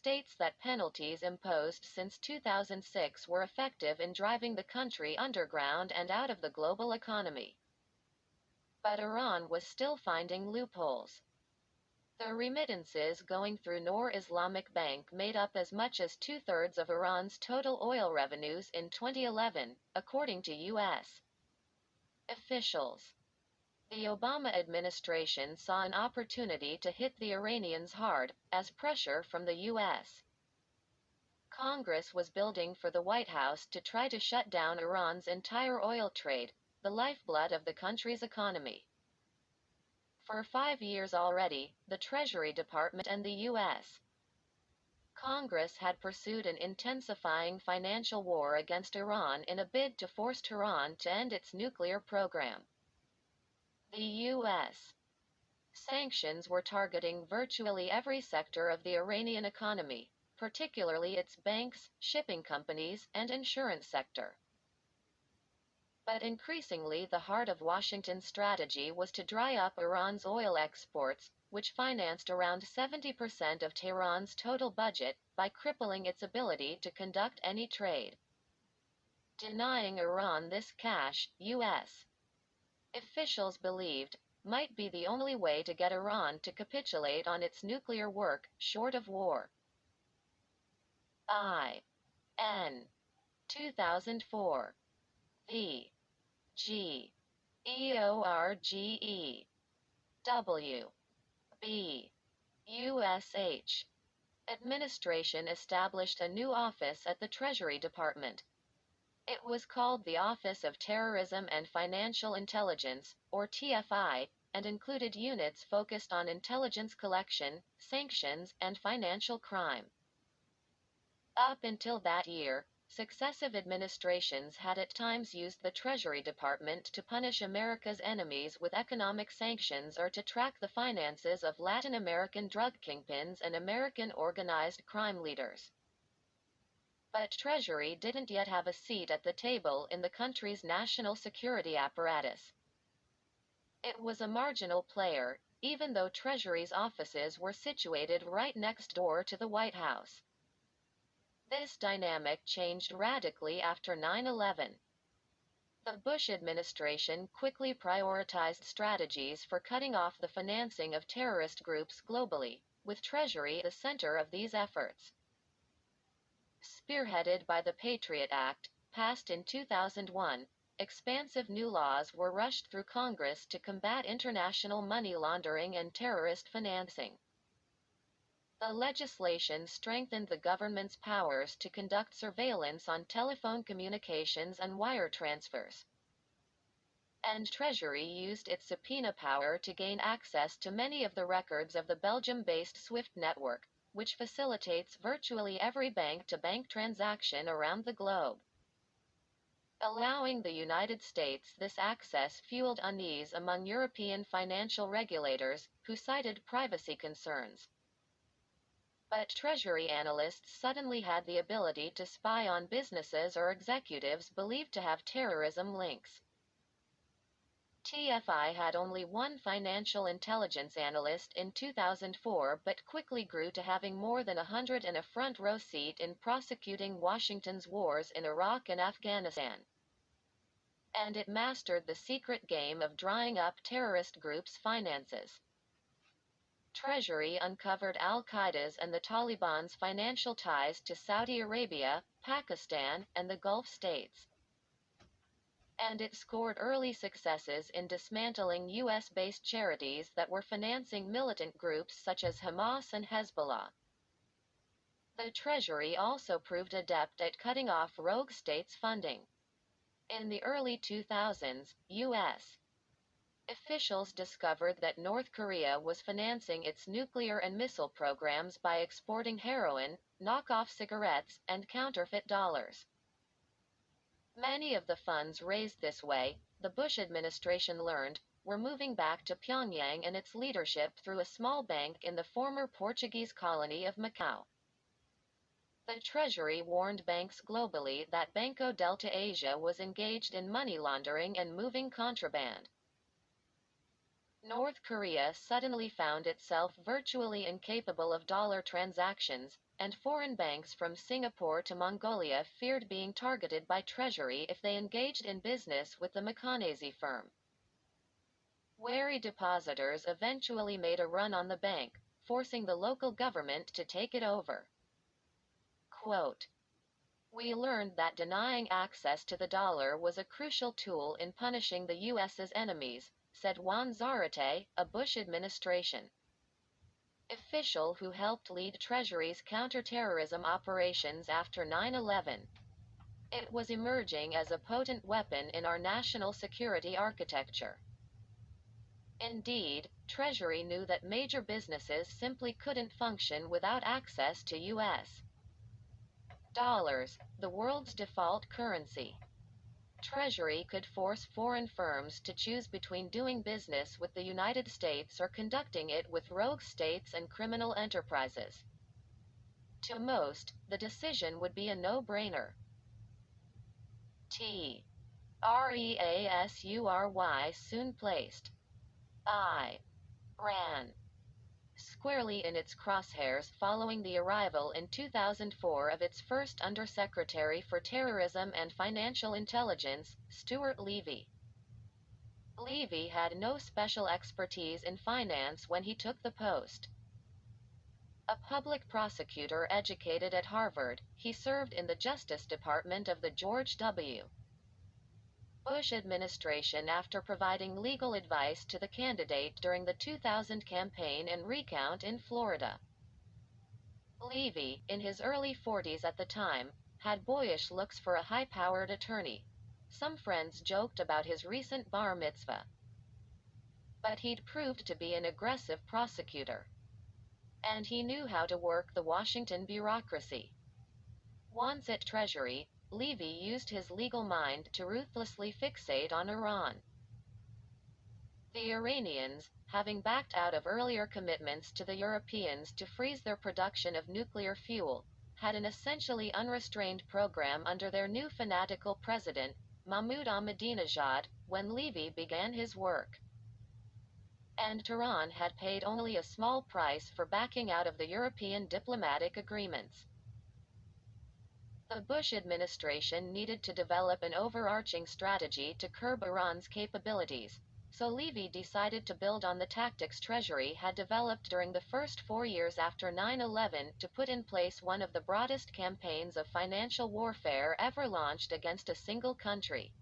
states that penalties imposed since 2006 were effective in driving the country underground and out of the global economy. But Iran was still finding loopholes. The remittances going through Noor Islamic Bank made up as much as two-thirds of Iran's total oil revenues in 2011, according to U.S. officials. The Obama administration saw an opportunity to hit the Iranians hard, as pressure from the U.S. Congress was building for the White House to try to shut down Iran's entire oil trade, the lifeblood of the country's economy. For 5 years already, the Treasury Department and the U.S. Congress had pursued an intensifying financial war against Iran in a bid to force Tehran to end its nuclear program. The U.S. sanctions were targeting virtually every sector of the Iranian economy, particularly its banks, shipping companies, and insurance sector. But increasingly the heart of Washington's strategy was to dry up Iran's oil exports, which financed around 70% of Tehran's total budget, by crippling its ability to conduct any trade. Denying Iran this cash, U.S. officials believed, might be the only way to get Iran to capitulate on its nuclear work, short of war. I.N. 2004. V. G. EORGE. W. B. USH. Administration established a new office at the Treasury Department. It was called the Office of Terrorism and Financial Intelligence, or TFI, and included units focused on intelligence collection, sanctions, and financial crime. Up until that year, successive administrations had at times used the Treasury Department to punish America's enemies with economic sanctions or to track the finances of Latin American drug kingpins and American organized crime leaders. But Treasury didn't yet have a seat at the table in the country's national security apparatus. It was a marginal player, even though Treasury's offices were situated right next door to the White House. This dynamic changed radically after 9/11. The Bush administration quickly prioritized strategies for cutting off the financing of terrorist groups globally, with Treasury at the center of these efforts. Spearheaded by the Patriot Act, passed in 2001, expansive new laws were rushed through Congress to combat international money laundering and terrorist financing. The legislation strengthened the government's powers to conduct surveillance on telephone communications and wire transfers. And Treasury used its subpoena power to gain access to many of the records of the Belgium-based SWIFT network, which facilitates virtually every bank-to-bank transaction around the globe. Allowing the United States this access fueled unease among European financial regulators, who cited privacy concerns. But Treasury analysts suddenly had the ability to spy on businesses or executives believed to have terrorism links. TFI had only one financial intelligence analyst in 2004 but quickly grew to having more than 100 and a front-row seat in prosecuting Washington's wars in Iraq and Afghanistan. And it mastered the secret game of drying up terrorist groups' finances. Treasury uncovered al-Qaeda's and the Taliban's financial ties to Saudi Arabia, Pakistan, and the Gulf states. And it scored early successes in dismantling U.S.-based charities that were financing militant groups such as Hamas and Hezbollah. The Treasury also proved adept at cutting off rogue states' funding. In the early 2000s, U.S. officials discovered that North Korea was financing its nuclear and missile programs by exporting heroin, knockoff cigarettes, and counterfeit dollars. Many of the funds raised this way, the Bush administration learned, were moving back to Pyongyang and its leadership through a small bank in the former Portuguese colony of Macau. The Treasury warned banks globally that Banco Delta Asia was engaged in money laundering and moving contraband. North Korea suddenly found itself virtually incapable of dollar transactions, and foreign banks from Singapore to Mongolia feared being targeted by Treasury if they engaged in business with the Macanese firm. Wary depositors eventually made a run on the bank, forcing the local government to take it over. Quote, "We learned that denying access to the dollar was a crucial tool in punishing the U.S.'s enemies," said Juan Zarate, a Bush administration official who helped lead Treasury's counterterrorism operations after 9/11. "It was emerging as a potent weapon in our national security architecture." Indeed, Treasury knew that major businesses simply couldn't function without access to U.S. dollars, the world's default currency. Treasury could force foreign firms to choose between doing business with the United States or conducting it with rogue states and criminal enterprises. To most, the decision would be a no-brainer. Reasury soon placed Iran squarely in its crosshairs following the arrival in 2004 of its first Undersecretary for Terrorism and Financial Intelligence, Stuart Levy. Levy had no special expertise in finance when he took the post. A public prosecutor educated at Harvard, he served in the Justice Department of the George W. Bush administration after providing legal advice to the candidate during the 2000 campaign and recount in Florida. Levy, in his early 40s at the time, had boyish looks for a high-powered attorney. Some friends joked about his recent bar mitzvah. But he'd proved to be an aggressive prosecutor. And he knew how to work the Washington bureaucracy. Once at Treasury, Levy used his legal mind to ruthlessly fixate on Iran. The Iranians, having backed out of earlier commitments to the Europeans to freeze their production of nuclear fuel, had an essentially unrestrained program under their new fanatical president, Mahmoud Ahmadinejad, when Levy began his work. And Tehran had paid only a small price for backing out of the European diplomatic agreements. The Bush administration needed to develop an overarching strategy to curb Iran's capabilities, so Levy decided to build on the tactics Treasury had developed during the first 4 years after 9/11 to put in place one of the broadest campaigns of financial warfare ever launched against a single country.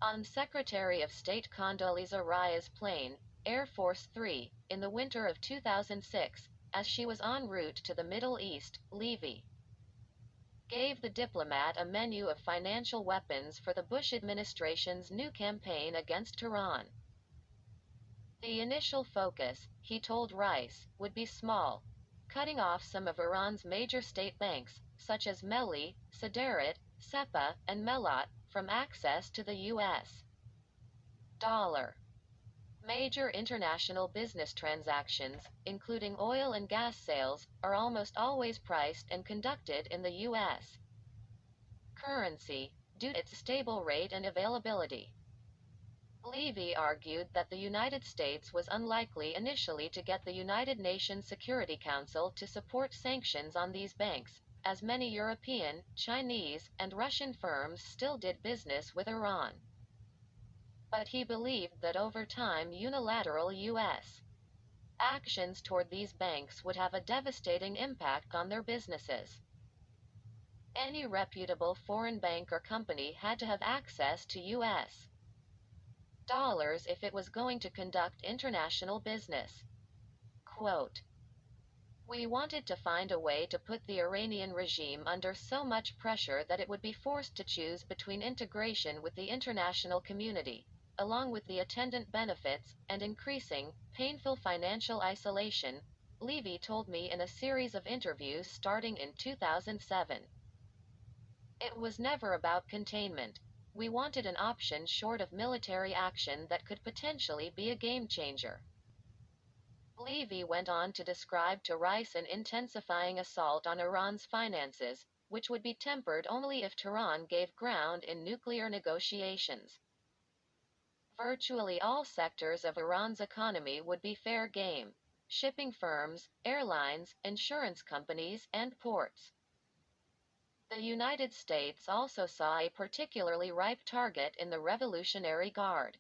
On Secretary of State Condoleezza Rice's plane, Air Force 3, in the winter of 2006, as she was en route to the Middle East, Levy gave the diplomat a menu of financial weapons for the Bush administration's new campaign against Tehran. The initial focus, he told Rice, would be small, cutting off some of Iran's major state banks, such as Melli, Siderit, SEPA, and Melat, from access to the U.S. dollar. Major international business transactions, including oil and gas sales, are almost always priced and conducted in the U.S. currency, due to its stable rate and availability. Levy argued that the United States was unlikely initially to get the United Nations Security Council to support sanctions on these banks, as many European, Chinese, and Russian firms still did business with Iran. But he believed that over time unilateral U.S. actions toward these banks would have a devastating impact on their businesses. Any reputable foreign bank or company had to have access to U.S. dollars if it was going to conduct international business. Quote, "We wanted to find a way to put the Iranian regime under so much pressure that it would be forced to choose between integration with the international community, along with the attendant benefits, and increasing, painful financial isolation," Levy told me in a series of interviews starting in 2007. "It was never about containment. We wanted an option short of military action that could potentially be a game changer." Levy went on to describe to Rice an intensifying assault on Iran's finances, which would be tempered only if Tehran gave ground in nuclear negotiations. Virtually all sectors of Iran's economy would be fair game. shipping firms, airlines, insurance companies, and ports. The United States also saw a particularly ripe target in the Revolutionary Guard.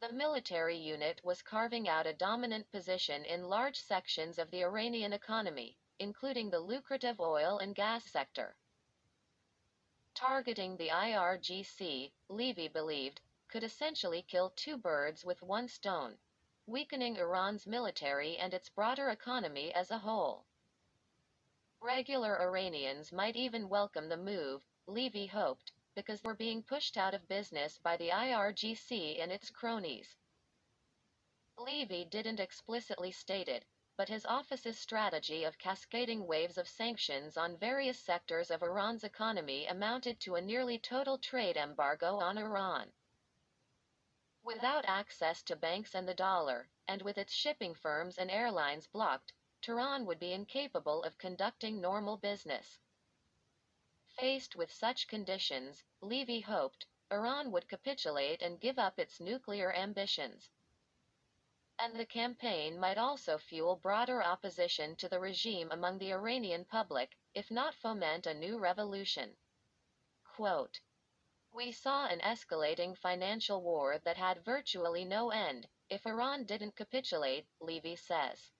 The military unit was carving out a dominant position in large sections of the Iranian economy, including the lucrative oil and gas sector. Targeting the IRGC, Levy believed, could essentially kill two birds with one stone, weakening Iran's military and its broader economy as a whole. Regular Iranians might even welcome the move, Levy hoped, because they were being pushed out of business by the IRGC and its cronies. Levy didn't explicitly state it, but his office's strategy of cascading waves of sanctions on various sectors of Iran's economy amounted to a nearly total trade embargo on Iran. Without access to banks and the dollar, and with its shipping firms and airlines blocked, Tehran would be incapable of conducting normal business. Faced with such conditions, Levy hoped, Iran would capitulate and give up its nuclear ambitions. And the campaign might also fuel broader opposition to the regime among the Iranian public, if not foment a new revolution. Quote, "We saw an escalating financial war that had virtually no end, if Iran didn't capitulate," Levy says.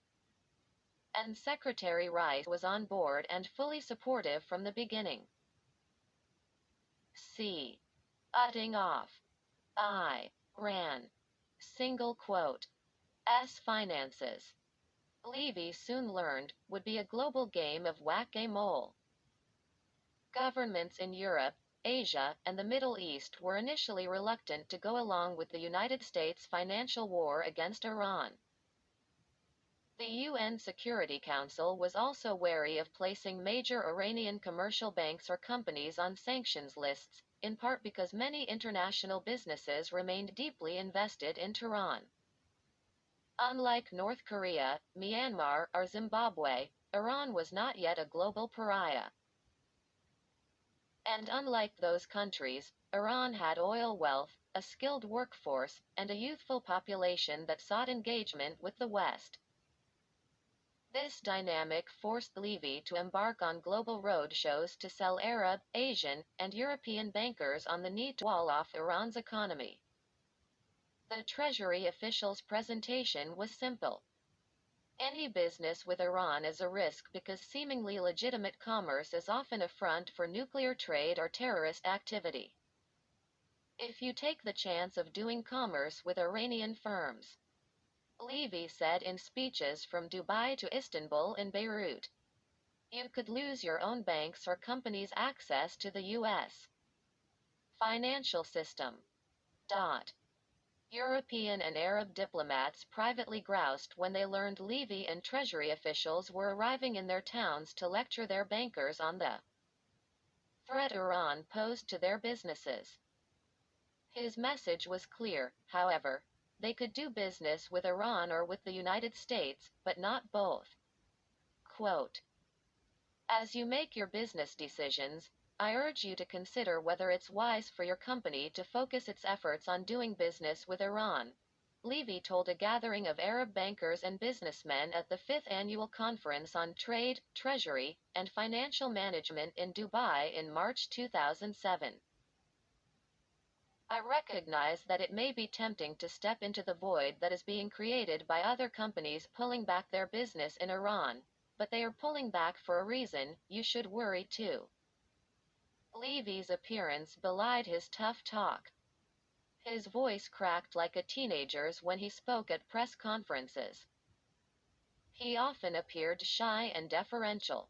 And Secretary Rice was on board and fully supportive from the beginning. C. Cutting off Iran. Single quote. S finances. Levy soon learned, would be a global game of whack-a-mole. Governments in Europe, Asia, and the Middle East were initially reluctant to go along with the United States' financial war against Iran. The UN Security Council was also wary of placing major Iranian commercial banks or companies on sanctions lists, in part because many international businesses remained deeply invested in Tehran. Unlike North Korea, Myanmar, or Zimbabwe, Iran was not yet a global pariah. And unlike those countries, Iran had oil wealth, a skilled workforce, and a youthful population that sought engagement with the West. This dynamic forced Levy to embark on global roadshows to sell Arab, Asian, and European bankers on the need to wall off Iran's economy. The Treasury official's presentation was simple. Any business with Iran is a risk because seemingly legitimate commerce is often a front for nuclear trade or terrorist activity. If you take the chance of doing commerce with Iranian firms, Levy said in speeches from Dubai to Istanbul and Beirut, you could lose your own banks or companies' access to the U.S. financial system. European and Arab diplomats privately groused when they learned Levy and Treasury officials were arriving in their towns to lecture their bankers on the threat Iran posed to their businesses. His message was clear, however. They could do business with Iran or with the United States, but not both. Quote, as you make your business decisions, I urge you to consider whether it's wise for your company to focus its efforts on doing business with Iran, Levy told a gathering of Arab bankers and businessmen at the 5th Annual Conference on Trade, Treasury, and Financial Management in Dubai in March 2007. I recognize that it may be tempting to step into the void that is being created by other companies pulling back their business in Iran, but they are pulling back for a reason. You should worry too. Levy's appearance belied his tough talk. His voice cracked like a teenager's when he spoke at press conferences. He often appeared shy and deferential.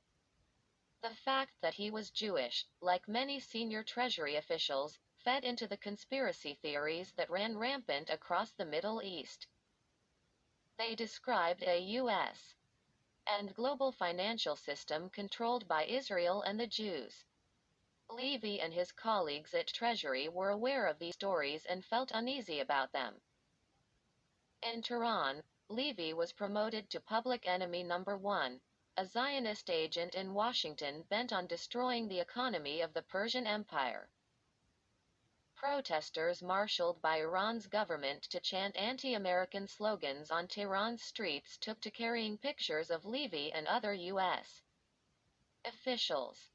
The fact that he was Jewish, like many senior Treasury officials, fed into the conspiracy theories that ran rampant across the Middle East. They described a U.S. and global financial system controlled by Israel and the Jews. Levy and his colleagues at Treasury were aware of these stories and felt uneasy about them. In Tehran, Levy was promoted to public enemy number one, a Zionist agent in Washington bent on destroying the economy of the Persian Empire. Protesters marshaled by Iran's government to chant anti-American slogans on Tehran's streets took to carrying pictures of Levy and other U.S. officials.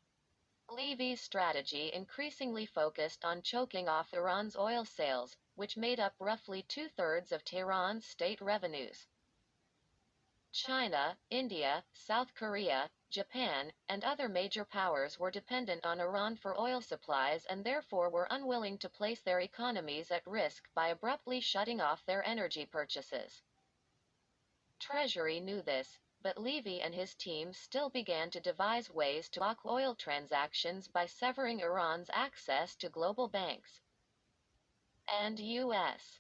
Levy's strategy increasingly focused on choking off Iran's oil sales, which made up roughly two-thirds of Tehran's state revenues. China, India, South Korea, Japan, and other major powers were dependent on Iran for oil supplies and therefore were unwilling to place their economies at risk by abruptly shutting off their energy purchases. Treasury knew this, but Levy and his team still began to devise ways to block oil transactions by severing Iran's access to global banks. And U.S.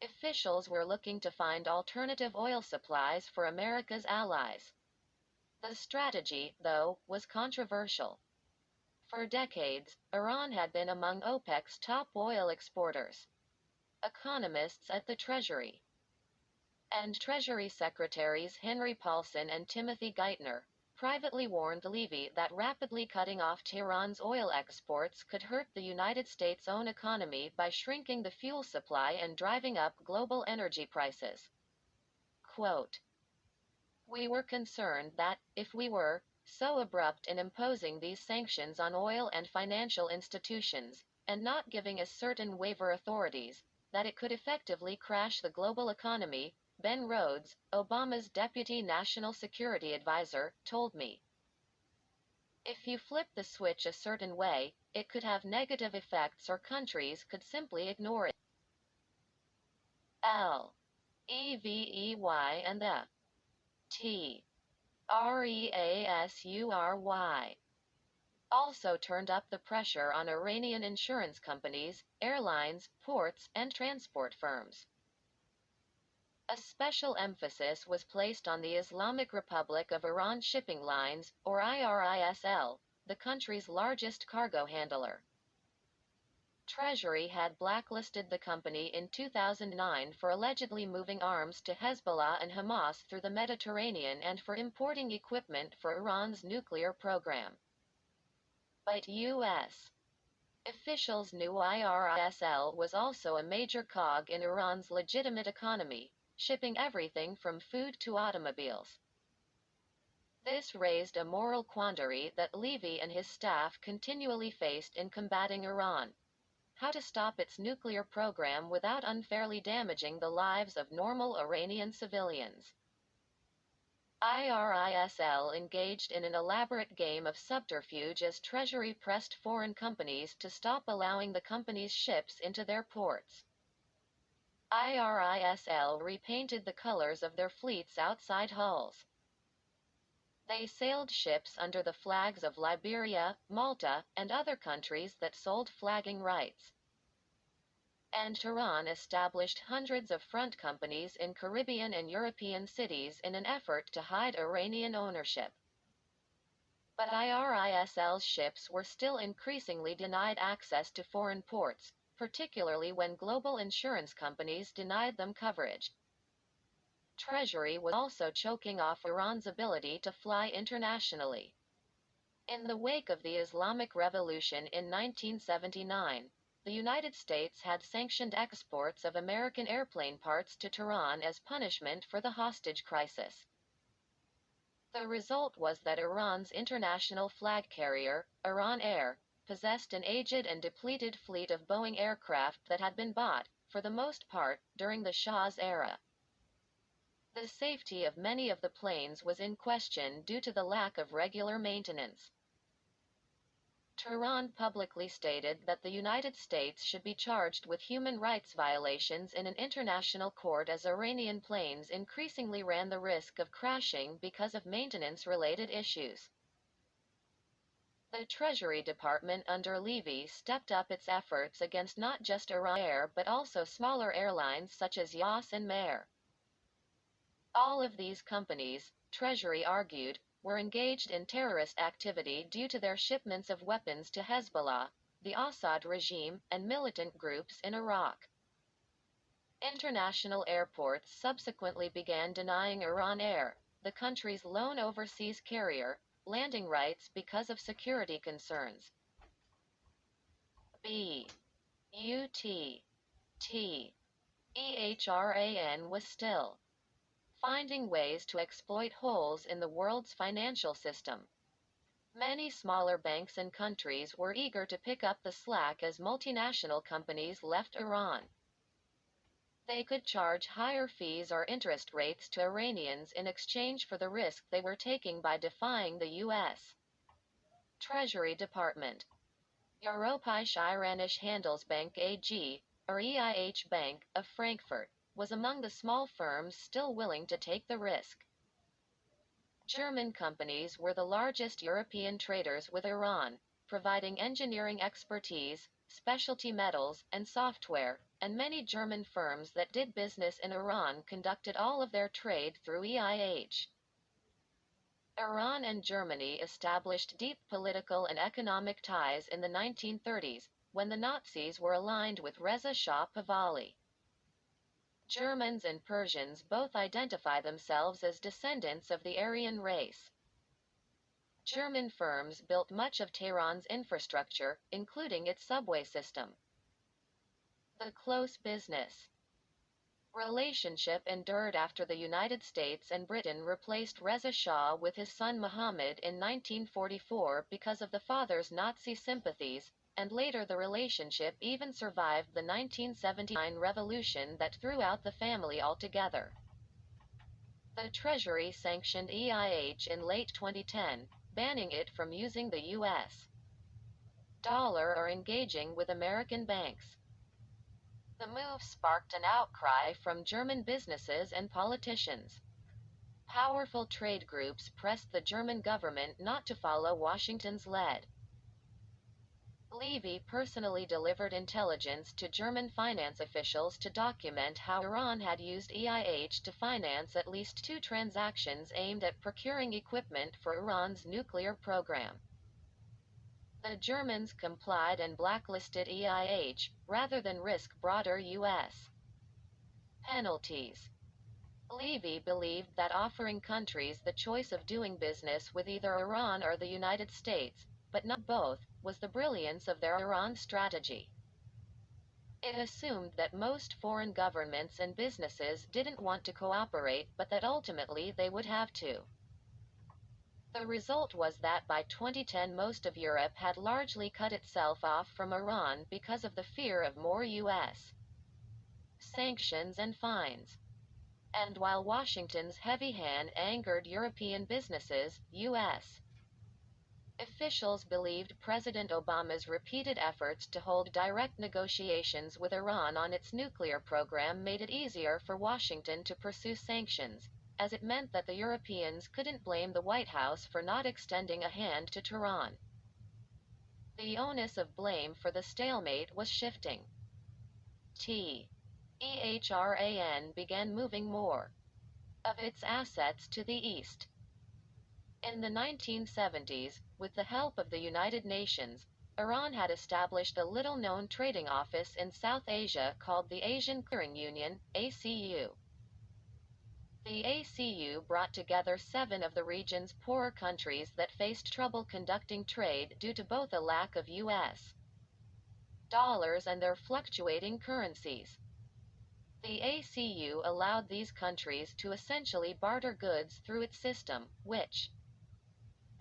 officials were looking to find alternative oil supplies for America's allies. The strategy, though, was controversial. For decades, Iran had been among OPEC's top oil exporters. Economists at the Treasury and Treasury Secretaries Henry Paulson and Timothy Geithner privately warned Levy that rapidly cutting off Tehran's oil exports could hurt the United States' own economy by shrinking the fuel supply and driving up global energy prices. Quote, "We were concerned that, if we were so abrupt in imposing these sanctions on oil and financial institutions, and not giving us certain waiver authorities, that it could effectively crash the global economy," Ben Rhodes, Obama's deputy national security advisor, told me. "If you flip the switch a certain way, it could have negative effects or countries could simply ignore it." Levy and the Trasury also turned up the pressure on Iranian insurance companies, airlines, ports, and transport firms. A special emphasis was placed on the Islamic Republic of Iran Shipping Lines, or IRISL, the country's largest cargo handler. Treasury had blacklisted the company in 2009 for allegedly moving arms to Hezbollah and Hamas through the Mediterranean and for importing equipment for Iran's nuclear program. But U.S. officials knew IRISL was also a major cog in Iran's legitimate economy, shipping everything from food to automobiles. This raised a moral quandary that Levy and his staff continually faced in combating Iran: how to stop its nuclear program without unfairly damaging the lives of normal Iranian civilians. IRISL engaged in an elaborate game of subterfuge as Treasury pressed foreign companies to stop allowing the company's ships into their ports. IRISL repainted the colors of their fleets outside hulls. They sailed ships under the flags of Liberia, Malta, and other countries that sold flagging rights. And Tehran established hundreds of front companies in Caribbean and European cities in an effort to hide Iranian ownership. But IRISL's ships were still increasingly denied access to foreign ports, particularly when global insurance companies denied them coverage. Treasury was also choking off Iran's ability to fly internationally. In the wake of the Islamic Revolution in 1979, the United States had sanctioned exports of American airplane parts to Tehran as punishment for the hostage crisis. The result was that Iran's international flag carrier, Iran Air, possessed an aged and depleted fleet of Boeing aircraft that had been bought, for the most part, during the Shah's era. The safety of many of the planes was in question due to the lack of regular maintenance. Tehran publicly stated that the United States should be charged with human rights violations in an international court as Iranian planes increasingly ran the risk of crashing because of maintenance-related issues. The Treasury Department under Levy stepped up its efforts against not just Iran Air but also smaller airlines such as Yas and Mer. All of these companies, Treasury argued, were engaged in terrorist activity due to their shipments of weapons to Hezbollah, the Assad regime, and militant groups in Iraq. International airports subsequently began denying Iran Air, the country's lone overseas carrier, landing rights because of security concerns. B. UTTEHRAN was still finding ways to exploit holes in the world's financial system. Many smaller banks and countries were eager to pick up the slack as multinational companies left Iran. They could charge higher fees or interest rates to Iranians in exchange for the risk they were taking by defying the U.S. Treasury Department. Europäische Iranische Handelsbank AG, or EIH Bank, of Frankfurt, was among the small firms still willing to take the risk. German companies were the largest European traders with Iran, providing engineering expertise, specialty metals, and software, and many German firms that did business in Iran conducted all of their trade through EIH. Iran and Germany established deep political and economic ties in the 1930s, when the Nazis were aligned with Reza Shah Pahlavi. Germans and Persians both identify themselves as descendants of the Aryan race. German firms built much of Tehran's infrastructure, including its subway system. The close business relationship endured after the United States and Britain replaced Reza Shah with his son Mohammed in 1944 because of the father's Nazi sympathies, and later the relationship even survived the 1979 revolution that threw out the family altogether. The Treasury sanctioned EIH in late 2010, banning it from using the U.S. dollar or engaging with American banks. The move sparked an outcry from German businesses and politicians. Powerful trade groups pressed the German government not to follow Washington's lead. Levy personally delivered intelligence to German finance officials to document how Iran had used EIH to finance at least 2 transactions aimed at procuring equipment for Iran's nuclear program. The Germans complied and blacklisted EIH, rather than risk broader U.S. penalties. Levy believed that offering countries the choice of doing business with either Iran or the United States, but not both, was the brilliance of their Iran strategy. It assumed that most foreign governments and businesses didn't want to cooperate, but that ultimately they would have to. The result was that by 2010 most of Europe had largely cut itself off from Iran because of the fear of more U.S. sanctions and fines. And while Washington's heavy hand angered European businesses, U.S. officials believed President Obama's repeated efforts to hold direct negotiations with Iran on its nuclear program made it easier for Washington to pursue sanctions, as it meant that the Europeans couldn't blame the White House for not extending a hand to Tehran. The onus of blame for the stalemate was shifting. EHRAN began moving more of its assets to the east. In the 1970s, with the help of the United Nations, Iran had established a little-known trading office in South Asia called the Asian Clearing Union, ACU. The ACU brought together 7 of the region's poorer countries that faced trouble conducting trade due to both a lack of U.S. dollars and their fluctuating currencies. The ACU allowed these countries to essentially barter goods through its system, which,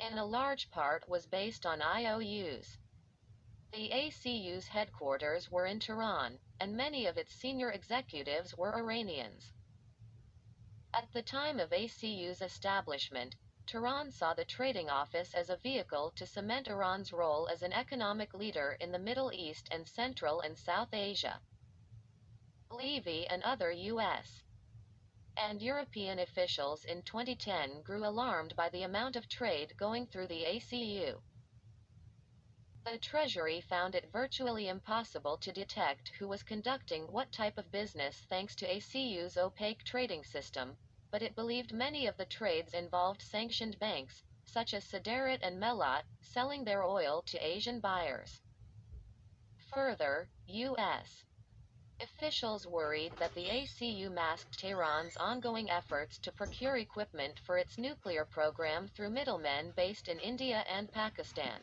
in a large part, was based on IOUs. The ACU's headquarters were in Tehran, and many of its senior executives were Iranians. At the time of ACU's establishment, Tehran saw the trading office as a vehicle to cement Iran's role as an economic leader in the Middle East and Central and South Asia. Levy and other U.S. and European officials in 2010 grew alarmed by the amount of trade going through the ACU. The Treasury found it virtually impossible to detect who was conducting what type of business thanks to ACU's opaque trading system, but it believed many of the trades involved sanctioned banks, such as Siderit and Melat, selling their oil to Asian buyers. Further, U.S. officials worried that the ACU masked Tehran's ongoing efforts to procure equipment for its nuclear program through middlemen based in India and Pakistan.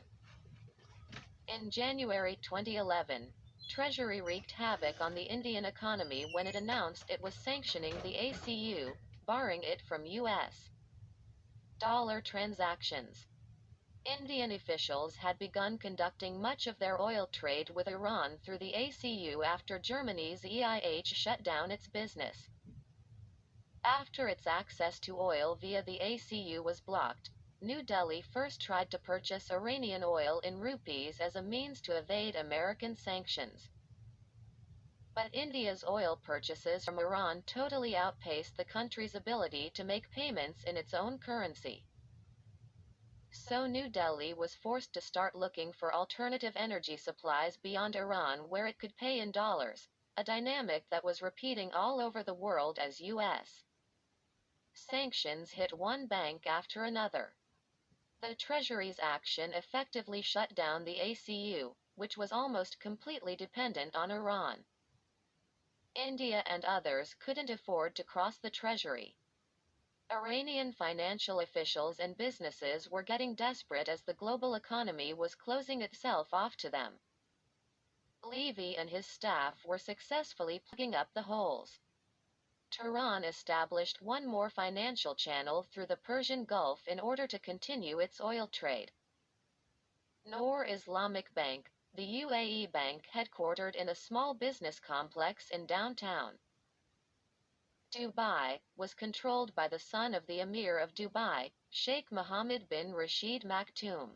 In January 2011, Treasury wreaked havoc on the Indian economy when it announced it was sanctioning the ACU, barring it from U.S. dollar transactions. Indian officials had begun conducting much of their oil trade with Iran through the ACU after Germany's EIH shut down its business. After its access to oil via the ACU was blocked, New Delhi first tried to purchase Iranian oil in rupees as a means to evade American sanctions. But India's oil purchases from Iran totally outpaced the country's ability to make payments in its own currency. So New Delhi was forced to start looking for alternative energy supplies beyond Iran where it could pay in dollars, a dynamic that was repeating all over the world as U.S. sanctions hit one bank after another. The Treasury's action effectively shut down the ACU, which was almost completely dependent on Iran. India and others couldn't afford to cross the Treasury. Iranian financial officials and businesses were getting desperate as the global economy was closing itself off to them. Levy and his staff were successfully plugging up the holes. Tehran established one more financial channel through the Persian Gulf in order to continue its oil trade. Noor Islamic Bank, the UAE bank headquartered in a small business complex in downtown Dubai, was controlled by the son of the Emir of Dubai, Sheikh Mohammed bin Rashid Maktoum.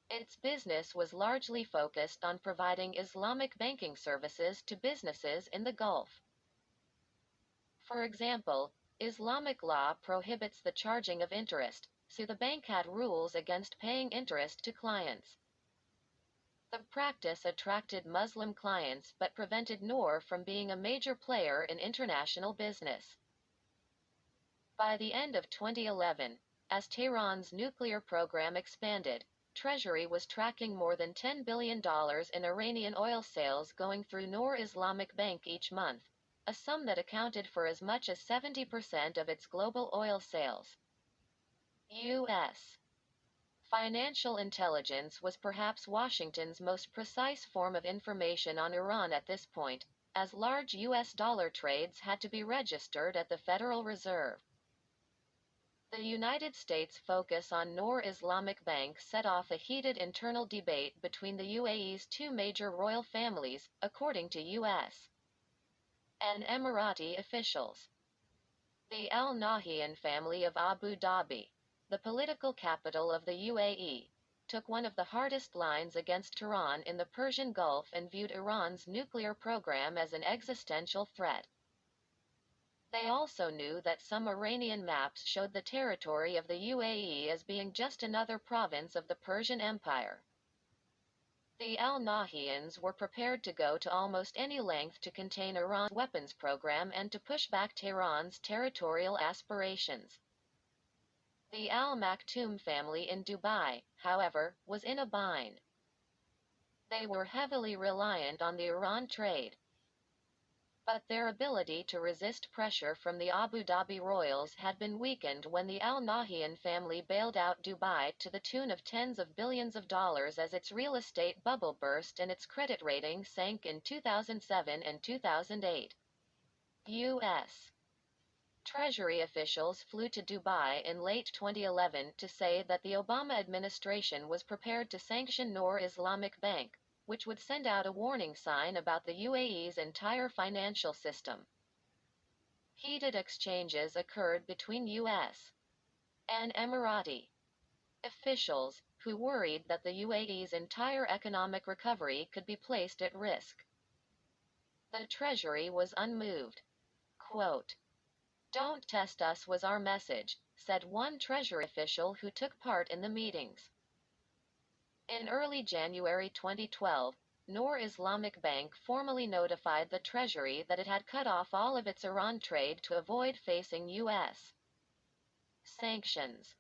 Its business was largely focused on providing Islamic banking services to businesses in the Gulf. For example, Islamic law prohibits the charging of interest, so the bank had rules against paying interest to clients. The practice attracted Muslim clients but prevented Noor from being a major player in international business. By the end of 2011, as Tehran's nuclear program expanded, Treasury was tracking more than $10 billion in Iranian oil sales going through Noor Islamic Bank each month, a sum that accounted for as much as 70% of its global oil sales. U.S. financial intelligence was perhaps Washington's most precise form of information on Iran at this point, as large U.S. dollar trades had to be registered at the Federal Reserve. The United States' focus on Noor Islamic Bank set off a heated internal debate between the UAE's two major royal families, according to U.S. and Emirati officials. The Al Nahyan family of Abu Dhabi, the political capital of the UAE, took one of the hardest lines against Tehran in the Persian Gulf and viewed Iran's nuclear program as an existential threat. They also knew that some Iranian maps showed the territory of the UAE as being just another province of the Persian Empire. The Al Nahyans were prepared to go to almost any length to contain Iran's weapons program and to push back Tehran's territorial aspirations. The Al Maktoum family in Dubai, however, was in a bind. They were heavily reliant on the Iran trade. But their ability to resist pressure from the Abu Dhabi royals had been weakened when the Al Nahyan family bailed out Dubai to the tune of tens of billions of dollars as its real estate bubble burst and its credit rating sank in 2007 and 2008. U.S. Treasury officials flew to Dubai in late 2011 to say that the Obama administration was prepared to sanction Noor Islamic Bank, which would send out a warning sign about the UAE's entire financial system. Heated exchanges occurred between U.S. and Emirati officials, who worried that the UAE's entire economic recovery could be placed at risk. The Treasury was unmoved. Quote, "Don't test us was our message," said one Treasury official who took part in the meetings. In early January 2012, Noor Islamic Bank formally notified the Treasury that it had cut off all of its Iran trade to avoid facing U.S. sanctions.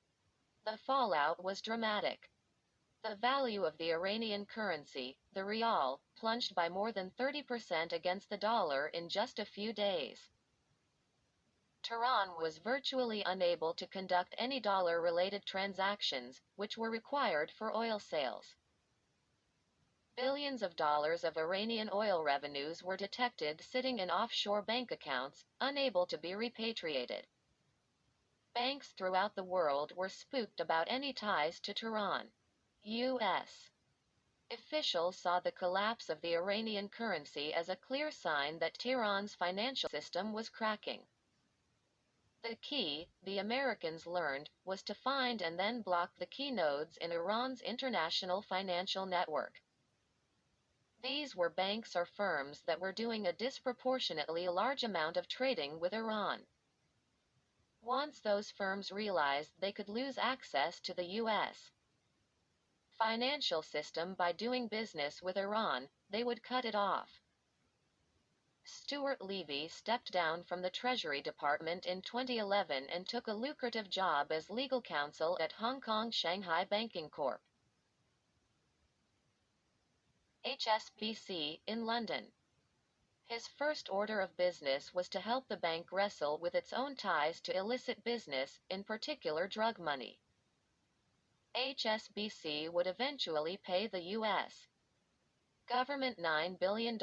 The fallout was dramatic. The value of the Iranian currency, the rial, plunged by more than 30% against the dollar in just a few days. Tehran was virtually unable to conduct any dollar-related transactions, which were required for oil sales. Billions of dollars of Iranian oil revenues were detected sitting in offshore bank accounts, unable to be repatriated. Banks throughout the world were spooked about any ties to Tehran. U.S. officials saw the collapse of the Iranian currency as a clear sign that Tehran's financial system was cracking. The key, the Americans learned, was to find and then block the key nodes in Iran's international financial network. These were banks or firms that were doing a disproportionately large amount of trading with Iran. Once those firms realized they could lose access to the U.S. financial system by doing business with Iran, they would cut it off. Stuart Levy stepped down from the Treasury Department in 2011 and took a lucrative job as legal counsel at Hong Kong Shanghai Banking Corp. HSBC, in London. His first order of business was to help the bank wrestle with its own ties to illicit business, in particular drug money. HSBC would eventually pay the U.S. government $9 billion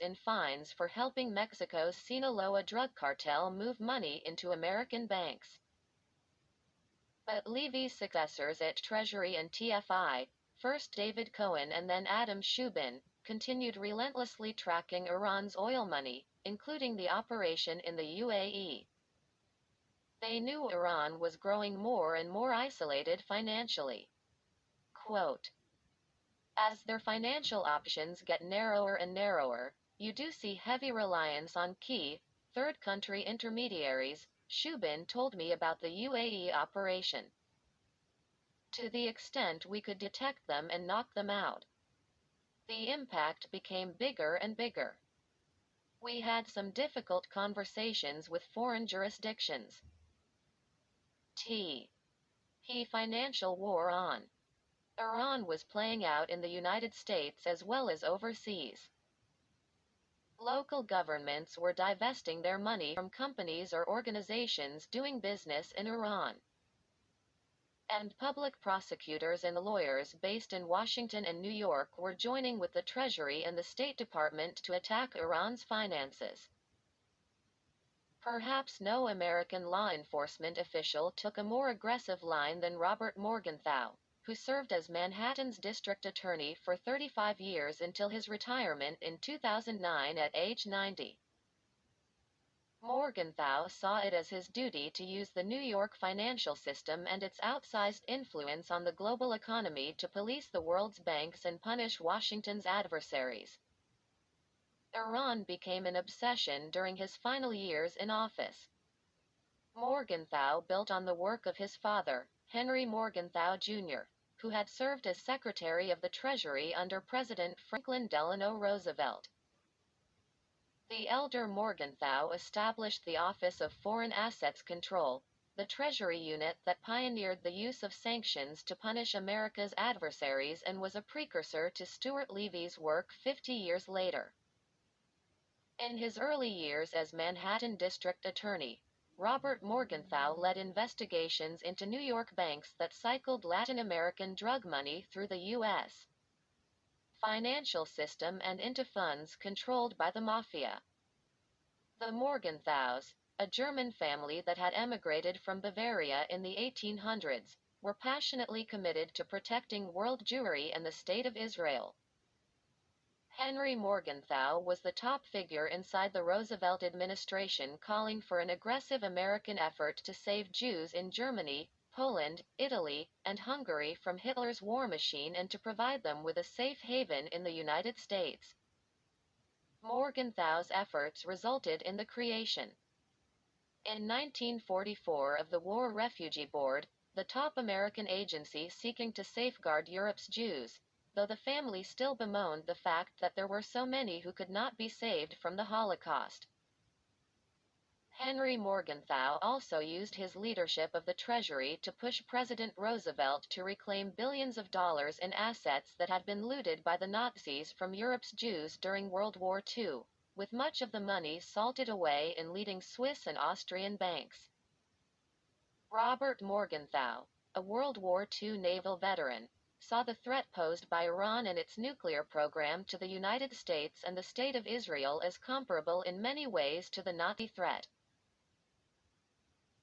in fines for helping Mexico's Sinaloa drug cartel move money into American banks. But Levy's successors at Treasury and TFI, first David Cohen and then Adam Shubin, continued relentlessly tracking Iran's oil money, including the operation in the UAE. They knew Iran was growing more and more isolated financially. Quote, "As their financial options get narrower and narrower, you do see heavy reliance on key, third-country intermediaries," Shubin told me about the UAE operation. "To the extent we could detect them and knock them out, the impact became bigger and bigger. We had some difficult conversations with foreign jurisdictions. He financial war on Iran was playing out in the United States as well as overseas. Local governments were divesting their money from companies or organizations doing business in Iran. And public prosecutors and lawyers based in Washington and New York were joining with the Treasury and the State Department to attack Iran's finances. Perhaps no American law enforcement official took a more aggressive line than Robert Morgenthau, who served as Manhattan's district attorney for 35 years until his retirement in 2009 at age 90. Morgenthau saw it as his duty to use the New York financial system and its outsized influence on the global economy to police the world's banks and punish Washington's adversaries. Iran became an obsession during his final years in office. Morgenthau built on the work of his father, Henry Morgenthau Jr., who had served as Secretary of the Treasury under President Franklin Delano Roosevelt. The elder Morgenthau established the Office of Foreign Assets Control, the Treasury unit that pioneered the use of sanctions to punish America's adversaries and was a precursor to Stuart Levy's work 50 years later. In his early years as Manhattan District Attorney, Robert Morgenthau led investigations into New York banks that cycled Latin American drug money through the U.S. financial system and into funds controlled by the mafia. The Morgenthaus, a German family that had emigrated from Bavaria in the 1800s, were passionately committed to protecting world Jewry and the State of Israel. Henry Morgenthau was the top figure inside the Roosevelt administration calling for an aggressive American effort to save Jews in Germany, Poland, Italy, and Hungary from Hitler's war machine and to provide them with a safe haven in the United States. Morgenthau's efforts resulted in the creation, in 1944, of the War Refugee Board, the top American agency seeking to safeguard Europe's Jews, though the family still bemoaned the fact that there were so many who could not be saved from the Holocaust. Henry Morgenthau also used his leadership of the Treasury to push President Roosevelt to reclaim billions of dollars in assets that had been looted by the Nazis from Europe's Jews during World War II, with much of the money salted away in leading Swiss and Austrian banks. Robert Morgenthau, a World War II naval veteran, saw the threat posed by Iran and its nuclear program to the United States and the State of Israel as comparable in many ways to the Nazi threat.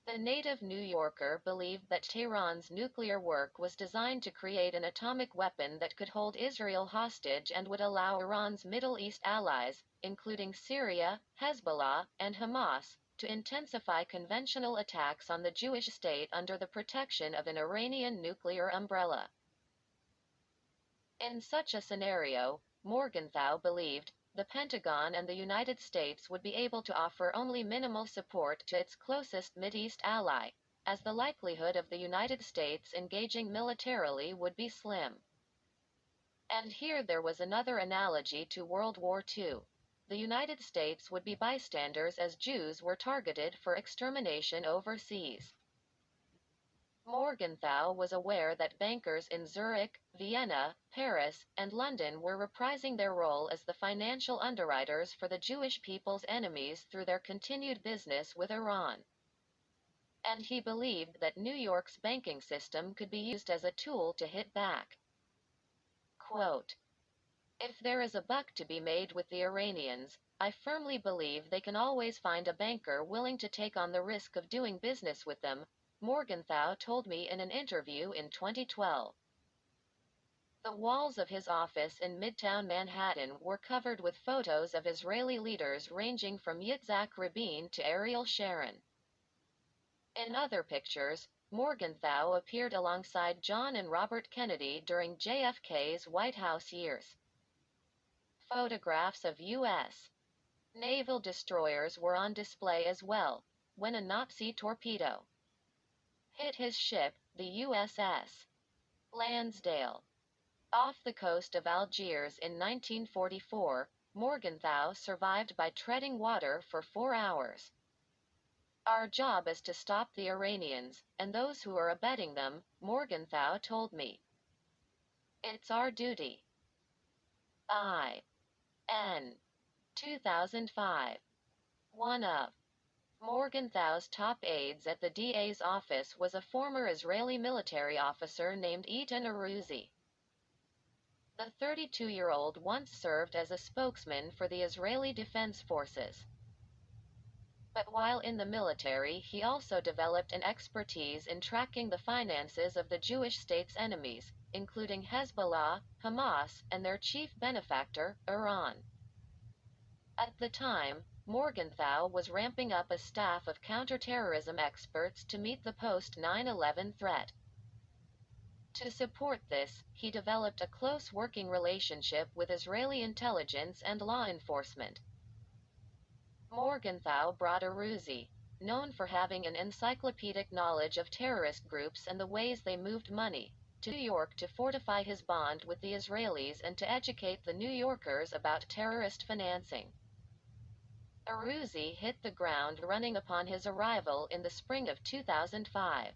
The native New Yorker believed that Tehran's nuclear work was designed to create an atomic weapon that could hold Israel hostage and would allow Iran's Middle East allies, including Syria, Hezbollah, and Hamas, to intensify conventional attacks on the Jewish state under the protection of an Iranian nuclear umbrella. In such a scenario, Morgenthau believed, the Pentagon and the United States would be able to offer only minimal support to its closest Mideast ally, as the likelihood of the United States engaging militarily would be slim. And here there was another analogy to World War II. The United States would be bystanders as Jews were targeted for extermination overseas. Morgenthau was aware that bankers in Zurich, Vienna, Paris, and London were reprising their role as the financial underwriters for the Jewish people's enemies through their continued business with Iran. And he believed that New York's banking system could be used as a tool to hit back. Quote, "If there is a buck to be made with the Iranians, I firmly believe they can always find a banker willing to take on the risk of doing business with them," Morgenthau told me in an interview in 2012. The walls of his office in Midtown Manhattan were covered with photos of Israeli leaders ranging from Yitzhak Rabin to Ariel Sharon. In other pictures, Morgenthau appeared alongside John and Robert Kennedy during JFK's White House years. Photographs of U.S. naval destroyers were on display as well, when a Nazi torpedo hit his ship, the USS Lansdale. Off the coast of Algiers in 1944, Morgenthau survived by treading water for 4 hours. "Our job is to stop the Iranians, and those who are abetting them," Morgenthau told me. "It's our duty." I.N. 2005. One of Morgenthau's top aides at the DA's office was a former Israeli military officer named Eitan Aruzi. The 32-year-old once served as a spokesman for the Israeli Defense Forces. But while in the military, he also developed an expertise in tracking the finances of the Jewish state's enemies, including Hezbollah, Hamas, and their chief benefactor, Iran. At the time, Morgenthau was ramping up a staff of counterterrorism experts to meet the post-9/11 threat. To support this, he developed a close working relationship with Israeli intelligence and law enforcement. Morgenthau brought Aruzi, known for having an encyclopedic knowledge of terrorist groups and the ways they moved money, to New York to fortify his bond with the Israelis and to educate the New Yorkers about terrorist financing. Aruzi hit the ground running upon his arrival in the spring of 2005.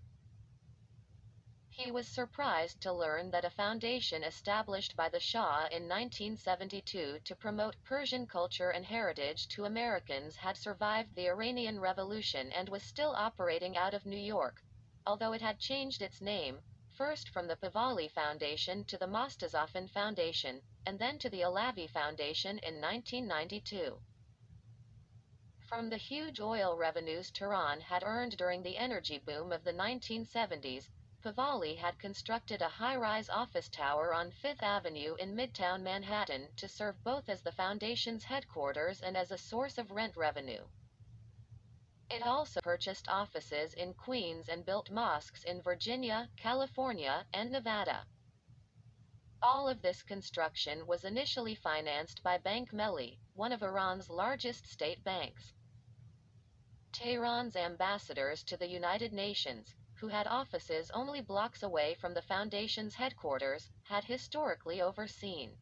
He was surprised to learn that a foundation established by the Shah in 1972 to promote Persian culture and heritage to Americans had survived the Iranian Revolution and was still operating out of New York, although it had changed its name, first from the Pahlavi Foundation to the Mostazafen Foundation, and then to the Alavi Foundation in 1992. From the huge oil revenues Tehran had earned during the energy boom of the 1970s, Pahlavi had constructed a high-rise office tower on Fifth Avenue in Midtown Manhattan to serve both as the foundation's headquarters and as a source of rent revenue. It also purchased offices in Queens and built mosques in Virginia, California, and Nevada. All of this construction was initially financed by Bank Melli, one of Iran's largest state banks. Tehran's ambassadors to the United Nations, who had offices only blocks away from the foundation's headquarters, had historically overseen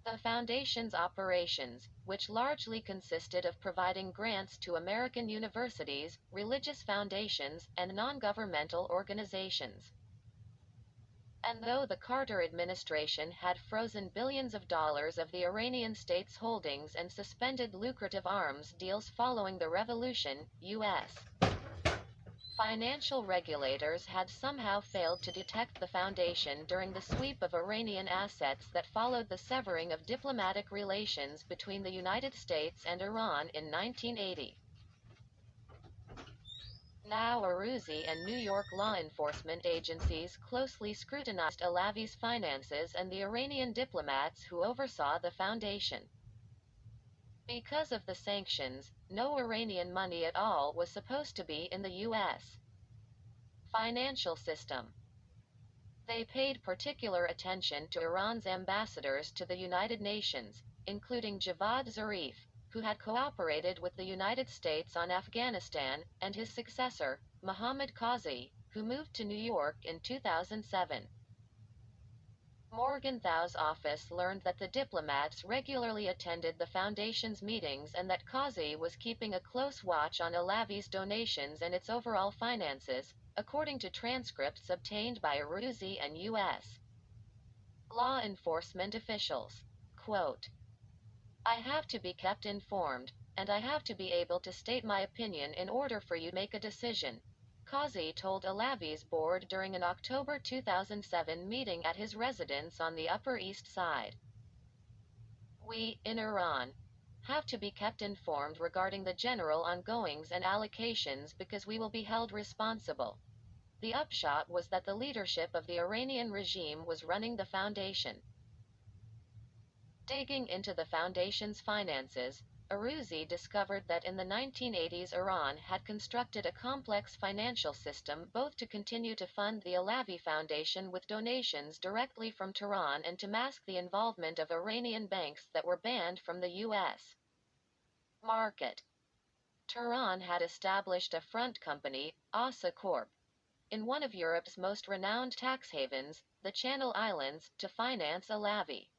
the foundation's operations, which largely consisted of providing grants to American universities, religious foundations, and non-governmental organizations. And though the Carter administration had frozen billions of dollars of the Iranian state's holdings and suspended lucrative arms deals following the revolution, U.S. Financial regulators had somehow failed to detect the foundation during the sweep of Iranian assets that followed the severing of diplomatic relations between the United States and Iran in 1980. Now Aruzi and New York law enforcement agencies closely scrutinized Alavi's finances and the Iranian diplomats who oversaw the foundation. Because of the sanctions, no Iranian money at all was supposed to be in the U.S. financial system. They paid particular attention to Iran's ambassadors to the United Nations, including Javad Zarif, who had cooperated with the United States on Afghanistan, and his successor, Mohammad Qazi, who moved to New York in 2007. Morgenthau's office learned that the diplomats regularly attended the foundation's meetings and that Qazi was keeping a close watch on Alavi's donations and its overall finances, according to transcripts obtained by Aruzi and U.S. law enforcement officials. Quote, "I have to be kept informed, and I have to be able to state my opinion in order for you to make a decision," Qazi told Alavi's board during an October 2007 meeting at his residence on the Upper East Side. "We, in Iran, have to be kept informed regarding the general ongoings and allocations because we will be held responsible." The upshot was that the leadership of the Iranian regime was running the foundation. Digging into the foundation's finances, Aruzi discovered that in the 1980s Iran had constructed a complex financial system both to continue to fund the Alavi Foundation with donations directly from Tehran and to mask the involvement of Iranian banks that were banned from the U.S. market. Tehran had established a front company, Asa Corp, in one of Europe's most renowned tax havens, the Channel Islands, to finance Alavi.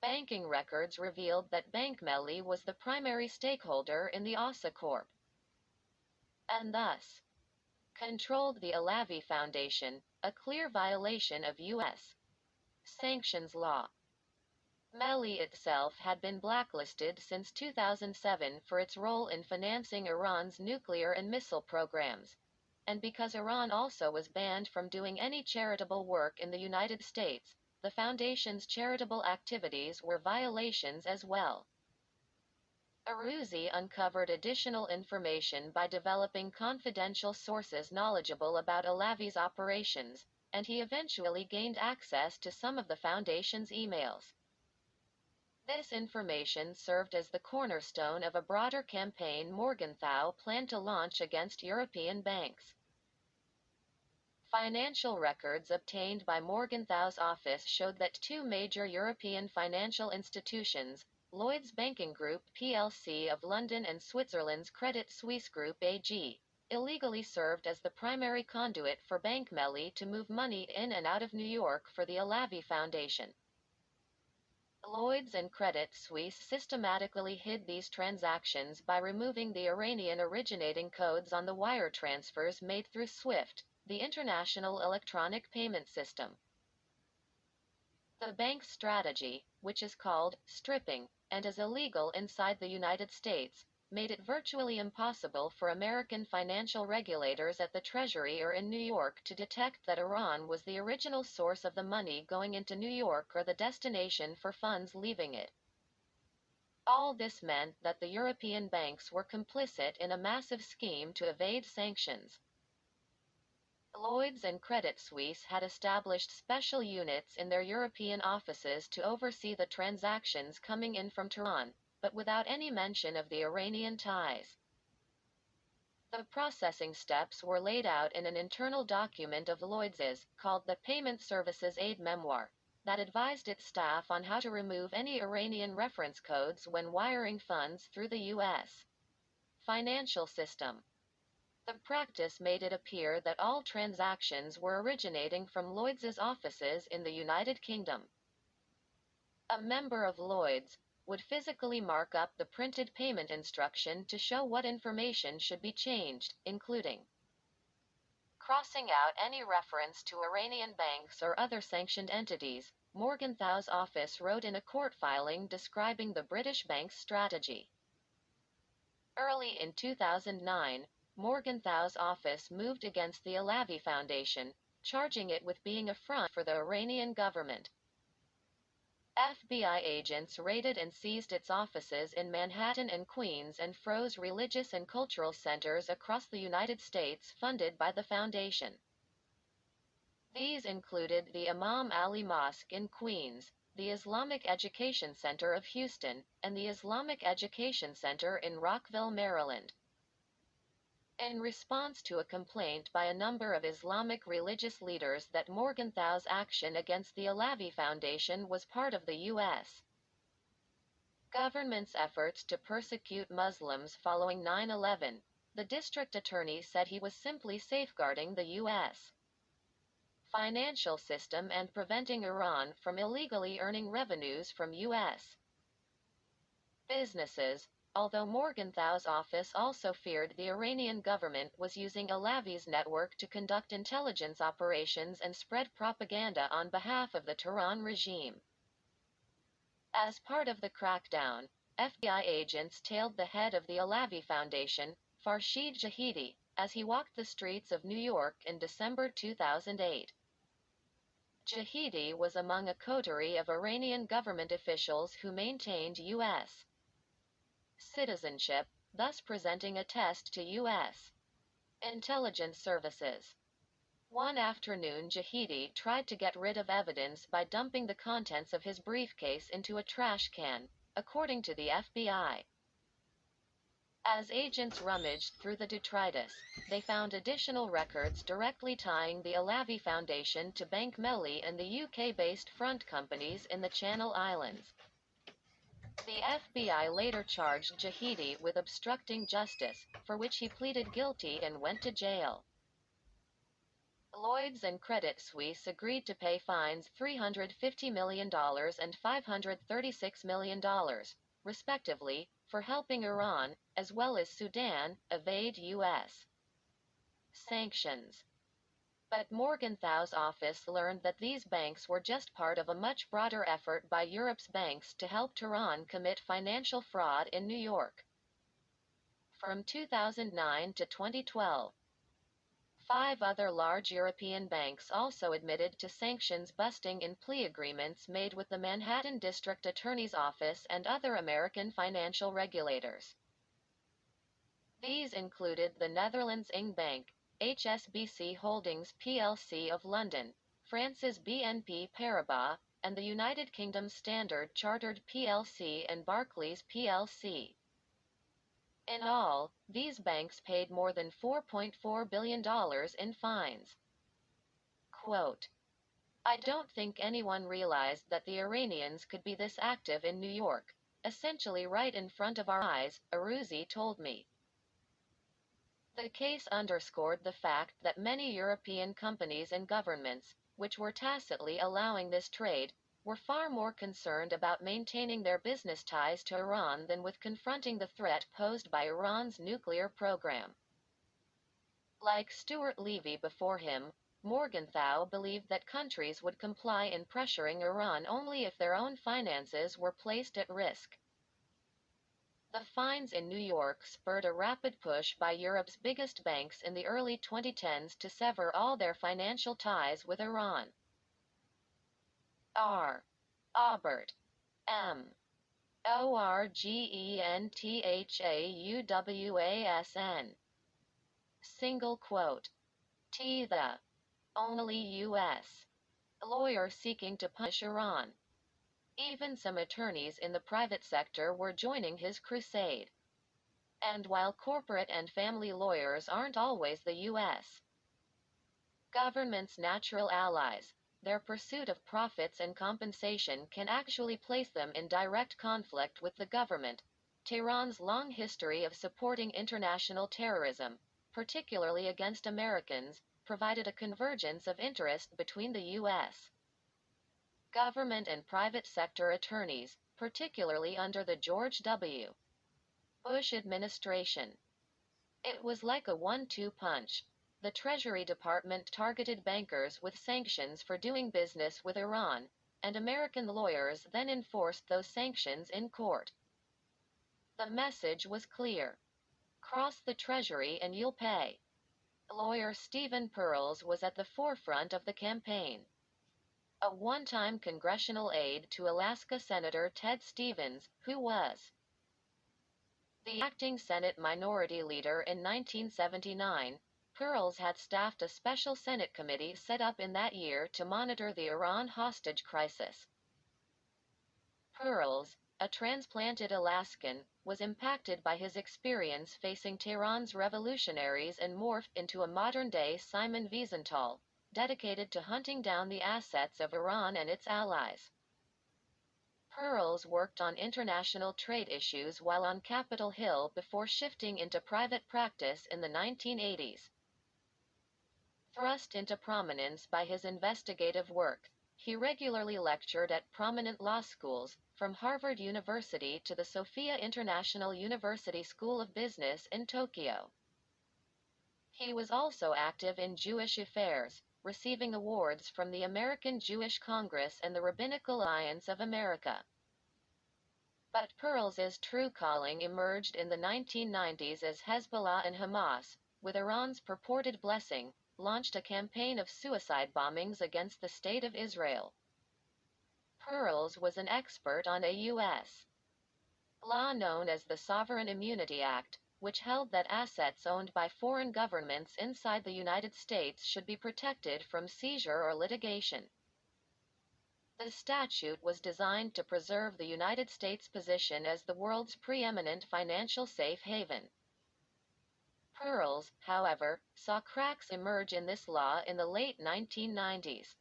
Banking records revealed that Bank Melli was the primary stakeholder in the Asa Corp, and thus controlled the Alavi Foundation, a clear violation of U.S. sanctions law. Melli itself had been blacklisted since 2007 for its role in financing Iran's nuclear and missile programs, and because Iran also was banned from doing any charitable work in the United States, the foundation's charitable activities were violations as well. Aruzi uncovered additional information by developing confidential sources knowledgeable about Alavi's operations, and he eventually gained access to some of the foundation's emails. This information served as the cornerstone of a broader campaign Morgenthau planned to launch against European banks. Financial records obtained by Morgenthau's office showed that two major European financial institutions, Lloyds Banking Group plc of London and Switzerland's Credit Suisse Group AG, illegally served as the primary conduit for Bank Melli to move money in and out of New York for the Alavi Foundation. Lloyds and Credit Suisse systematically hid these transactions by removing the Iranian originating codes on the wire transfers made through SWIFT, the International Electronic Payment System. The bank's strategy, which is called stripping, and is illegal inside the United States, made it virtually impossible for American financial regulators at the Treasury or in New York to detect that Iran was the original source of the money going into New York or the destination for funds leaving it. All this meant that the European banks were complicit in a massive scheme to evade sanctions. Lloyds and Credit Suisse had established special units in their European offices to oversee the transactions coming in from Tehran, but without any mention of the Iranian ties. The processing steps were laid out in an internal document of Lloyds's, called the Payment Services Aid Memoir, that advised its staff on how to remove any Iranian reference codes when wiring funds through the U.S. financial system. The practice made it appear that all transactions were originating from Lloyds's offices in the United Kingdom. A member of Lloyds would physically mark up the printed payment instruction to show what information should be changed, including crossing out any reference to Iranian banks or other sanctioned entities. Morgenthau's office wrote in a court filing describing the British bank's strategy. Early in 2009, Morgenthau's office moved against the Alavi Foundation, charging it with being a front for the Iranian government. FBI agents raided and seized its offices in Manhattan and Queens and froze religious and cultural centers across the United States funded by the foundation. These included the Imam Ali Mosque in Queens, the Islamic Education Center of Houston, and the Islamic Education Center in Rockville, Maryland. In response to a complaint by a number of Islamic religious leaders that Morgenthau's action against the Alavi Foundation was part of the U.S. government's efforts to persecute Muslims following 9/11, the district attorney said he was simply safeguarding the U.S. financial system and preventing Iran from illegally earning revenues from U.S. businesses, although Morgenthau's office also feared the Iranian government was using Alavi's network to conduct intelligence operations and spread propaganda on behalf of the Tehran regime. As part of the crackdown, FBI agents tailed the head of the Alavi Foundation, Farshid Jahidi, as he walked the streets of New York in December 2008. Jahidi was among a coterie of Iranian government officials who maintained U.S. citizenship, thus presenting a test to U.S. intelligence services. One afternoon, Jahidi tried to get rid of evidence by dumping the contents of his briefcase into a trash can, according to the FBI. As agents rummaged through the detritus, they found additional records directly tying the Alavi Foundation to Bank Melli and the UK-based front companies in the Channel Islands. The FBI later charged Jahidi with obstructing justice, for which he pleaded guilty and went to jail. Lloyds and Credit Suisse agreed to pay fines $350 million and $536 million, respectively, for helping Iran, as well as Sudan, evade U.S. sanctions. But Morgenthau's office learned that these banks were just part of a much broader effort by Europe's banks to help Tehran commit financial fraud in New York. From 2009 to 2012, 5 other large European banks also admitted to sanctions busting in plea agreements made with the Manhattan District Attorney's Office and other American financial regulators. These included the Netherlands Ing Bank, HSBC Holdings plc of London, France's BNP Paribas, and the United Kingdom's Standard Chartered plc and Barclays plc. In all, these banks paid more than $4.4 billion in fines. Quote, "I don't think anyone realized that the Iranians could be this active in New York, essentially right in front of our eyes," Arouzi told me. The case underscored the fact that many European companies and governments, which were tacitly allowing this trade, were far more concerned about maintaining their business ties to Iran than with confronting the threat posed by Iran's nuclear program. Like Stuart Levy before him, Morgenthau believed that countries would comply in pressuring Iran only if their own finances were placed at risk. The fines in New York spurred a rapid push by Europe's biggest banks in the early 2010s to sever all their financial ties with Iran. R. Aubert. M. Orgenthausn. Single quote. T. The only U.S. lawyer seeking to punish Iran. Even some attorneys in the private sector were joining his crusade. And while corporate and family lawyers aren't always the U.S. government's natural allies, their pursuit of profits and compensation can actually place them in direct conflict with the government. Tehran's long history of supporting international terrorism, particularly against Americans, provided a convergence of interest between the U.S. government and private sector attorneys, particularly under the George W. Bush administration. It was like a 1-2 punch. The Treasury Department targeted bankers with sanctions for doing business with Iran, and American lawyers then enforced those sanctions in court. The message was clear. Cross the Treasury and you'll pay. Lawyer Stephen Pearls was at the forefront of the campaign. A one-time congressional aide to Alaska Senator Ted Stevens, who was the acting Senate Minority Leader in 1979, Pearls had staffed a special Senate committee set up in that year to monitor the Iran hostage crisis. Pearls, a transplanted Alaskan, was impacted by his experience facing Tehran's revolutionaries and morphed into a modern-day Simon Wiesenthal, dedicated to hunting down the assets of Iran and its allies. Pearls worked on international trade issues while on Capitol Hill before shifting into private practice in the 1980s. Thrust into prominence by his investigative work, he regularly lectured at prominent law schools, from Harvard University to the Sophia International University School of Business in Tokyo. He was also active in Jewish affairs, receiving awards from the American Jewish Congress and the Rabbinical Alliance of America. But Pearls's true calling emerged in the 1990s as Hezbollah and Hamas, with Iran's purported blessing, launched a campaign of suicide bombings against the State of Israel. Pearls was an expert on a U.S. law known as the Sovereign Immunity Act, which held that assets owned by foreign governments inside the United States should be protected from seizure or litigation. The statute was designed to preserve the United States' position as the world's preeminent financial safe haven. Pearls, however, saw cracks emerge in this law in the late 1990s.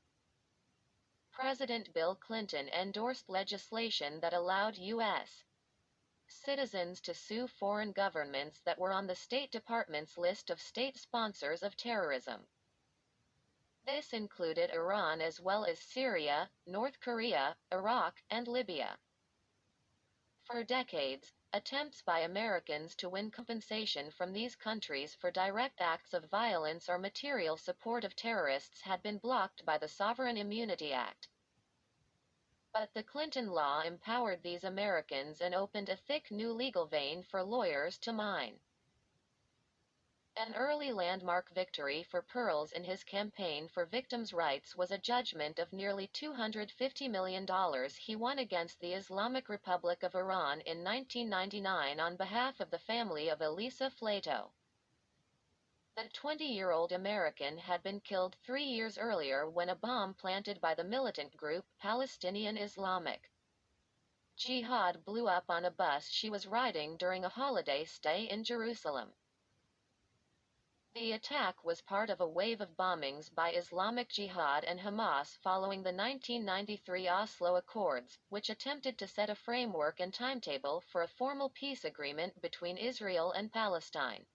President Bill Clinton endorsed legislation that allowed U.S. citizens to sue foreign governments that were on the State Department's list of state sponsors of terrorism. This included Iran as well as Syria, North Korea, Iraq, and Libya. For decades, attempts by Americans to win compensation from these countries for direct acts of violence or material support of terrorists had been blocked by the Sovereign Immunity Act. But the Clinton law empowered these Americans and opened a thick new legal vein for lawyers to mine. An early landmark victory for Pearls in his campaign for victims' rights was a judgment of nearly $250 million he won against the Islamic Republic of Iran in 1999 on behalf of the family of Elisa Flato. The 20-year-old American had been killed 3 years earlier when a bomb planted by the militant group Palestinian Islamic Jihad blew up on a bus she was riding during a holiday stay in Jerusalem. The attack was part of a wave of bombings by Islamic Jihad and Hamas following the 1993 Oslo Accords, which attempted to set a framework and timetable for a formal peace agreement between Israel and Palestine.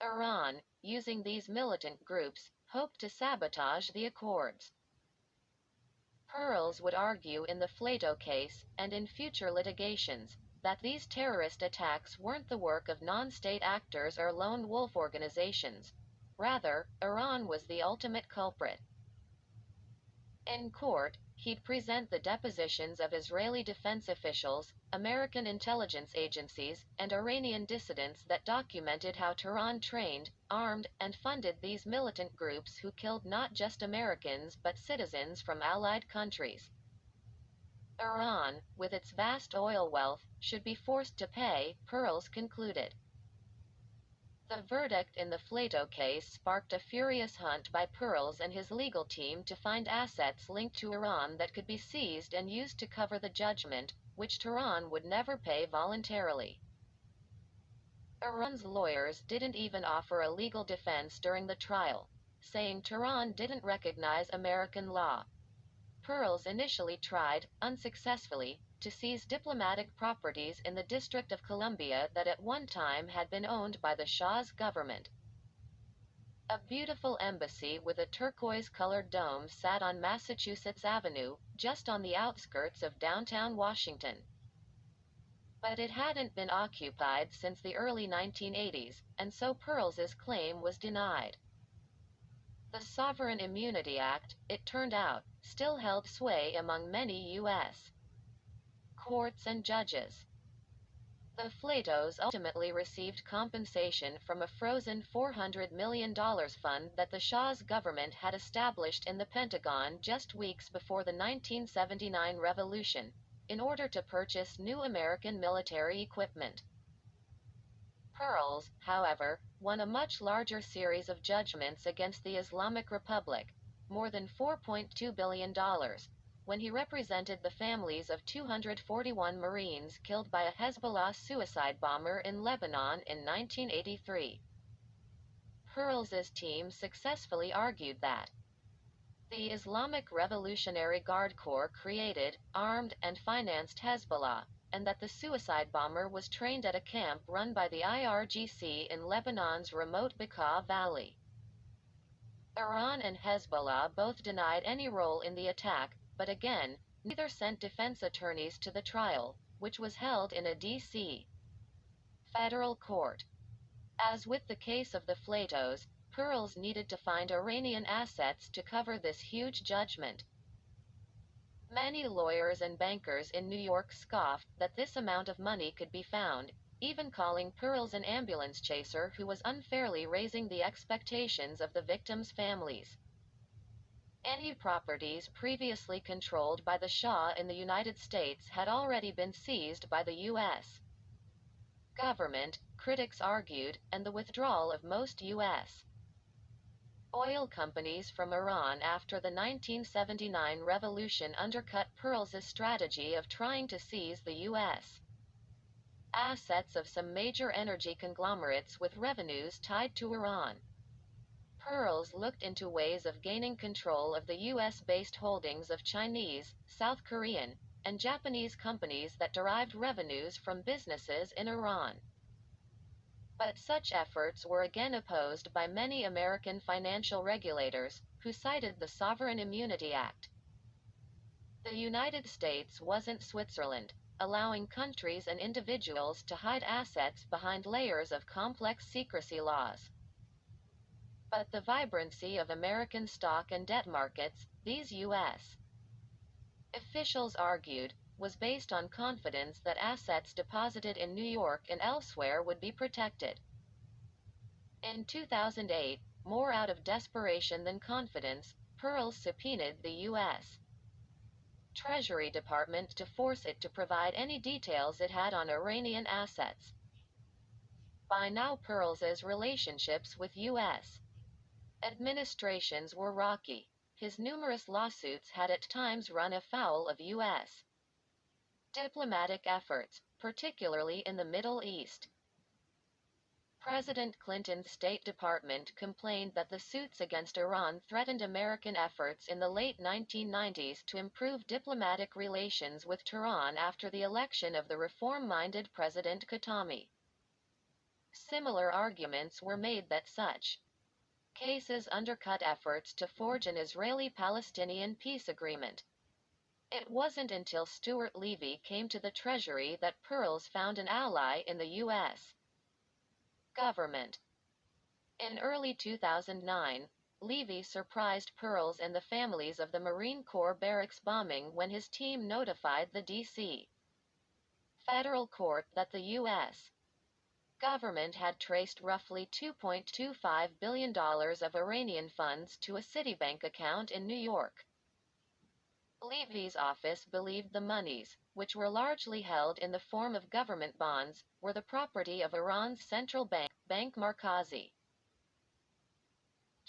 Iran, using these militant groups, hoped to sabotage the accords. Pearls would argue in the Flato case, and in future litigations, that these terrorist attacks weren't the work of non-state actors or lone wolf organizations. Rather, Iran was the ultimate culprit. In court, he'd present the depositions of Israeli defense officials, American intelligence agencies, and Iranian dissidents that documented how Tehran trained, armed, and funded these militant groups who killed not just Americans but citizens from allied countries. Iran, with its vast oil wealth, should be forced to pay, Pearls concluded. The verdict in the Flato case sparked a furious hunt by Pearls and his legal team to find assets linked to Iran that could be seized and used to cover the judgment, which Tehran would never pay voluntarily. Iran's lawyers didn't even offer a legal defense during the trial, saying Tehran didn't recognize American law. Pearls initially tried, unsuccessfully, to seize diplomatic properties in the District of Columbia that at one time had been owned by the Shah's government. A beautiful embassy with a turquoise-colored dome sat on Massachusetts Avenue, just on the outskirts of downtown Washington. But it hadn't been occupied since the early 1980s, and so Pearls's claim was denied. The Sovereign Immunity Act, it turned out, still held sway among many U.S. courts and judges. The Flatos ultimately received compensation from a frozen $400 million fund that the Shah's government had established in the Pentagon just weeks before the 1979 revolution, in order to purchase new American military equipment. Pearls, however, won a much larger series of judgments against the Islamic Republic, more than $4.2 billion, when he represented the families of 241 Marines killed by a Hezbollah suicide bomber in Lebanon in 1983. Pearls's team successfully argued that the Islamic Revolutionary Guard Corps created, armed, and financed Hezbollah, and that the suicide bomber was trained at a camp run by the IRGC in Lebanon's remote Bekaa Valley. Iran and Hezbollah both denied any role in the attack, but again, neither sent defense attorneys to the trial, which was held in a D.C. federal court. As with the case of the Flatos, Pearls needed to find Iranian assets to cover this huge judgment. Many lawyers and bankers in New York scoffed that this amount of money could be found, even calling Pearls an ambulance chaser who was unfairly raising the expectations of the victims' families. Any properties previously controlled by the Shah in the United States had already been seized by the U.S. government, critics argued, and the withdrawal of most U.S. oil companies from Iran after the 1979 revolution undercut Pearls's strategy of trying to seize the U.S. assets of some major energy conglomerates with revenues tied to Iran. Pearls looked into ways of gaining control of the U.S.-based holdings of Chinese, South Korean, and Japanese companies that derived revenues from businesses in Iran. But such efforts were again opposed by many American financial regulators, who cited the Sovereign Immunity Act. The United States wasn't Switzerland, allowing countries and individuals to hide assets behind layers of complex secrecy laws. But the vibrancy of American stock and debt markets, these U.S. officials argued, was based on confidence that assets deposited in New York and elsewhere would be protected. In 2008, more out of desperation than confidence, Pearls subpoenaed the U.S. Treasury Department to force it to provide any details it had on Iranian assets. By now Pearls's relationships with U.S. administrations were rocky. His numerous lawsuits had at times run afoul of U.S. diplomatic efforts, particularly in the Middle East. President Clinton's State Department complained that the suits against Iran threatened American efforts in the late 1990s to improve diplomatic relations with Tehran after the election of the reform-minded President Khatami. Similar arguments were made that such cases undercut efforts to forge an Israeli-Palestinian peace agreement. It wasn't until Stuart Levy came to the Treasury that Pearls found an ally in the U.S. government. In early 2009, Levy surprised Pearls and the families of the Marine Corps barracks bombing when his team notified the D.C. federal court that the U.S. government had traced roughly $2.25 billion of Iranian funds to a Citibank account in New York. Levy's office believed the monies, which were largely held in the form of government bonds, were the property of Iran's central bank, Bank Markazi.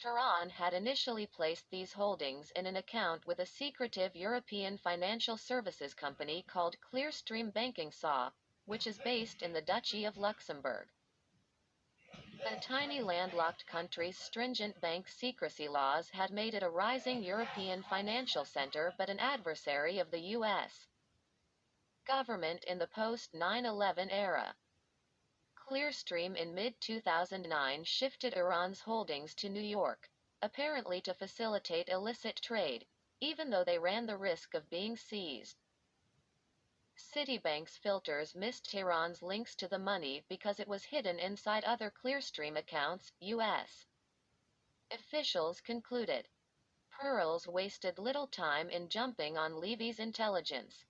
Tehran had initially placed these holdings in an account with a secretive European financial services company called Clearstream Banking SA, which is based in the Duchy of Luxembourg. The tiny landlocked country's stringent bank secrecy laws had made it a rising European financial center but an adversary of the U.S. government in the post-9/11 era. Clearstream in mid-2009 shifted Iran's holdings to New York, apparently to facilitate illicit trade, even though they ran the risk of being seized. Citibank's filters missed Tehran's links to the money because it was hidden inside other Clearstream accounts, U.S. officials concluded. Pearls wasted little time in jumping on Levy's intelligence.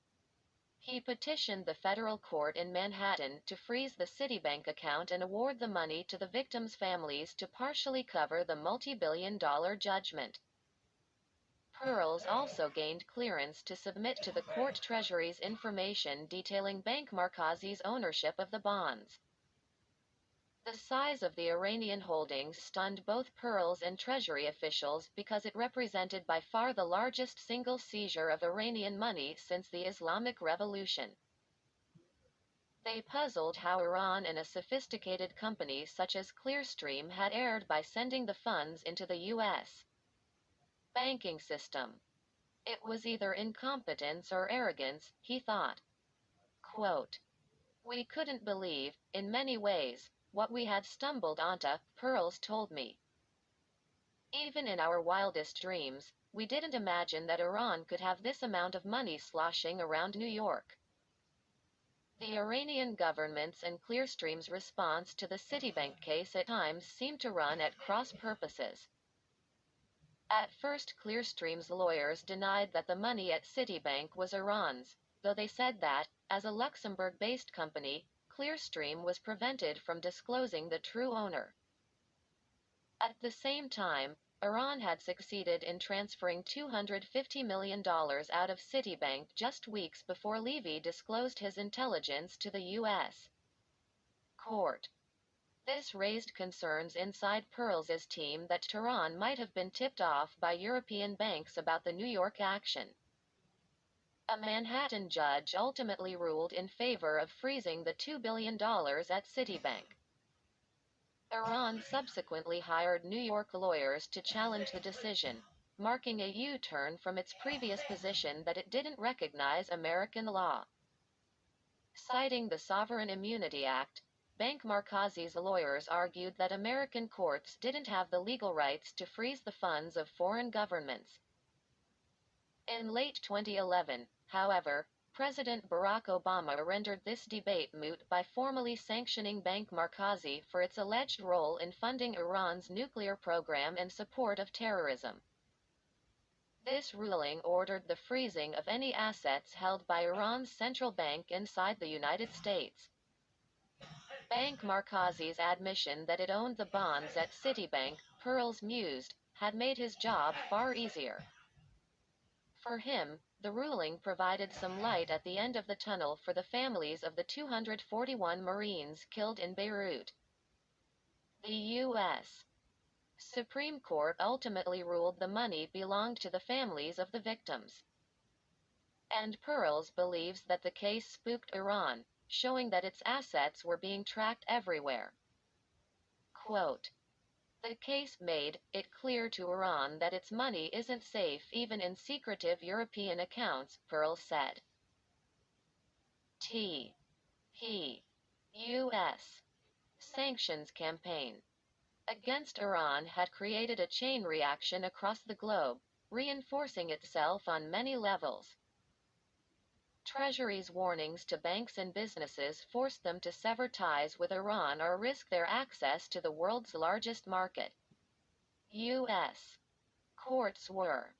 He petitioned the federal court in Manhattan to freeze the Citibank account and award the money to the victims' families to partially cover the multi-billion-dollar judgment. Pearls also gained clearance to submit to the court treasury's information detailing Bank Markazi's ownership of the bonds. The size of the Iranian holdings stunned both Pearls and Treasury officials because it represented by far the largest single seizure of Iranian money since the Islamic Revolution. They puzzled how Iran and a sophisticated company such as Clearstream had erred by sending the funds into the U.S. banking system. It was either incompetence or arrogance, he thought. Quote, "We couldn't believe, in many ways, what we had stumbled onto," Pearls told me. "Even in our wildest dreams, we didn't imagine that Iran could have this amount of money sloshing around New York." The Iranian government's and Clearstream's response to the Citibank case at times seemed to run at cross purposes. At first, Clearstream's lawyers denied that the money at Citibank was Iran's, though they said that, as a Luxembourg-based company, Clearstream was prevented from disclosing the true owner. At the same time, Iran had succeeded in transferring $250 million out of Citibank just weeks before Levy disclosed his intelligence to the U.S. court. This raised concerns inside Pearls' team that Tehran might have been tipped off by European banks about the New York action. A Manhattan judge ultimately ruled in favor of freezing the $2 billion at Citibank. Iran subsequently hired New York lawyers to challenge the decision, marking a U-turn from its previous position that it didn't recognize American law. Citing the Sovereign Immunity Act, Bank Markazi's lawyers argued that American courts didn't have the legal rights to freeze the funds of foreign governments. In late 2011, however, President Barack Obama rendered this debate moot by formally sanctioning Bank Markazi for its alleged role in funding Iran's nuclear program and support of terrorism. This ruling ordered the freezing of any assets held by Iran's central bank inside the United States. Bank Markazi's admission that it owned the bonds at Citibank, Pearls mused, had made his job far easier. For him, the ruling provided some light at the end of the tunnel for the families of the 241 Marines killed in Beirut. The U.S. Supreme Court ultimately ruled the money belonged to the families of the victims. And Pearls believes that the case spooked Iran, showing that its assets were being tracked everywhere. Quote, "The case made it clear to Iran that its money isn't safe even in secretive European accounts," Pearls said. U.S. sanctions campaign against Iran had created a chain reaction across the globe, reinforcing itself on many levels. Treasury's warnings to banks and businesses forced them to sever ties with Iran or risk their access to the world's largest market. U.S. courts were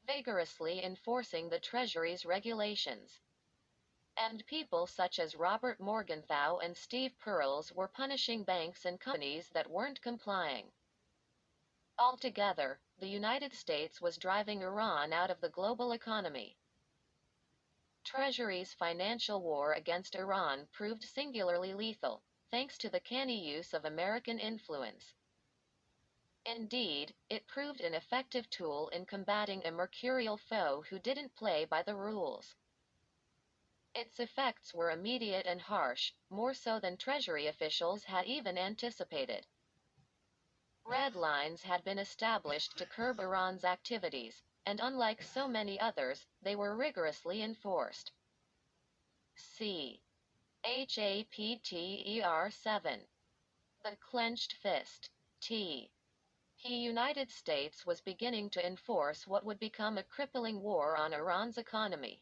vigorously enforcing the Treasury's regulations. And people such as Robert Morgenthau and Steve Pearls were punishing banks and companies that weren't complying. Altogether, the United States was driving Iran out of the global economy. Treasury's financial war against Iran proved singularly lethal, thanks to the canny use of American influence. Indeed, it proved an effective tool in combating a mercurial foe who didn't play by the rules. Its effects were immediate and harsh, more so than Treasury officials had even anticipated. Red lines had been established to curb Iran's activities, and unlike so many others, they were rigorously enforced. C. Chapter 7. The Clenched Fist. The United States was beginning to enforce what would become a crippling war on Iran's economy.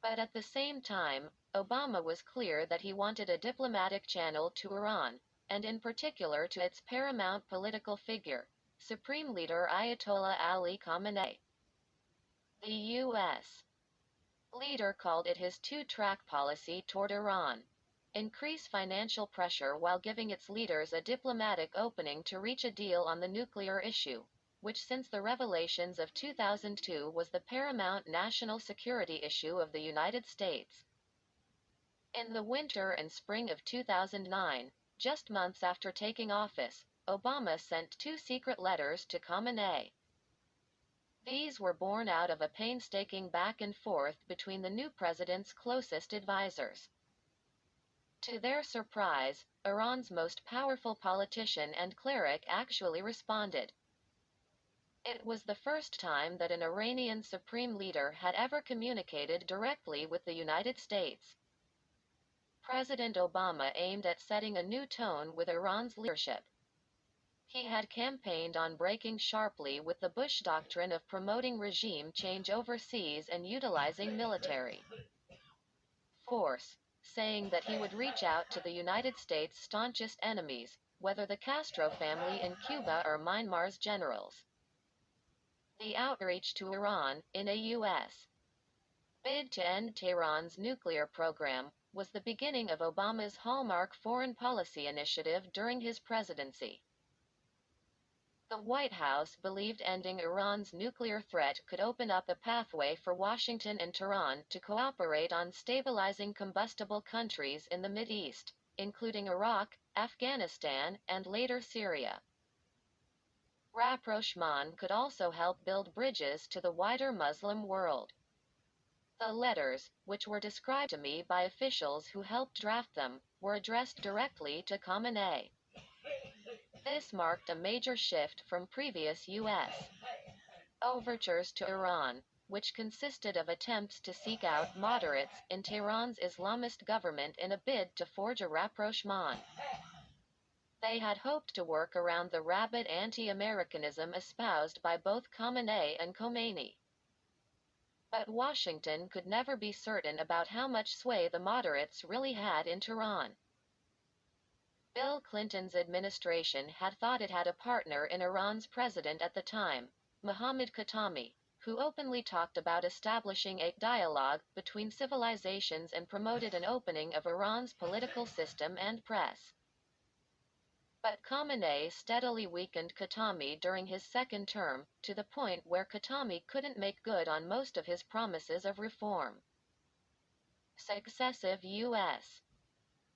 But at the same time, Obama was clear that he wanted a diplomatic channel to Iran, and in particular to its paramount political figure, Supreme Leader Ayatollah Ali Khamenei. The U.S. leader called it his two-track policy toward Iran. Increase financial pressure while giving its leaders a diplomatic opening to reach a deal on the nuclear issue, which since the revelations of 2002 was the paramount national security issue of the United States. In the winter and spring of 2009, just months after taking office, Obama sent two secret letters to Khamenei. These were born out of a painstaking back and forth between the new president's closest advisors. To their surprise, Iran's most powerful politician and cleric actually responded. It was the first time that an Iranian supreme leader had ever communicated directly with the United States. President Obama aimed at setting a new tone with Iran's leadership. He had campaigned on breaking sharply with the Bush doctrine of promoting regime change overseas and utilizing military force, saying that he would reach out to the United States' staunchest enemies, whether the Castro family in Cuba or Myanmar's generals. The outreach to Iran, in a U.S. bid to end Tehran's nuclear program, was the beginning of Obama's hallmark foreign policy initiative during his presidency. The White House believed ending Iran's nuclear threat could open up a pathway for Washington and Tehran to cooperate on stabilizing combustible countries in the Mideast, including Iraq, Afghanistan, and later Syria. Rapprochement could also help build bridges to the wider Muslim world. The letters, which were described to me by officials who helped draft them, were addressed directly to Khamenei. This marked a major shift from previous U.S. overtures to Iran, which consisted of attempts to seek out moderates in Tehran's Islamist government in a bid to forge a rapprochement. They had hoped to work around the rabid anti-Americanism espoused by both Khamenei and Khomeini. But Washington could never be certain about how much sway the moderates really had in Tehran. Bill Clinton's administration had thought it had a partner in Iran's president at the time, Mohammad Khatami, who openly talked about establishing a dialogue between civilizations and promoted an opening of Iran's political system and press. But Khamenei steadily weakened Khatami during his second term, to the point where Khatami couldn't make good on most of his promises of reform. Successive U.S.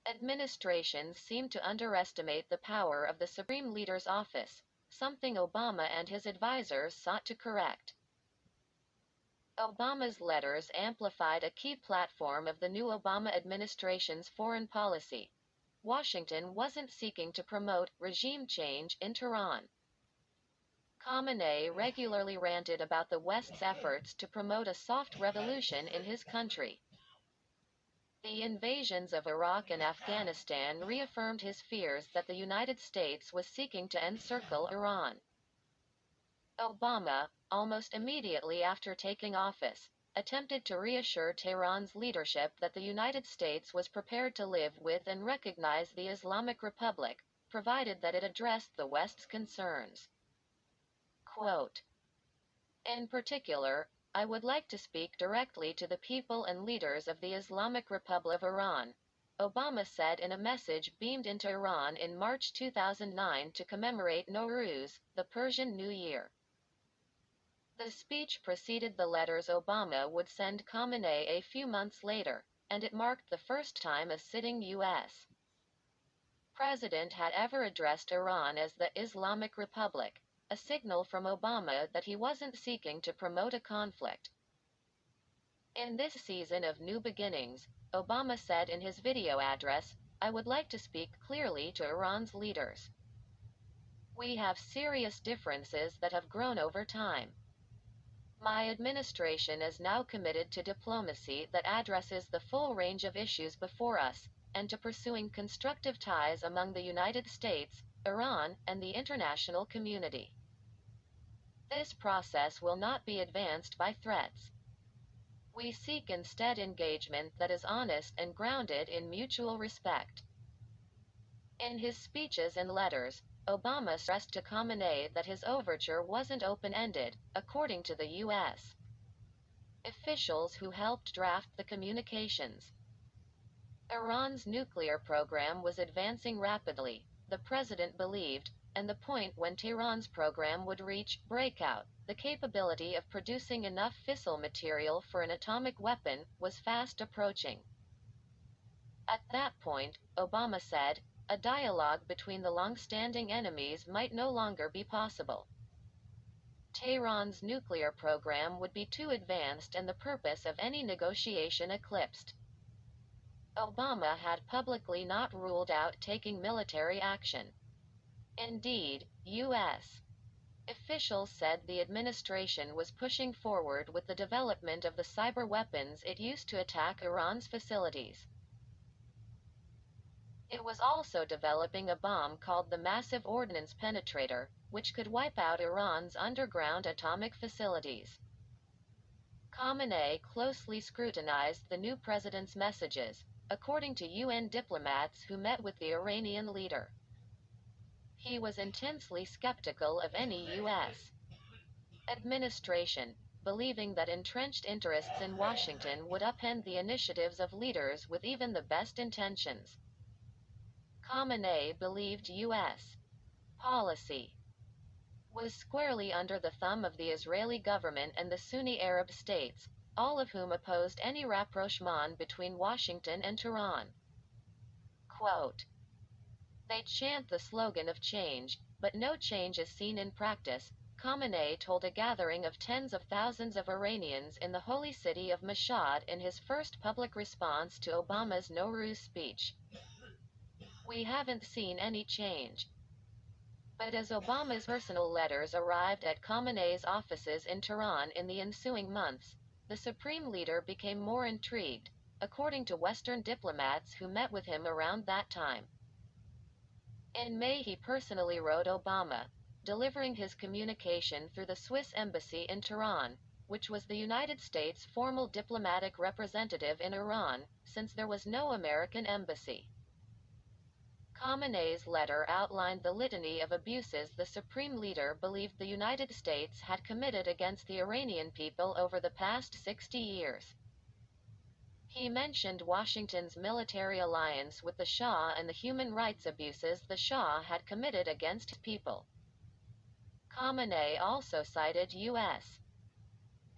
administrations seemed to underestimate the power of the Supreme Leader's office, something Obama and his advisors sought to correct. Obama's letters amplified a key platform of the new Obama administration's foreign policy. Washington wasn't seeking to promote regime change in Tehran. Khamenei regularly ranted about the West's efforts to promote a soft revolution in his country. The invasions of Iraq and Afghanistan reaffirmed his fears that the United States was seeking to encircle Iran. Obama, almost immediately after taking office, attempted to reassure Tehran's leadership that the United States was prepared to live with and recognize the Islamic Republic, provided that it addressed the West's concerns. Quote, "In particular, I would like to speak directly to the people and leaders of the Islamic Republic of Iran," Obama said in a message beamed into Iran in March 2009 to commemorate Nowruz, the Persian New Year. The speech preceded the letters Obama would send Khamenei a few months later, and it marked the first time a sitting U.S. president had ever addressed Iran as the Islamic Republic, a signal from Obama that he wasn't seeking to promote a conflict. In this season of new beginnings, Obama said in his video address, "I would like to speak clearly to Iran's leaders. We have serious differences that have grown over time. My administration is now committed to diplomacy that addresses the full range of issues before us, and to pursuing constructive ties among the United States, Iran, and the international community. This process will not be advanced by threats. We seek instead engagement that is honest and grounded in mutual respect." In his speeches and letters, Obama stressed to Khamenei that his overture wasn't open-ended, according to the U.S. Officials who helped draft the communications. Iran's nuclear program was advancing rapidly, the president believed, and the point when Tehran's program would reach breakout, the capability of producing enough fissile material for an atomic weapon, was fast approaching. At that point, Obama said, a dialogue between the long-standing enemies might no longer be possible. Tehran's nuclear program would be too advanced and the purpose of any negotiation eclipsed. Obama had publicly not ruled out taking military action. Indeed, U.S. officials said the administration was pushing forward with the development of the cyber weapons it used to attack Iran's facilities. It was also developing a bomb called the Massive Ordnance Penetrator, which could wipe out Iran's underground atomic facilities. Khamenei closely scrutinized the new president's messages, according to UN diplomats who met with the Iranian leader. He was intensely skeptical of any U.S. administration, believing that entrenched interests in Washington would upend the initiatives of leaders with even the best intentions. Khamenei believed U.S. policy was squarely under the thumb of the Israeli government and the Sunni Arab states, all of whom opposed any rapprochement between Washington and Tehran. Quote, they chant the slogan of change, but no change is seen in practice, Khamenei told a gathering of tens of thousands of Iranians in the holy city of Mashhad in his first public response to Obama's Nowruz speech. We haven't seen any change. But as Obama's personal letters arrived at Khamenei's offices in Tehran in the ensuing months, the supreme leader became more intrigued, according to Western diplomats who met with him around that time. In May he personally wrote Obama, delivering his communication through the Swiss embassy in Tehran, which was the United States' formal diplomatic representative in Iran, since there was no American embassy. Khamenei's letter outlined the litany of abuses the supreme leader believed the United States had committed against the Iranian people over the past 60 years. He mentioned Washington's military alliance with the Shah and the human rights abuses the Shah had committed against his people. Khamenei also cited U.S.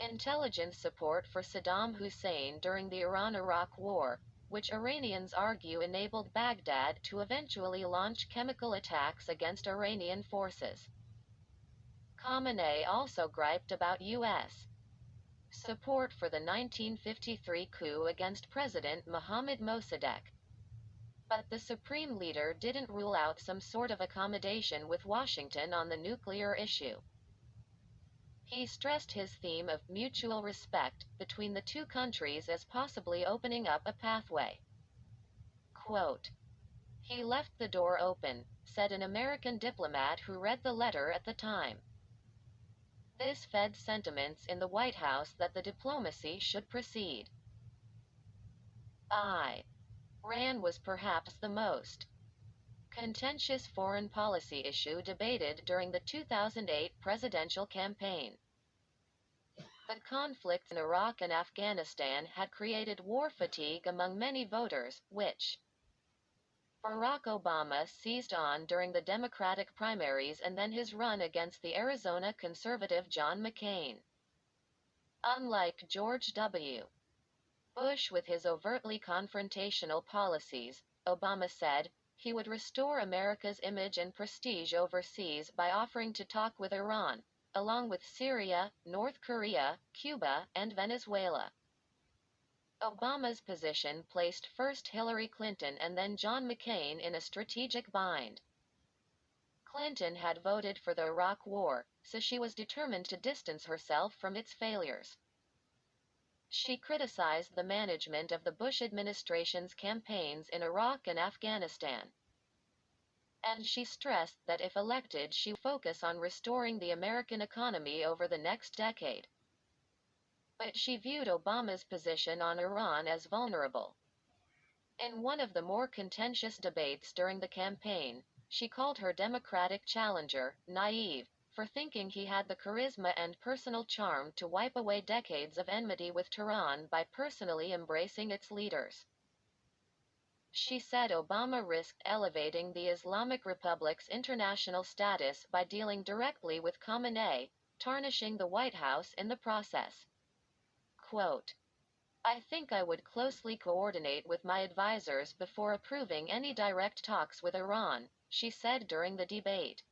intelligence support for Saddam Hussein during the Iran-Iraq War, which Iranians argue enabled Baghdad to eventually launch chemical attacks against Iranian forces. Khamenei also griped about U.S. support for the 1953 coup against President Mohammad Mossadegh. But the supreme leader didn't rule out some sort of accommodation with Washington on the nuclear issue. He stressed his theme of mutual respect between the two countries as possibly opening up a pathway. Quote, he left the door open, said an American diplomat who read the letter at the time. This fed sentiments in the White House that the diplomacy should proceed. Iran was perhaps the most contentious foreign policy issue debated during the 2008 presidential campaign. The conflicts in Iraq and Afghanistan had created war fatigue among many voters, which Barack Obama seized on during the Democratic primaries and then his run against the Arizona conservative John McCain. Unlike George W. Bush with his overtly confrontational policies, Obama said, he would restore America's image and prestige overseas by offering to talk with Iran, along with Syria, North Korea, Cuba, and Venezuela. Obama's position placed first Hillary Clinton and then John McCain in a strategic bind. Clinton had voted for the Iraq War, so she was determined to distance herself from its failures. She criticized the management of the Bush administration's campaigns in Iraq and Afghanistan. And she stressed that if elected she would focus on restoring the American economy over the next decade. But she viewed Obama's position on Iran as vulnerable. In one of the more contentious debates during the campaign, she called her Democratic challenger naive, for thinking he had the charisma and personal charm to wipe away decades of enmity with Tehran by personally embracing its leaders. She said Obama risked elevating the Islamic Republic's international status by dealing directly with Khamenei, tarnishing the White House in the process. Quote, I think I would closely coordinate with my advisors before approving any direct talks with Iran, she said during the debate.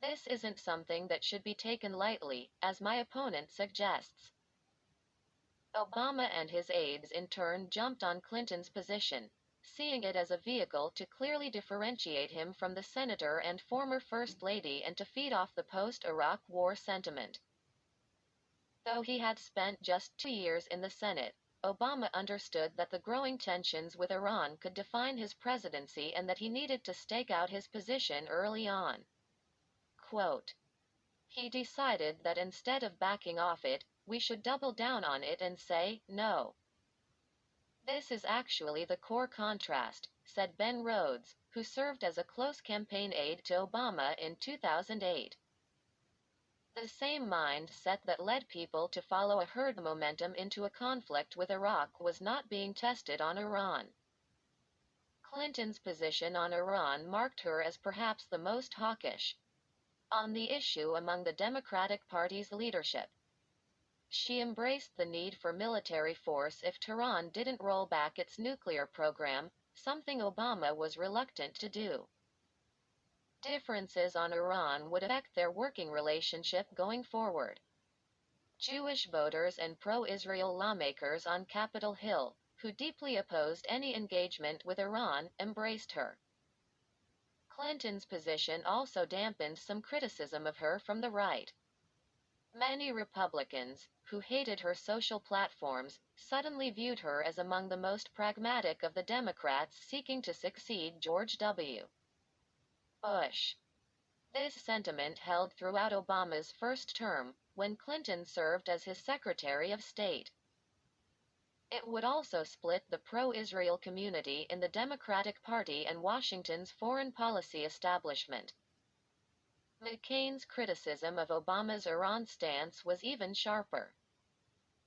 This isn't something that should be taken lightly, as my opponent suggests. Obama and his aides in turn jumped on Clinton's position, seeing it as a vehicle to clearly differentiate him from the senator and former First Lady and to feed off the post-Iraq War sentiment. Though he had spent just 2 years in the Senate, Obama understood that the growing tensions with Iran could define his presidency and that he needed to stake out his position early on. Quote, he decided that instead of backing off it, we should double down on it and say, no. This is actually the core contrast, said Ben Rhodes, who served as a close campaign aide to Obama in 2008. The same mindset that led people to follow a herd momentum into a conflict with Iraq was not being tested on Iran. Clinton's position on Iran marked her as perhaps the most hawkish on the issue among the Democratic Party's leadership. She embraced the need for military force if Tehran didn't roll back its nuclear program, something Obama was reluctant to do. Differences on Iran would affect their working relationship going forward. Jewish voters and pro-Israel lawmakers on Capitol Hill, who deeply opposed any engagement with Iran, embraced her. Clinton's position also dampened some criticism of her from the right. Many Republicans, who hated her social platforms, suddenly viewed her as among the most pragmatic of the Democrats seeking to succeed George W. Bush. This sentiment held throughout Obama's first term, when Clinton served as his Secretary of State. It would also split the pro-Israel community in the Democratic Party and Washington's foreign policy establishment. McCain's criticism of Obama's Iran stance was even sharper.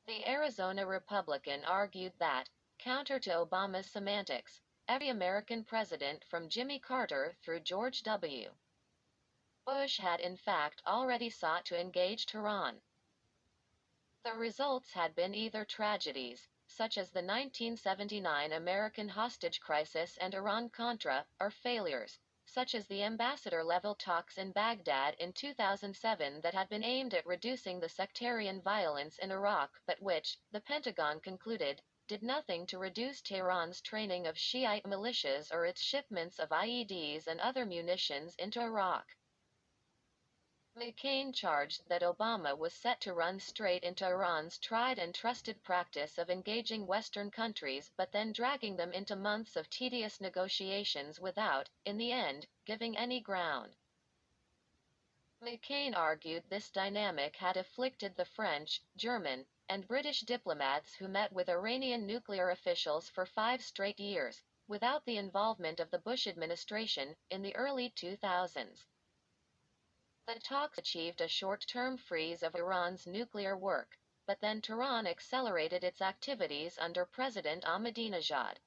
The Arizona Republican argued that, counter to Obama's semantics, every American president from Jimmy Carter through George W. Bush had in fact already sought to engage Tehran. The results had been either tragedies, such as the 1979 American hostage crisis and Iran-Contra, or failures, such as the ambassador-level talks in Baghdad in 2007 that had been aimed at reducing the sectarian violence in Iraq but which, the Pentagon concluded, did nothing to reduce Tehran's training of Shiite militias or its shipments of IEDs and other munitions into Iraq. McCain charged that Obama was set to run straight into Iran's tried and trusted practice of engaging Western countries but then dragging them into months of tedious negotiations without, in the end, giving any ground. McCain argued this dynamic had afflicted the French, German, and British diplomats who met with Iranian nuclear officials for 5 straight years, without the involvement of the Bush administration, in the early 2000s. The talks achieved a short-term freeze of Iran's nuclear work, but then Tehran accelerated its activities under President Ahmadinejad.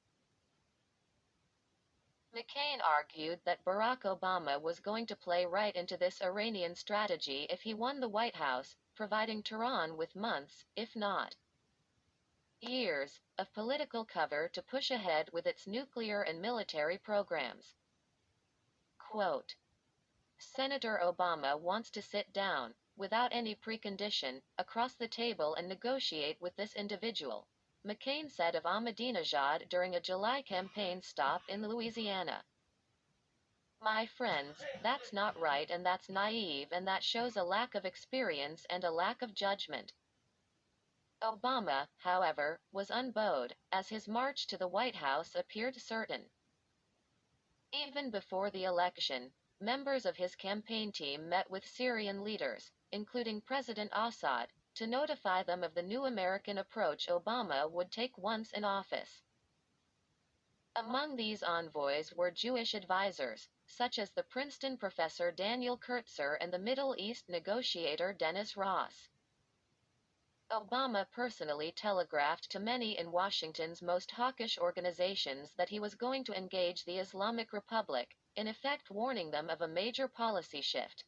McCain argued that Barack Obama was going to play right into this Iranian strategy if he won the White House, providing Tehran with months, if not years, of political cover to push ahead with its nuclear and military programs. Quote, Senator Obama wants to sit down, without any precondition, across the table and negotiate with this individual, McCain said of Ahmadinejad during a July campaign stop in Louisiana. My friends, that's not right and that's naive and that shows a lack of experience and a lack of judgment. Obama, however, was unbowed, as his march to the White House appeared certain. Even before the election, members of his campaign team met with Syrian leaders, including President Assad, to notify them of the new American approach Obama would take once in office. Among these envoys were Jewish advisors, such as the Princeton professor Daniel Kurtzer and the Middle East negotiator Dennis Ross. Obama personally telegraphed to many in Washington's most hawkish organizations that he was going to engage the Islamic Republic, in effect warning them of a major policy shift.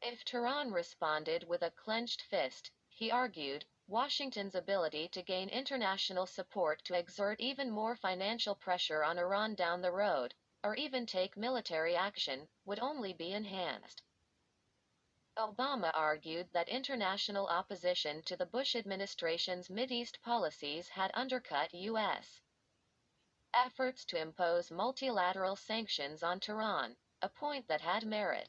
If Tehran responded with a clenched fist, he argued, Washington's ability to gain international support to exert even more financial pressure on Iran down the road, or even take military action, would only be enhanced. Obama argued that international opposition to the Bush administration's Mideast policies had undercut U.S. efforts to impose multilateral sanctions on Tehran, a point that had merit.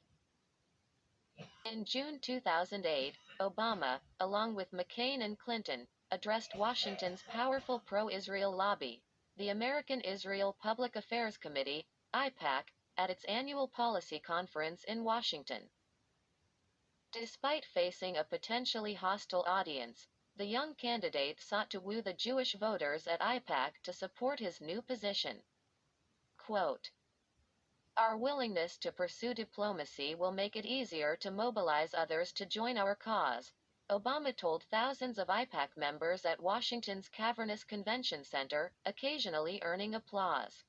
In June 2008, Obama, along with McCain and Clinton, addressed Washington's powerful pro-Israel lobby, the American Israel Public Affairs Committee, AIPAC, at its annual policy conference in Washington. Despite facing a potentially hostile audience, the young candidate sought to woo the Jewish voters at AIPAC to support his new position. Quote, "Our willingness to pursue diplomacy will make it easier to mobilize others to join our cause," Obama told thousands of AIPAC members at Washington's cavernous convention center, occasionally earning applause.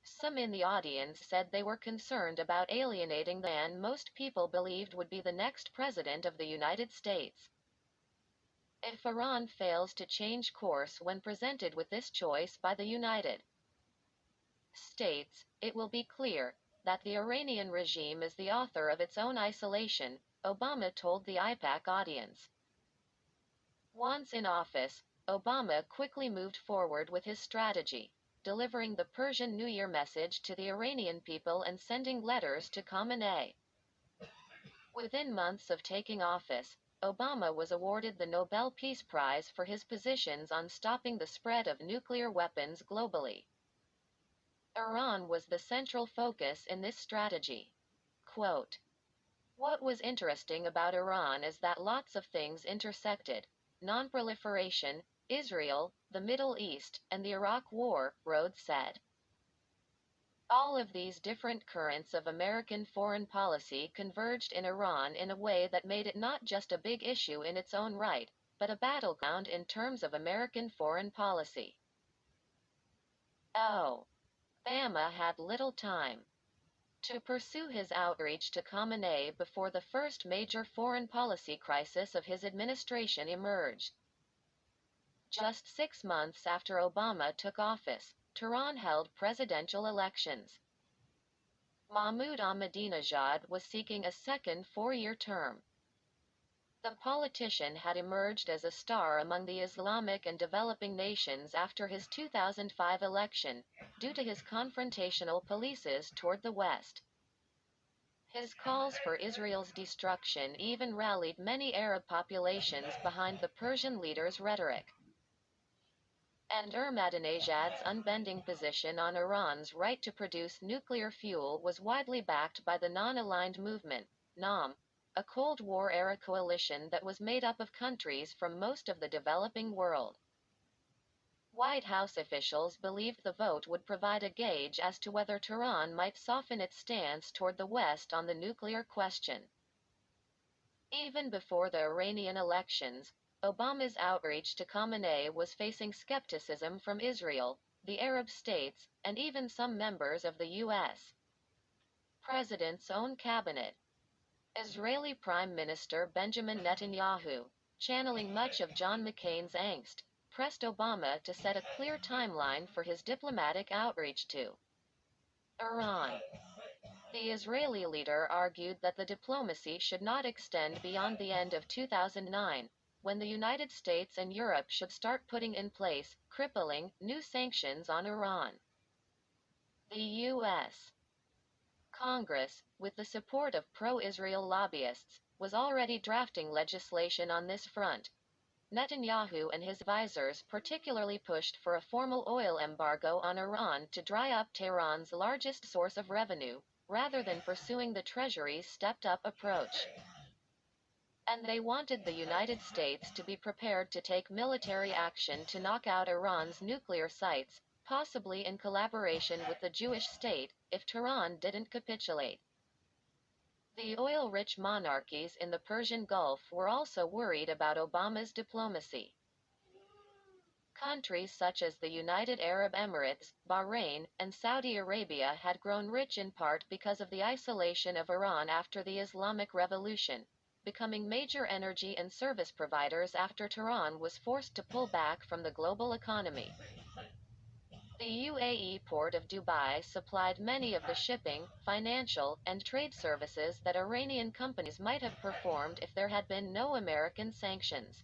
Some in the audience said they were concerned about alienating the man most people believed would be the next president of the United States. If Iran fails to change course when presented with this choice by the United States, it will be clear that the Iranian regime is the author of its own isolation, Obama told the AIPAC audience. Once in office, Obama quickly moved forward with his strategy, delivering the Persian New Year message to the Iranian people and sending letters to Khamenei. Within months of taking office, Obama was awarded the Nobel Peace Prize for his positions on stopping the spread of nuclear weapons globally. Iran was the central focus in this strategy. Quote, "What was interesting about Iran is that lots of things intersected: non-proliferation, Israel, the Middle East, and the Iraq War," Rhodes said. All of these different currents of American foreign policy converged in Iran in a way that made it not just a big issue in its own right, but a battleground in terms of American foreign policy. Obama had little time to pursue his outreach to Khamenei before the first major foreign policy crisis of his administration emerged. Just 6 months after Obama took office, Tehran held presidential elections. Mahmoud Ahmadinejad was seeking a second 4-year term. The politician had emerged as a star among the Islamic and developing nations after his 2005 election, due to his confrontational policies toward the West. His calls for Israel's destruction even rallied many Arab populations behind the Persian leader's rhetoric. And Ahmadinejad's unbending position on Iran's right to produce nuclear fuel was widely backed by the Non-Aligned Movement, NAM, a Cold War-era coalition that was made up of countries from most of the developing world. White House officials believed the vote would provide a gauge as to whether Tehran might soften its stance toward the West on the nuclear question. Even before the Iranian elections, Obama's outreach to Khamenei was facing skepticism from Israel, the Arab states, and even some members of the U.S. president's own cabinet. Israeli Prime Minister Benjamin Netanyahu, channeling much of John McCain's angst, pressed Obama to set a clear timeline for his diplomatic outreach to Iran. The Israeli leader argued that the diplomacy should not extend beyond the end of 2009, when the United States and Europe should start putting in place crippling new sanctions on Iran. The U.S. Congress, with the support of pro-Israel lobbyists, was already drafting legislation on this front. Netanyahu and his advisors particularly pushed for a formal oil embargo on Iran to dry up Tehran's largest source of revenue, rather than pursuing the Treasury's stepped-up approach. And they wanted the United States to be prepared to take military action to knock out Iran's nuclear sites, possibly in collaboration with the Jewish state, if Tehran didn't capitulate. The oil-rich monarchies in the Persian Gulf were also worried about Obama's diplomacy. Countries such as the United Arab Emirates, Bahrain, and Saudi Arabia had grown rich in part because of the isolation of Iran after the Islamic Revolution, becoming major energy and service providers after Tehran was forced to pull back from the global economy. The UAE port of Dubai supplied many of the shipping, financial, and trade services that Iranian companies might have performed if there had been no American sanctions.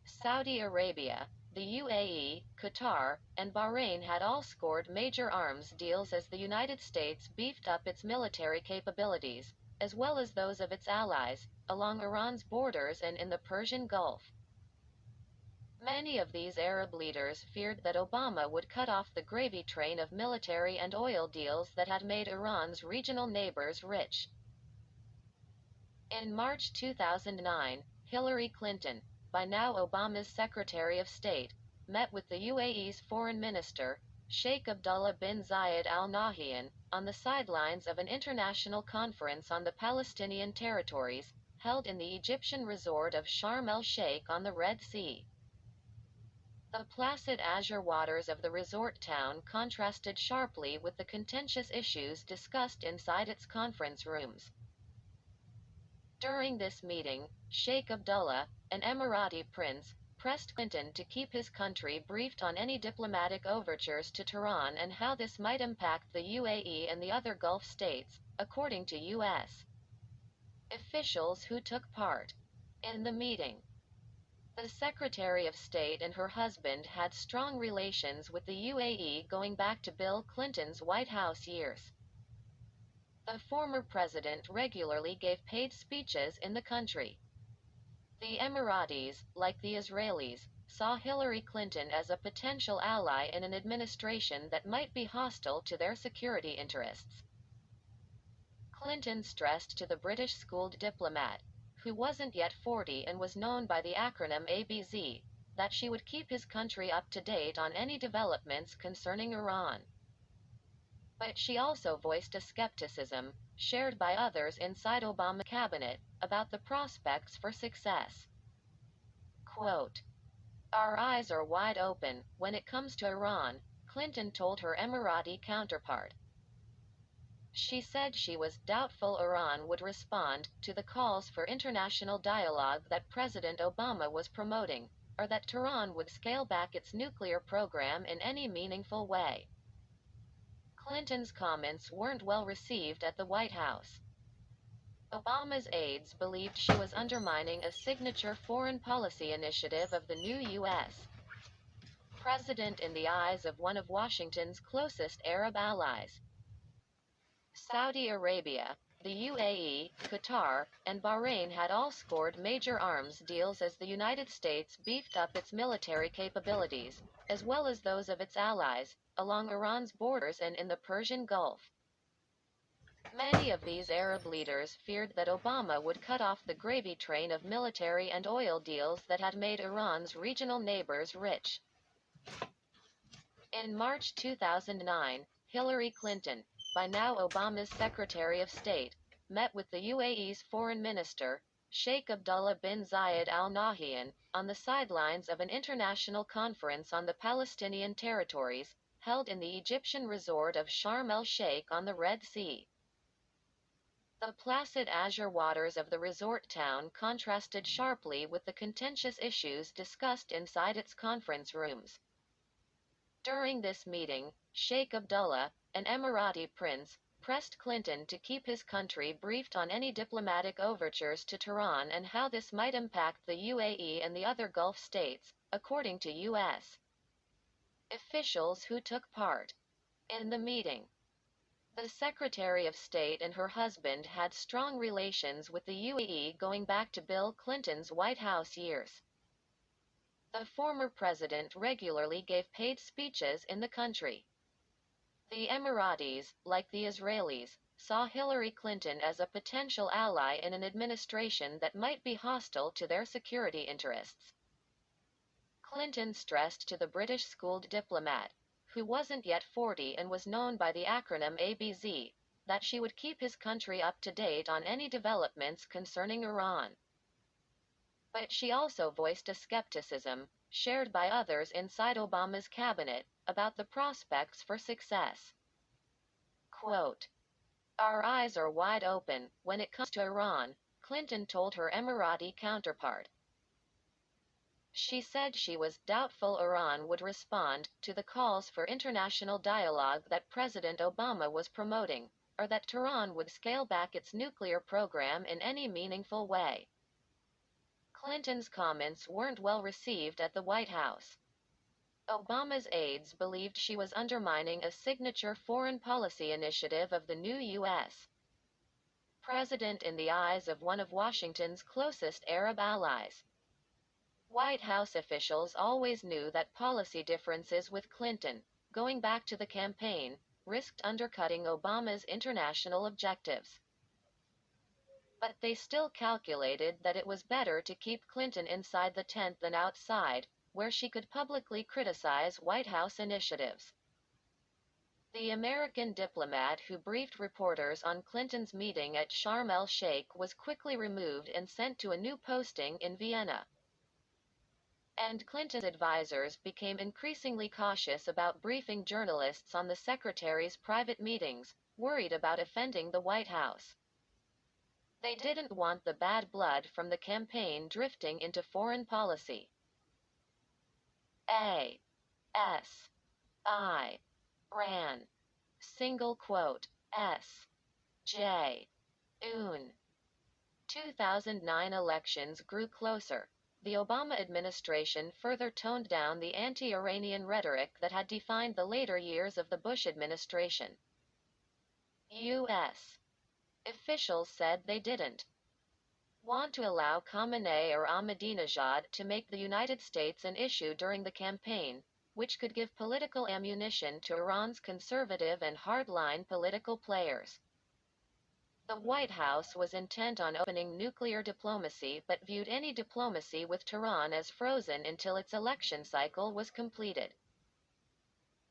Saudi Arabia, the UAE, Qatar, and Bahrain had all scored major arms deals as the United States beefed up its military capabilities, as well as those of its allies, along Iran's borders and in the Persian Gulf. Many of these Arab leaders feared that Obama would cut off the gravy train of military and oil deals that had made Iran's regional neighbors rich. In March 2009, Hillary Clinton, by now Obama's Secretary of State, met with the UAE's Foreign Minister, Sheikh Abdullah bin Zayed Al Nahyan, on the sidelines of an international conference on the Palestinian territories, held in the Egyptian resort of Sharm el-Sheikh on the Red Sea. The placid azure waters of the resort town contrasted sharply with the contentious issues discussed inside its conference rooms. During this meeting, Sheikh Abdullah, an Emirati prince, pressed Clinton to keep his country briefed on any diplomatic overtures to Tehran and how this might impact the UAE and the other Gulf states, according to U.S. officials who took part in the meeting. The Secretary of State and her husband had strong relations with the UAE going back to Bill Clinton's White House years. The former president regularly gave paid speeches in the country. The Emiratis, like the Israelis, saw Hillary Clinton as a potential ally in an administration that might be hostile to their security interests. Clinton stressed to the British-schooled diplomat, who wasn't yet 40 and was known by the acronym ABZ, that she would keep his country up to date on any developments concerning Iran. But she also voiced a skepticism, shared by others inside Obama's cabinet, about the prospects for success. Quote, "Our eyes are wide open when it comes to Iran," Clinton told her Emirati counterpart. She said she was doubtful Iran would respond to the calls for international dialogue that President Obama was promoting, or that Tehran would scale back its nuclear program in any meaningful way. Clinton's comments weren't well received at the White House. Obama's aides believed she was undermining a signature foreign policy initiative of the new U.S. president in the eyes of one of Washington's closest Arab allies. Saudi Arabia, the UAE, Qatar, and Bahrain had all scored major arms deals as the United States beefed up its military capabilities, as well as those of its allies, along Iran's borders and in the Persian Gulf. Many of these Arab leaders feared that Obama would cut off the gravy train of military and oil deals that had made Iran's regional neighbors rich. In March 2009, Hillary Clinton, by now Obama's Secretary of State, met with the UAE's Foreign Minister, Sheikh Abdullah bin Zayed Al Nahyan, on the sidelines of an international conference on the Palestinian territories, held in the Egyptian resort of Sharm el-Sheikh on the Red Sea. The placid azure waters of the resort town contrasted sharply with the contentious issues discussed inside its conference rooms. During this meeting, Sheikh Abdullah, an Emirati prince, pressed Clinton to keep his country briefed on any diplomatic overtures to Tehran and how this might impact the UAE and the other Gulf states, according to U.S. officials who took part in the meeting. The Secretary of State and her husband had strong relations with the UAE going back to Bill Clinton's White House years. The former president regularly gave paid speeches in the country. The Emiratis, like the Israelis, saw Hillary Clinton as a potential ally in an administration that might be hostile to their security interests. Clinton stressed to the British-schooled diplomat, who wasn't yet 40 and was known by the acronym ABZ, that she would keep his country up to date on any developments concerning Iran. But she also voiced a skepticism, shared by others inside Obama's cabinet, about the prospects for success. Quote, "Our eyes are wide open when it comes to Iran," Clinton told her Emirati counterpart. She said she was doubtful Iran would respond to the calls for international dialogue that President Obama was promoting, or that Tehran would scale back its nuclear program in any meaningful way. Clinton's comments weren't well received at the White House. Obama's aides believed she was undermining a signature foreign policy initiative of the new U.S. president in the eyes of one of Washington's closest Arab allies. White House officials always knew that policy differences with Clinton, going back to the campaign, risked undercutting Obama's international objectives. But they still calculated that it was better to keep Clinton inside the tent than outside, where she could publicly criticize White House initiatives. The American diplomat who briefed reporters on Clinton's meeting at Sharm el-Sheikh was quickly removed and sent to a new posting in Vienna. And Clinton's advisors became increasingly cautious about briefing journalists on the secretary's private meetings, worried about offending the White House. They didn't want the bad blood from the campaign drifting into foreign policy. A. S. I. Ran. Single quote. S. J. Un. 2009 elections grew closer. The Obama administration further toned down the anti-Iranian rhetoric that had defined the later years of the Bush administration. U.S. officials said they didn't want to allow Khamenei or Ahmadinejad to make the United States an issue during the campaign, which could give political ammunition to Iran's conservative and hardline political players. The White House was intent on opening nuclear diplomacy but viewed any diplomacy with Tehran as frozen until its election cycle was completed.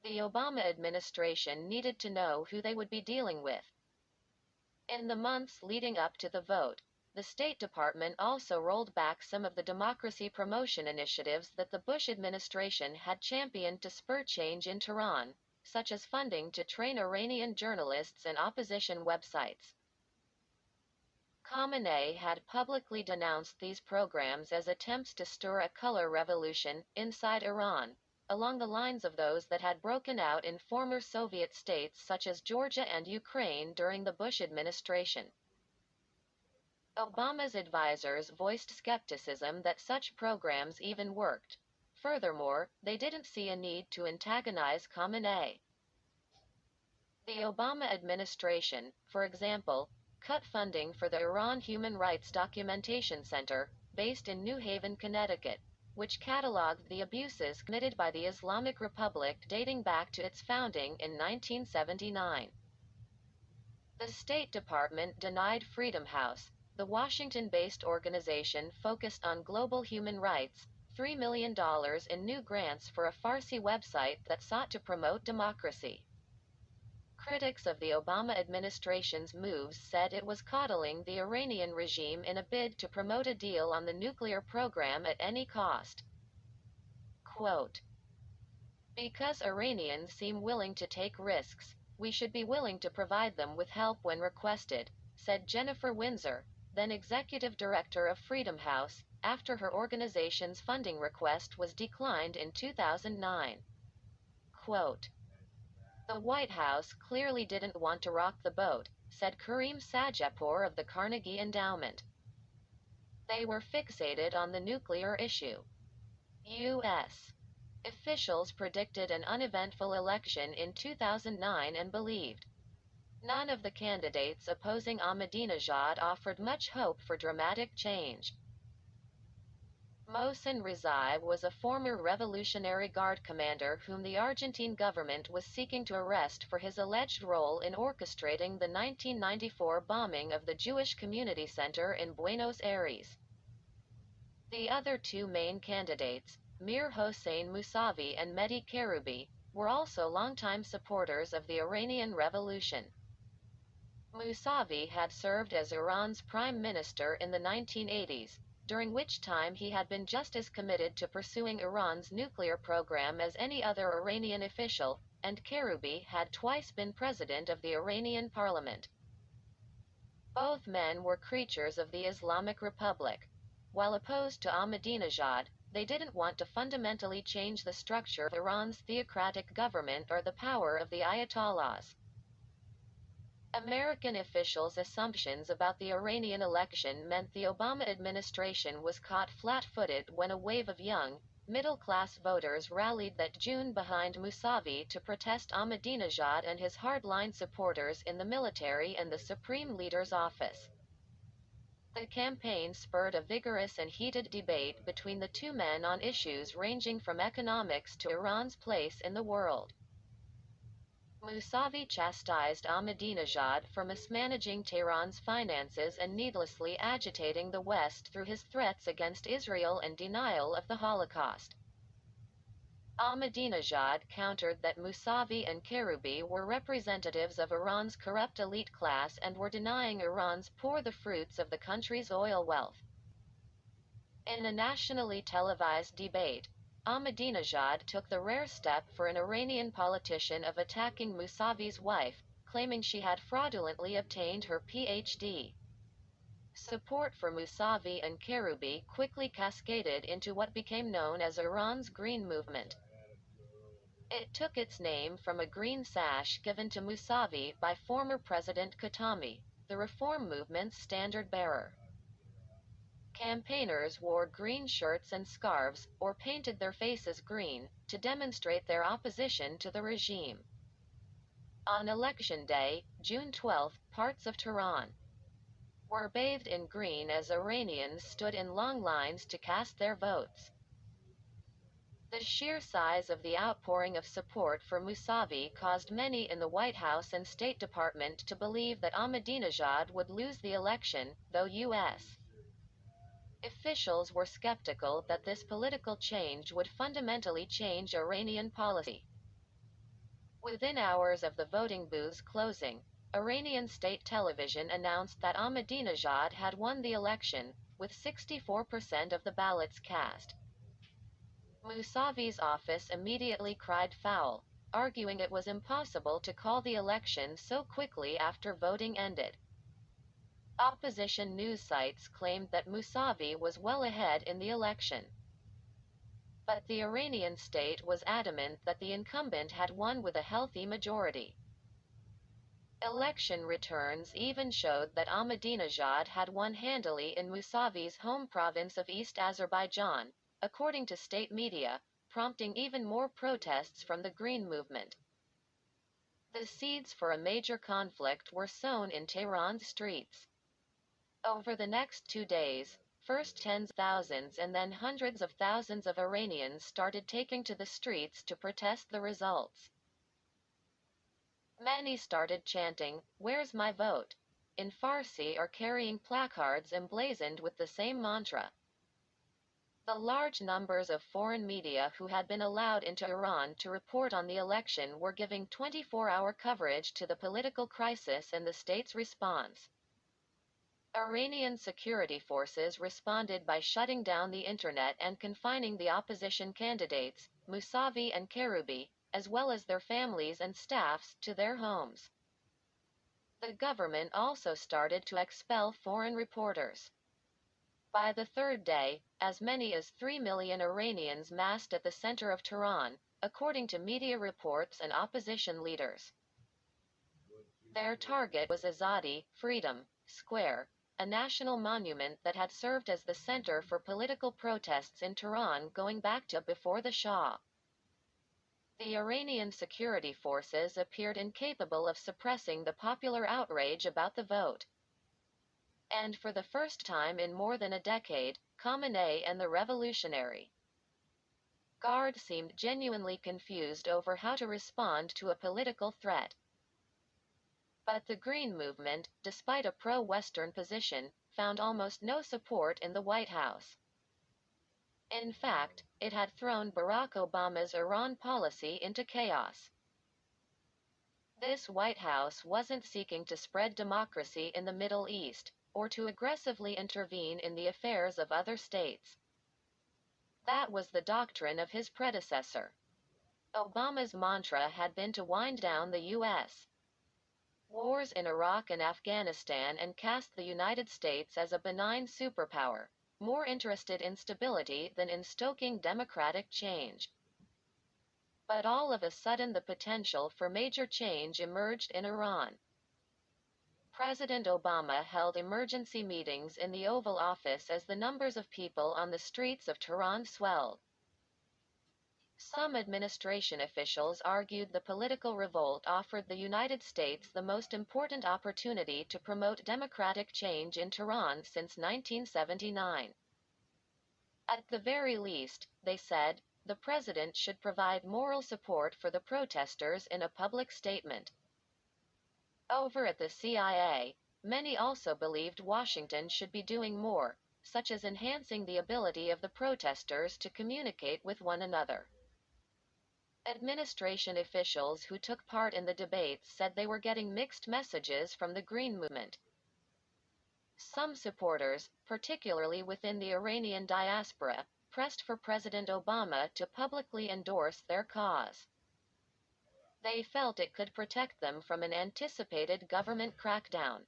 The Obama administration needed to know who they would be dealing with. In the months leading up to the vote, the State Department also rolled back some of the democracy promotion initiatives that the Bush administration had championed to spur change in Tehran, such as funding to train Iranian journalists and opposition websites. Khamenei had publicly denounced these programs as attempts to stir a color revolution inside Iran, along the lines of those that had broken out in former Soviet states such as Georgia and Ukraine during the Bush administration. Obama's advisors voiced skepticism that such programs even worked. Furthermore, they didn't see a need to antagonize Khamenei. The Obama administration, for example, cut funding for the Iran Human Rights Documentation Center, based in New Haven, Connecticut, which cataloged the abuses committed by the Islamic Republic dating back to its founding in 1979. The State Department denied Freedom House, the Washington-based organization focused on global human rights, $3 million in new grants for a Farsi website that sought to promote democracy. Critics of the Obama administration's moves said it was coddling the Iranian regime in a bid to promote a deal on the nuclear program at any cost. Quote, "Because Iranians seem willing to take risks, we should be willing to provide them with help when requested," said Jennifer Windsor, then executive director of Freedom House, after her organization's funding request was declined in 2009. Quote, "The White House clearly didn't want to rock the boat," said Kareem Sajapour of the Carnegie Endowment. "They were fixated on the nuclear issue." U.S. officials predicted an uneventful election in 2009 and believed none of the candidates opposing Ahmadinejad offered much hope for dramatic change. Mohsen Rizai was a former Revolutionary Guard commander whom the Argentine government was seeking to arrest for his alleged role in orchestrating the 1994 bombing of the Jewish Community Center in Buenos Aires. The other two main candidates, Mir Hossein Mousavi and Mehdi Karoubi, were also longtime supporters of the Iranian Revolution. Mousavi had served as Iran's prime minister in the 1980s, during which time he had been just as committed to pursuing Iran's nuclear program as any other Iranian official, and Karoubi had twice been president of the Iranian parliament. Both men were creatures of the Islamic Republic. While opposed to Ahmadinejad, they didn't want to fundamentally change the structure of Iran's theocratic government or the power of the Ayatollahs. American officials' assumptions about the Iranian election meant the Obama administration was caught flat-footed when a wave of young, middle-class voters rallied that June behind Mousavi to protest Ahmadinejad and his hardline supporters in the military and the Supreme Leader's office. The campaign spurred a vigorous and heated debate between the two men on issues ranging from economics to Iran's place in the world. Mousavi chastised Ahmadinejad for mismanaging Tehran's finances and needlessly agitating the West through his threats against Israel and denial of the Holocaust. Ahmadinejad countered that Mousavi and Karoubi were representatives of Iran's corrupt elite class and were denying Iran's poor the fruits of the country's oil wealth. In a nationally televised debate, Ahmadinejad took the rare step for an Iranian politician of attacking Mousavi's wife, claiming she had fraudulently obtained her Ph.D. Support for Mousavi and Karoubi quickly cascaded into what became known as Iran's Green Movement. It took its name from a green sash given to Mousavi by former President Khatami, the reform movement's standard-bearer. Campaigners wore green shirts and scarves, or painted their faces green, to demonstrate their opposition to the regime. On Election Day, June 12, parts of Tehran were bathed in green as Iranians stood in long lines to cast their votes. The sheer size of the outpouring of support for Mousavi caused many in the White House and State Department to believe that Ahmadinejad would lose the election, though U.S. officials were skeptical that this political change would fundamentally change Iranian policy. Within hours of the voting booths closing, Iranian state television announced that Ahmadinejad had won the election, with 64% of the ballots cast. Mousavi's office immediately cried foul, arguing it was impossible to call the election so quickly after voting ended. Opposition news sites claimed that Mousavi was well ahead in the election. But the Iranian state was adamant that the incumbent had won with a healthy majority. Election returns even showed that Ahmadinejad had won handily in Mousavi's home province of East Azerbaijan, according to state media, prompting even more protests from the Green Movement. The seeds for a major conflict were sown in Tehran's streets. Over the next 2 days, first tens of thousands and then hundreds of thousands of Iranians started taking to the streets to protest the results. Many started chanting, "Where's my vote?" in Farsi or carrying placards emblazoned with the same mantra. The large numbers of foreign media who had been allowed into Iran to report on the election were giving 24-hour coverage to the political crisis and the state's response. Iranian security forces responded by shutting down the internet and confining the opposition candidates, Mousavi and Karoubi, as well as their families and staffs, to their homes. The government also started to expel foreign reporters. By the third day, as many as 3 million Iranians massed at the center of Tehran, according to media reports and opposition leaders. Their target was Azadi, Freedom, Square, a national monument that had served as the center for political protests in Tehran going back to before the Shah. The Iranian security forces appeared incapable of suppressing the popular outrage about the vote. And for the first time in more than a decade, Khamenei and the Revolutionary Guard seemed genuinely confused over how to respond to a political threat. But the Green Movement, despite a pro-Western position, found almost no support in the White House. In fact, it had thrown Barack Obama's Iran policy into chaos. This White House wasn't seeking to spread democracy in the Middle East, or to aggressively intervene in the affairs of other states. That was the doctrine of his predecessor. Obama's mantra had been to wind down the U.S. wars in Iraq and Afghanistan and cast the United States as a benign superpower, more interested in stability than in stoking democratic change. But all of a sudden the potential for major change emerged in Iran. President Obama held emergency meetings in the Oval Office as the numbers of people on the streets of Tehran swelled. Some administration officials argued the political revolt offered the United States the most important opportunity to promote democratic change in Tehran since 1979. At the very least, they said, the president should provide moral support for the protesters in a public statement. Over at the CIA, many also believed Washington should be doing more, such as enhancing the ability of the protesters to communicate with one another. Administration officials who took part in the debates said they were getting mixed messages from the Green Movement. Some supporters, particularly within the Iranian diaspora, pressed for President Obama to publicly endorse their cause. They felt it could protect them from an anticipated government crackdown.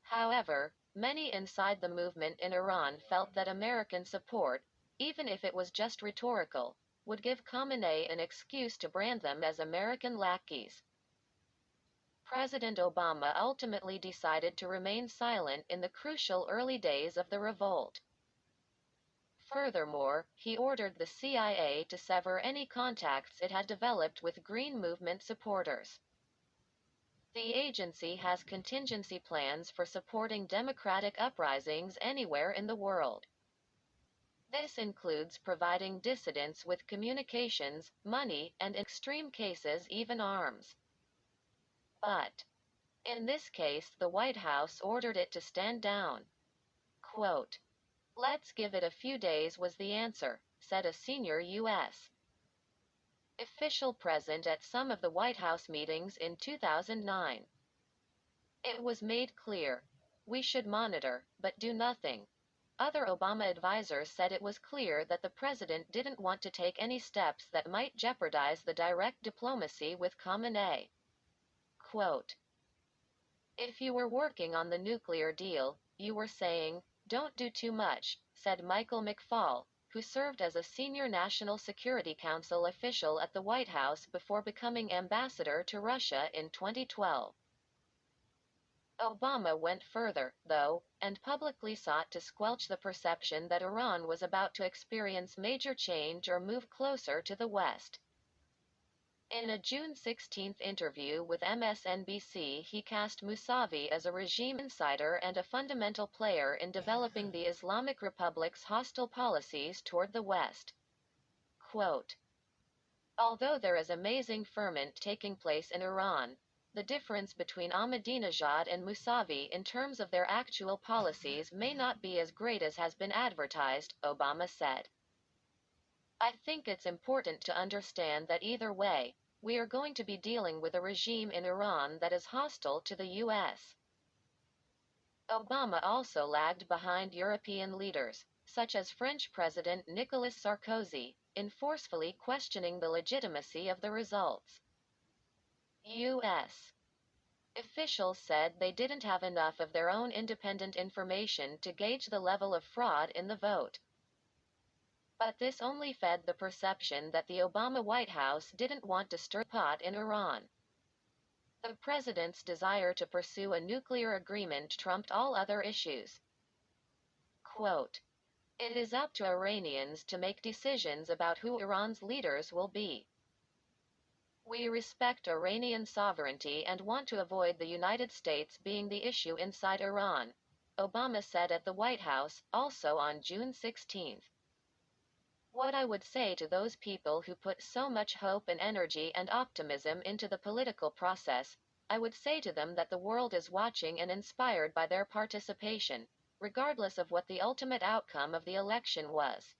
However, many inside the movement in Iran felt that American support, even if it was just rhetorical, would give Khamenei an excuse to brand them as American lackeys. President Obama ultimately decided to remain silent in the crucial early days of the revolt. Furthermore, he ordered the CIA to sever any contacts it had developed with Green Movement supporters. The agency has contingency plans for supporting democratic uprisings anywhere in the world. This includes providing dissidents with communications, money, and in extreme cases even arms. But, in this case, the White House ordered it to stand down. Quote, "Let's give it a few days," was the answer, said a senior U.S. official present at some of the White House meetings in 2009. It was made clear, we should monitor, but do nothing. Other Obama advisors said it was clear that the president didn't want to take any steps that might jeopardize the direct diplomacy with Khamenei. Quote, "If you were working on the nuclear deal, you were saying, don't do too much," said Michael McFaul, who served as a senior National Security Council official at the White House before becoming ambassador to Russia in 2012. Obama went further, though, and publicly sought to squelch the perception that Iran was about to experience major change or move closer to the West. In a June 16 interview with MSNBC, he cast Mousavi as a regime insider and a fundamental player in developing the Islamic Republic's hostile policies toward the West. Quote, "Although there is amazing ferment taking place in Iran, the difference between Ahmadinejad and Mousavi in terms of their actual policies may not be as great as has been advertised," Obama said. "I think it's important to understand that either way, we are going to be dealing with a regime in Iran that is hostile to the U.S." Obama also lagged behind European leaders, such as French President Nicolas Sarkozy, in forcefully questioning the legitimacy of the results. U.S. officials said they didn't have enough of their own independent information to gauge the level of fraud in the vote. But this only fed the perception that the Obama White House didn't want to stir the pot in Iran. The president's desire to pursue a nuclear agreement trumped all other issues. Quote, "It is up to Iranians to make decisions about who Iran's leaders will be. We respect Iranian sovereignty and want to avoid the United States being the issue inside Iran," Obama said at the White House, also on June 16. "What I would say to those people who put so much hope and energy and optimism into the political process, I would say to them that the world is watching and inspired by their participation, regardless of what the ultimate outcome of the election was.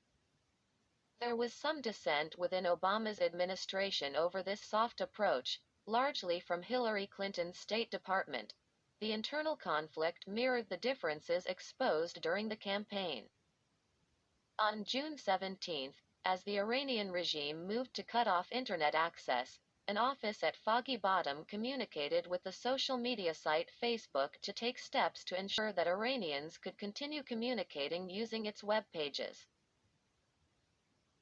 There was some dissent within Obama's administration over this soft approach, largely from Hillary Clinton's State Department. The internal conflict mirrored the differences exposed during the campaign. On June 17, as the Iranian regime moved to cut off internet access, an office at Foggy Bottom communicated with the social media site Facebook to take steps to ensure that Iranians could continue communicating using its web pages.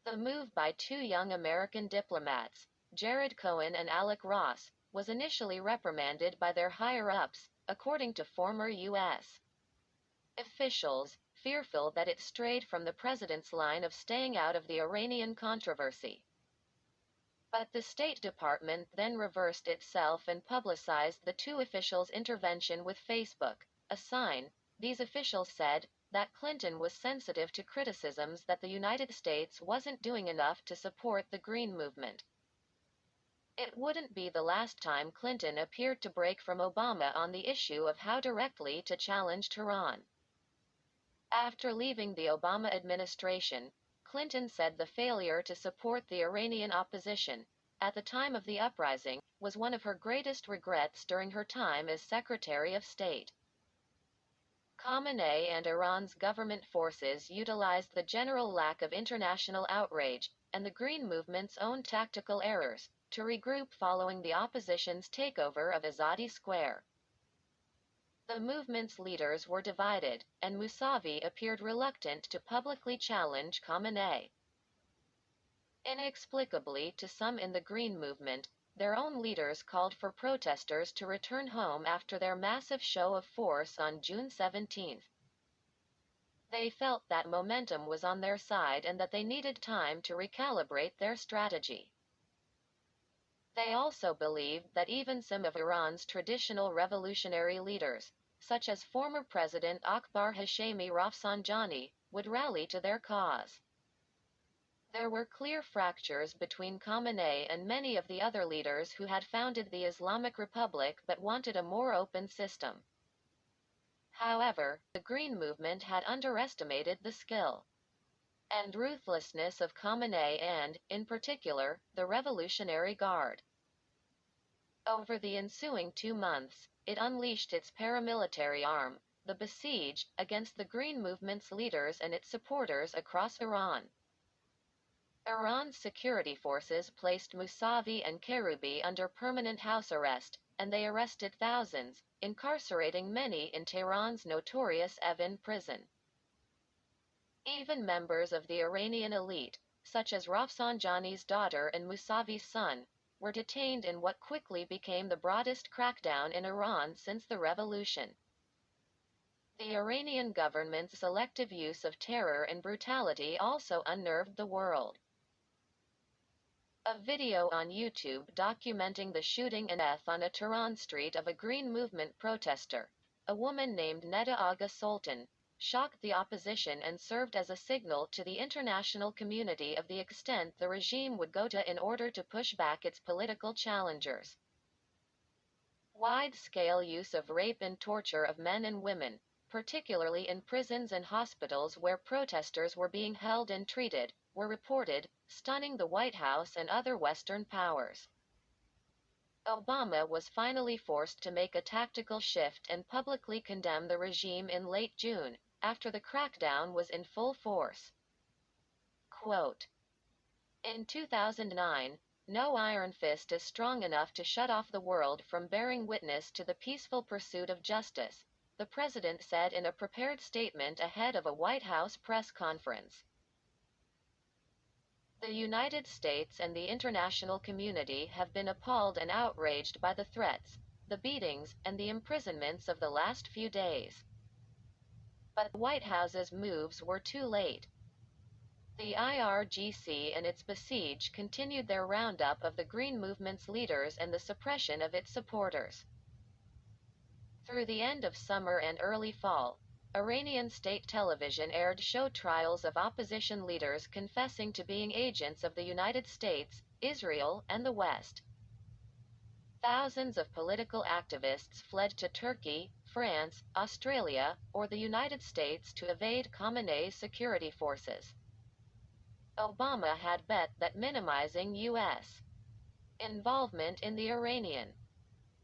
The move by two young American diplomats, Jared Cohen and Alec Ross, was initially reprimanded by their higher-ups, according to former U.S. officials, fearful that it strayed from the president's line of staying out of the Iranian controversy. But the State Department then reversed itself and publicized the two officials' intervention with Facebook, a sign, these officials said, that Clinton was sensitive to criticisms that the United States wasn't doing enough to support the Green Movement. It wouldn't be the last time Clinton appeared to break from Obama on the issue of how directly to challenge Tehran. After leaving the Obama administration, Clinton said the failure to support the Iranian opposition, at the time of the uprising, was one of her greatest regrets during her time as Secretary of State. Khamenei and Iran's government forces utilized the general lack of international outrage, and the Green Movement's own tactical errors, to regroup following the opposition's takeover of Azadi Square. The movement's leaders were divided, and Mousavi appeared reluctant to publicly challenge Khamenei. Inexplicably to some in the Green Movement, their own leaders called for protesters to return home after their massive show of force on June 17. They felt that momentum was on their side and that they needed time to recalibrate their strategy. They also believed that even some of Iran's traditional revolutionary leaders, such as former President Akbar Hashemi Rafsanjani, would rally to their cause. There were clear fractures between Khamenei and many of the other leaders who had founded the Islamic Republic but wanted a more open system. However, the Green Movement had underestimated the skill and ruthlessness of Khamenei and, in particular, the Revolutionary Guard. Over the ensuing 2 months, it unleashed its paramilitary arm, the Basij, against the Green Movement's leaders and its supporters across Iran. Iran's security forces placed Mousavi and Karoubi under permanent house arrest, and they arrested thousands, incarcerating many in Tehran's notorious Evin prison. Even members of the Iranian elite, such as Rafsanjani's daughter and Mousavi's son, were detained in what quickly became the broadest crackdown in Iran since the revolution. The Iranian government's selective use of terror and brutality also unnerved the world. A video on YouTube documenting the shooting and death on a Tehran street of a Green Movement protester, a woman named Neda Agha Sultan, shocked the opposition and served as a signal to the international community of the extent the regime would go to in order to push back its political challengers. Wide-scale use of rape and torture of men and women, particularly in prisons and hospitals where protesters were being held and treated, were reported, stunning the White House and other Western powers. Obama was finally forced to make a tactical shift and publicly condemn the regime in late June, after the crackdown was in full force. Quote, "In 2009, no iron fist is strong enough to shut off the world from bearing witness to the peaceful pursuit of justice," the president said in a prepared statement ahead of a White House press conference. The United States and the international community have been appalled and outraged by the threats, the beatings, and the imprisonments of the last few days. But the White House's moves were too late. The IRGC and its Basij continued their roundup of the Green Movement's leaders and the suppression of its supporters. Through the end of summer and early fall, Iranian state television aired show trials of opposition leaders confessing to being agents of the United States, Israel, and the West. Thousands of political activists fled to Turkey, France, Australia, or the United States to evade Khamenei's security forces. Obama had bet that minimizing U.S. involvement in the Iranian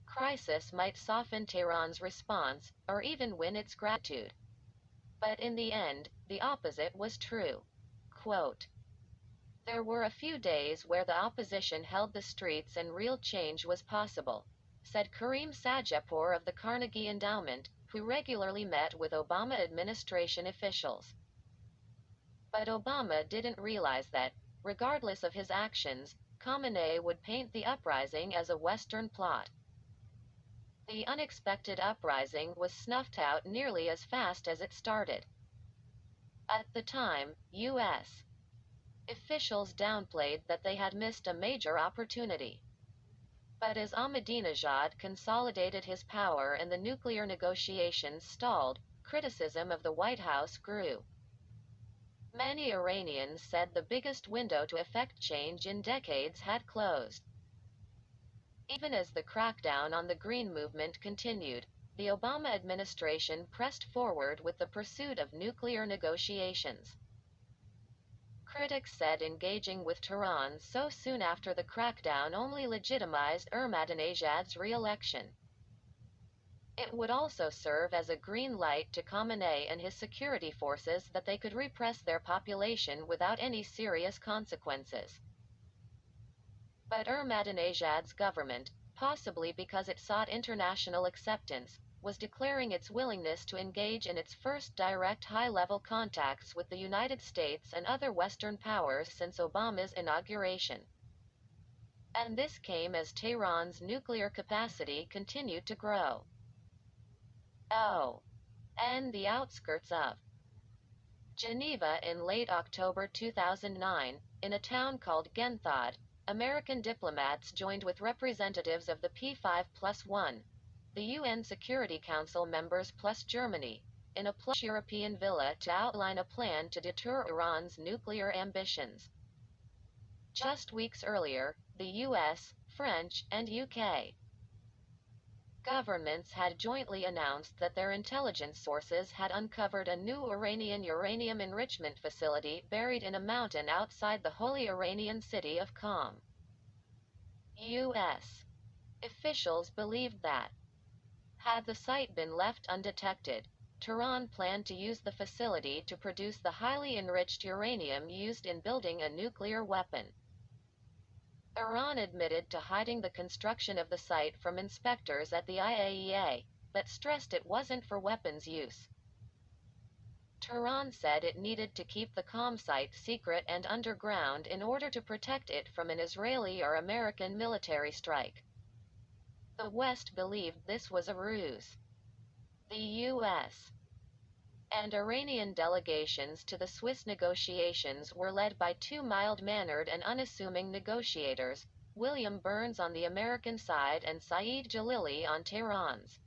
crisis might soften Tehran's response, or even win its gratitude. But in the end, the opposite was true. Quote, "There were a few days where the opposition held the streets and real change was possible," said Kareem Sajapour of the Carnegie Endowment, who regularly met with Obama administration officials. But Obama didn't realize that, regardless of his actions, Khamenei would paint the uprising as a Western plot. The unexpected uprising was snuffed out nearly as fast as it started. At the time, U.S. officials downplayed that they had missed a major opportunity. But as Ahmadinejad consolidated his power and the nuclear negotiations stalled, criticism of the White House grew. Many Iranians said the biggest window to effect change in decades had closed. Even as the crackdown on the Green Movement continued, the Obama administration pressed forward with the pursuit of nuclear negotiations. Critics said engaging with Tehran so soon after the crackdown only legitimized Ahmadinejad's re-election. It would also serve as a green light to Khamenei and his security forces that they could repress their population without any serious consequences. But Ahmadinejad's government, possibly because it sought international acceptance, was declaring its willingness to engage in its first direct high-level contacts with the United States and other Western powers since Obama's inauguration. And this came as Tehran's nuclear capacity continued to grow. And the outskirts of Geneva in late October 2009, in a town called Genthod, American diplomats joined with representatives of the P5+1, the UN Security Council members plus Germany, in a plush European villa to outline a plan to deter Iran's nuclear ambitions. Just weeks earlier, the US, French, and UK governments had jointly announced that their intelligence sources had uncovered a new Iranian uranium enrichment facility buried in a mountain outside the holy Iranian city of Qom. U.S. officials believed that, had the site been left undetected, Tehran planned to use the facility to produce the highly enriched uranium used in building a nuclear weapon. Iran admitted to hiding the construction of the site from inspectors at the IAEA, but stressed it wasn't for weapons use. Tehran said it needed to keep the Qom site secret and underground in order to protect it from an Israeli or American military strike. The West believed this was a ruse. The U.S. and Iranian delegations to the Swiss negotiations were led by two mild-mannered and unassuming negotiators, William Burns on the American side and Saeed Jalili on Tehran's.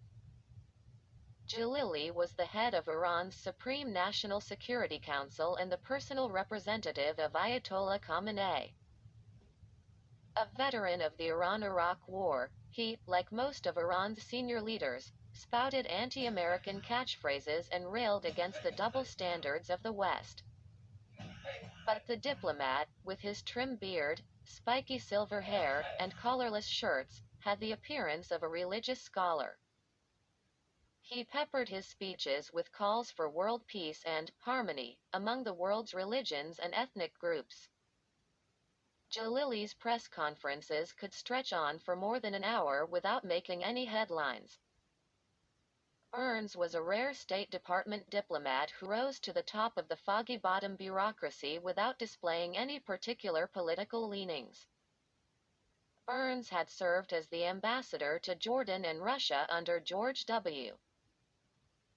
Jalili was the head of Iran's Supreme National Security Council and the personal representative of Ayatollah Khamenei. A veteran of the Iran-Iraq War, he, like most of Iran's senior leaders, spouted anti-American catchphrases and railed against the double standards of the West. But the diplomat, with his trim beard, spiky silver hair, and collarless shirts, had the appearance of a religious scholar. He peppered his speeches with calls for world peace and harmony among the world's religions and ethnic groups. Jalili's press conferences could stretch on for more than an hour without making any headlines. Burns was a rare State Department diplomat who rose to the top of the foggy bottom bureaucracy without displaying any particular political leanings. Burns had served as the ambassador to Jordan and Russia under George W.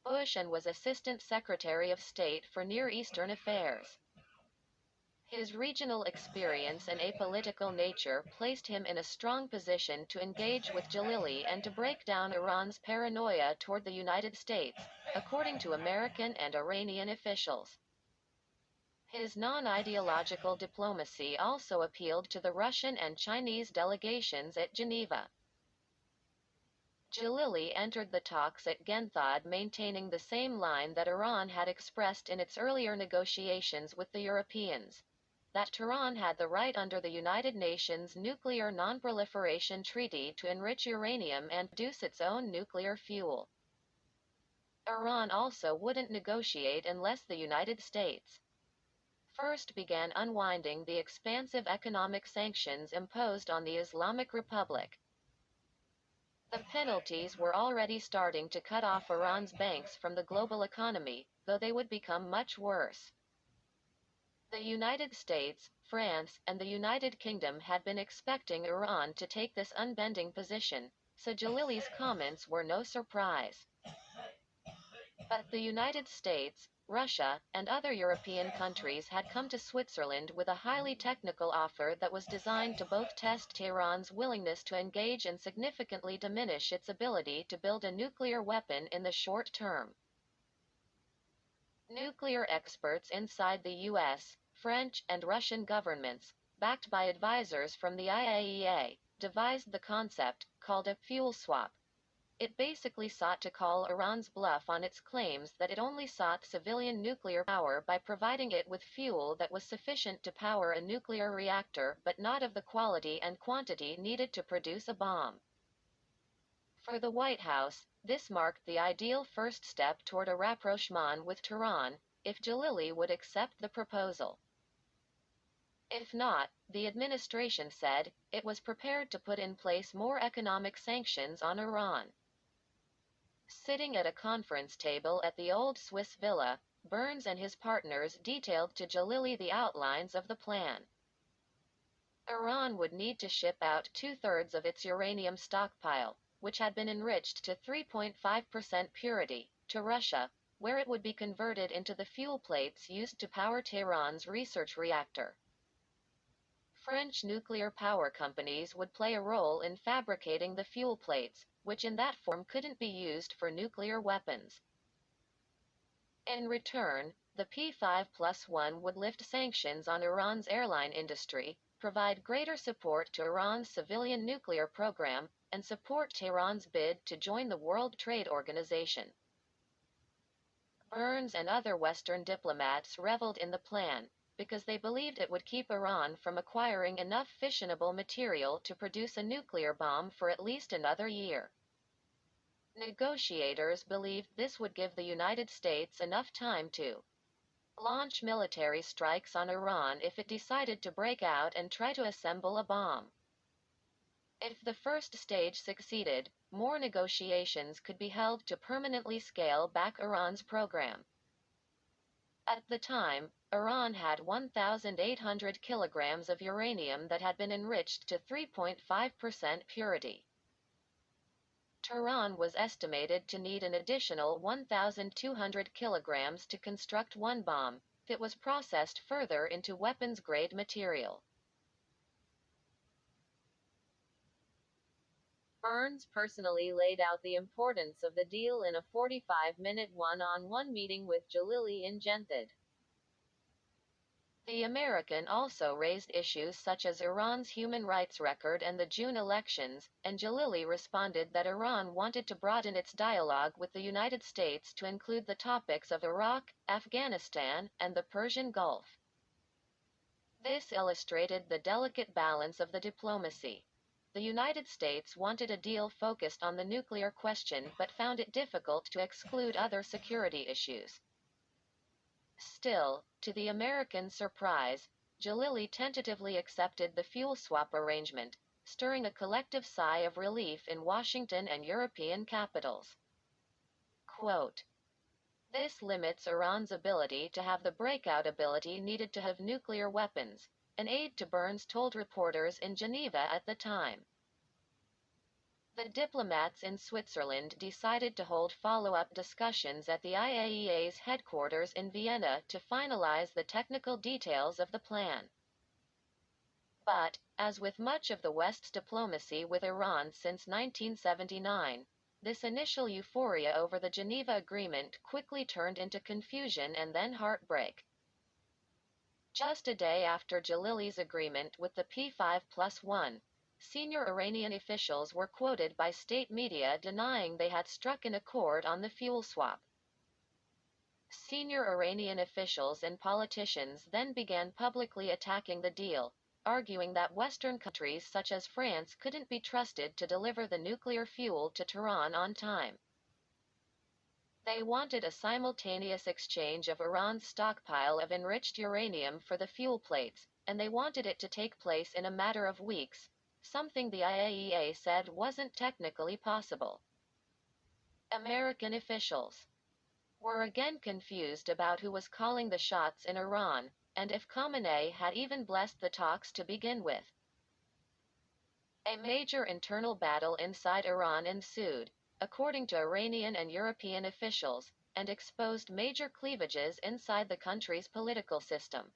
Bush and was Assistant Secretary of State for Near Eastern Affairs. His regional experience and apolitical nature placed him in a strong position to engage with Jalili and to break down Iran's paranoia toward the United States, according to American and Iranian officials. His non-ideological diplomacy also appealed to the Russian and Chinese delegations at Geneva. Jalili entered the talks at Genthod maintaining the same line that Iran had expressed in its earlier negotiations with the Europeans. that Tehran had the right under the United Nations Nuclear Non-Proliferation Treaty to enrich uranium and produce its own nuclear fuel. Iran also wouldn't negotiate unless the United States first began unwinding the expansive economic sanctions imposed on the Islamic Republic. The penalties were already starting to cut off Iran's banks from the global economy, though they would become much worse. The United States, France, and the United Kingdom had been expecting Iran to take this unbending position, so Jalili's comments were no surprise. But the United States, Russia, and other European countries had come to Switzerland with a highly technical offer that was designed to both test Tehran's willingness to engage and significantly diminish its ability to build a nuclear weapon in the short term. Nuclear experts inside the US, French, and Russian governments, backed by advisors from the IAEA, devised the concept, called a fuel swap. It basically sought to call Iran's bluff on its claims that it only sought civilian nuclear power by providing it with fuel that was sufficient to power a nuclear reactor but not of the quality and quantity needed to produce a bomb. For the White House, this marked the ideal first step toward a rapprochement with Tehran, if Jalili would accept the proposal. If not, the administration said, it was prepared to put in place more economic sanctions on Iran. Sitting at a conference table at the old Swiss villa, Burns and his partners detailed to Jalili the outlines of the plan. Iran would need to ship out 2/3 of its uranium stockpile, which had been enriched to 3.5% purity, to Russia, where it would be converted into the fuel plates used to power Tehran's research reactor. French nuclear power companies would play a role in fabricating the fuel plates, which in that form couldn't be used for nuclear weapons. In return, the P5+1 would lift sanctions on Iran's airline industry, provide greater support to Iran's civilian nuclear program, and support Tehran's bid to join the World Trade Organization. Burns and other Western diplomats reveled in the plan, because they believed it would keep Iran from acquiring enough fissionable material to produce a nuclear bomb for at least another year. Negotiators believed this would give the United States enough time to launch military strikes on Iran if it decided to break out and try to assemble a bomb. If the first stage succeeded, more negotiations could be held to permanently scale back Iran's program. At the time, Iran had 1,800 kilograms of uranium that had been enriched to 3.5% purity. Tehran was estimated to need an additional 1,200 kilograms to construct one bomb, if it was processed further into weapons-grade material. Burns personally laid out the importance of the deal in a 45-minute one-on-one meeting with Jalili in Jeddah. The American also raised issues such as Iran's human rights record and the June elections, and Jalili responded that Iran wanted to broaden its dialogue with the United States to include the topics of Iraq, Afghanistan, and the Persian Gulf. This illustrated the delicate balance of the diplomacy. The United States wanted a deal focused on the nuclear question but found it difficult to exclude other security issues. Still, to the American surprise, Jalili tentatively accepted the fuel swap arrangement, stirring a collective sigh of relief in Washington and European capitals. Quote, "This limits Iran's ability to have the breakout ability needed to have nuclear weapons," an aide to Burns told reporters in Geneva at the time. The diplomats in Switzerland decided to hold follow-up discussions at the IAEA's headquarters in Vienna to finalize the technical details of the plan. But, as with much of the West's diplomacy with Iran since 1979, this initial euphoria over the Geneva Agreement quickly turned into confusion and then heartbreak. Just a day after Jalili's agreement with the P5+1, senior Iranian officials were quoted by state media denying they had struck an accord on the fuel swap. Senior Iranian officials and politicians then began publicly attacking the deal, arguing that Western countries such as France couldn't be trusted to deliver the nuclear fuel to Tehran on time. They wanted a simultaneous exchange of Iran's stockpile of enriched uranium for the fuel plates, and they wanted it to take place in a matter of weeks, something the IAEA said wasn't technically possible. American officials were again confused about who was calling the shots in Iran, and if Khamenei had even blessed the talks to begin with. A major internal battle inside Iran ensued, according to Iranian and European officials, and exposed major cleavages inside the country's political system.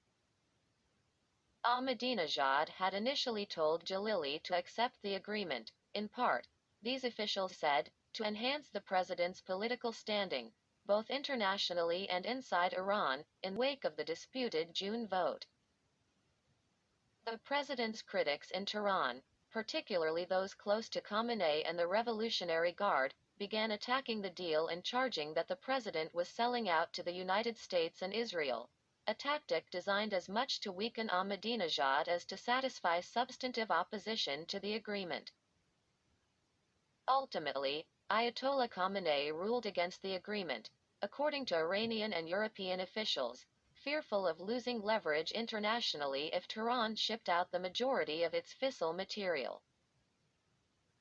Ahmadinejad had initially told Jalili to accept the agreement, in part, these officials said, to enhance the president's political standing, both internationally and inside Iran, in wake of the disputed June vote. The president's critics in Tehran, particularly those close to Khamenei and the Revolutionary Guard, began attacking the deal and charging that the president was selling out to the United States and Israel, a tactic designed as much to weaken Ahmadinejad as to satisfy substantive opposition to the agreement. Ultimately, Ayatollah Khamenei ruled against the agreement, according to Iranian and European officials, fearful of losing leverage internationally if Tehran shipped out the majority of its fissile material.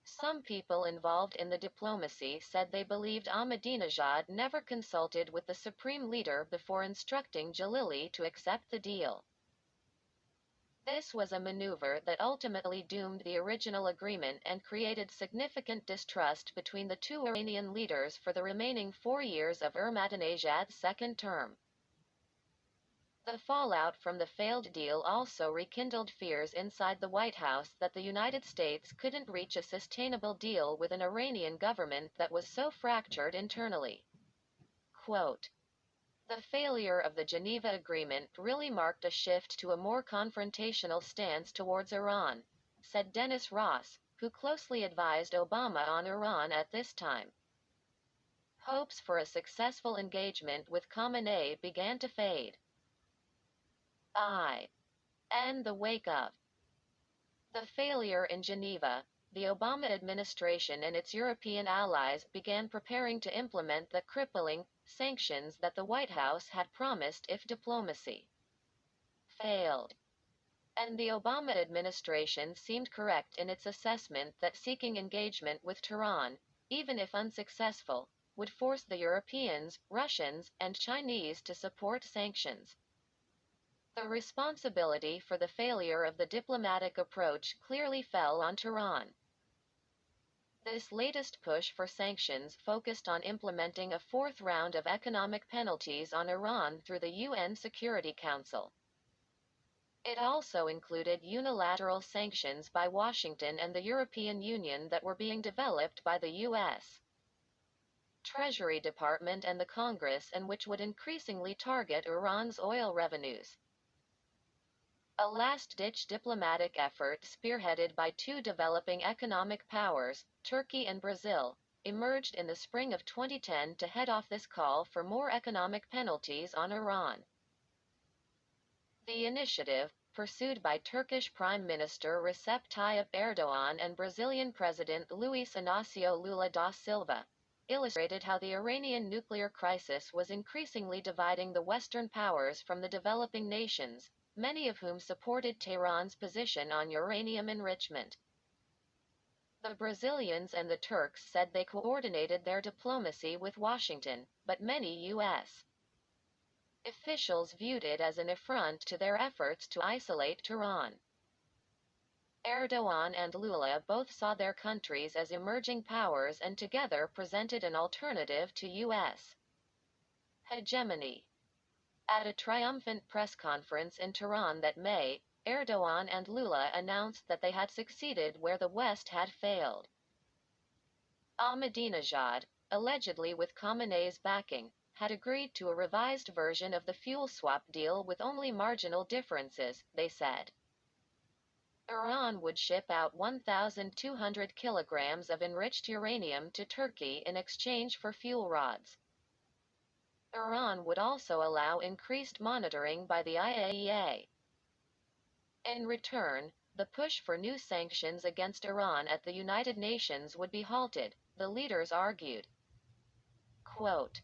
Some people involved in the diplomacy said they believed Ahmadinejad never consulted with the supreme leader before instructing Jalili to accept the deal. This was a maneuver that ultimately doomed the original agreement and created significant distrust between the two Iranian leaders for the remaining 4 years of Ahmadinejad's second term. The fallout from the failed deal also rekindled fears inside the White House that the United States couldn't reach a sustainable deal with an Iranian government that was so fractured internally. Quote, "The failure of the Geneva Agreement really marked a shift to a more confrontational stance towards Iran," said Dennis Ross, who closely advised Obama on Iran at this time. Hopes for a successful engagement with Khamenei began to fade. And the wake of the failure in Geneva, the Obama administration and its European allies began preparing to implement the crippling sanctions that the White House had promised if diplomacy failed. And the Obama administration seemed correct in its assessment that seeking engagement with Tehran, even if unsuccessful, would force the Europeans, Russians, and Chinese to support sanctions. The responsibility for the failure of the diplomatic approach clearly fell on Tehran. This latest push for sanctions focused on implementing a fourth round of economic penalties on Iran through the UN Security Council. It also included unilateral sanctions by Washington and the European Union that were being developed by the U.S. Treasury Department and the Congress, and which would increasingly target Iran's oil revenues. A last-ditch diplomatic effort spearheaded by two developing economic powers, Turkey and Brazil, emerged in the spring of 2010 to head off this call for more economic penalties on Iran. The initiative, pursued by Turkish Prime Minister Recep Tayyip Erdogan and Brazilian President Luiz Inácio Lula da Silva, illustrated how the Iranian nuclear crisis was increasingly dividing the Western powers from the developing nations, many of whom supported Tehran's position on uranium enrichment. The Brazilians and the Turks said they coordinated their diplomacy with Washington, but many U.S. officials viewed it as an affront to their efforts to isolate Tehran. Erdogan and Lula both saw their countries as emerging powers and together presented an alternative to U.S. hegemony. At a triumphant press conference in Tehran that May, Erdogan and Lula announced that they had succeeded where the West had failed. Ahmadinejad, allegedly with Khamenei's backing, had agreed to a revised version of the fuel swap deal with only marginal differences, they said. Iran would ship out 1,200 kilograms of enriched uranium to Turkey in exchange for fuel rods. Iran would also allow increased monitoring by the IAEA. In return, the push for new sanctions against Iran at the United Nations would be halted, the leaders argued. Quote,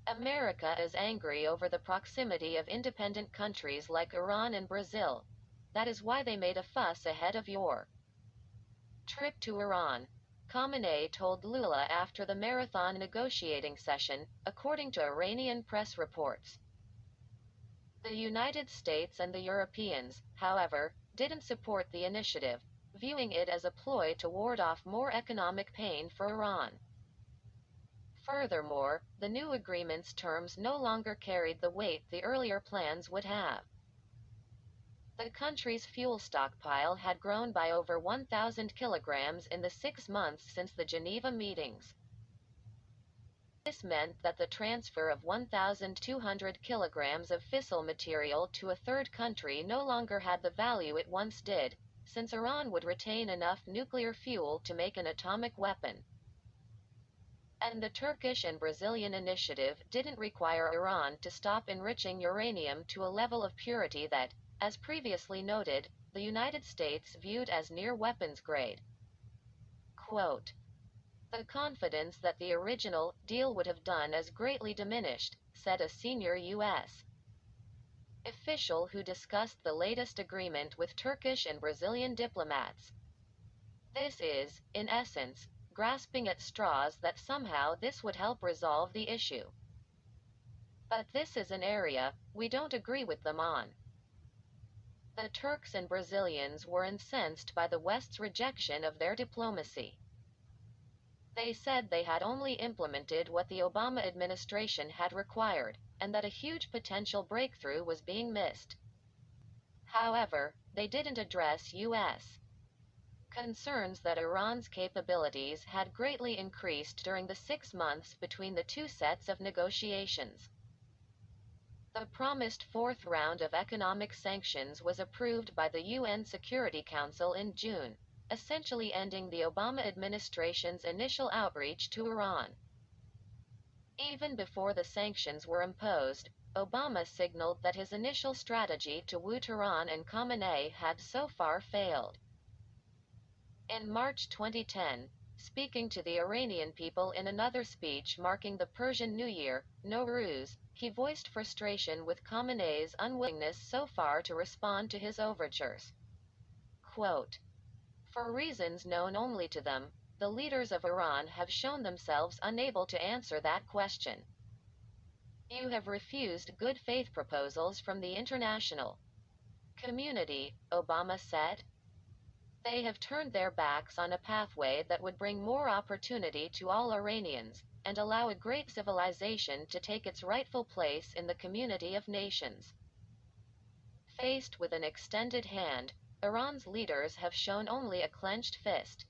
America is angry over the proximity of independent countries like Iran and Brazil. That is why they made a fuss ahead of your trip to Iran, Khamenei told Lula after the marathon negotiating session, according to Iranian press reports. The United States and the Europeans, however, didn't support the initiative, viewing it as a ploy to ward off more economic pain for Iran. Furthermore, the new agreement's terms no longer carried the weight the earlier plans would have. The country's fuel stockpile had grown by over 1,000 kilograms in the 6 months since the Geneva meetings. This meant that the transfer of 1,200 kilograms of fissile material to a third country no longer had the value it once did, since Iran would retain enough nuclear fuel to make an atomic weapon. And the Turkish and Brazilian initiative didn't require Iran to stop enriching uranium to a level of purity that, as previously noted, the United States viewed as near weapons grade. Quote, the confidence that the original deal would have done is greatly diminished, said a senior U.S. official who discussed the latest agreement with Turkish and Brazilian diplomats. This is, in essence, grasping at straws that somehow this would help resolve the issue. But this is an area we don't agree with them on. The Turks and Brazilians were incensed by the West's rejection of their diplomacy. They said they had only implemented what the Obama administration had required, and that a huge potential breakthrough was being missed. However, they didn't address U.S. concerns that Iran's capabilities had greatly increased during the 6 months between the two sets of negotiations. The promised fourth round of economic sanctions was approved by the UN Security Council in June, essentially ending the Obama administration's initial outreach to Iran. Even before the sanctions were imposed, Obama signaled that his initial strategy to woo Tehran and Khamenei had so far failed. In March 2010, speaking to the Iranian people in another speech marking the Persian New Year, Nowruz, he voiced frustration with Khamenei's unwillingness so far to respond to his overtures. Quote, for reasons known only to them, the leaders of Iran have shown themselves unable to answer that question. You have refused good faith proposals from the international community, Obama said. They have turned their backs on a pathway that would bring more opportunity to all Iranians, and allow a great civilization to take its rightful place in the community of nations. Faced with an extended hand, Iran's leaders have shown only a clenched fist.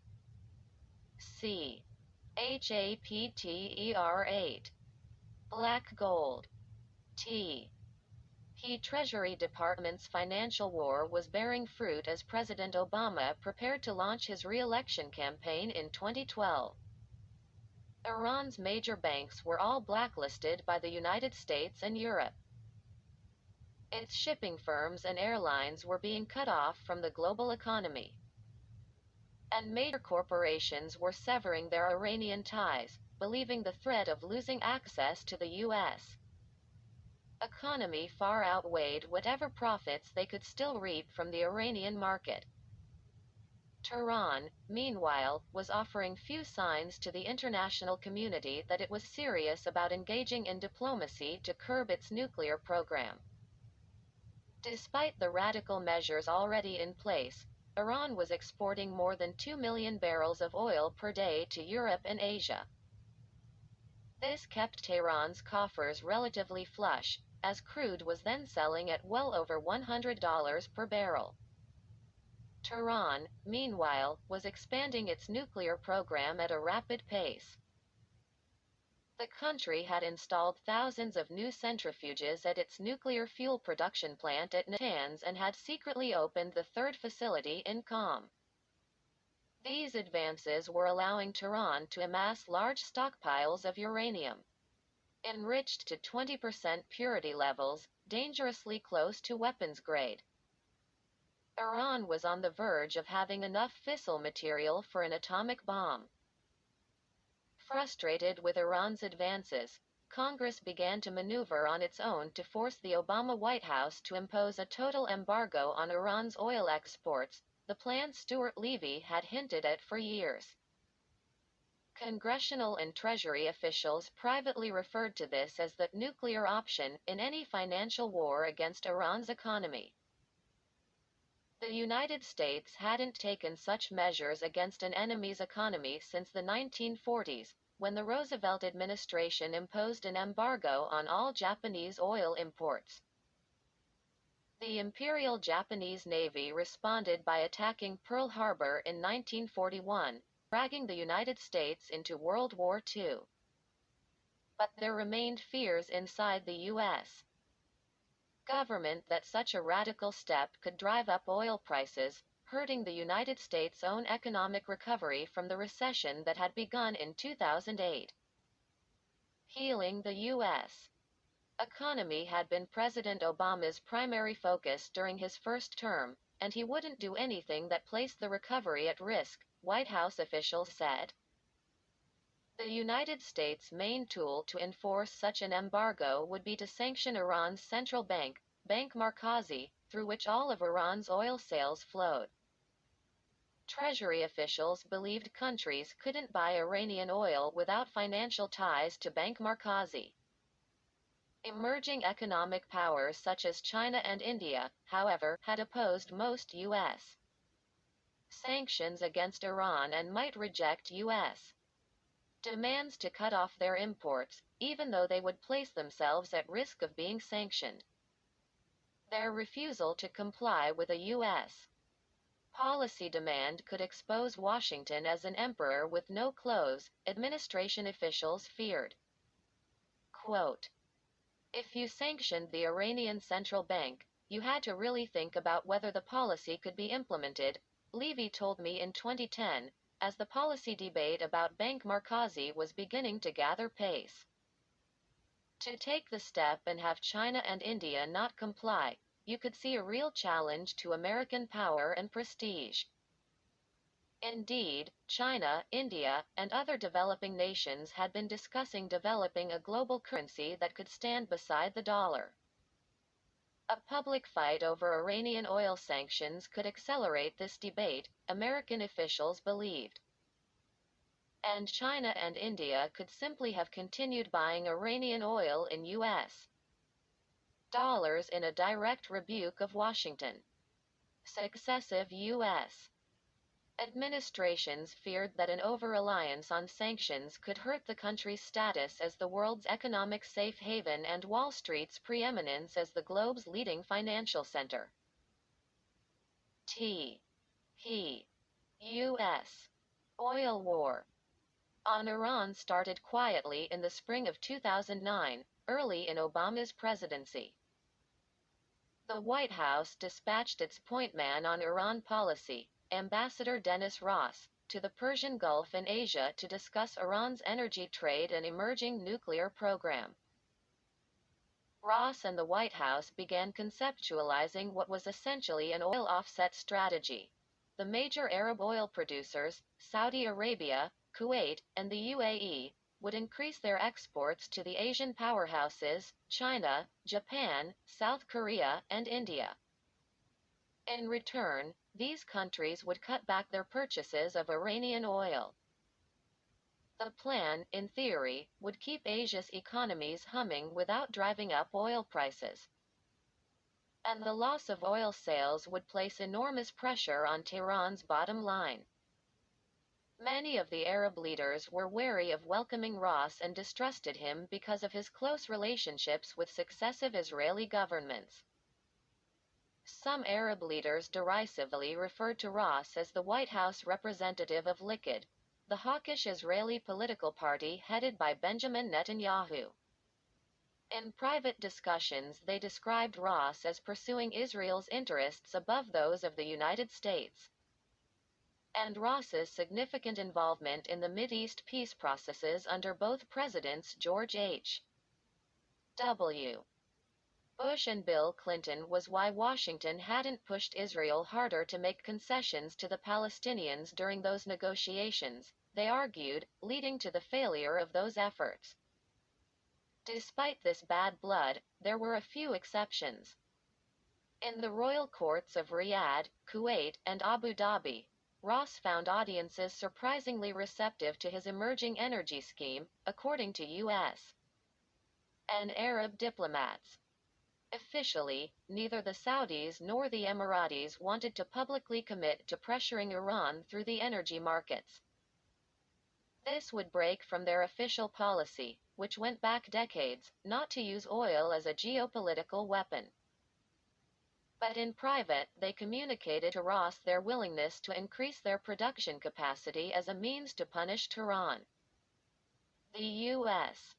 C. Chapter 8. Black Gold. T. P. Treasury Department's financial war was bearing fruit as President Obama prepared to launch his re-election campaign in 2012. Iran's major banks were all blacklisted by the United States and Europe. Its shipping firms and airlines were being cut off from the global economy. And major corporations were severing their Iranian ties, believing the threat of losing access to the U.S. economy far outweighed whatever profits they could still reap from the Iranian market. Tehran, meanwhile, was offering few signs to the international community that it was serious about engaging in diplomacy to curb its nuclear program. Despite the radical measures already in place, Iran was exporting more than 2 million barrels of oil per day to Europe and Asia. This kept Tehran's coffers relatively flush, as crude was then selling at well over $100 per barrel. Tehran, meanwhile, was expanding its nuclear program at a rapid pace. The country had installed thousands of new centrifuges at its nuclear fuel production plant at Natanz and had secretly opened the third facility in Qom. These advances were allowing Tehran to amass large stockpiles of uranium. enriched to 20% purity levels, dangerously close to weapons grade. Iran was on the verge of having enough fissile material for an atomic bomb. Frustrated with Iran's advances, Congress began to maneuver on its own to force the Obama White House to impose a total embargo on Iran's oil exports, the plan Stuart Levy had hinted at for years. Congressional and Treasury officials privately referred to this as the nuclear option in any financial war against Iran's economy. The United States hadn't taken such measures against an enemy's economy since the 1940s, when the Roosevelt administration imposed an embargo on all Japanese oil imports. The Imperial Japanese Navy responded by attacking Pearl Harbor in 1941, dragging the United States into World War II. But there remained fears inside the U.S. government that such a radical step could drive up oil prices, hurting the United States' own economic recovery from the recession that had begun in 2008. Healing the U.S. economy had been President Obama's primary focus during his first term, and he wouldn't do anything that placed the recovery at risk, White House officials said. The United States' main tool to enforce such an embargo would be to sanction Iran's central bank, Bank Markazi, through which all of Iran's oil sales flowed. Treasury officials believed countries couldn't buy Iranian oil without financial ties to Bank Markazi. Emerging economic powers such as China and India, however, had opposed most U.S. sanctions against Iran and might reject U.S. demands to cut off their imports, even though they would place themselves at risk of being sanctioned. Their refusal to comply with a U.S. policy demand could expose Washington as an emperor with no clothes, administration officials feared. Quote, "If you sanctioned the Iranian central bank, you had to really think about whether the policy could be implemented," Levy told me in 2010, as the policy debate about Bank Markazi was beginning to gather pace. To take the step and have China and India not comply, you could see a real challenge to American power and prestige. Indeed, China, India, and other developing nations had been discussing developing a global currency that could stand beside the dollar. A public fight over Iranian oil sanctions could accelerate this debate, American officials believed. And China and India could simply have continued buying Iranian oil in U.S. dollars in a direct rebuke of Washington. Successive U.S. administrations feared that an over-reliance on sanctions could hurt the country's status as the world's economic safe haven and Wall Street's preeminence as the globe's leading financial center. U.S. oil war on Iran started quietly in the spring of 2009, early in Obama's presidency. The White House dispatched its point man on Iran policy, Ambassador Dennis Ross, to the Persian Gulf and Asia to discuss Iran's energy trade and emerging nuclear program. Ross and the White House began conceptualizing what was essentially an oil offset strategy. The major Arab oil producers, Saudi Arabia, Kuwait, and the UAE, would increase their exports to the Asian powerhouses, China, Japan, South Korea, and India. In return, these countries would cut back their purchases of Iranian oil. The plan, in theory, would keep Asia's economies humming without driving up oil prices. And the loss of oil sales would place enormous pressure on Tehran's bottom line. Many of the Arab leaders were wary of welcoming Ross and distrusted him because of his close relationships with successive Israeli governments. Some Arab leaders derisively referred to Ross as the White House representative of Likud, the hawkish Israeli political party headed by Benjamin Netanyahu. In private discussions, they described Ross as pursuing Israel's interests above those of the United States. And Ross's significant involvement in the Mideast peace processes under both presidents George H. W. Bush and Bill Clinton was why Washington hadn't pushed Israel harder to make concessions to the Palestinians during those negotiations, they argued, leading to the failure of those efforts. Despite this bad blood, there were a few exceptions. In the royal courts of Riyadh, Kuwait, and Abu Dhabi, Ross found audiences surprisingly receptive to his emerging energy scheme, according to U.S. and Arab diplomats. Officially, neither the Saudis nor the Emiratis wanted to publicly commit to pressuring Iran through the energy markets. This would break from their official policy, which went back decades, not to use oil as a geopolitical weapon. But in private, they communicated to Ross their willingness to increase their production capacity as a means to punish Tehran. The U.S.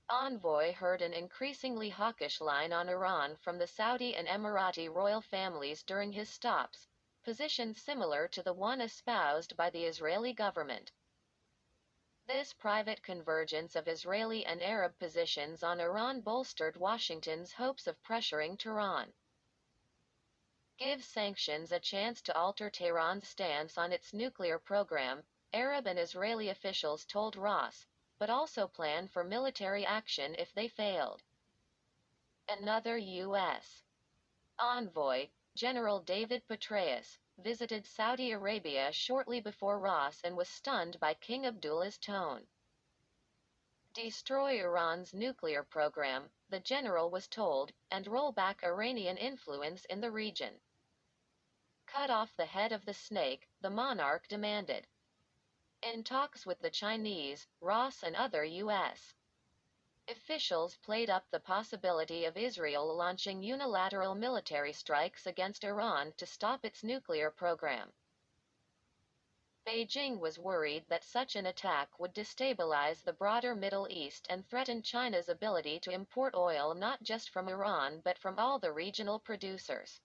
envoy heard an increasingly hawkish line on Iran from the Saudi and Emirati royal families during his stops, positions similar to the one espoused by the Israeli government. This private convergence of Israeli and Arab positions on Iran bolstered Washington's hopes of pressuring Tehran. Give sanctions a chance to alter Tehran's stance on its nuclear program, Arab and Israeli officials told Ross, but also plan for military action if they failed. Another U.S. envoy, General David Petraeus, visited Saudi Arabia shortly before Ross and was stunned by King Abdullah's tone. Destroy Iran's nuclear program, the general was told, and roll back Iranian influence in the region. Cut off the head of the snake, the monarch demanded. In talks with the Chinese, Ross and other U.S. officials played up the possibility of Israel launching unilateral military strikes against Iran to stop its nuclear program. Beijing was worried that such an attack would destabilize the broader Middle East and threaten China's ability to import oil not just from Iran but from all the regional producers.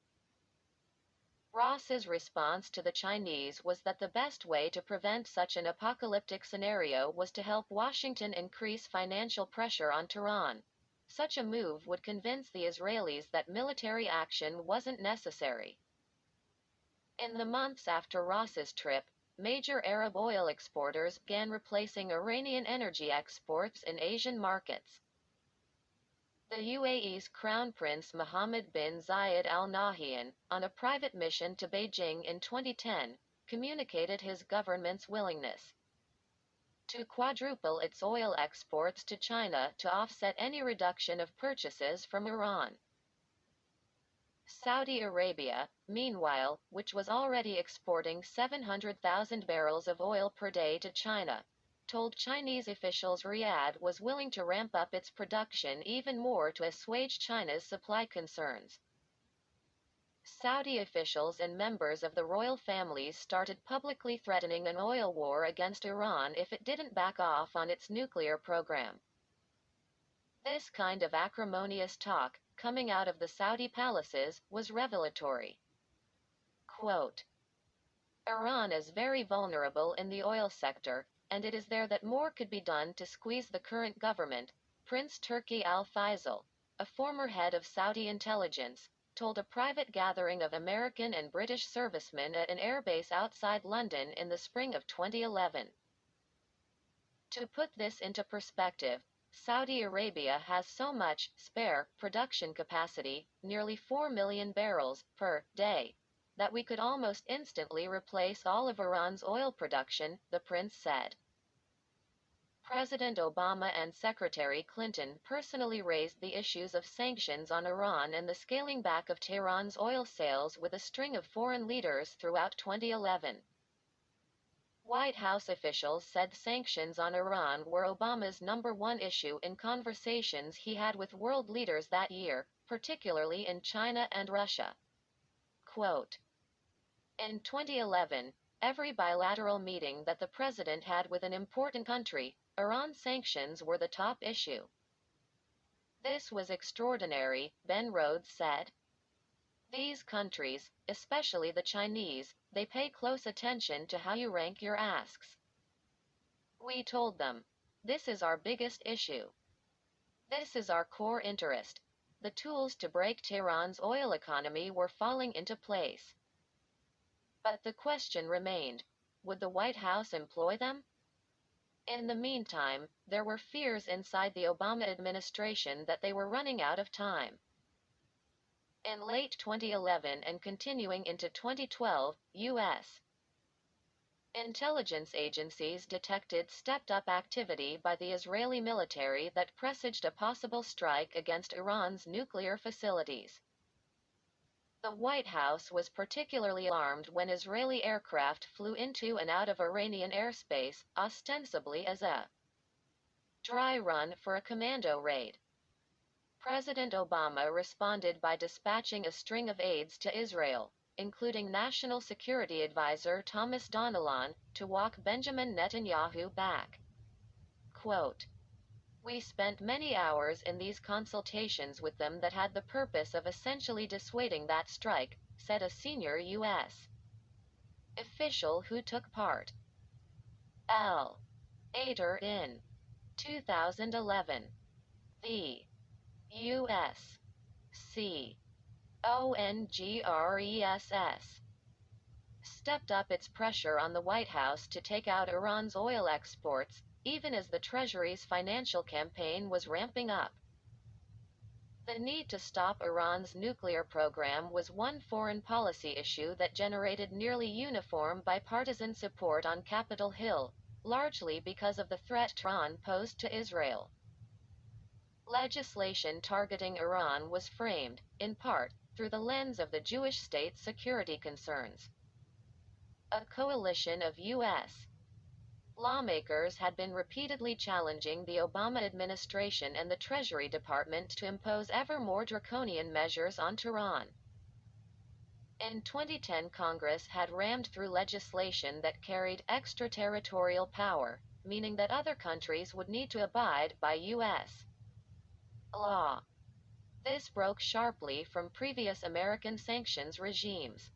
Ross's response to the Chinese was that the best way to prevent such an apocalyptic scenario was to help Washington increase financial pressure on Tehran. Such a move would convince the Israelis that military action wasn't necessary. In the months after Ross's trip, major Arab oil exporters began replacing Iranian energy exports in Asian markets. The UAE's Crown Prince Mohammed bin Zayed Al Nahyan, on a private mission to Beijing in 2010, communicated his government's willingness to quadruple its oil exports to China to offset any reduction of purchases from Iran. Saudi Arabia, meanwhile, which was already exporting 700,000 barrels of oil per day to China, told Chinese officials Riyadh was willing to ramp up its production even more to assuage China's supply concerns. Saudi officials and members of the royal families started publicly threatening an oil war against Iran if it didn't back off on its nuclear program. This kind of acrimonious talk, coming out of the Saudi palaces, was revelatory. Quote, Iran is very vulnerable in the oil sector, and it is there that more could be done to squeeze the current government, Prince Turki Al Faisal, a former head of Saudi intelligence, told a private gathering of American and British servicemen at an airbase outside London in the spring of 2011. To put this into perspective, Saudi Arabia has so much spare production capacity, nearly 4 million barrels per day, that we could almost instantly replace all of Iran's oil production, the prince said. President Obama and Secretary Clinton personally raised the issues of sanctions on Iran and the scaling back of Tehran's oil sales with a string of foreign leaders throughout 2011. White House officials said sanctions on Iran were Obama's #1 issue in conversations he had with world leaders that year, particularly in China and Russia. Quote, in 2011, every bilateral meeting that the president had with an important country, Iran sanctions were the top issue. This was extraordinary, Ben Rhodes said. These countries, especially the Chinese, they pay close attention to how you rank your asks. We told them, this is our biggest issue. This is our core interest. The tools to break Tehran's oil economy were falling into place. But the question remained, would the White House employ them? In the meantime, there were fears inside the Obama administration that they were running out of time. In late 2011 and continuing into 2012, U.S. intelligence agencies detected stepped-up activity by the Israeli military that presaged a possible strike against Iran's nuclear facilities. The White House was particularly alarmed when Israeli aircraft flew into and out of Iranian airspace, ostensibly as a dry run for a commando raid. President Obama responded by dispatching a string of aides to Israel, including National Security Advisor Thomas Donilon, to walk Benjamin Netanyahu back. Quote, "We spent many hours in these consultations with them that had the purpose of essentially dissuading that strike," said a senior U.S. official who took part. L. Later in 2011, the U.S. Congress stepped up its pressure on the White House to take out Iran's oil exports, even as the Treasury's financial campaign was ramping up. The need to stop Iran's nuclear program was one foreign policy issue that generated nearly uniform bipartisan support on Capitol Hill, largely because of the threat Tehran posed to Israel. Legislation targeting Iran was framed, in part, through the lens of the Jewish state's security concerns. A coalition of U.S. lawmakers had been repeatedly challenging the Obama administration and the Treasury Department to impose ever more draconian measures on Tehran. In 2010, Congress had rammed through legislation that carried extraterritorial power, meaning that other countries would need to abide by U.S. law. This broke sharply from previous American sanctions regimes.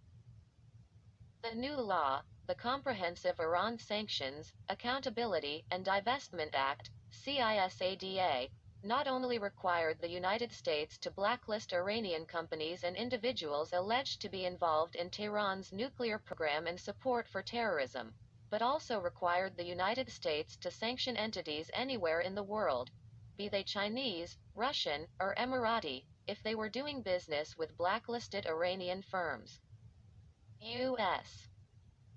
The new law, the Comprehensive Iran Sanctions, Accountability, and Divestment Act, CISADA, not only required the United States to blacklist Iranian companies and individuals alleged to be involved in Tehran's nuclear program and support for terrorism, but also required the United States to sanction entities anywhere in the world, be they Chinese, Russian, or Emirati, if they were doing business with blacklisted Iranian firms. U.S.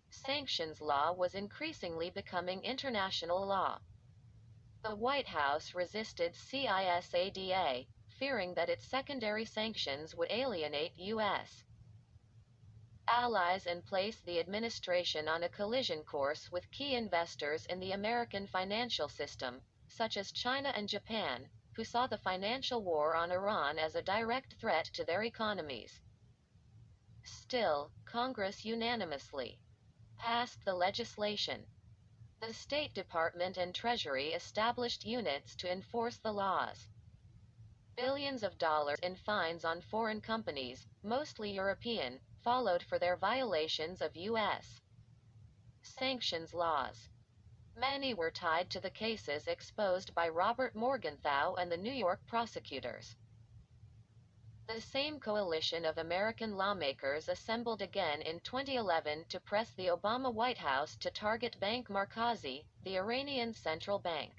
sanctions law was increasingly becoming international law. The White House resisted CISADA, fearing that its secondary sanctions would alienate U.S. allies and place the administration on a collision course with key investors in the American financial system, such as China and Japan, who saw the financial war on Iran as a direct threat to their economies. Still, Congress unanimously passed the legislation. The State Department and Treasury established units to enforce the laws. Billions of dollars in fines on foreign companies, mostly European, followed for their violations of U.S. sanctions laws. Many were tied to the cases exposed by Robert Morgenthau and the New York prosecutors. The same coalition of American lawmakers assembled again in 2011 to press the Obama White House to target Bank Markazi, the Iranian central bank.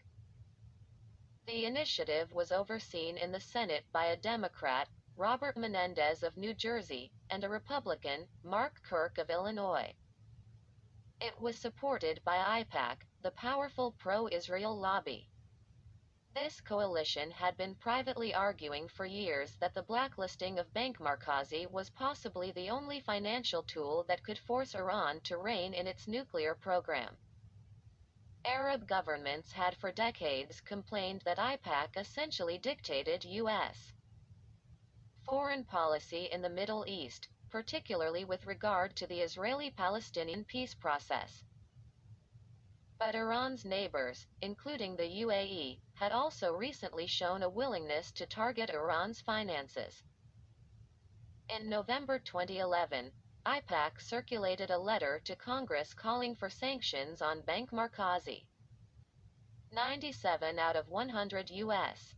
The initiative was overseen in the Senate by a Democrat, Robert Menendez of New Jersey, and a Republican, Mark Kirk of Illinois. It was supported by AIPAC, the powerful pro-Israel lobby. This coalition had been privately arguing for years that the blacklisting of Bank Markazi was possibly the only financial tool that could force Iran to rein in its nuclear program. Arab governments had for decades complained that AIPAC essentially dictated U.S. foreign policy in the Middle East, particularly with regard to the Israeli-Palestinian peace process. But Iran's neighbors, including the UAE, had also recently shown a willingness to target Iran's finances. In November 2011, AIPAC circulated a letter to Congress calling for sanctions on Bank Markazi. 97 out of 100 U.S.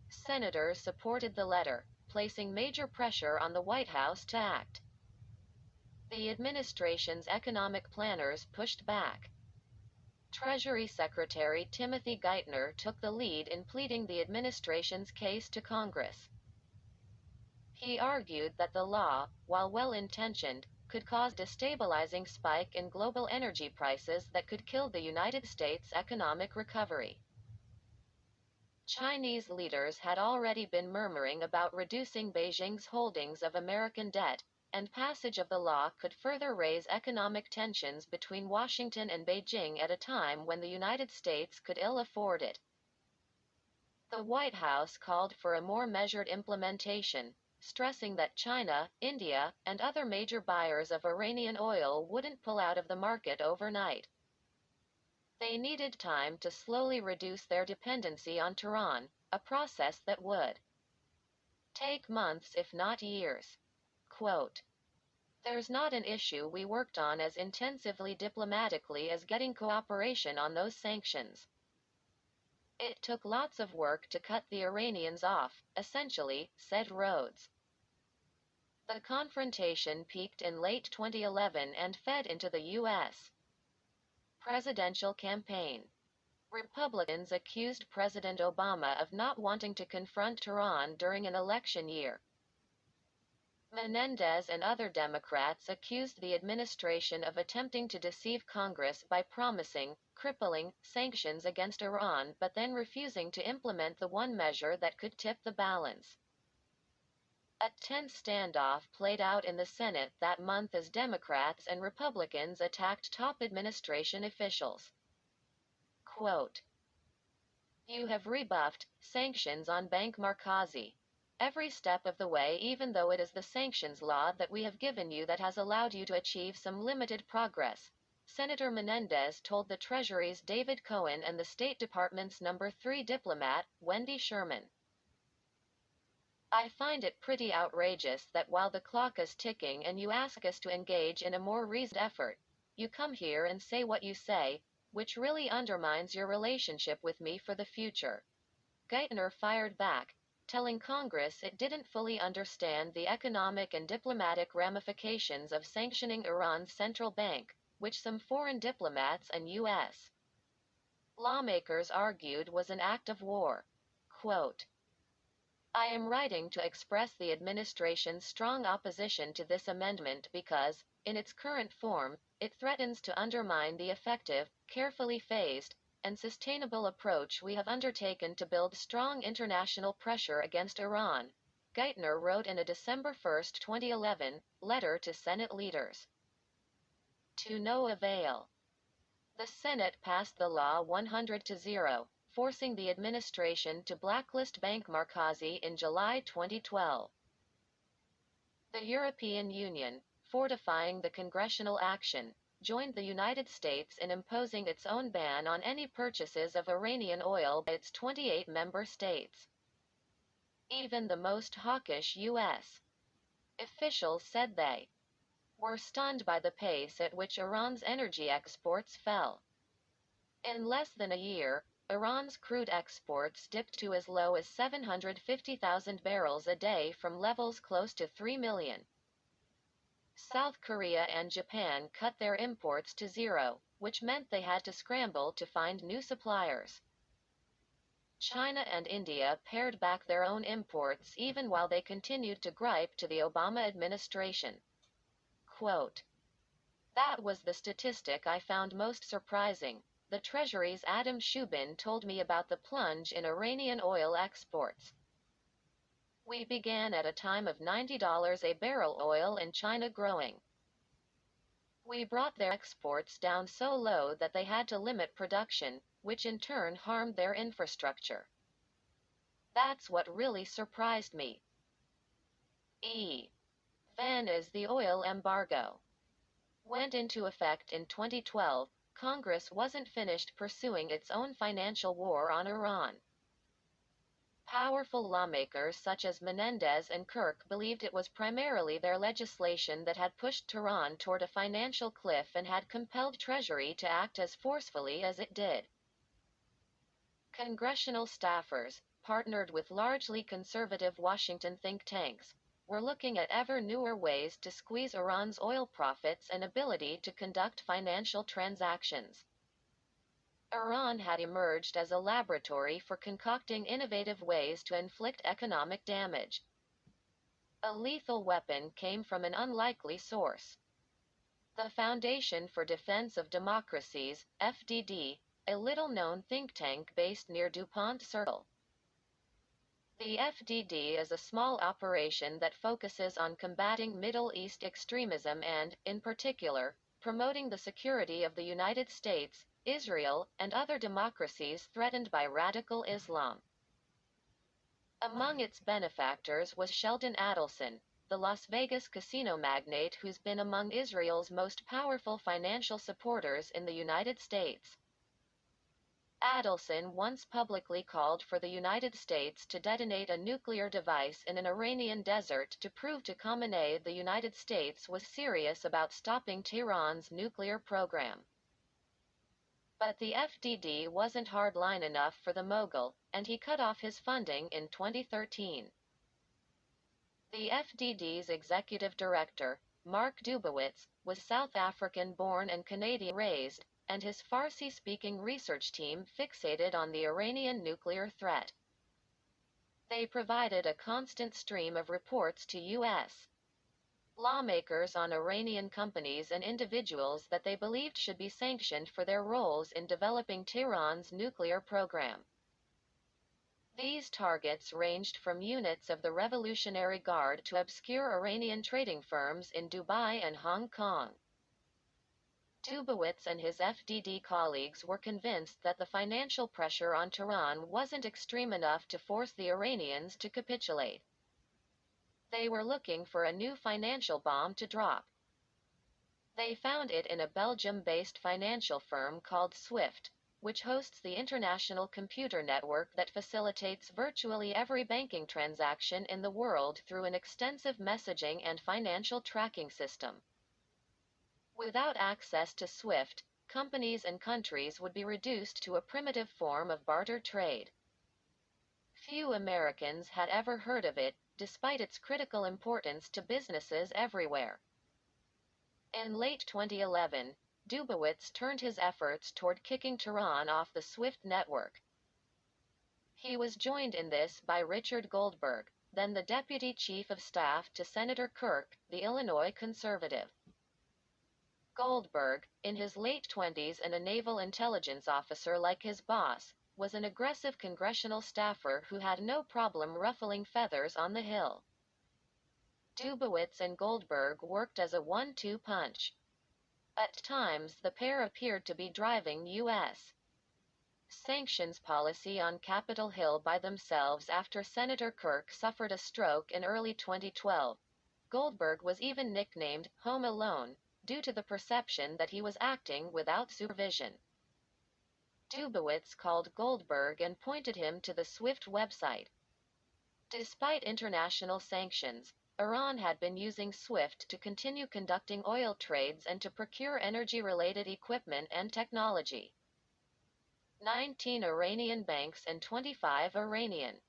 Senators supported the letter, placing major pressure on the White House to act. The administration's economic planners pushed back. Treasury Secretary Timothy Geithner took the lead in pleading the administration's case to Congress. He argued that the law, while well-intentioned, could cause a destabilizing spike in global energy prices that could kill the United States' economic recovery. Chinese leaders had already been murmuring about reducing Beijing's holdings of American debt, and passage of the law could further raise economic tensions between Washington and Beijing at a time when the United States could ill afford it. The White House called for a more measured implementation, stressing that China, India, and other major buyers of Iranian oil wouldn't pull out of the market overnight. They needed time to slowly reduce their dependency on Tehran, a process that would take months if not years. Quote, "There's not an issue we worked on as intensively diplomatically as getting cooperation on those sanctions. It took lots of work to cut the Iranians off, essentially," said Rhodes. The confrontation peaked in late 2011 and fed into the U.S. presidential campaign. Republicans accused President Obama of not wanting to confront Tehran during an election year. Menendez and other Democrats accused the administration of attempting to deceive Congress by promising crippling sanctions against Iran but then refusing to implement the one measure that could tip the balance. A tense standoff played out in the Senate that month as Democrats and Republicans attacked top administration officials. Quote, "You have rebuffed sanctions on Bank Markazi every step of the way, even though it is the sanctions law that we have given you that has allowed you to achieve some limited progress," Senator Menendez told the Treasury's David Cohen and the State Department's number 3 diplomat, Wendy Sherman. "I find it pretty outrageous that while the clock is ticking and you ask us to engage in a more reasoned effort, you come here and say what you say, which really undermines your relationship with me for the future." Geithner fired back, telling Congress it didn't fully understand the economic and diplomatic ramifications of sanctioning Iran's central bank, which some foreign diplomats and U.S. lawmakers argued was an act of war. Quote, "I am writing to express the administration's strong opposition to this amendment because, in its current form, it threatens to undermine the effective, carefully phased, and sustainable approach we have undertaken to build strong international pressure against Iran," Geithner wrote in a December 1, 2011, letter to Senate leaders. To no avail. The Senate passed the law 100-0, forcing the administration to blacklist Bank Markazi in July 2012. The European Union, fortifying the congressional action, joined the United States in imposing its own ban on any purchases of Iranian oil by its 28 member states. Even the most hawkish U.S. officials said they were stunned by the pace at which Iran's energy exports fell. In less than a year, Iran's crude exports dipped to as low as 750,000 barrels a day from levels close to 3 million. South Korea and Japan cut their imports to zero, which meant they had to scramble to find new suppliers. China and India pared back their own imports even while they continued to gripe to the Obama administration. Quote, "That was the statistic I found most surprising. The Treasury's Adam Shubin told me about the plunge in Iranian oil exports. We began at a time of $90 a barrel oil in China growing. We brought their exports down so low that they had to limit production, which in turn harmed their infrastructure. That's what really surprised me. Then as the oil embargo went into effect in 2012, Congress wasn't finished pursuing its own financial war on Iran. Powerful lawmakers such as Menendez and Kirk believed it was primarily their legislation that had pushed Tehran toward a financial cliff and had compelled Treasury to act as forcefully as it did. Congressional staffers, partnered with largely conservative Washington think tanks, were looking at ever newer ways to squeeze Iran's oil profits and ability to conduct financial transactions. Iran had emerged as a laboratory for concocting innovative ways to inflict economic damage. A lethal weapon came from an unlikely source. The Foundation for Defense of Democracies, FDD, a little-known think tank based near DuPont Circle. The FDD is a small operation that focuses on combating Middle East extremism and, in particular, promoting the security of the United States, Israel, and other democracies threatened by radical Islam. Among its benefactors was Sheldon Adelson, the Las Vegas casino magnate who's been among Israel's most powerful financial supporters in the United States. Adelson once publicly called for the United States to detonate a nuclear device in an Iranian desert to prove to Khamenei the United States was serious about stopping Tehran's nuclear program. But the FDD wasn't hardline enough for the mogul, and he cut off his funding in 2013. The FDD's executive director, Mark Dubowitz, was South African-born and Canadian-raised, and his Farsi-speaking research team fixated on the Iranian nuclear threat. They provided a constant stream of reports to U.S. lawmakers on Iranian companies and individuals that they believed should be sanctioned for their roles in developing Tehran's nuclear program. These targets ranged from units of the Revolutionary Guard to obscure Iranian trading firms in Dubai and Hong Kong. Dubowitz and his FDD colleagues were convinced that the financial pressure on Tehran wasn't extreme enough to force the Iranians to capitulate. They were looking for a new financial bomb to drop. They found it in a Belgium-based financial firm called SWIFT, which hosts the international computer network that facilitates virtually every banking transaction in the world through an extensive messaging and financial tracking system. Without access to SWIFT, companies and countries would be reduced to a primitive form of barter trade. Few Americans had ever heard of it, despite its critical importance to businesses everywhere. In late 2011, Dubowitz turned his efforts toward kicking Tehran off the SWIFT network. He was joined in this by Richard Goldberg, then the deputy chief of staff to Senator Kirk, the Illinois conservative. Goldberg, in his late 20s and a naval intelligence officer like his boss, was an aggressive congressional staffer who had no problem ruffling feathers on the Hill. Dubowitz and Goldberg worked as a one-two punch. At times the pair appeared to be driving U.S. sanctions policy on Capitol Hill by themselves after Senator Kirk suffered a stroke in early 2012. Goldberg was even nicknamed Home Alone, due to the perception that he was acting without supervision. Dubowitz called Goldberg and pointed him to the SWIFT website. Despite international sanctions, Iran had been using SWIFT to continue conducting oil trades and to procure energy-related equipment and technology. 19 Iranian banks and 25 Iranian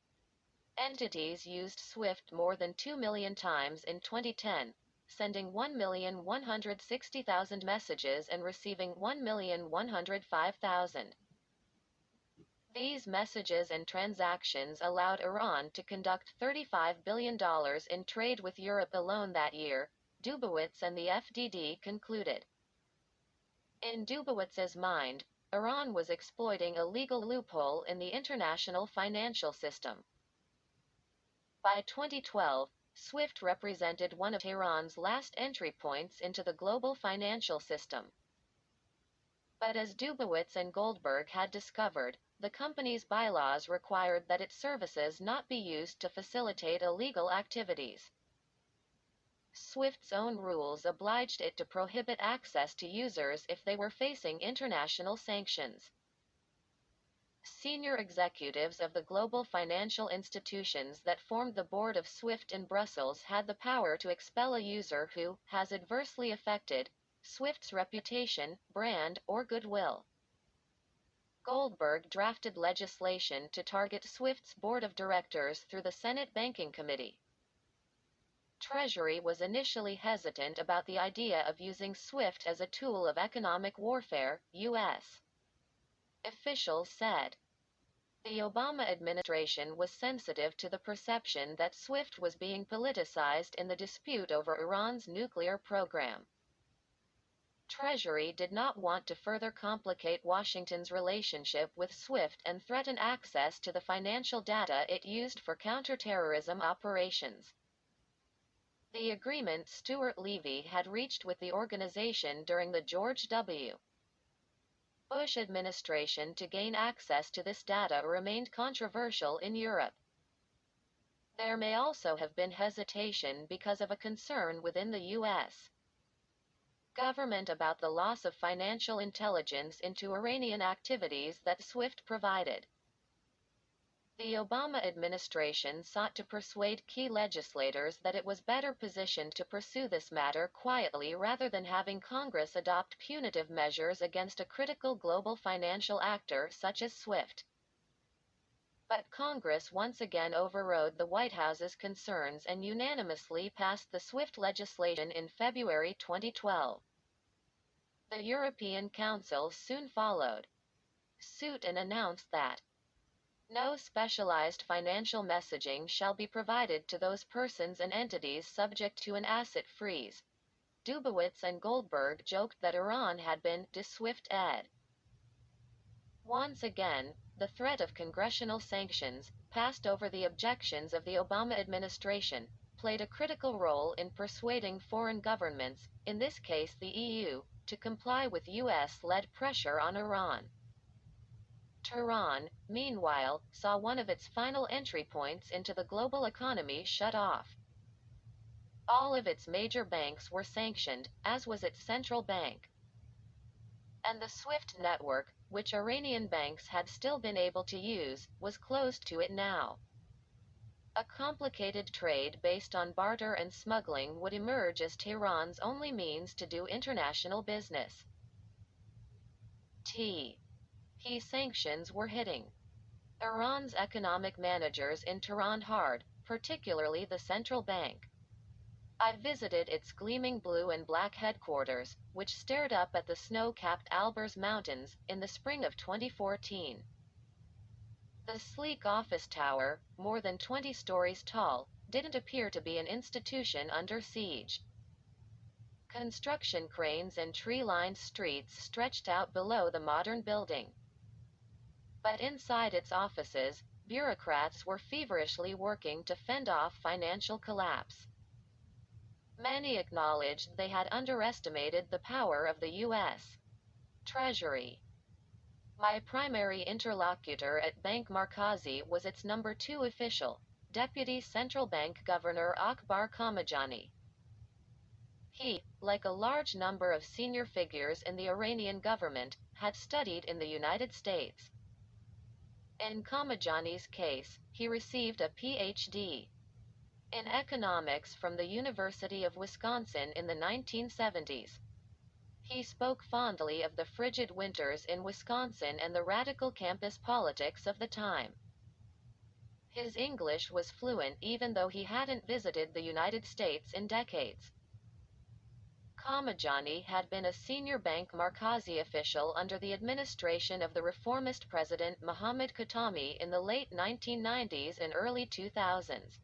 entities used SWIFT more than 2 million times in 2010, sending 1,160,000 messages and receiving 1,105,000. These messages and transactions allowed Iran to conduct $35 billion in trade with Europe alone that year, Dubowitz and the FDD concluded. In Dubowitz's mind, Iran was exploiting a legal loophole in the international financial system. By 2012, SWIFT represented one of Tehran's last entry points into the global financial system. But as Dubowitz and Goldberg had discovered, the company's bylaws required that its services not be used to facilitate illegal activities. SWIFT's own rules obliged it to prohibit access to users if they were facing international sanctions. Senior executives of the global financial institutions that formed the board of SWIFT in Brussels had the power to expel a user who has adversely affected SWIFT's reputation, brand, or goodwill. Goldberg drafted legislation to target SWIFT's board of directors through the Senate Banking Committee. Treasury was initially hesitant about the idea of using SWIFT as a tool of economic warfare, U.S. officials said. The Obama administration was sensitive to the perception that SWIFT was being politicized in the dispute over Iran's nuclear program. Treasury did not want to further complicate Washington's relationship with SWIFT and threaten access to the financial data it used for counterterrorism operations. The agreement Stuart Levy had reached with the organization during the George W. Bush administration to gain access to this data remained controversial in Europe. There may also have been hesitation because of a concern within the U.S. government about the loss of financial intelligence into Iranian activities that SWIFT provided. The Obama administration sought to persuade key legislators that it was better positioned to pursue this matter quietly rather than having Congress adopt punitive measures against a critical global financial actor such as SWIFT. But Congress once again overrode the White House's concerns and unanimously passed the SWIFT legislation in February 2012. The European Council soon followed suit and announced that no specialized financial messaging shall be provided to those persons and entities subject to an asset freeze. Dubowitz and Goldberg joked that Iran had been de-SWIFT-ed. Once again, the threat of congressional sanctions, passed over the objections of the Obama administration, played a critical role in persuading foreign governments, in this case the EU, to comply with U.S.-led pressure on Iran. Tehran, meanwhile, saw one of its final entry points into the global economy shut off. All of its major banks were sanctioned, as was its central bank. And the SWIFT network, which Iranian banks had still been able to use, was closed to it now. A complicated trade based on barter and smuggling would emerge as Tehran's only means to do international business. Sanctions were hitting Iran's economic managers in Tehran hard, particularly the central bank. I visited its gleaming blue and black headquarters, which stared up at the snow-capped Alborz Mountains, in the spring of 2014. The sleek office tower, more than 20 stories tall, didn't appear to be an institution under siege. Construction cranes and tree-lined streets stretched out below the modern building. But inside its offices, bureaucrats were feverishly working to fend off financial collapse. Many acknowledged they had underestimated the power of the U.S. Treasury. My primary interlocutor at Bank Markazi was its number 2 official, Deputy Central Bank Governor Akbar Kamajani. He, like a large number of senior figures in the Iranian government, had studied in the United States. In Kamajani's case, he received a Ph.D. in economics from the University of Wisconsin in the 1970s. He spoke fondly of the frigid winters in Wisconsin and the radical campus politics of the time. His English was fluent even though he hadn't visited the United States in decades. Kamajani had been a senior Bank Markazi official under the administration of the reformist president Mohammad Khatami in the late 1990s and early 2000s.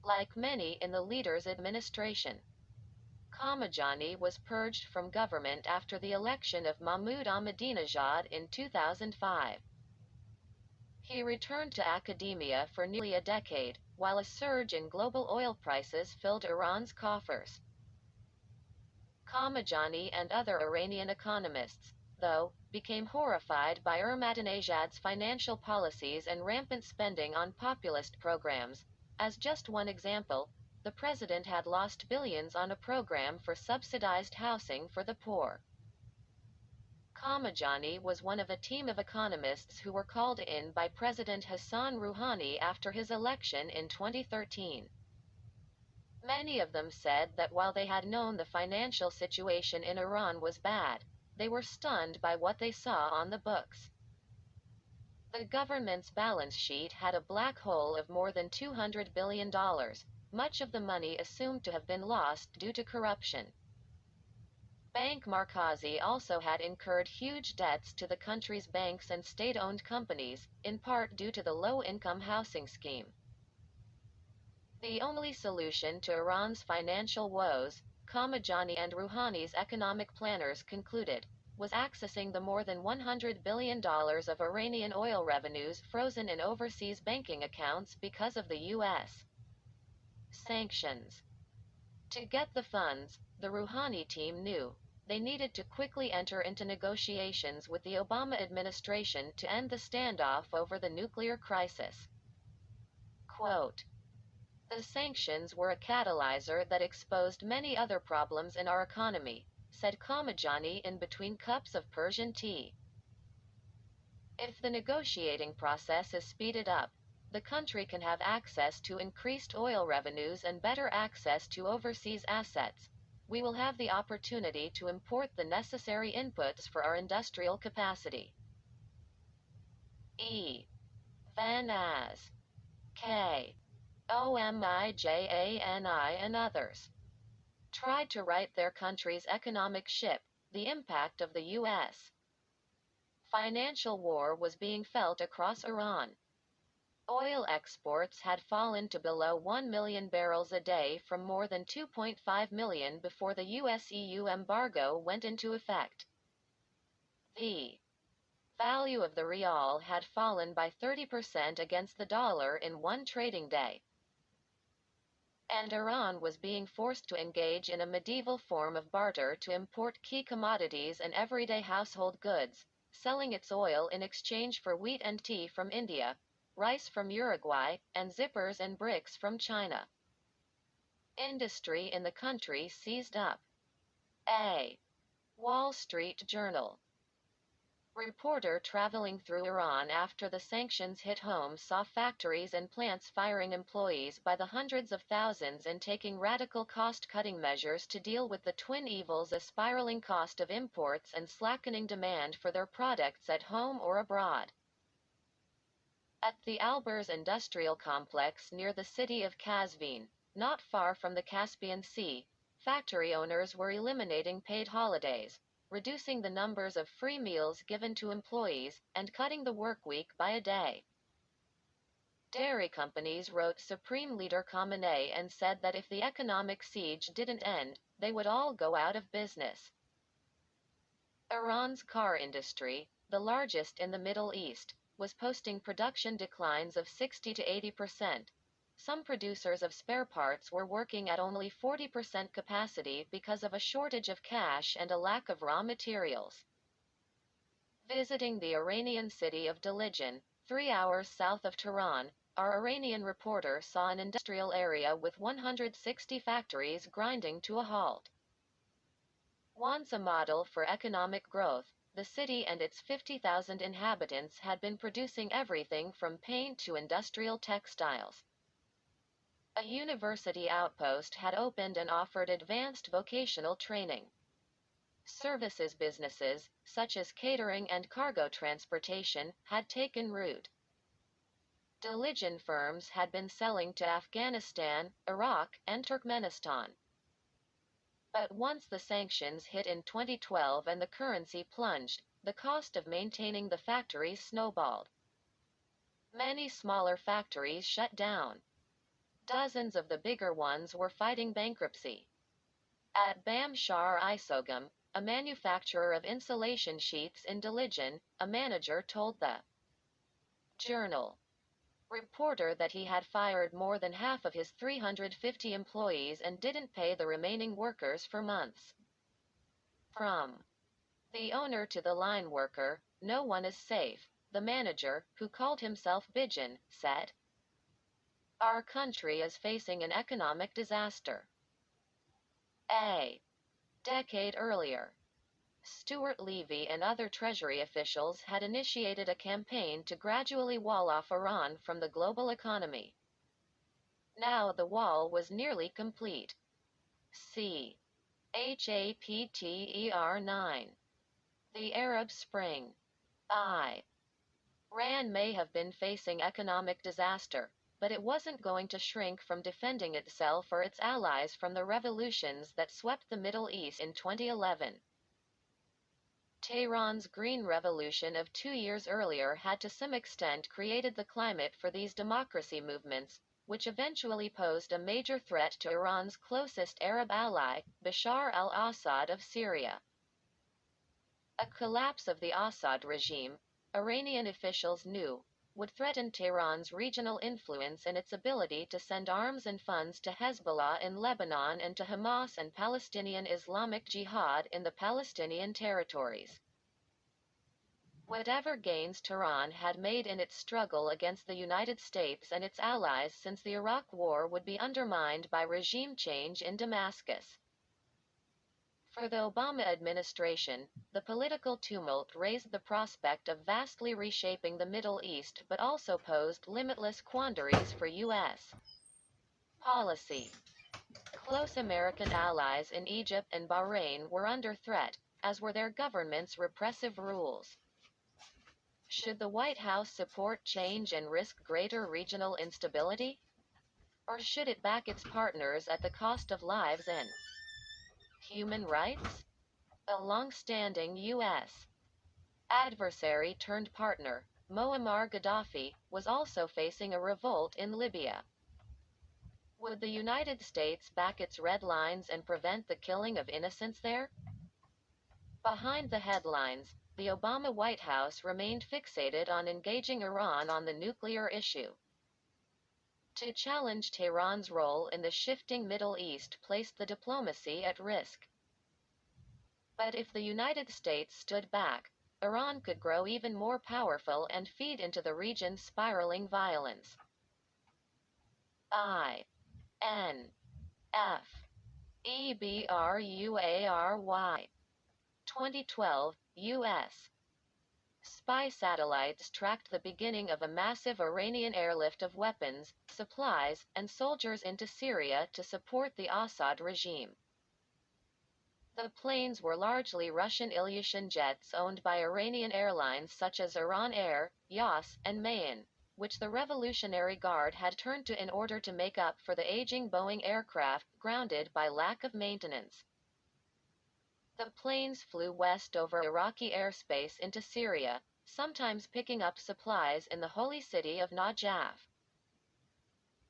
Like many in the leader's administration, Kamajani was purged from government after the election of Mahmoud Ahmadinejad in 2005. He returned to academia for nearly a decade, while a surge in global oil prices filled Iran's coffers. Kamajani and other Iranian economists, though, became horrified by Ahmadinejad's financial policies and rampant spending on populist programs. As just one example, the president had lost billions on a program for subsidized housing for the poor. Kamajani was one of a team of economists who were called in by President Hassan Rouhani after his election in 2013. Many of them said that while they had known the financial situation in Iran was bad, they were stunned by what they saw on the books. The government's balance sheet had a black hole of more than $200 billion, much of the money assumed to have been lost due to corruption. Bank Markazi also had incurred huge debts to the country's banks and state-owned companies, in part due to the low-income housing scheme. The only solution to Iran's financial woes, Khamajani and Rouhani's economic planners concluded, was accessing the more than $100 billion of Iranian oil revenues frozen in overseas banking accounts because of the U.S. sanctions. To get the funds, the Rouhani team knew they needed to quickly enter into negotiations with the Obama administration to end the standoff over the nuclear crisis. Quote, "The sanctions were a catalyzer that exposed many other problems in our economy," said Khamajani in between cups of Persian tea. "If the negotiating process is speeded up, the country can have access to increased oil revenues and better access to overseas assets. We will have the opportunity to import the necessary inputs for our industrial capacity." E. Van Az. K. Omijani and others tried to right their country's economic ship, the impact of the U.S. financial war was being felt across Iran. Oil exports had fallen to below 1 million barrels a day from more than 2.5 million before the US-EU embargo went into effect. The value of the rial had fallen by 30% against the dollar in one trading day. And Iran was being forced to engage in a medieval form of barter to import key commodities and everyday household goods, selling its oil in exchange for wheat and tea from India, rice from Uruguay, and zippers and bricks from China. Industry in the country seized up. A. Wall Street Journal. Reporter traveling through Iran after the sanctions hit home saw factories and plants firing employees by the hundreds of thousands and taking radical cost-cutting measures to deal with the twin evils: a spiraling cost of imports and slackening demand for their products at home or abroad. At the Alborz industrial complex near the city of Kazvin, not far from the Caspian Sea, factory owners were eliminating paid holidays, reducing the numbers of free meals given to employees, and cutting the workweek by a day. Dairy companies wrote Supreme Leader Khamenei and said that if the economic siege didn't end, they would all go out of business. Iran's car industry, the largest in the Middle East, was posting production declines of 60 to 80%. Some producers of spare parts were working at only 40% capacity because of a shortage of cash and a lack of raw materials. Visiting the Iranian city of Dilijan, 3 hours south of Tehran, our Iranian reporter saw an industrial area with 160 factories grinding to a halt. Once a model for economic growth, the city and its 50,000 inhabitants had been producing everything from paint to industrial textiles. A university outpost had opened and offered advanced vocational training. Services businesses, such as catering and cargo transportation, had taken root. Dilijan firms had been selling to Afghanistan, Iraq, and Turkmenistan. But once the sanctions hit in 2012 and the currency plunged, the cost of maintaining the factories snowballed. Many smaller factories shut down. Dozens of the bigger ones were fighting bankruptcy. At Bamshar Isogam, a manufacturer of insulation sheets in Dilijan, a manager told the Journal reporter that he had fired more than half of his 350 employees and didn't pay the remaining workers for months. From the owner to the line worker, no one is safe, the manager, who called himself Bijan, said. Our country is facing an economic disaster. A decade earlier, Stuart Levy and other Treasury officials had initiated a campaign to gradually wall off Iran from the global economy. Now the wall was nearly complete. C. Chapter 9. The Arab Spring. I. Iran may have been facing economic disaster, but it wasn't going to shrink from defending itself or its allies from the revolutions that swept the Middle East in 2011. Tehran's Green Revolution of 2 years earlier had to some extent created the climate for these democracy movements, which eventually posed a major threat to Iran's closest Arab ally, Bashar al-Assad of Syria. A collapse of the Assad regime, Iranian officials knew, would threaten Tehran's regional influence and its ability to send arms and funds to Hezbollah in Lebanon and to Hamas and Palestinian Islamic Jihad in the Palestinian territories. Whatever gains Tehran had made in its struggle against the United States and its allies since the Iraq War would be undermined by regime change in Damascus. For the Obama administration, the political tumult raised the prospect of vastly reshaping the Middle East but also posed limitless quandaries for U.S. policy. Close American allies in Egypt and Bahrain were under threat, as were their government's repressive rules. Should the White House support change and risk greater regional instability? Or should it back its partners at the cost of lives and human rights? A long-standing U.S. adversary turned partner, Muammar Gaddafi, was also facing a revolt in Libya. Would the United States back its red lines and prevent the killing of innocents there? Behind the headlines, the Obama White House remained fixated on engaging Iran on the nuclear issue. To challenge Tehran's role in the shifting Middle East placed the diplomacy at risk. But if the United States stood back, Iran could grow even more powerful and feed into the region's spiraling violence. INFEBRUARY 2012, U.S. spy satellites tracked the beginning of a massive Iranian airlift of weapons, supplies, and soldiers into Syria to support the Assad regime. The planes were largely Russian Ilyushin jets owned by Iranian airlines such as Iran Air, Yas, and Mayan, which the Revolutionary Guard had turned to in order to make up for the aging Boeing aircraft grounded by lack of maintenance. The planes flew west over Iraqi airspace into Syria, sometimes picking up supplies in the holy city of Najaf.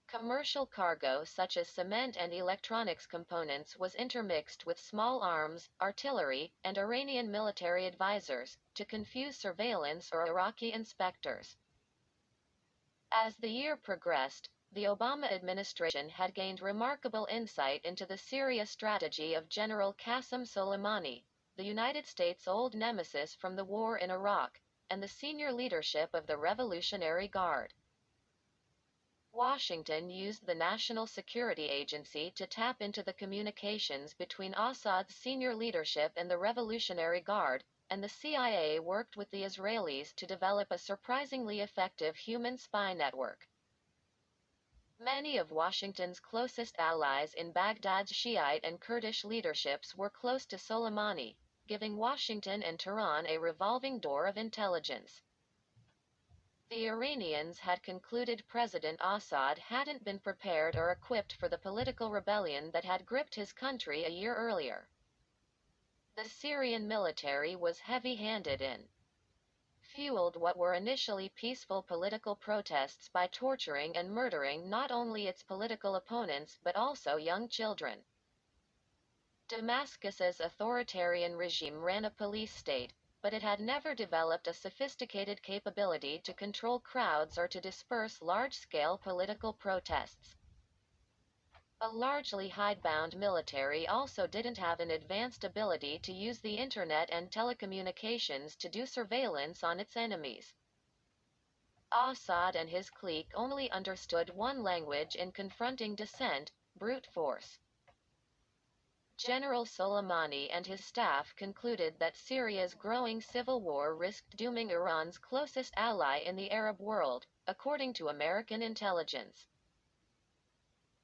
Commercial cargo such as cement and electronics components was intermixed with small arms, artillery, and Iranian military advisors, to confuse surveillance or Iraqi inspectors. As the year progressed, the Obama administration had gained remarkable insight into the Syria strategy of General Qasem Soleimani, the United States' old nemesis from the war in Iraq, and the senior leadership of the Revolutionary Guard. Washington used the National Security Agency to tap into the communications between Assad's senior leadership and the Revolutionary Guard, and the CIA worked with the Israelis to develop a surprisingly effective human spy network. Many of Washington's closest allies in Baghdad's Shiite and Kurdish leaderships were close to Soleimani, giving Washington and Tehran a revolving door of intelligence. The Iranians had concluded President Assad hadn't been prepared or equipped for the political rebellion that had gripped his country a year earlier. The Syrian military was heavy-handed and fueled what were initially peaceful political protests by torturing and murdering not only its political opponents but also young children. Damascus's authoritarian regime ran a police state, but it had never developed a sophisticated capability to control crowds or to disperse large-scale political protests. A largely hidebound military also didn't have an advanced ability to use the internet and telecommunications to do surveillance on its enemies. Assad and his clique only understood one language in confronting dissent: brute force. General Soleimani and his staff concluded that Syria's growing civil war risked dooming Iran's closest ally in the Arab world, according to American intelligence.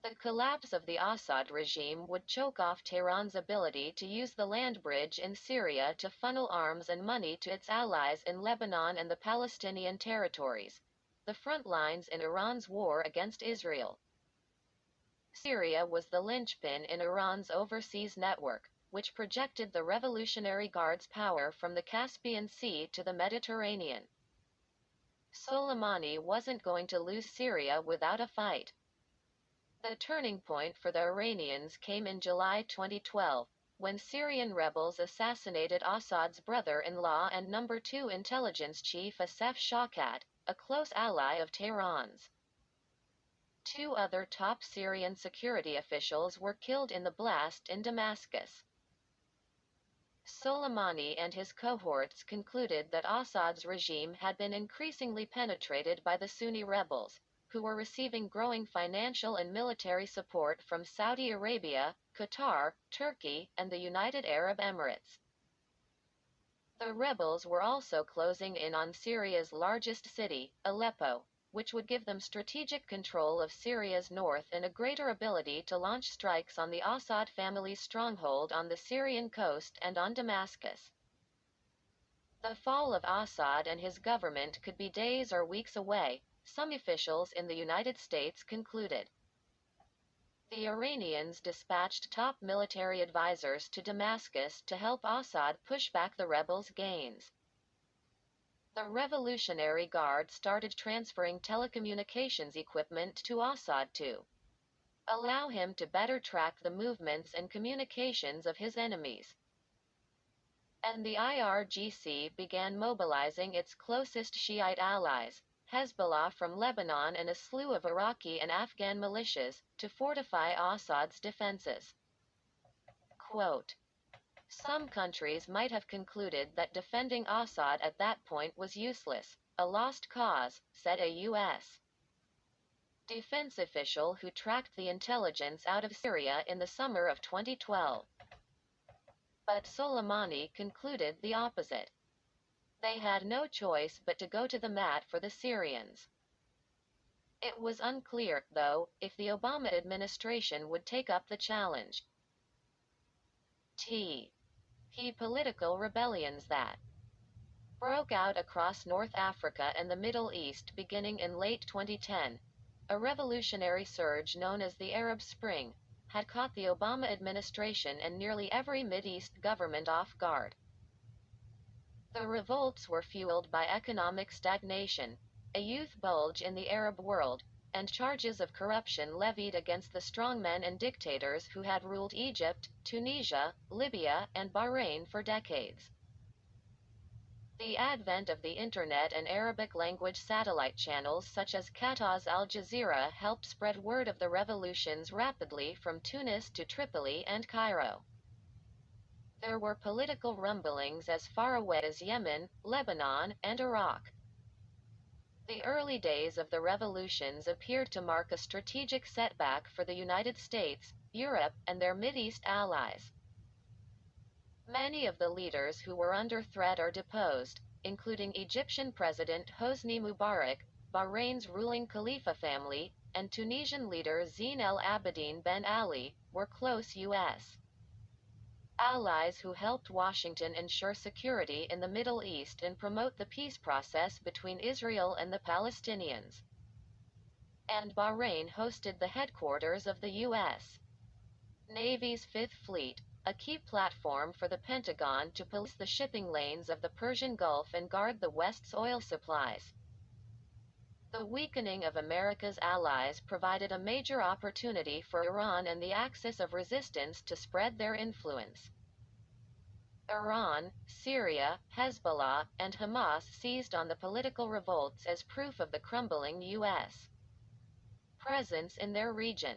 The collapse of the Assad regime would choke off Tehran's ability to use the land bridge in Syria to funnel arms and money to its allies in Lebanon and the Palestinian territories, the front lines in Iran's war against Israel. Syria was the linchpin in Iran's overseas network, which projected the Revolutionary Guard's power from the Caspian Sea to the Mediterranean. Soleimani wasn't going to lose Syria without a fight. The turning point for the Iranians came in July 2012, when Syrian rebels assassinated Assad's brother-in-law and number 2 intelligence chief Assef Shawkat, a close ally of Tehran's. 2 other top Syrian security officials were killed in the blast in Damascus. Soleimani and his cohorts concluded that Assad's regime had been increasingly penetrated by the Sunni rebels, who were receiving growing financial and military support from Saudi Arabia, Qatar, Turkey, and the United Arab Emirates. The rebels were also closing in on Syria's largest city, Aleppo, which would give them strategic control of Syria's north and a greater ability to launch strikes on the Assad family's stronghold on the Syrian coast and on Damascus. The fall of Assad and his government could be days or weeks away, some officials in the United States concluded. The Iranians dispatched top military advisors to Damascus to help Assad push back the rebels' gains. The Revolutionary Guard started transferring telecommunications equipment to Assad to allow him to better track the movements and communications of his enemies. And the IRGC began mobilizing its closest Shiite allies, Hezbollah from Lebanon and a slew of Iraqi and Afghan militias, to fortify Assad's defenses. Quote, "Some countries might have concluded that defending Assad at that point was useless, a lost cause," said a U.S. defense official who tracked the intelligence out of Syria in the summer of 2012. But Soleimani concluded the opposite. They had no choice but to go to the mat for the Syrians. It was unclear, though, if the Obama administration would take up the challenge. Political rebellions that broke out across North Africa and the Middle East beginning in late 2010, a revolutionary surge known as the Arab Spring, had caught the Obama administration and nearly every Mideast government off guard. The revolts were fueled by economic stagnation, a youth bulge in the Arab world, and charges of corruption levied against the strongmen and dictators who had ruled Egypt, Tunisia, Libya, and Bahrain for decades. The advent of the Internet and Arabic-language satellite channels such as Qatar's Al Jazeera helped spread word of the revolutions rapidly from Tunis to Tripoli and Cairo. There were political rumblings as far away as Yemen, Lebanon, and Iraq. The early days of the revolutions appeared to mark a strategic setback for the United States, Europe, and their Mideast allies. Many of the leaders who were under threat are deposed, including Egyptian President Hosni Mubarak, Bahrain's ruling Khalifa family, and Tunisian leader Zine El Abidine Ben Ali, were close U.S. allies who helped Washington ensure security in the Middle East and promote the peace process between Israel and the Palestinians. And Bahrain hosted the headquarters of the U.S. Navy's Fifth Fleet, a key platform for the Pentagon to police the shipping lanes of the Persian Gulf and guard the West's oil supplies. The weakening of America's allies provided a major opportunity for Iran and the axis of resistance to spread their influence. Iran, Syria, Hezbollah, and Hamas seized on the political revolts as proof of the crumbling U.S. presence in their region.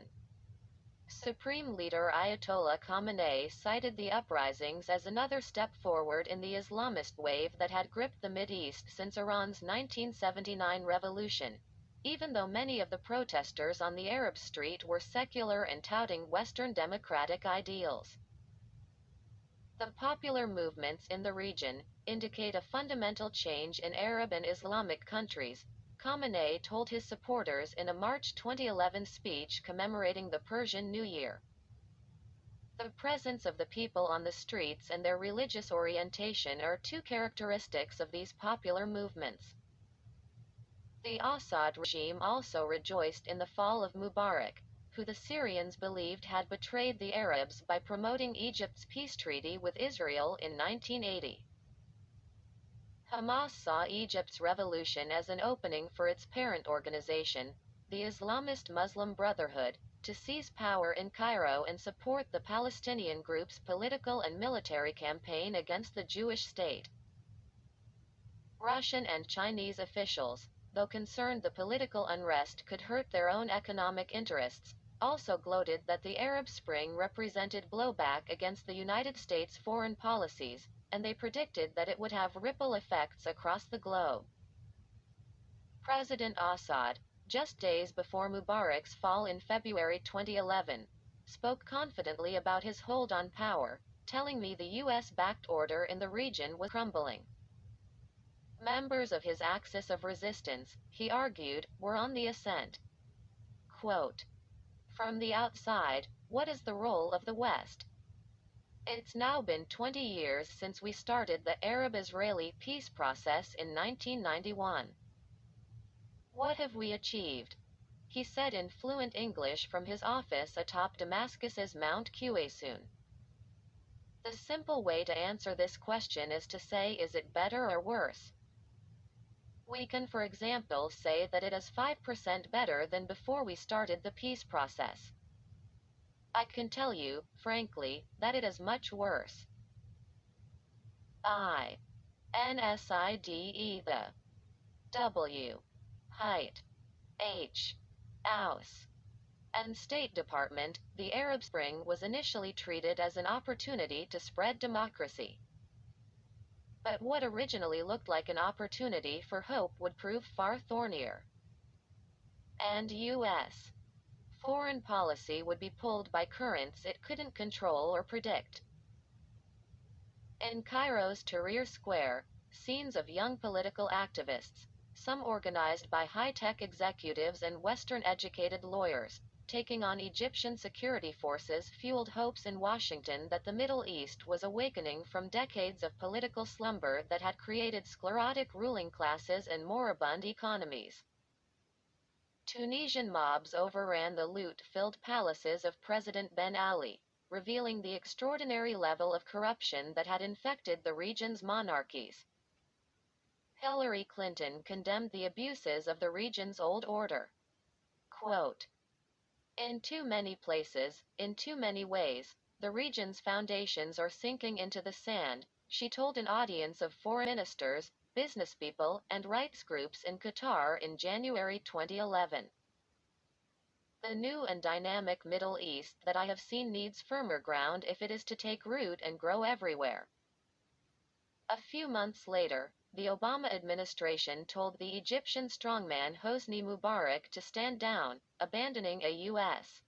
Supreme Leader Ayatollah Khamenei cited the uprisings as another step forward in the Islamist wave that had gripped the Mideast since Iran's 1979 revolution, even though many of the protesters on the Arab street were secular and touting Western democratic ideals. The popular movements in the region indicate a fundamental change in Arab and Islamic countries, Khamenei told his supporters in a March 2011 speech commemorating the Persian New Year. The presence of the people on the streets and their religious orientation are two characteristics of these popular movements. The Assad regime also rejoiced in the fall of Mubarak, who the Syrians believed had betrayed the Arabs by promoting Egypt's peace treaty with Israel in 1980. Hamas saw Egypt's revolution as an opening for its parent organization, the Islamist Muslim Brotherhood, to seize power in Cairo and support the Palestinian group's political and military campaign against the Jewish state. Russian and Chinese officials, though concerned the political unrest could hurt their own economic interests, also gloated that the Arab Spring represented blowback against the United States' foreign policies, and they predicted that it would have ripple effects across the globe. President Assad, just days before Mubarak's fall in February 2011, spoke confidently about his hold on power, telling me the US-backed order in the region was crumbling. Members of his axis of resistance, he argued, were on the ascent. Quote, "From the outside, what is the role of the West? It's now been 20 years since we started the Arab-Israeli peace process in 1991. What have we achieved?" he said in fluent English from his office atop Damascus's Mount Quaysun. The simple way to answer this question is to say, is it better or worse? We can, for example, say that it is 5% better than before we started the peace process. I can tell you, frankly, that it is much worse. INSIDE the W. Height. H. Aus. And State Department, the Arab Spring was initially treated as an opportunity to spread democracy. But what originally looked like an opportunity for hope would prove far thornier. And U.S. foreign policy would be pulled by currents it couldn't control or predict. In Cairo's Tahrir Square, scenes of young political activists, some organized by high-tech executives and Western-educated lawyers, taking on Egyptian security forces fueled hopes in Washington that the Middle East was awakening from decades of political slumber that had created sclerotic ruling classes and moribund economies. Tunisian mobs overran the loot-filled palaces of President Ben Ali, revealing the extraordinary level of corruption that had infected the region's monarchies. Hillary Clinton condemned the abuses of the region's old order. Quote, "In too many places, in too many ways, the region's foundations are sinking into the sand," she told an audience of foreign ministers, businesspeople, and rights groups in Qatar in January 2011. "The new and dynamic Middle East that I have seen needs firmer ground if it is to take root and grow everywhere." A few months later, the Obama administration told the Egyptian strongman Hosni Mubarak to stand down, abandoning a U.S.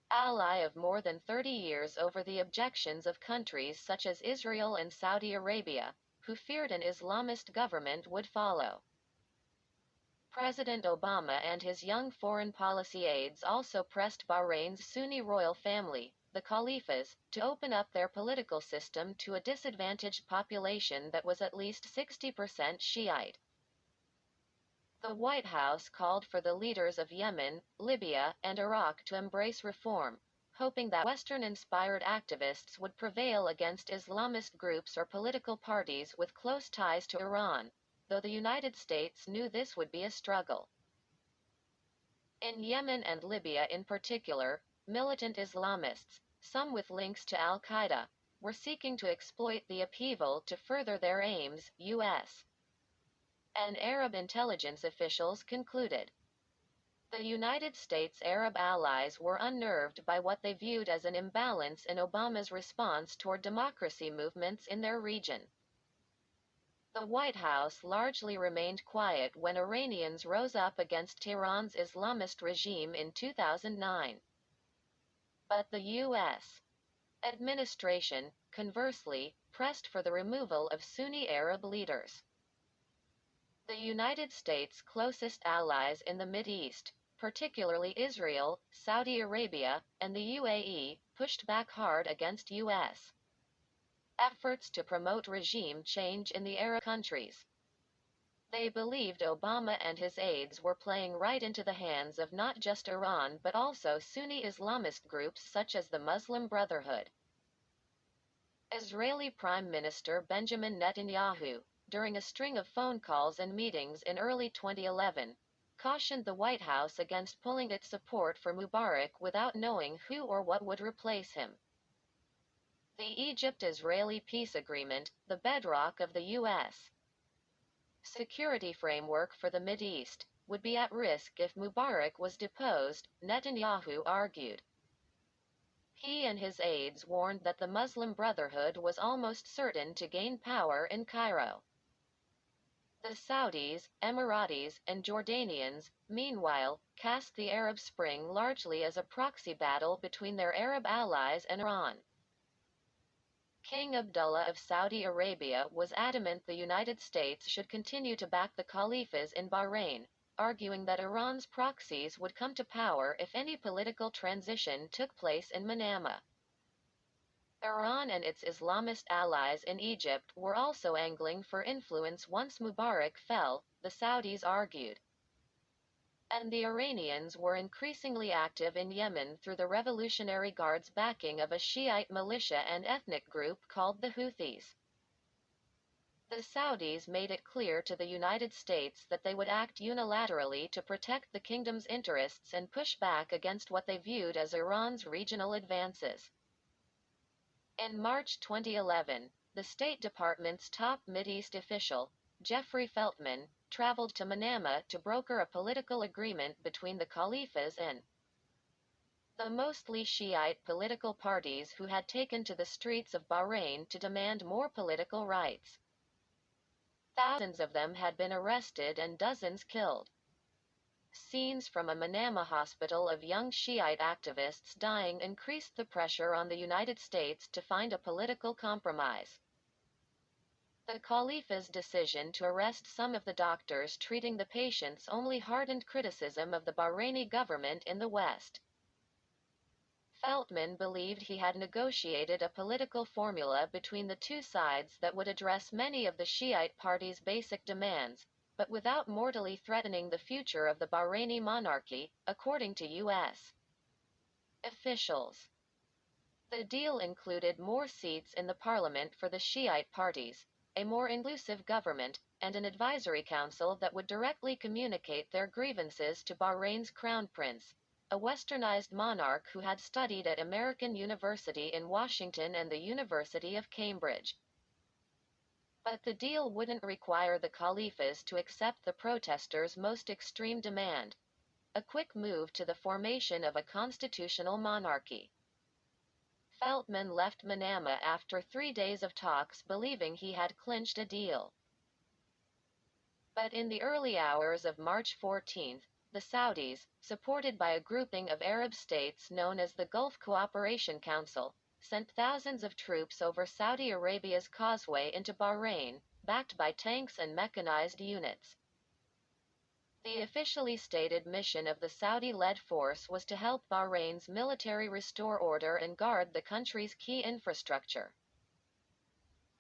ally of more than 30 years over the objections of countries such as Israel and Saudi Arabia, who feared an Islamist government would follow. President Obama and his young foreign policy aides also pressed Bahrain's Sunni royal family, the Khalifas, to open up their political system to a disadvantaged population that was at least 60% Shiite. The White House called for the leaders of Yemen, Libya, and Iraq to embrace reform, hoping that Western-inspired activists would prevail against Islamist groups or political parties with close ties to Iran, though the United States knew this would be a struggle. In Yemen and Libya in particular, militant Islamists, some with links to al-Qaeda, were seeking to exploit the upheaval to further their aims, U.S. and Arab intelligence officials concluded. The United States' Arab allies were unnerved by what they viewed as an imbalance in Obama's response toward democracy movements in their region. The White House largely remained quiet when Iranians rose up against Tehran's Islamist regime in 2009. But the U.S. administration, conversely, pressed for the removal of Sunni Arab leaders. The United States' closest allies in the Mideast, particularly Israel, Saudi Arabia, and the UAE, pushed back hard against U.S. efforts to promote regime change in the Arab countries. They believed Obama and his aides were playing right into the hands of not just Iran but also Sunni Islamist groups such as the Muslim Brotherhood. Israeli Prime Minister Benjamin Netanyahu, during a string of phone calls and meetings in early 2011, cautioned the White House against pulling its support for Mubarak without knowing who or what would replace him. The Egypt-Israeli peace agreement, the bedrock of the U.S. security framework for the Mideast, would be at risk if Mubarak was deposed, Netanyahu argued. He and his aides warned that the Muslim Brotherhood was almost certain to gain power in Cairo. The Saudis, Emiratis, and Jordanians, meanwhile, cast the Arab Spring largely as a proxy battle between their Arab allies and Iran. King Abdullah of Saudi Arabia was adamant the United States should continue to back the caliphs in Bahrain, arguing that Iran's proxies would come to power if any political transition took place in Manama. Iran and its Islamist allies in Egypt were also angling for influence once Mubarak fell, the Saudis argued. And the Iranians were increasingly active in Yemen through the Revolutionary Guard's backing of a Shiite militia and ethnic group called the Houthis. The Saudis made it clear to the United States that they would act unilaterally to protect the kingdom's interests and push back against what they viewed as Iran's regional advances. In March 2011, the State Department's top Mideast official, Jeffrey Feltman, traveled to Manama to broker a political agreement between the caliphs and the mostly Shiite political parties who had taken to the streets of Bahrain to demand more political rights. Thousands of them had been arrested and dozens killed. Scenes from a Manama hospital of young Shiite activists dying increased the pressure on the United States to find a political compromise. The Caliph's decision to arrest some of the doctors treating the patients only hardened criticism of the Bahraini government in the West. Feltman believed he had negotiated a political formula between the two sides that would address many of the Shiite party's basic demands, but without mortally threatening the future of the Bahraini monarchy, according to U.S. officials. The deal included more seats in the parliament for the Shiite parties, a more inclusive government, and an advisory council that would directly communicate their grievances to Bahrain's crown prince, a westernized monarch who had studied at American University in Washington and the University of Cambridge. But the deal wouldn't require the caliphs to accept the protesters' most extreme demand, a quick move to the formation of a constitutional monarchy. Feltman left Manama after 3 days of talks believing he had clinched a deal. But in the early hours of March 14, the Saudis, supported by a grouping of Arab states known as the Gulf Cooperation Council, sent thousands of troops over Saudi Arabia's causeway into Bahrain, backed by tanks and mechanized units. The officially stated mission of the Saudi-led force was to help Bahrain's military restore order and guard the country's key infrastructure.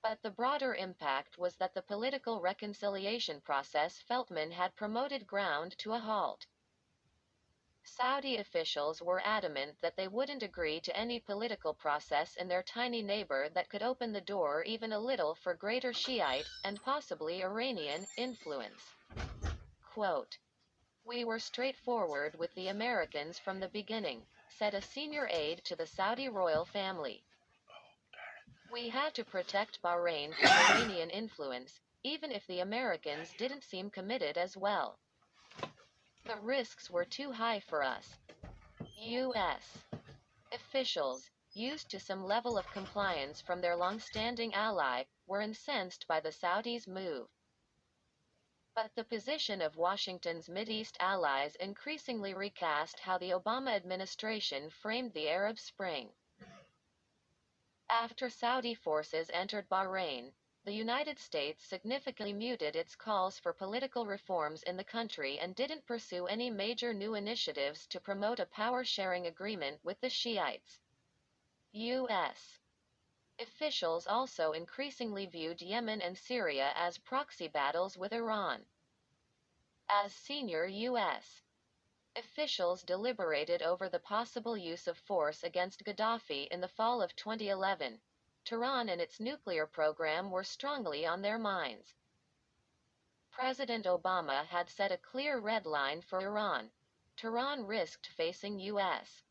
But the broader impact was that the political reconciliation process Feltman had promoted ground to a halt. Saudi officials were adamant that they wouldn't agree to any political process in their tiny neighbor that could open the door even a little for greater Shiite, and possibly Iranian, influence. Quote, "We were straightforward with the Americans from the beginning," said a senior aide to the Saudi royal family. "We had to protect Bahrain from Iranian influence, even if the Americans didn't seem committed as well. The risks were too high for us." U.S. officials, used to some level of compliance from their long-standing ally, were incensed by the Saudis' move. But the position of Washington's Mideast allies increasingly recast how the Obama administration framed the Arab Spring. After Saudi forces entered Bahrain, the United States significantly muted its calls for political reforms in the country and didn't pursue any major new initiatives to promote a power-sharing agreement with the Shiites. U.S. officials also increasingly viewed Yemen and Syria as proxy battles with Iran. As senior U.S. officials deliberated over the possible use of force against Gaddafi in the fall of 2011, Tehran and its nuclear program were strongly on their minds. President Obama had set a clear red line for Iran. Tehran risked facing U.S.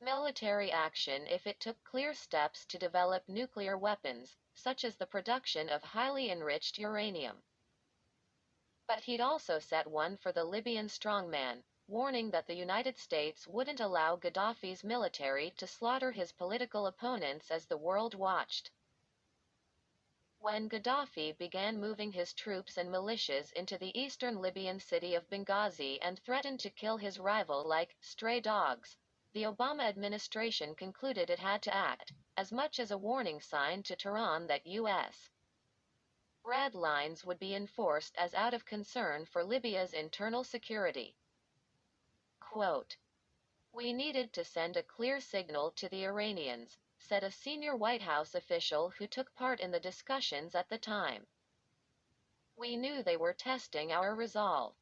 military action if it took clear steps to develop nuclear weapons, such as the production of highly enriched uranium. But he'd also set one for the Libyan strongman, warning that the United States wouldn't allow Gaddafi's military to slaughter his political opponents as the world watched. When Gaddafi began moving his troops and militias into the eastern Libyan city of Benghazi and threatened to kill his rival like stray dogs, the Obama administration concluded it had to act, as much as a warning sign to Tehran that U.S. red lines would be enforced as out of concern for Libya's internal security. Quote, "We needed to send a clear signal to the Iranians," said a senior White House official who took part in the discussions at the time. "We knew they were testing our resolve.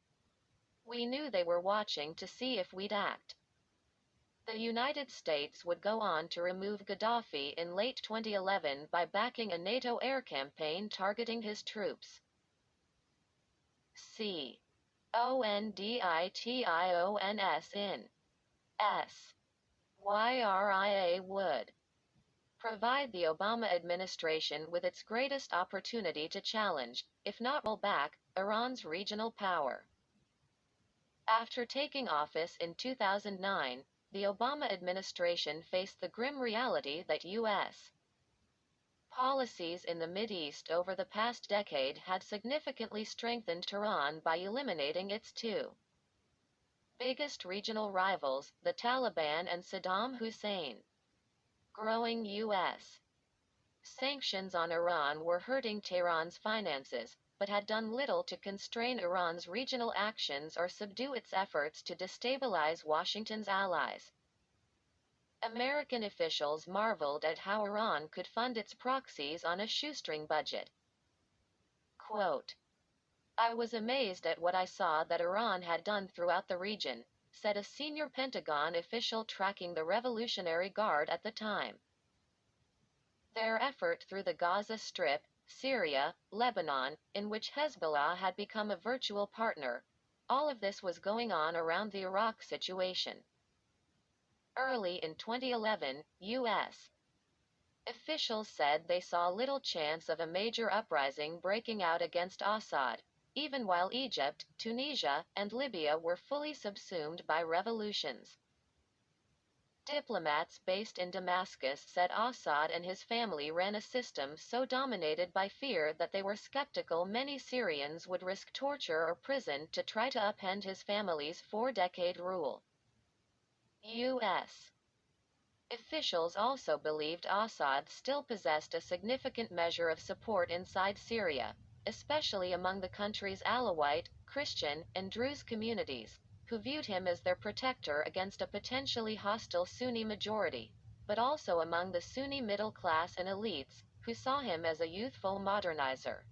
We knew they were watching to see if we'd act." The United States would go on to remove Gaddafi in late 2011 by backing a NATO air campaign targeting his troops. C. ONDITIONS in S. YRIA would provide the Obama administration with its greatest opportunity to challenge, if not roll back, Iran's regional power. After taking office in 2009, the Obama administration faced the grim reality that U.S. policies in the Mideast over the past decade had significantly strengthened Tehran by eliminating its two biggest regional rivals, the Taliban and Saddam Hussein. Growing U.S. sanctions on Iran were hurting Tehran's finances, but had done little to constrain Iran's regional actions or subdue its efforts to destabilize Washington's allies. American officials marveled at how Iran could fund its proxies on a shoestring budget. Quote, "I was amazed at what I saw that Iran had done throughout the region," said a senior Pentagon official tracking the Revolutionary Guard at the time. Their effort through the Gaza Strip, Syria, Lebanon, in which Hezbollah had become a virtual partner, all of this was going on around the Iraq situation. Early in 2011, U.S. officials said they saw little chance of a major uprising breaking out against Assad, even while Egypt, Tunisia, and Libya were fully subsumed by revolutions. Diplomats based in Damascus said Assad and his family ran a system so dominated by fear that they were skeptical many Syrians would risk torture or prison to try to upend his family's four-decade rule. U.S. officials also believed Assad still possessed a significant measure of support inside Syria, especially among the country's Alawite, Christian, and Druze communities, who viewed him as their protector against a potentially hostile Sunni majority, but also among the Sunni middle class and elites, who saw him as a youthful modernizer.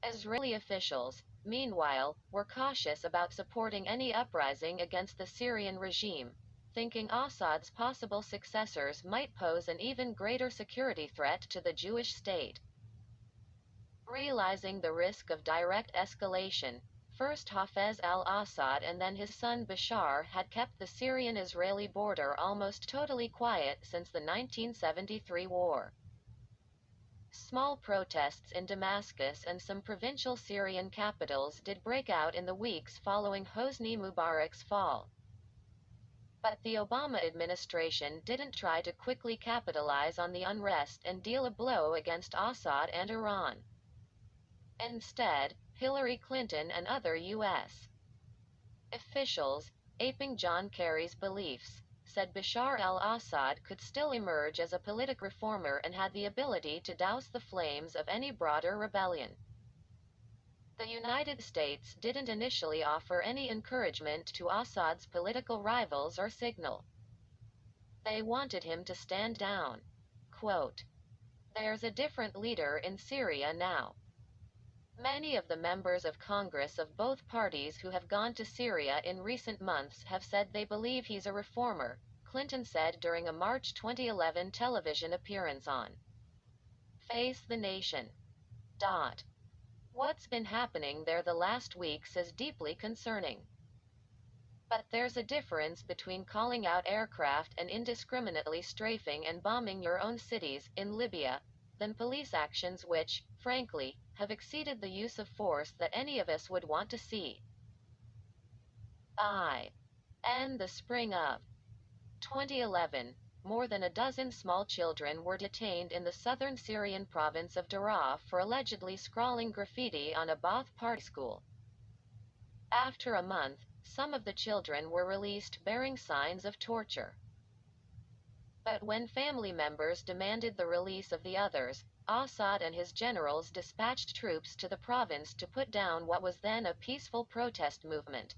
Israeli officials, meanwhile, were cautious about supporting any uprising against the Syrian regime, thinking Assad's possible successors might pose an even greater security threat to the Jewish state. Realizing the risk of direct escalation, first Hafez al-Assad and then his son Bashar had kept the Syrian-Israeli border almost totally quiet since the 1973 war. Small protests in Damascus and some provincial Syrian capitals did break out in the weeks following Hosni Mubarak's fall. But the Obama administration didn't try to quickly capitalize on the unrest and deal a blow against Assad and Iran. Instead, Hillary Clinton and other U.S. officials, aping John Kerry's beliefs, said Bashar al-Assad could still emerge as a political reformer and had the ability to douse the flames of any broader rebellion. The United States didn't initially offer any encouragement to Assad's political rivals or signal. They wanted him to stand down. Quote, "There's a different leader in Syria now. Many of the members of Congress of both parties who have gone to Syria in recent months have said they believe he's a reformer," Clinton said during a March 2011 television appearance on Face the Nation. "What's been happening there the last weeks is deeply concerning. But there's a difference between calling out aircraft and indiscriminately strafing and bombing your own cities in Libya than police actions which, frankly, have exceeded the use of force that any of us would want to see." In the spring of 2011, more than a dozen small children were detained in the southern Syrian province of Daraa for allegedly scrawling graffiti on a Ba'ath Party school. After a month, some of the children were released bearing signs of torture. But when family members demanded the release of the others, Assad and his generals dispatched troops to the province to put down what was then a peaceful protest movement.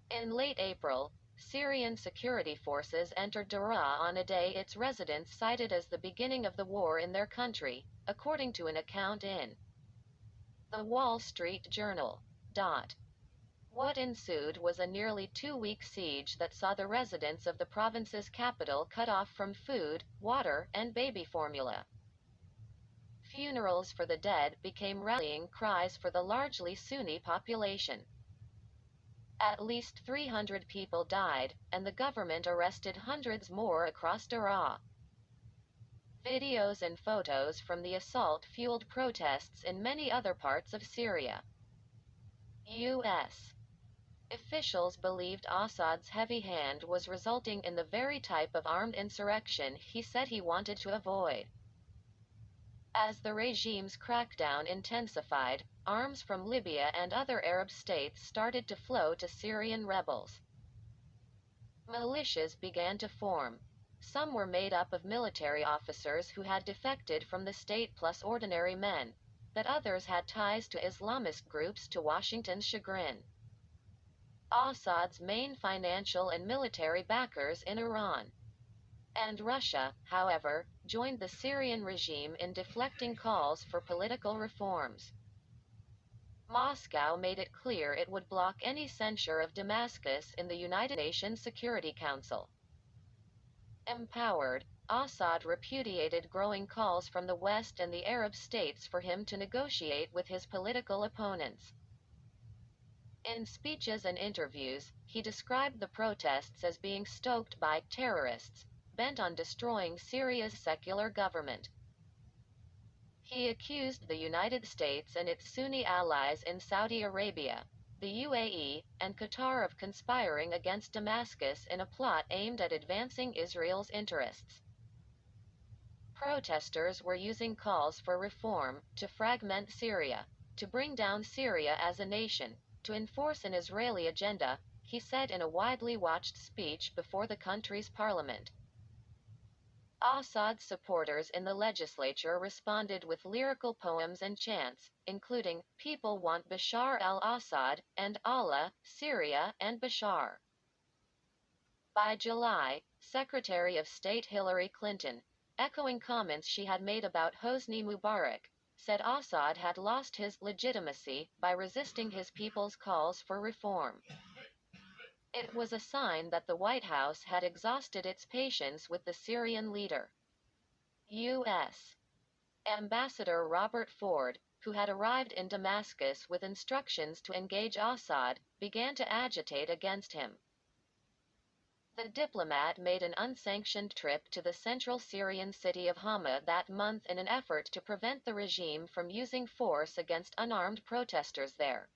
In late April, Syrian security forces entered Daraa on a day its residents cited as the beginning of the war in their country, according to an account in The Wall Street Journal. What ensued was a nearly 2-week siege that saw the residents of the province's capital cut off from food, water, and baby formula. Funerals for the dead became rallying cries for the largely Sunni population. At least 300 people died, and the government arrested hundreds more across Daraa. Videos and photos from the assault fueled protests in many other parts of Syria. U.S. officials believed Assad's heavy hand was resulting in the very type of armed insurrection he said he wanted to avoid. As the regime's crackdown intensified, arms from Libya and other Arab states started to flow to Syrian rebels. Militias began to form. Some were made up of military officers who had defected from the state plus ordinary men, but others had ties to Islamist groups to Washington's chagrin. Assad's main financial and military backers in Iran and Russia, however, joined the Syrian regime in deflecting calls for political reforms. Moscow made it clear it would block any censure of Damascus in the United Nations Security Council. Empowered, Assad repudiated growing calls from the West and the Arab states for him to negotiate with his political opponents. In speeches and interviews, he described the protests as being stoked by terrorists, bent on destroying Syria's secular government. He accused the United States and its Sunni allies in Saudi Arabia, the UAE, and Qatar of conspiring against Damascus in a plot aimed at advancing Israel's interests. Protesters were using calls for reform, to fragment Syria, to bring down Syria as a nation, to enforce an Israeli agenda, he said in a widely watched speech before the country's parliament. Assad's supporters in the legislature responded with lyrical poems and chants, including "People Want Bashar al-Assad" and "Allah, Syria, and Bashar." By July, Secretary of State Hillary Clinton, echoing comments she had made about Hosni Mubarak, said Assad had lost his legitimacy by resisting his people's calls for reform. It was a sign that the White House had exhausted its patience with the Syrian leader. U.S. Ambassador Robert Ford, who had arrived in Damascus with instructions to engage Assad, began to agitate against him. The diplomat made an unsanctioned trip to the central Syrian city of Hama that month in an effort to prevent the regime from using force against unarmed protesters there.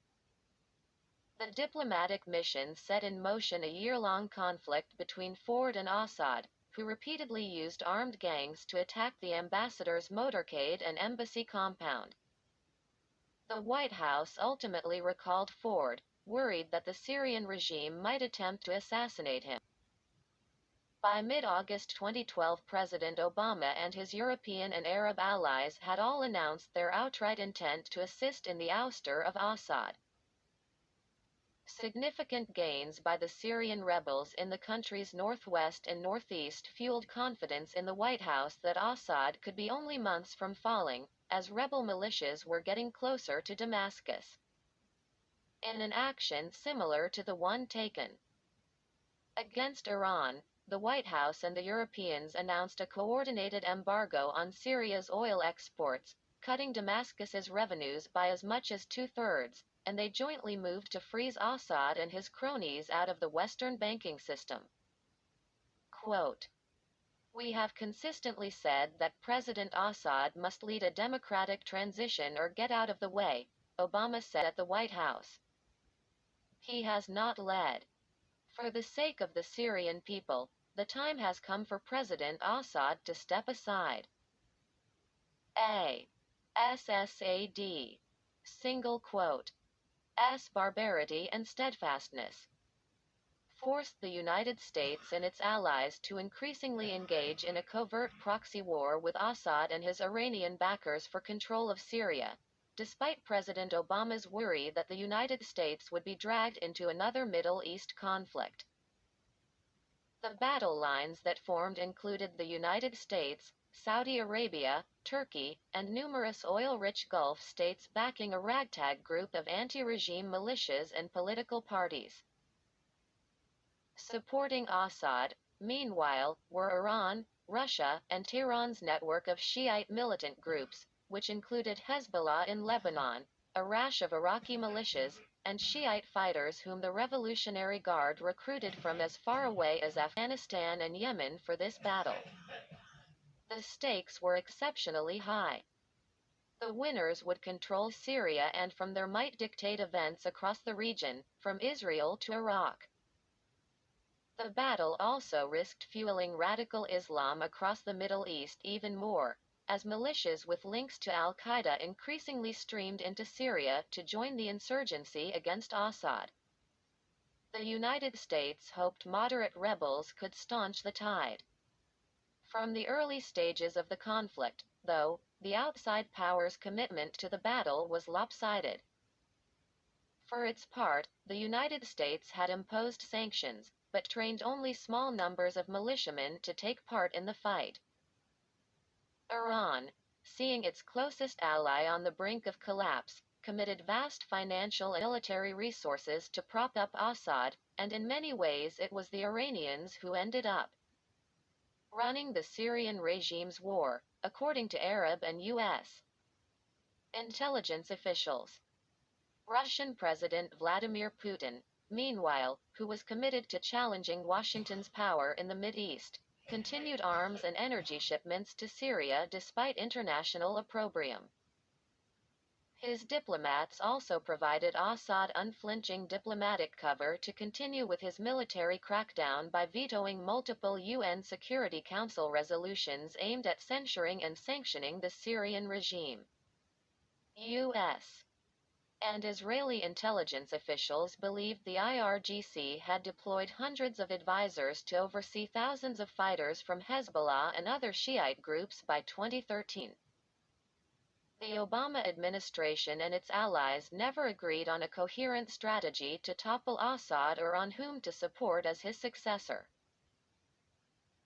The diplomatic mission set in motion a year-long conflict between Ford and Assad, who repeatedly used armed gangs to attack the ambassador's motorcade and embassy compound. The White House ultimately recalled Ford, worried that the Syrian regime might attempt to assassinate him. By mid-August 2012, President Obama and his European and Arab allies had all announced their outright intent to assist in the ouster of Assad. Significant gains by the Syrian rebels in the country's northwest and northeast fueled confidence in the White House that Assad could be only months from falling, as rebel militias were getting closer to Damascus. In an action similar to the one taken against Iran, the White House and the Europeans announced a coordinated embargo on Syria's oil exports, cutting Damascus's revenues by as much as two-thirds, and they jointly moved to freeze Assad and his cronies out of the Western banking system. Quote, "We have consistently said that President Assad must lead a democratic transition or get out of the way," Obama said at the White House. "He has not led. For the sake of the Syrian people, the time has come for President Assad to step aside." SSAD. Single quote. Barbarity and steadfastness forced the United States and its allies to increasingly engage in a covert proxy war with Assad and his Iranian backers for control of Syria, despite President Obama's worry that the United States would be dragged into another Middle East conflict. The battle lines that formed included the United States, Saudi Arabia, Turkey, and numerous oil-rich Gulf states backing a ragtag group of anti-regime militias and political parties. Supporting Assad, meanwhile, were Iran, Russia, and Tehran's network of Shiite militant groups, which included Hezbollah in Lebanon, a rash of Iraqi militias, and Shiite fighters whom the Revolutionary Guard recruited from as far away as Afghanistan and Yemen for this battle. The stakes were exceptionally high. The winners would control Syria and from there might dictate events across the region, from Israel to Iraq. The battle also risked fueling radical Islam across the Middle East even more, as militias with links to al-Qaeda increasingly streamed into Syria to join the insurgency against Assad. The United States hoped moderate rebels could staunch the tide. From the early stages of the conflict, though, the outside powers' commitment to the battle was lopsided. For its part, the United States had imposed sanctions, but trained only small numbers of militiamen to take part in the fight. Iran, seeing its closest ally on the brink of collapse, committed vast financial and military resources to prop up Assad, and in many ways it was the Iranians who ended up running the Syrian regime's war, according to Arab and U.S. intelligence officials. Russian President Vladimir Putin, meanwhile, who was committed to challenging Washington's power in the Mideast, continued arms and energy shipments to Syria despite international opprobrium. His diplomats also provided Assad unflinching diplomatic cover to continue with his military crackdown by vetoing multiple UN Security Council resolutions aimed at censuring and sanctioning the Syrian regime. U.S. and Israeli intelligence officials believed the IRGC had deployed hundreds of advisors to oversee thousands of fighters from Hezbollah and other Shiite groups by 2013. The Obama administration and its allies never agreed on a coherent strategy to topple Assad or on whom to support as his successor.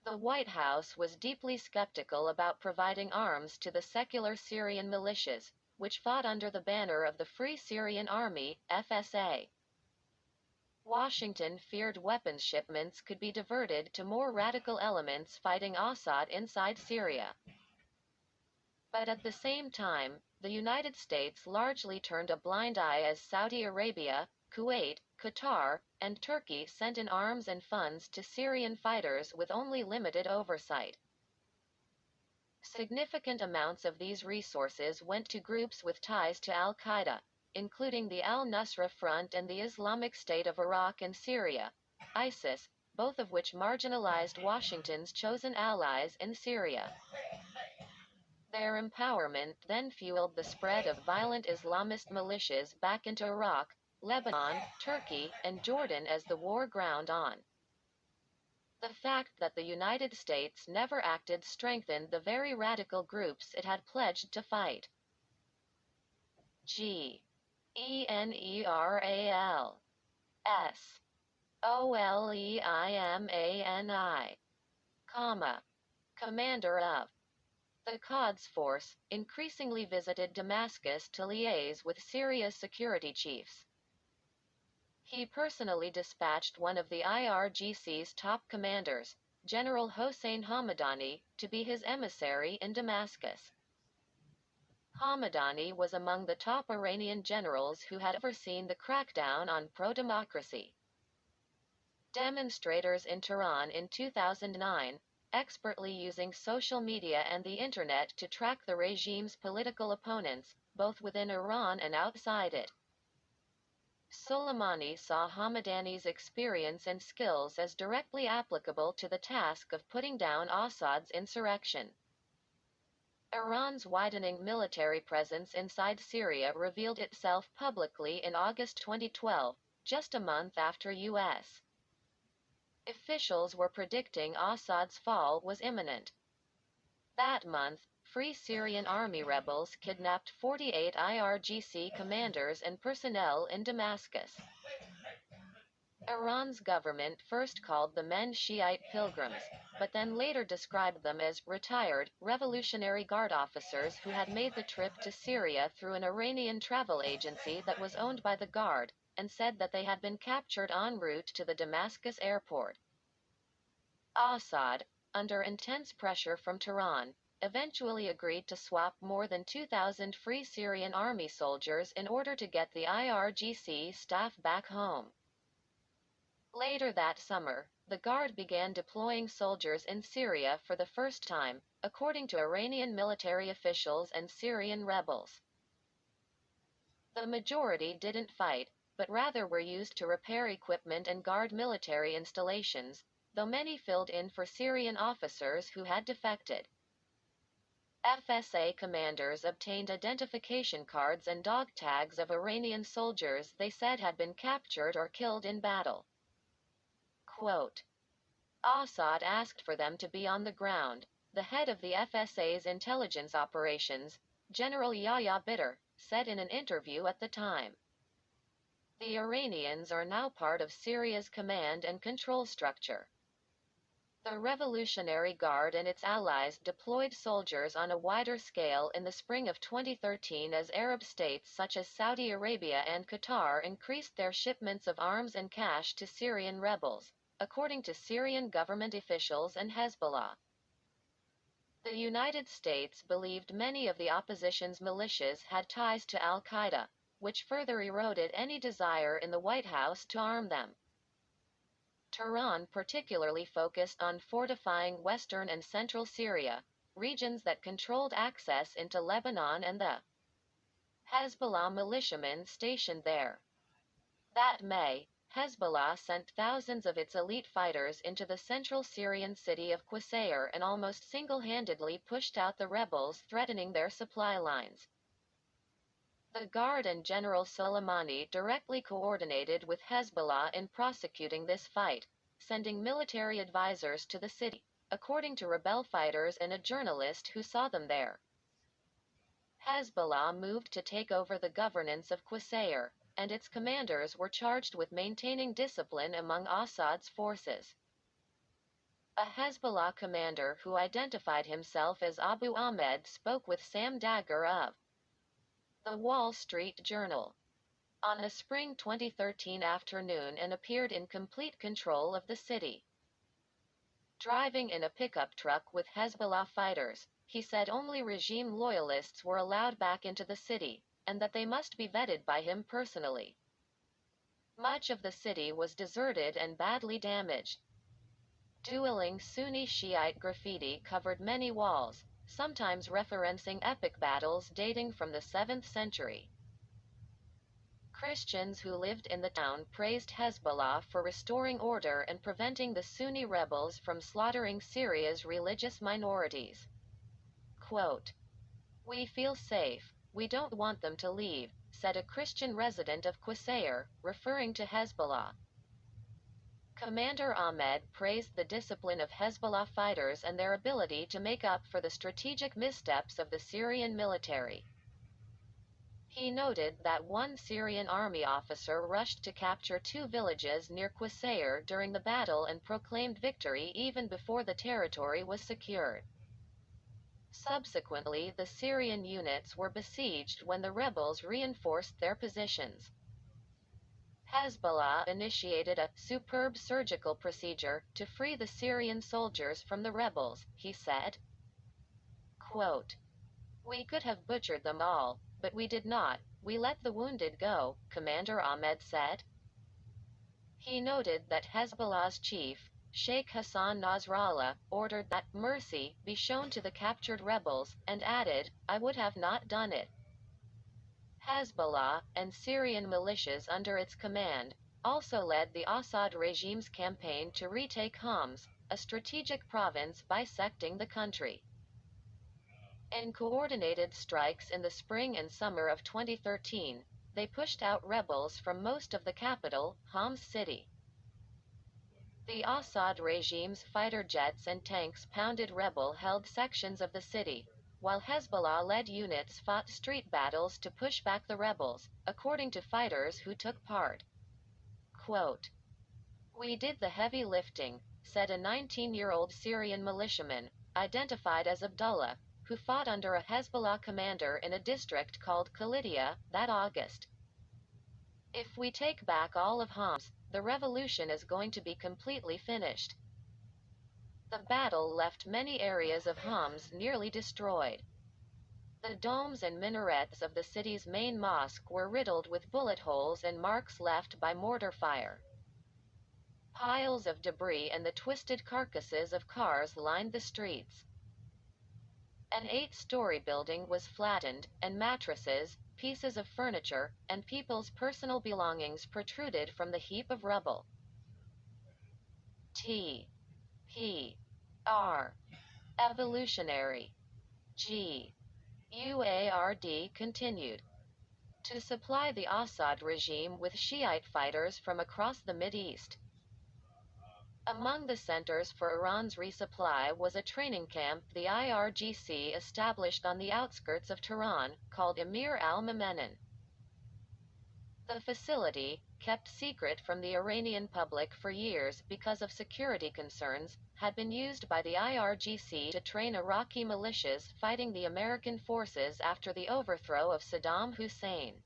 The White House was deeply skeptical about providing arms to the secular Syrian militias, which fought under the banner of the Free Syrian Army, FSA. Washington feared weapons shipments could be diverted to more radical elements fighting Assad inside Syria. But at the same time, the United States largely turned a blind eye as Saudi Arabia, Kuwait, Qatar, and Turkey sent in arms and funds to Syrian fighters with only limited oversight. Significant amounts of these resources went to groups with ties to al-Qaeda, including the al-Nusra Front and the Islamic State of Iraq and Syria, ISIS, both of which marginalized Washington's chosen allies in Syria. Their empowerment then fueled the spread of violent Islamist militias back into Iraq, Lebanon, Turkey, and Jordan as the war ground on. The fact that the United States never acted strengthened the very radical groups it had pledged to fight. General Soleimani, commander of the Quds Force, increasingly visited Damascus to liaise with Syria's security chiefs. He personally dispatched one of the IRGC's top commanders, General Hossein Hamadani, to be his emissary in Damascus. Hamadani was among the top Iranian generals who had overseen the crackdown on pro-democracy. Demonstrators in Tehran in 2009, expertly using social media and the internet to track the regime's political opponents, both within Iran and outside it. Soleimani saw Hamadani's experience and skills as directly applicable to the task of putting down Assad's insurrection. Iran's widening military presence inside Syria revealed itself publicly in August 2012, just a month after U.S. officials were predicting Assad's fall was imminent. That month, Free Syrian Army rebels kidnapped 48 IRGC commanders and personnel in Damascus. Iran's government first called the men Shiite pilgrims, but then later described them as retired Revolutionary Guard officers who had made the trip to Syria through an Iranian travel agency that was owned by the Guard, and said that they had been captured en route to the Damascus airport. Assad, under intense pressure from Tehran, eventually agreed to swap more than 2,000 Free Syrian Army soldiers in order to get the IRGC staff back home. Later that summer, the Guard began deploying soldiers in Syria for the first time, according to Iranian military officials and Syrian rebels. The majority didn't fight, but rather were used to repair equipment and guard military installations, though many filled in for Syrian officers who had defected. FSA commanders obtained identification cards and dog tags of Iranian soldiers they said had been captured or killed in battle. Quote, Assad asked for them to be on the ground, the head of the FSA's intelligence operations, General Yahya Bitter, said in an interview at the time. The Iranians are now part of Syria's command and control structure. The Revolutionary Guard and its allies deployed soldiers on a wider scale in the spring of 2013 as Arab states such as Saudi Arabia and Qatar increased their shipments of arms and cash to Syrian rebels, according to Syrian government officials and Hezbollah. The United States believed many of the opposition's militias had ties to al-Qaeda, which further eroded any desire in the White House to arm them. Tehran particularly focused on fortifying western and central Syria, regions that controlled access into Lebanon and the Hezbollah militiamen stationed there. That May, Hezbollah sent thousands of its elite fighters into the central Syrian city of Qusair and almost single-handedly pushed out the rebels threatening their supply lines. The Guard and General Soleimani directly coordinated with Hezbollah in prosecuting this fight, sending military advisors to the city, according to rebel fighters and a journalist who saw them there. Hezbollah moved to take over the governance of Qusair, and its commanders were charged with maintaining discipline among Assad's forces. A Hezbollah commander who identified himself as Abu Ahmed spoke with Sam Dagger of The Wall Street Journal on a spring 2013 afternoon and appeared in complete control of the city. Driving in a pickup truck with Hezbollah fighters, he said only regime loyalists were allowed back into the city, and that they must be vetted by him personally. Much of the city was deserted and badly damaged. Dueling Sunni-Shiite graffiti covered many walls, sometimes referencing epic battles dating from the 7th century. Christians who lived in the town praised Hezbollah for restoring order and preventing the Sunni rebels from slaughtering Syria's religious minorities. Quote, We feel safe, we don't want them to leave, said a Christian resident of Qusair, referring to Hezbollah. Commander Ahmed praised the discipline of Hezbollah fighters and their ability to make up for the strategic missteps of the Syrian military. He noted that one Syrian army officer rushed to capture 2 villages near Qusair during the battle and proclaimed victory even before the territory was secured. Subsequently, the Syrian units were besieged when the rebels reinforced their positions. Hezbollah initiated a superb surgical procedure to free the Syrian soldiers from the rebels, he said. Quote, "We could have butchered them all, but we did not. We let the wounded go," Commander Ahmed said. He noted that Hezbollah's chief, Sheikh Hassan Nasrallah, ordered that mercy be shown to the captured rebels, and added, "I would have not done it." Hezbollah, and Syrian militias under its command, also led the Assad regime's campaign to retake Homs, a strategic province bisecting the country. In coordinated strikes in the spring and summer of 2013, they pushed out rebels from most of the capital, Homs city. The Assad regime's fighter jets and tanks pounded rebel-held sections of the city, while Hezbollah-led units fought street battles to push back the rebels, according to fighters who took part. Quote, "We did the heavy lifting," said a 19-year-old Syrian militiaman, identified as Abdullah, who fought under a Hezbollah commander in a district called Khalidiyah that August. "If we take back all of Homs, the revolution is going to be completely finished." The battle left many areas of Homs nearly destroyed. The domes and minarets of the city's main mosque were riddled with bullet holes and marks left by mortar fire. Piles of debris and the twisted carcasses of cars lined the streets. An 8-story building was flattened, and mattresses, pieces of furniture, and people's personal belongings protruded from the heap of rubble. T. P. R. Evolutionary. G. UARD continued to supply the Assad regime with Shiite fighters from across the Mideast. Among the centers for Iran's resupply was a training camp the IRGC established on the outskirts of Tehran, called Emir al-Momenin. The facility, kept secret from the Iranian public for years because of security concerns, had been used by the IRGC to train Iraqi militias fighting the American forces after the overthrow of Saddam Hussein.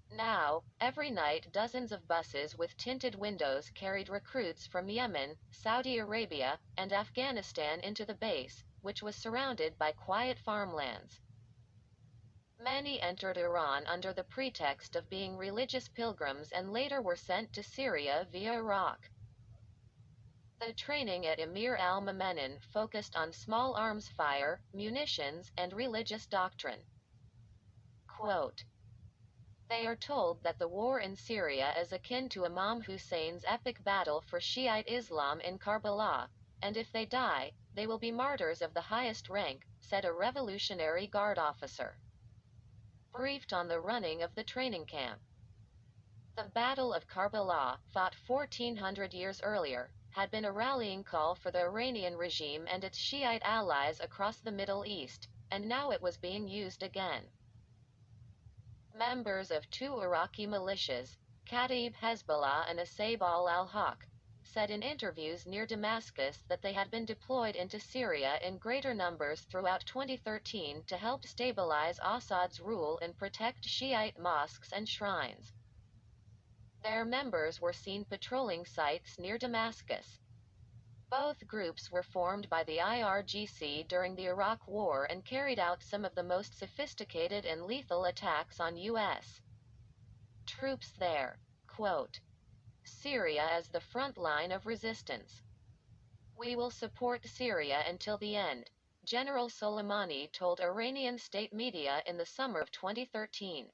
Now, every night dozens of buses with tinted windows carried recruits from Yemen, Saudi Arabia, and Afghanistan into the base, which was surrounded by quiet farmlands. Many entered Iran under the pretext of being religious pilgrims and later were sent to Syria via Iraq. The training at Emir al-Momenin focused on small arms fire, munitions, and religious doctrine. Quote, "They are told that the war in Syria is akin to Imam Hussein's epic battle for Shiite Islam in Karbala, and if they die, they will be martyrs of the highest rank," said a Revolutionary Guard officer. Briefed on the running of the training camp. The Battle of Karbala, fought 1400 years earlier, had been a rallying call for the Iranian regime and its Shiite allies across the Middle East, and now it was being used again. Members of 2 Iraqi militias, Kataib Hezbollah and Asayb al-Haq, said in interviews near Damascus that they had been deployed into Syria in greater numbers throughout 2013 to help stabilize Assad's rule and protect Shiite mosques and shrines. Their members were seen patrolling sites near Damascus. Both groups were formed by the IRGC during the Iraq War and carried out some of the most sophisticated and lethal attacks on U.S. troops there. Quote, "Syria as the front line of resistance. We will support Syria until the end," General Soleimani told Iranian state media in the summer of 2013.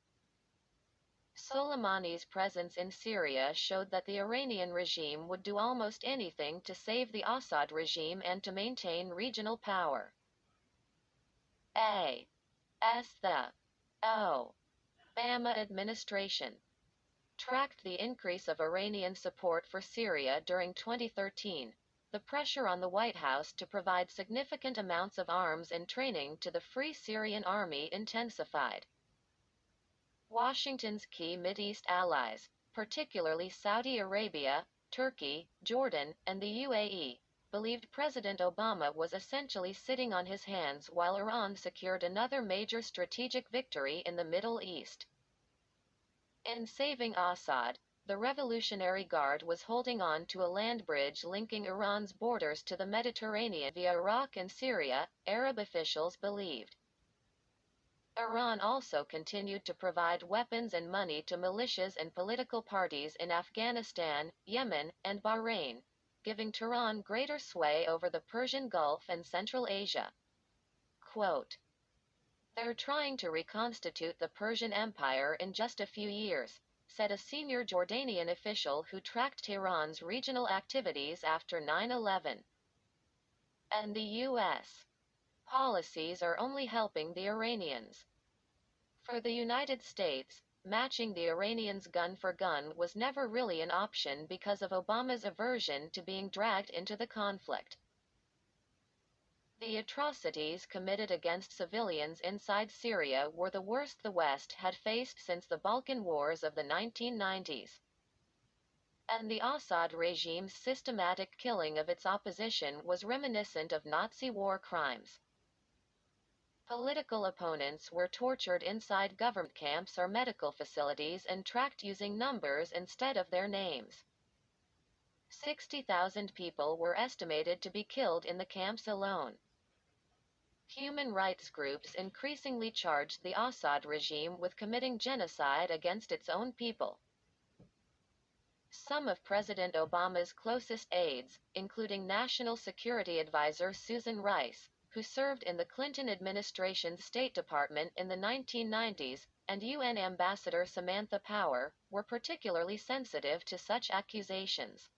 Soleimani's presence in Syria showed that the Iranian regime would do almost anything to save the Assad regime and to maintain regional power. The Obama administration. tracked the increase of Iranian support for Syria during 2013. The pressure on the White House to provide significant amounts of arms and training to the Free Syrian Army intensified. Washington's key Mideast allies, particularly Saudi Arabia, Turkey, Jordan, and the UAE, believed President Obama was essentially sitting on his hands while Iran secured another major strategic victory in the Middle East. In saving Assad, the Revolutionary Guard was holding on to a land bridge linking Iran's borders to the Mediterranean via Iraq and Syria, Arab officials believed. Iran also continued to provide weapons and money to militias and political parties in Afghanistan, Yemen, and Bahrain, giving Tehran greater sway over the Persian Gulf and Central Asia. Quote, "They're trying to reconstitute the Persian Empire in just a few years," said a senior Jordanian official who tracked Tehran's regional activities after 9/11. And the U.S. policies are only helping the Iranians. For the United States, matching the Iranians gun for gun was never really an option because of Obama's aversion to being dragged into the conflict. The atrocities committed against civilians inside Syria were the worst the West had faced since the Balkan Wars of the 1990s. And the Assad regime's systematic killing of its opposition was reminiscent of Nazi war crimes. Political opponents were tortured inside government camps or medical facilities and tracked using numbers instead of their names. 60,000 people were estimated to be killed in the camps alone. Human rights groups increasingly charged the Assad regime with committing genocide against its own people. Some of President Obama's closest aides, including National Security Advisor Susan Rice, who served in the Clinton administration's State Department in the 1990s, and UN Ambassador Samantha Power, were particularly sensitive to such accusations.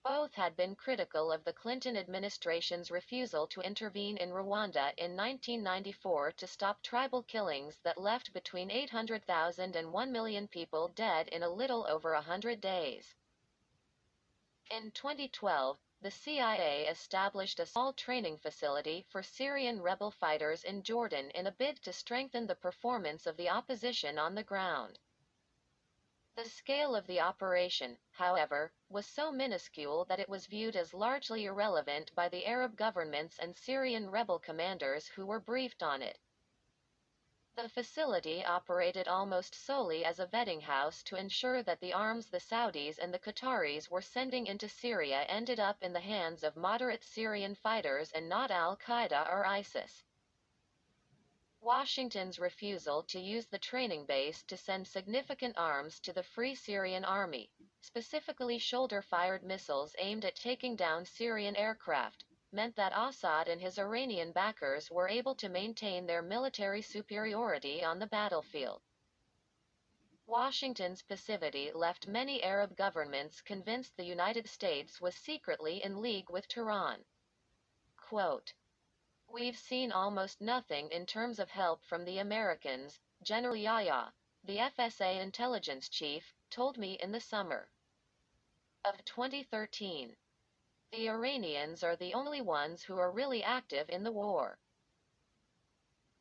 Both had been critical of the Clinton administration's refusal to intervene in Rwanda in 1994 to stop tribal killings that left between 800,000 and 1 million people dead in a little over 100 days. In 2012, the CIA established a small training facility for Syrian rebel fighters in Jordan in a bid to strengthen the performance of the opposition on the ground. The scale of the operation, however, was so minuscule that it was viewed as largely irrelevant by the Arab governments and Syrian rebel commanders who were briefed on it. The facility operated almost solely as a vetting house to ensure that the arms the Saudis and the Qataris were sending into Syria ended up in the hands of moderate Syrian fighters and not al-Qaeda or ISIS. Washington's refusal to use the training base to send significant arms to the Free Syrian Army, specifically shoulder-fired missiles aimed at taking down Syrian aircraft, meant that Assad and his Iranian backers were able to maintain their military superiority on the battlefield. Washington's passivity left many Arab governments convinced the United States was secretly in league with Tehran. Quote, "We've seen almost nothing in terms of help from the Americans," General Yahya, the FSA intelligence chief, told me in the summer of 2013. "The Iranians are the only ones who are really active in the war."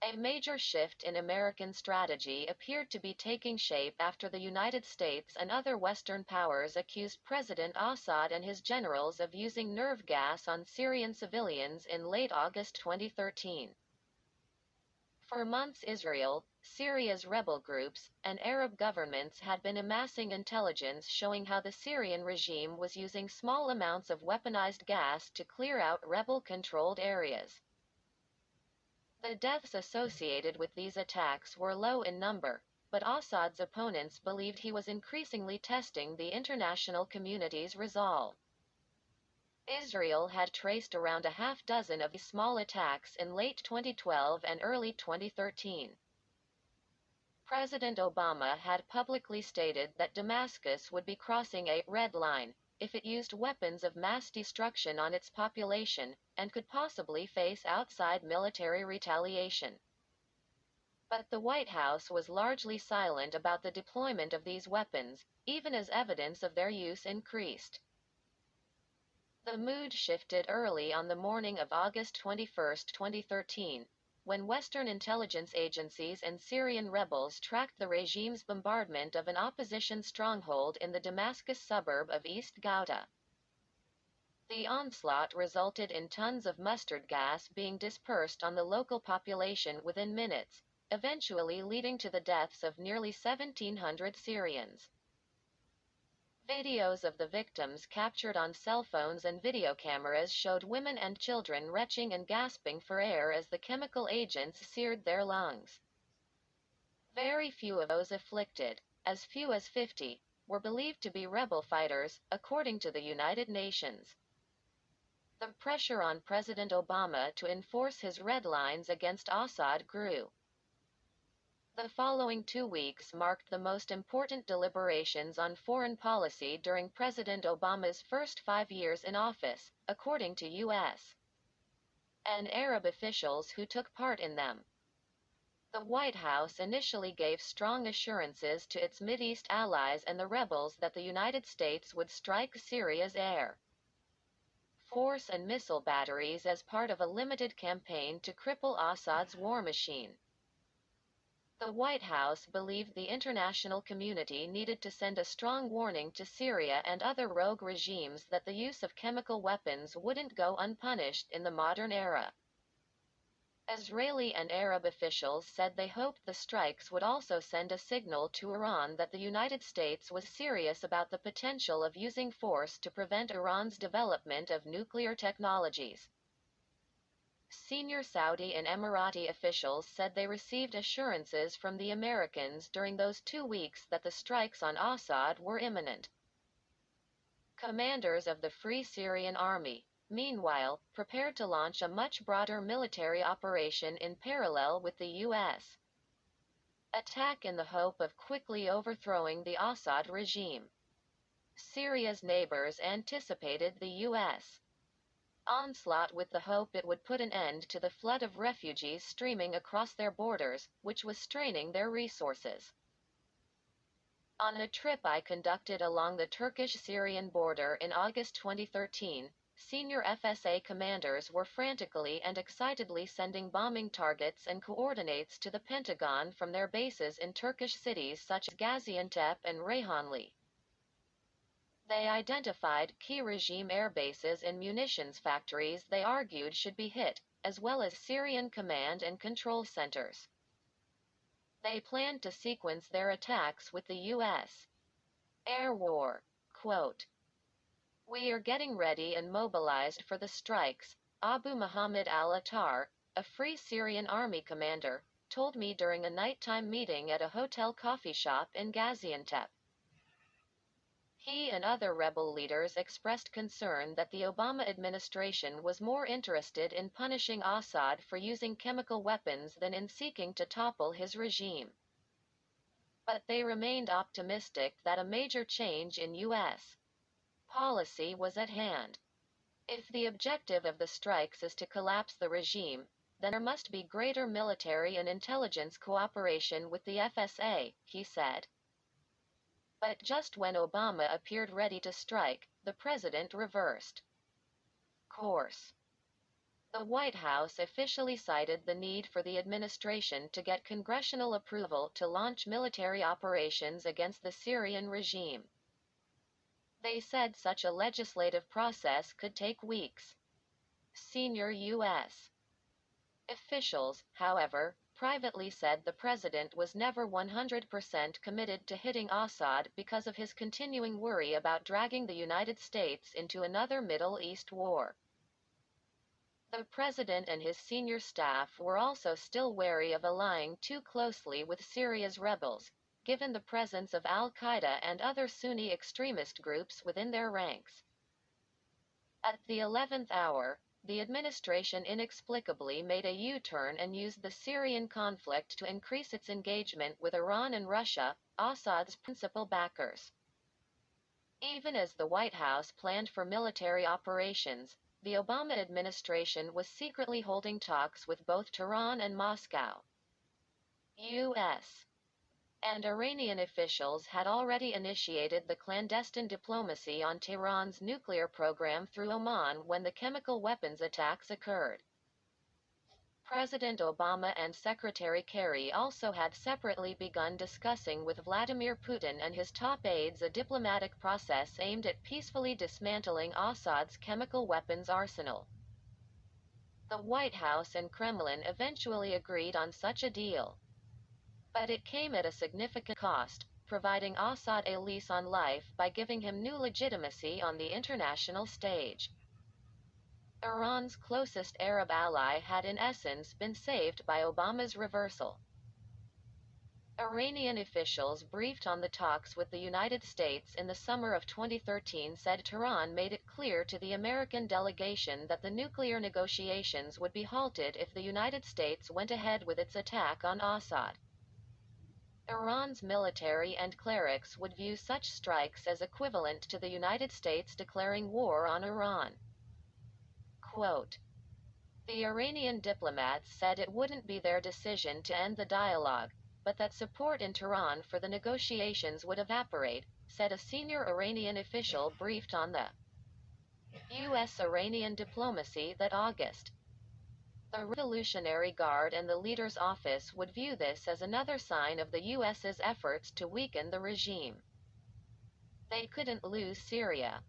A major shift in American strategy appeared to be taking shape after the United States and other Western powers accused President Assad and his generals of using nerve gas on Syrian civilians in late August 2013. For months Israel, Syria's rebel groups, and Arab governments had been amassing intelligence showing how the Syrian regime was using small amounts of weaponized gas to clear out rebel-controlled areas. The deaths associated with these attacks were low in number, but Assad's opponents believed he was increasingly testing the international community's resolve. Israel had traced around a half-dozen of these small attacks in late 2012 and early 2013. President Obama had publicly stated that Damascus would be crossing a red line if it used weapons of mass destruction on its population, and could possibly face outside military retaliation. But the White House was largely silent about the deployment of these weapons, even as evidence of their use increased. The mood shifted early on the morning of August 21, 2013, when Western intelligence agencies and Syrian rebels tracked the regime's bombardment of an opposition stronghold in the Damascus suburb of East Ghouta. The onslaught resulted in tons of mustard gas being dispersed on the local population within minutes, eventually leading to the deaths of nearly 1,700 Syrians. Videos of the victims captured on cell phones and video cameras showed women and children retching and gasping for air as the chemical agents seared their lungs. Very few of those afflicted, as few as 50, were believed to be rebel fighters, according to the United Nations. The pressure on President Obama to enforce his red lines against Assad grew. The following 2 weeks marked the most important deliberations on foreign policy during President Obama's first 5 years in office, according to U.S. and Arab officials who took part in them. The White House initially gave strong assurances to its Mideast allies and the rebels that the United States would strike Syria's air force and missile batteries as part of a limited campaign to cripple Assad's war machine. The White House believed the international community needed to send a strong warning to Syria and other rogue regimes that the use of chemical weapons wouldn't go unpunished in the modern era. Israeli and Arab officials said they hoped the strikes would also send a signal to Iran that the United States was serious about the potential of using force to prevent Iran's development of nuclear technologies. Senior Saudi and Emirati officials said they received assurances from the Americans during those 2 weeks that the strikes on Assad were imminent. Commanders of the Free Syrian Army, meanwhile, prepared to launch a much broader military operation in parallel with the U.S. attack in the hope of quickly overthrowing the Assad regime. Syria's neighbors anticipated the U.S. onslaught with the hope it would put an end to the flood of refugees streaming across their borders, which was straining their resources. On a trip I conducted along the Turkish-Syrian border in August 2013, senior FSA commanders were frantically and excitedly sending bombing targets and coordinates to the Pentagon from their bases in Turkish cities such as Gaziantep and Reyhanli. They identified key regime air bases and munitions factories they argued should be hit, as well as Syrian command and control centers. They planned to sequence their attacks with the U.S. air war. Quote, "We are getting ready and mobilized for the strikes," Abu Muhammad al-Attar, a Free Syrian Army commander, told me during a nighttime meeting at a hotel coffee shop in Gaziantep. He and other rebel leaders expressed concern that the Obama administration was more interested in punishing Assad for using chemical weapons than in seeking to topple his regime. But they remained optimistic that a major change in U.S. policy was at hand. If the objective of the strikes is to collapse the regime, then there must be greater military and intelligence cooperation with the FSA, he said. But just when Obama appeared ready to strike, the president reversed course. The White House officially cited the need for the administration to get congressional approval to launch military operations against the Syrian regime. They said such a legislative process could take weeks. Senior U.S. officials, however, privately said the president was never 100% committed to hitting Assad because of his continuing worry about dragging the United States into another Middle East war. The president and his senior staff were also still wary of allying too closely with Syria's rebels, given the presence of al-Qaeda and other Sunni extremist groups within their ranks. At the 11th hour, the administration inexplicably made a U-turn and used the Syrian conflict to increase its engagement with Iran and Russia, Assad's principal backers. Even as the White House planned for military operations, the Obama administration was secretly holding talks with both Tehran and Moscow. U.S. and Iranian officials had already initiated the clandestine diplomacy on Tehran's nuclear program through Oman when the chemical weapons attacks occurred. President Obama and Secretary Kerry also had separately begun discussing with Vladimir Putin and his top aides a diplomatic process aimed at peacefully dismantling Assad's chemical weapons arsenal. The White House and Kremlin eventually agreed on such a deal. But it came at a significant cost, providing Assad a lease on life by giving him new legitimacy on the international stage. Iran's closest Arab ally had in essence been saved by Obama's reversal. Iranian officials briefed on the talks with the United States in the summer of 2013 said Tehran made it clear to the American delegation that the nuclear negotiations would be halted if the United States went ahead with its attack on Assad. Iran's military and clerics would view such strikes as equivalent to the United States declaring war on Iran. Quote, the Iranian diplomats said it wouldn't be their decision to end the dialogue, but that support in Tehran for the negotiations would evaporate, said a senior Iranian official briefed on the U.S.-Iranian diplomacy that August. The Revolutionary Guard and the leader's office would view this as another sign of the U.S.'s efforts to weaken the regime. They couldn't lose Syria.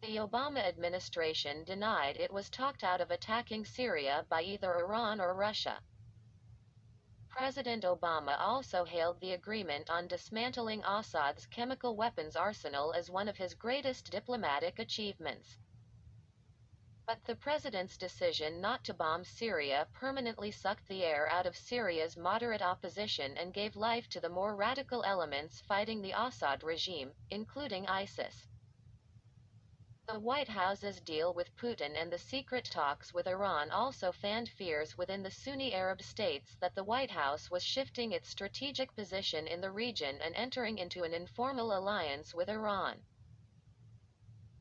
The Obama administration denied it was talked out of attacking Syria by either Iran or Russia. President Obama also hailed the agreement on dismantling Assad's chemical weapons arsenal as one of his greatest diplomatic achievements. But the president's decision not to bomb Syria permanently sucked the air out of Syria's moderate opposition and gave life to the more radical elements fighting the Assad regime, including ISIS. The White House's deal with Putin and the secret talks with Iran also fanned fears within the Sunni Arab states that the White House was shifting its strategic position in the region and entering into an informal alliance with Iran.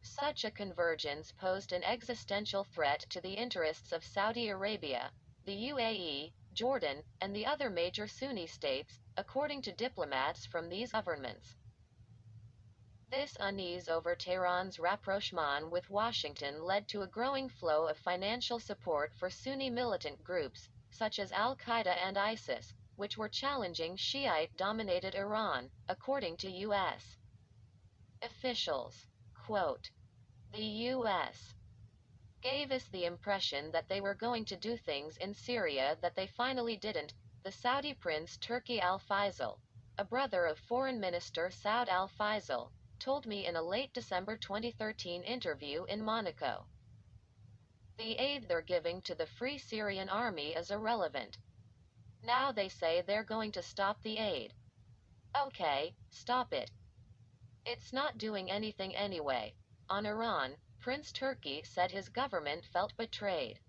Such a convergence posed an existential threat to the interests of Saudi Arabia, the UAE, Jordan, and the other major Sunni states, according to diplomats from these governments. This unease over Tehran's rapprochement with Washington led to a growing flow of financial support for Sunni militant groups, such as Al-Qaeda and ISIS, which were challenging Shiite-dominated Iran, according to U.S. officials. Quote, the U.S. gave us the impression that they were going to do things in Syria that they finally didn't, the Saudi Prince Turki al-Faisal, a brother of Foreign Minister Saud al-Faisal, told me in a late December 2013 interview in Monaco. The aid they're giving to the Free Syrian Army is irrelevant. Now they say they're going to stop the aid. Okay, stop it. It's not doing anything anyway. On Iran, Prince Turki said his government felt betrayed.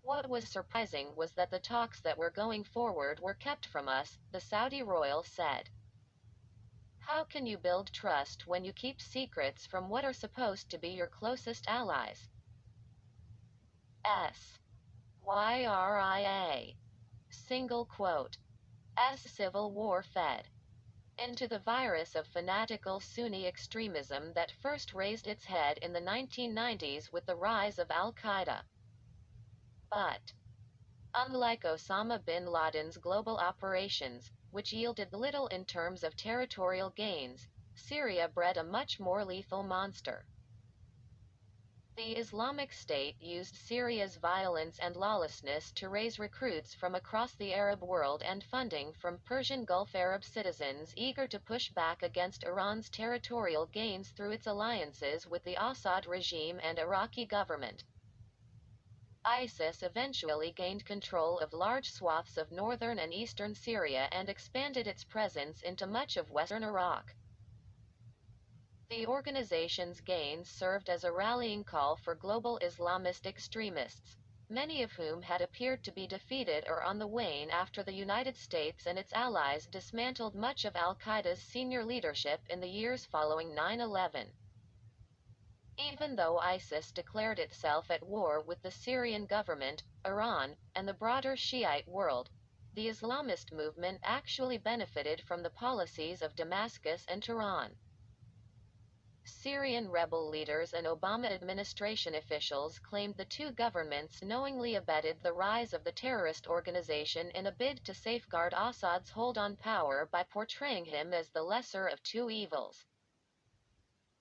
What was surprising was that the talks that were going forward were kept from us, the Saudi royal said. How can you build trust when you keep secrets from what are supposed to be your closest allies? YRIA. Single quote. As civil war fed into the virus of fanatical Sunni extremism that first raised its head in the 1990s with the rise of Al-Qaeda. But, unlike Osama bin Laden's global operations, which yielded little in terms of territorial gains, Syria bred a much more lethal monster. The Islamic State used Syria's violence and lawlessness to raise recruits from across the Arab world and funding from Persian Gulf Arab citizens eager to push back against Iran's territorial gains through its alliances with the Assad regime and Iraqi government. ISIS eventually gained control of large swaths of northern and eastern Syria and expanded its presence into much of western Iraq. The organization's gains served as a rallying call for global Islamist extremists, many of whom had appeared to be defeated or on the wane after the United States and its allies dismantled much of Al-Qaeda's senior leadership in the years following 9/11. Even though ISIS declared itself at war with the Syrian government, Iran, and the broader Shiite world, the Islamist movement actually benefited from the policies of Damascus and Tehran. Syrian rebel leaders and Obama administration officials claimed the two governments knowingly abetted the rise of the terrorist organization in a bid to safeguard Assad's hold on power by portraying him as the lesser of two evils.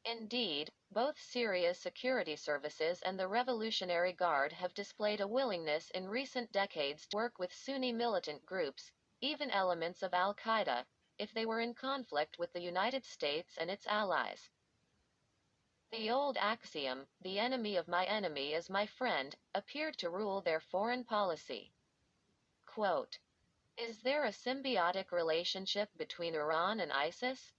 Indeed, both Syria's security services and the Revolutionary Guard have displayed a willingness in recent decades to work with Sunni militant groups, even elements of al-Qaeda, if they were in conflict with the United States and its allies. The old axiom, "the enemy of my enemy is my friend," appeared to rule their foreign policy. Quote, "Is there a symbiotic relationship between Iran and ISIS?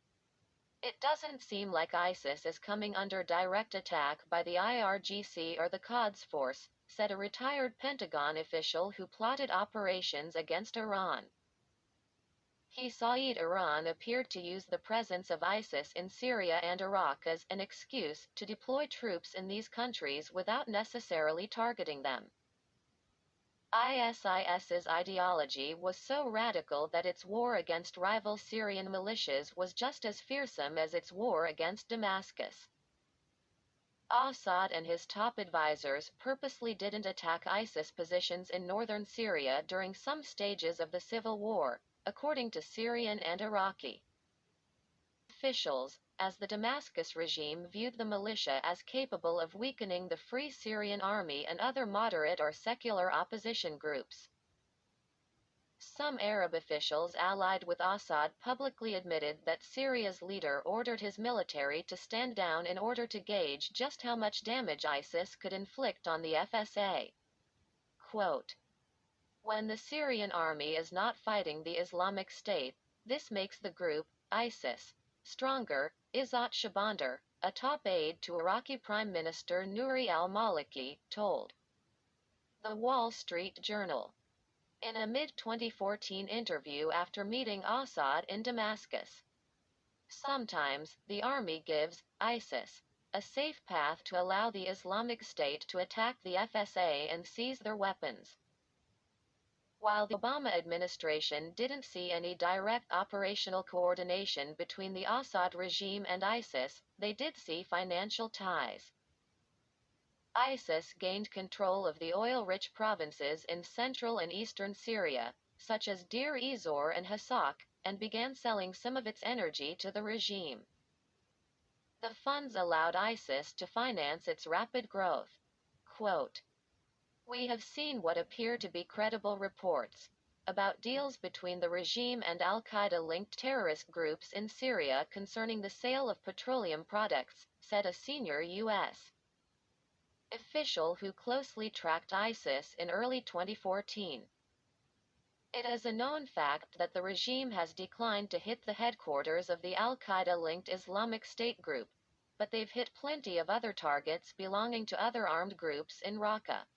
It doesn't seem like ISIS is coming under direct attack by the IRGC or the Quds Force," said a retired Pentagon official who plotted operations against Iran. He said Iran appeared to use the presence of ISIS in Syria and Iraq as an excuse to deploy troops in these countries without necessarily targeting them. ISIS's ideology was so radical that its war against rival Syrian militias was just as fearsome as its war against Damascus. Assad and his top advisors purposely didn't attack ISIS positions in northern Syria during some stages of the civil war, according to Syrian and Iraqi officials, as the Damascus regime viewed the militia as capable of weakening the Free Syrian Army and other moderate or secular opposition groups. Some Arab officials allied with Assad publicly admitted that Syria's leader ordered his military to stand down in order to gauge just how much damage ISIS could inflict on the FSA. Quote, "When the Syrian army is not fighting the Islamic State, this makes the group, ISIS, stronger," Izzat Shabandar, a top aide to Iraqi Prime Minister Nouri al-Maliki, told The Wall Street Journal in a mid-2014 interview after meeting Assad in Damascus. Sometimes, the army gives ISIS a safe path to allow the Islamic State to attack the FSA and seize their weapons. While the Obama administration didn't see any direct operational coordination between the Assad regime and ISIS, they did see financial ties. ISIS gained control of the oil-rich provinces in central and eastern Syria, such as Deir ez-Zor and Hasakh, and began selling some of its energy to the regime. The funds allowed ISIS to finance its rapid growth. Quote, "We have seen what appear to be credible reports about deals between the regime and al-Qaeda-linked terrorist groups in Syria concerning the sale of petroleum products," said a senior U.S. official who closely tracked ISIS in early 2014. It is a known fact that the regime has declined to hit the headquarters of the al-Qaeda-linked Islamic State group, but they've hit plenty of other targets belonging to other armed groups in Raqqa.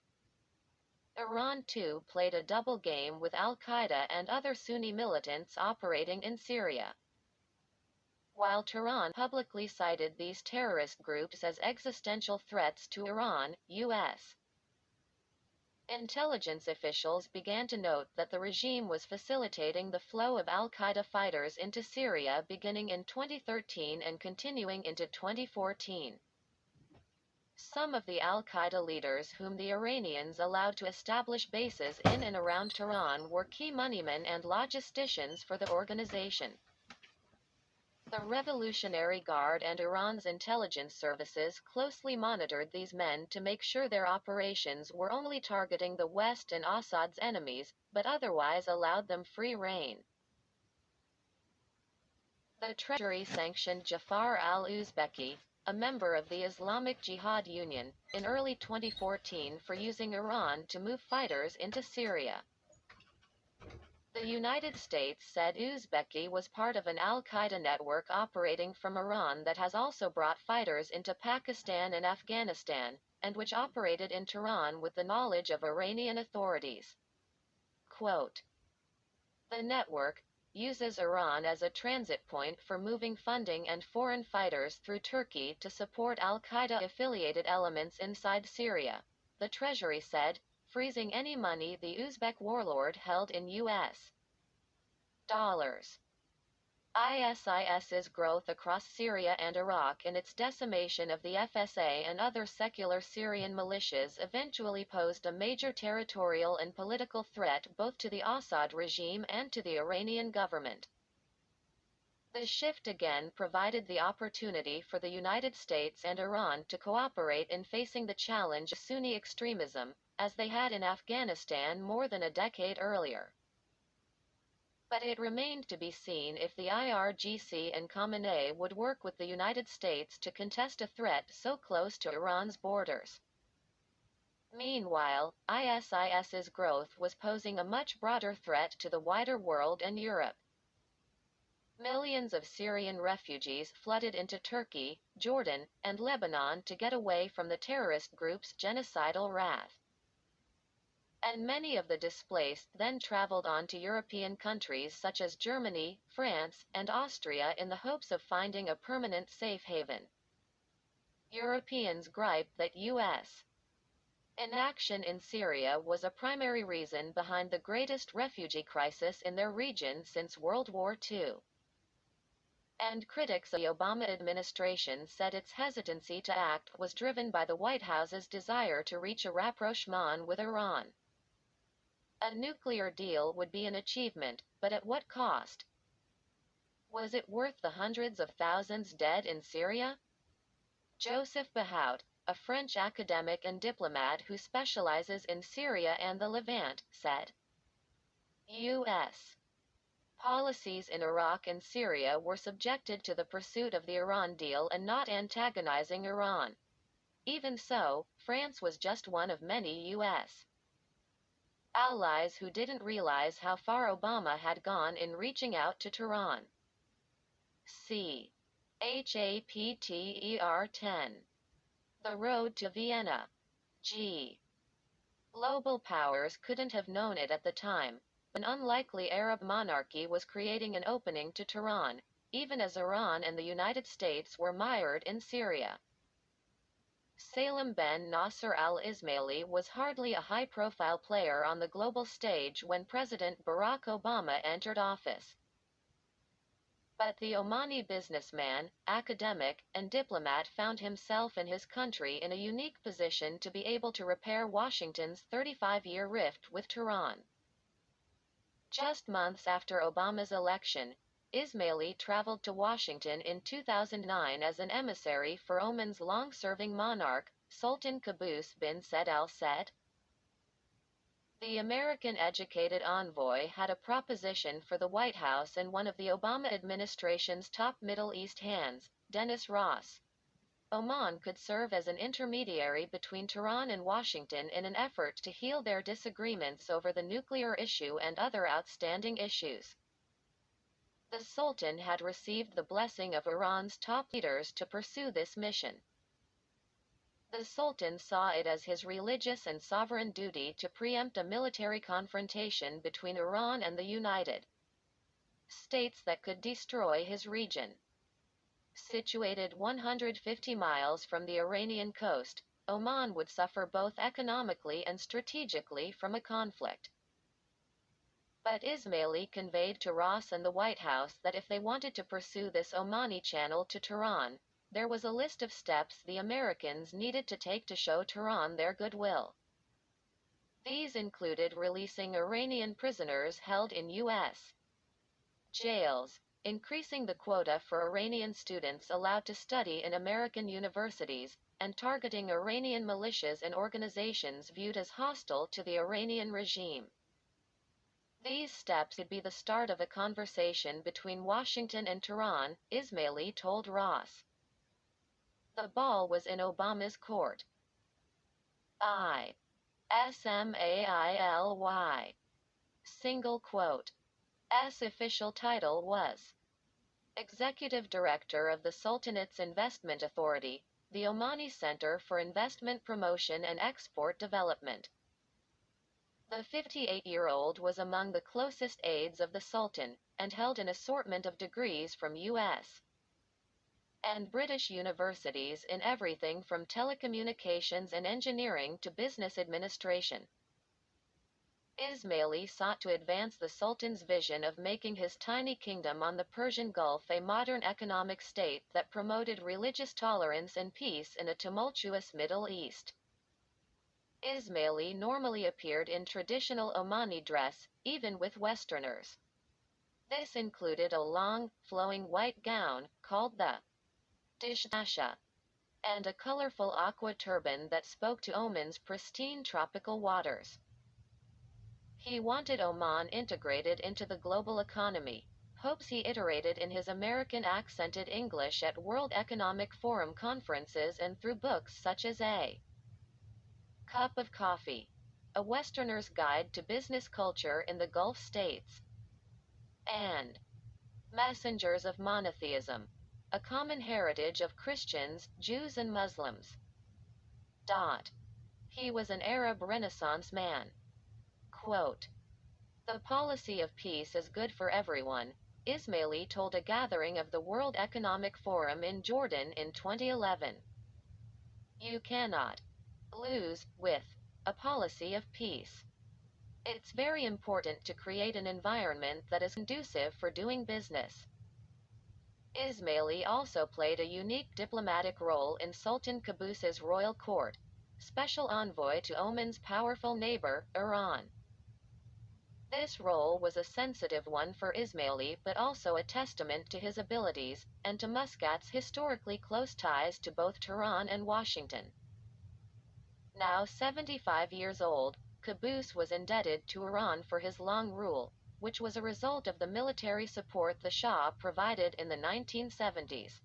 Iran too played a double game with al-Qaeda and other Sunni militants operating in Syria. While Tehran publicly cited these terrorist groups as existential threats to Iran, U.S. intelligence officials began to note that the regime was facilitating the flow of al-Qaeda fighters into Syria beginning in 2013 and continuing into 2014. Some of the al-Qaeda leaders whom the Iranians allowed to establish bases in and around Tehran were key moneymen and logisticians for the organization. The Revolutionary Guard and Iran's intelligence services closely monitored these men to make sure their operations were only targeting the West and Assad's enemies, but otherwise allowed them free rein. The Treasury sanctioned Jafar al-Uzbeki, a member of the Islamic Jihad Union, in early 2014 for using Iran to move fighters into Syria. The United States said Uzbeki was part of an al-Qaeda network operating from Iran that has also brought fighters into Pakistan and Afghanistan, and which operated in Tehran with the knowledge of Iranian authorities. Quote, "The network uses Iran as a transit point for moving funding and foreign fighters through Turkey to support al-Qaeda-affiliated elements inside Syria," the Treasury said, freezing any money the Uzbek warlord held in U.S. dollars. ISIS's growth across Syria and Iraq and its decimation of the FSA and other secular Syrian militias eventually posed a major territorial and political threat both to the Assad regime and to the Iranian government. The shift again provided the opportunity for the United States and Iran to cooperate in facing the challenge of Sunni extremism, as they had in Afghanistan more than a decade earlier. But it remained to be seen if the IRGC and Khamenei would work with the United States to contest a threat so close to Iran's borders. Meanwhile, ISIS's growth was posing a much broader threat to the wider world and Europe. Millions of Syrian refugees flooded into Turkey, Jordan, and Lebanon to get away from the terrorist group's genocidal wrath. And many of the displaced then traveled on to European countries such as Germany, France, and Austria in the hopes of finding a permanent safe haven. Europeans griped that U.S. inaction in Syria was a primary reason behind the greatest refugee crisis in their region since World War II. And critics of the Obama administration said its hesitancy to act was driven by the White House's desire to reach a rapprochement with Iran. A nuclear deal would be an achievement, but at what cost? Was it worth the hundreds of thousands dead in Syria? Joseph Bahout, a French academic and diplomat who specializes in Syria and the Levant, said, U.S. policies in Iraq and Syria were subjected to the pursuit of the Iran deal and not antagonizing Iran. Even so, France was just one of many U.S. allies who didn't realize how far Obama had gone in reaching out to Tehran. C. Chapter 10. The Road to Vienna. G. Global powers couldn't have known it at the time. An unlikely Arab monarchy was creating an opening to Tehran, even as Iran and the United States were mired in Syria. Salem ben Nasser al-Ismaili was hardly a high-profile player on the global stage when President Barack Obama entered office. But the Omani businessman, academic, and diplomat found himself and his country in a unique position to be able to repair Washington's 35-year rift with Tehran. Just months after Obama's election, Ismaili traveled to Washington in 2009 as an emissary for Oman's long-serving monarch, Sultan Qaboos bin Said Al Said. The American-educated envoy had a proposition for the White House and one of the Obama administration's top Middle East hands, Dennis Ross. Oman could serve as an intermediary between Tehran and Washington in an effort to heal their disagreements over the nuclear issue and other outstanding issues. The Sultan had received the blessing of Iran's top leaders to pursue this mission. The Sultan saw it as his religious and sovereign duty to preempt a military confrontation between Iran and the United States that could destroy his region. Situated 150 miles from the Iranian coast, Oman would suffer both economically and strategically from a conflict. But Ismaili conveyed to Ross and the White House that if they wanted to pursue this Omani channel to Tehran, there was a list of steps the Americans needed to take to show Tehran their goodwill. These included releasing Iranian prisoners held in U.S. jails, increasing the quota for Iranian students allowed to study in American universities, and targeting Iranian militias and organizations viewed as hostile to the Iranian regime. These steps could be the start of a conversation between Washington and Tehran, Ismaili told Ross. The ball was in Obama's court. Ismaili. Single quote. S official title was Executive Director of the Sultanate's Investment Authority, the Omani Center for Investment Promotion and Export Development. The 58-year-old was among the closest aides of the Sultan, and held an assortment of degrees from U.S. and British universities in everything from telecommunications and engineering to business administration. Ismaili sought to advance the Sultan's vision of making his tiny kingdom on the Persian Gulf a modern economic state that promoted religious tolerance and peace in a tumultuous Middle East. Ismaili normally appeared in traditional Omani dress, even with Westerners. This included a long, flowing white gown, called the dishdasha, and a colorful aqua turban that spoke to Oman's pristine tropical waters. He wanted Oman integrated into the global economy, hopes he iterated in his American accented English at World Economic Forum conferences and through books such as A Cup of Coffee, A Westerner's Guide to Business Culture in the Gulf States, and Messengers of Monotheism, A Common Heritage of Christians, Jews and Muslims. He was an Arab Renaissance man. Quote, "The policy of peace is good for everyone," Ismaili told a gathering of the World Economic Forum in Jordan in 2011. "You cannot lose with a policy of peace. It's very important to create an environment that is conducive for doing business." Ismaili also played a unique diplomatic role in Sultan Qaboos's royal court, special envoy to Oman's powerful neighbor, Iran. This role was a sensitive one for Ismaili but also a testament to his abilities, and to Muscat's historically close ties to both Tehran and Washington. Now 75 years old, Qaboos was indebted to Iran for his long rule, which was a result of the military support the Shah provided in the 1970s.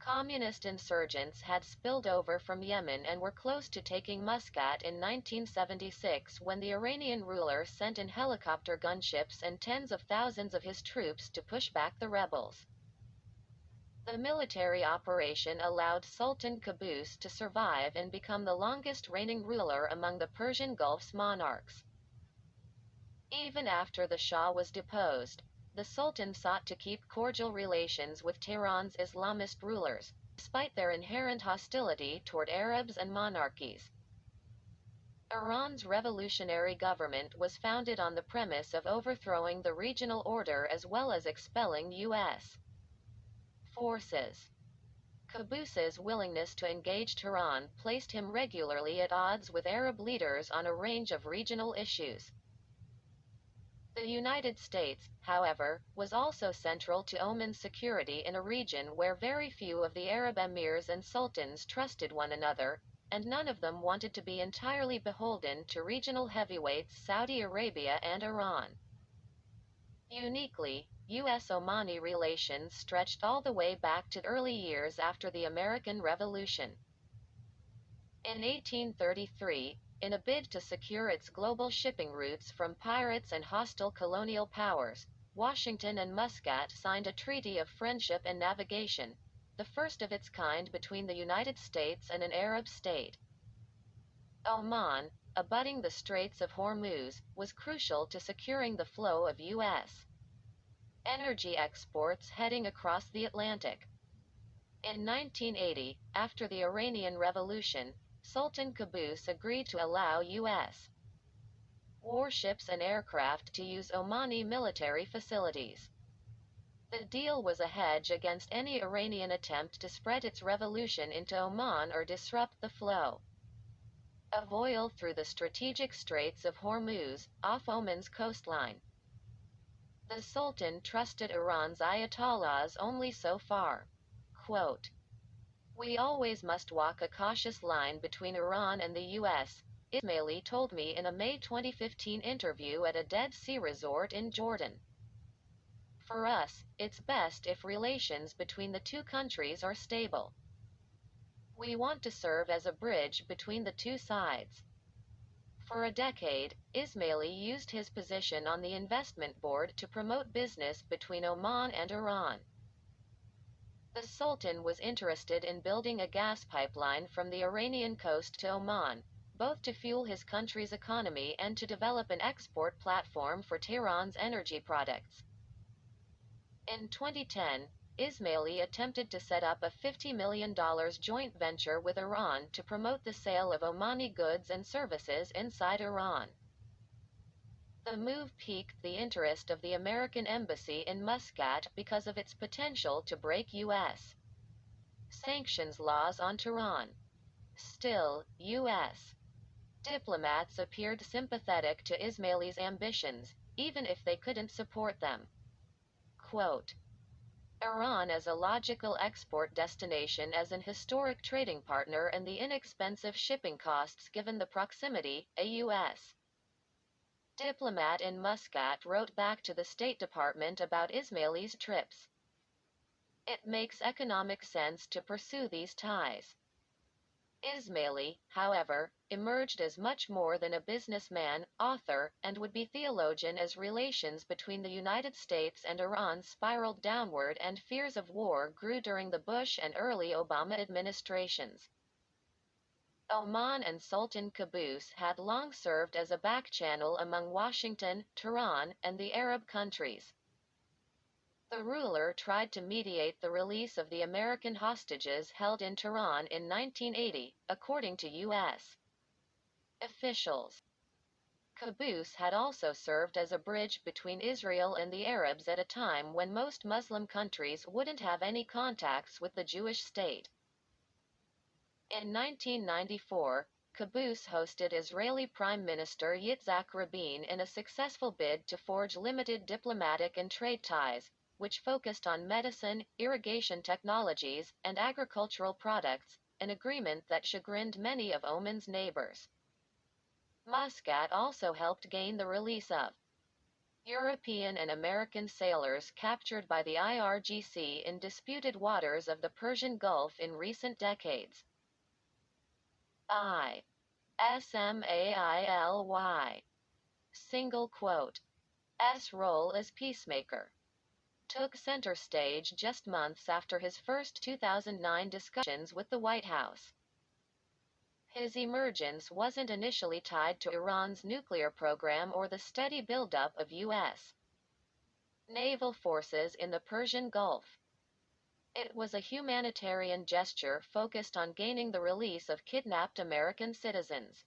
Communist insurgents had spilled over from Yemen and were close to taking Muscat in 1976 when the Iranian ruler sent in helicopter gunships and tens of thousands of his troops to push back the rebels. The military operation allowed Sultan Qaboos to survive and become the longest reigning ruler among the Persian Gulf's monarchs. Even after the Shah was deposed, the Sultan sought to keep cordial relations with Tehran's Islamist rulers, despite their inherent hostility toward Arabs and monarchies. Iran's revolutionary government was founded on the premise of overthrowing the regional order as well as expelling U.S. forces. Qaboos's willingness to engage Tehran placed him regularly at odds with Arab leaders on a range of regional issues. The United States, however, was also central to Oman's security in a region where very few of the Arab emirs and sultans trusted one another, and none of them wanted to be entirely beholden to regional heavyweights Saudi Arabia and Iran. Uniquely, U.S.-Omani relations stretched all the way back to early years after the American Revolution. In 1833, in a bid to secure its global shipping routes from pirates and hostile colonial powers, Washington and Muscat signed a treaty of friendship and navigation, the first of its kind between the United States and an Arab state. Oman, abutting the Straits of Hormuz, was crucial to securing the flow of U.S. energy exports heading across the Atlantic. In 1980, after the Iranian Revolution, Sultan Qaboos agreed to allow U.S. warships and aircraft to use Omani military facilities. The deal was a hedge against any Iranian attempt to spread its revolution into Oman or disrupt the flow of oil through the strategic Straits of Hormuz, off Oman's coastline. The Sultan trusted Iran's Ayatollahs only so far. Quote, "We always must walk a cautious line between Iran and the U.S., Ismaili told me in a May 2015 interview at a Dead Sea resort in Jordan. For us, it's best if relations between the two countries are stable. We want to serve as a bridge between the two sides." For a decade, Ismaili used his position on the investment board to promote business between Oman and Iran. The Sultan was interested in building a gas pipeline from the Iranian coast to Oman, both to fuel his country's economy and to develop an export platform for Tehran's energy products. In 2010, Ismaili attempted to set up a $50 million joint venture with Iran to promote the sale of Omani goods and services inside Iran. The move piqued the interest of the American embassy in Muscat because of its potential to break U.S. sanctions laws on Tehran. Still, U.S. diplomats appeared sympathetic to Ismaili's ambitions, even if they couldn't support them. Quote, Iran as a logical export destination, as an historic trading partner, and the inexpensive shipping costs given the proximity, a U.S. diplomat in Muscat wrote back to the State Department about Ismaili's trips. It makes economic sense to pursue these ties. Ismaili, however, emerged as much more than a businessman, author, and would-be theologian as relations between the United States and Iran spiraled downward and fears of war grew during the Bush and early Obama administrations. Oman and Sultan Qaboos had long served as a back-channel among Washington, Tehran, and the Arab countries. The ruler tried to mediate the release of the American hostages held in Tehran in 1980, according to U.S. officials. Qaboos had also served as a bridge between Israel and the Arabs at a time when most Muslim countries wouldn't have any contacts with the Jewish state. In 1994, Qaboos hosted Israeli Prime Minister Yitzhak Rabin in a successful bid to forge limited diplomatic and trade ties, which focused on medicine, irrigation technologies, and agricultural products, an agreement that chagrined many of Oman's neighbors. Muscat also helped gain the release of European and American sailors captured by the IRGC in disputed waters of the Persian Gulf in recent decades. Ismaili, single quote, S role as peacemaker, took center stage just months after his first 2009 discussions with the White House. His emergence wasn't initially tied to Iran's nuclear program or the steady buildup of U.S. naval forces in the Persian Gulf. It was a humanitarian gesture focused on gaining the release of kidnapped American citizens.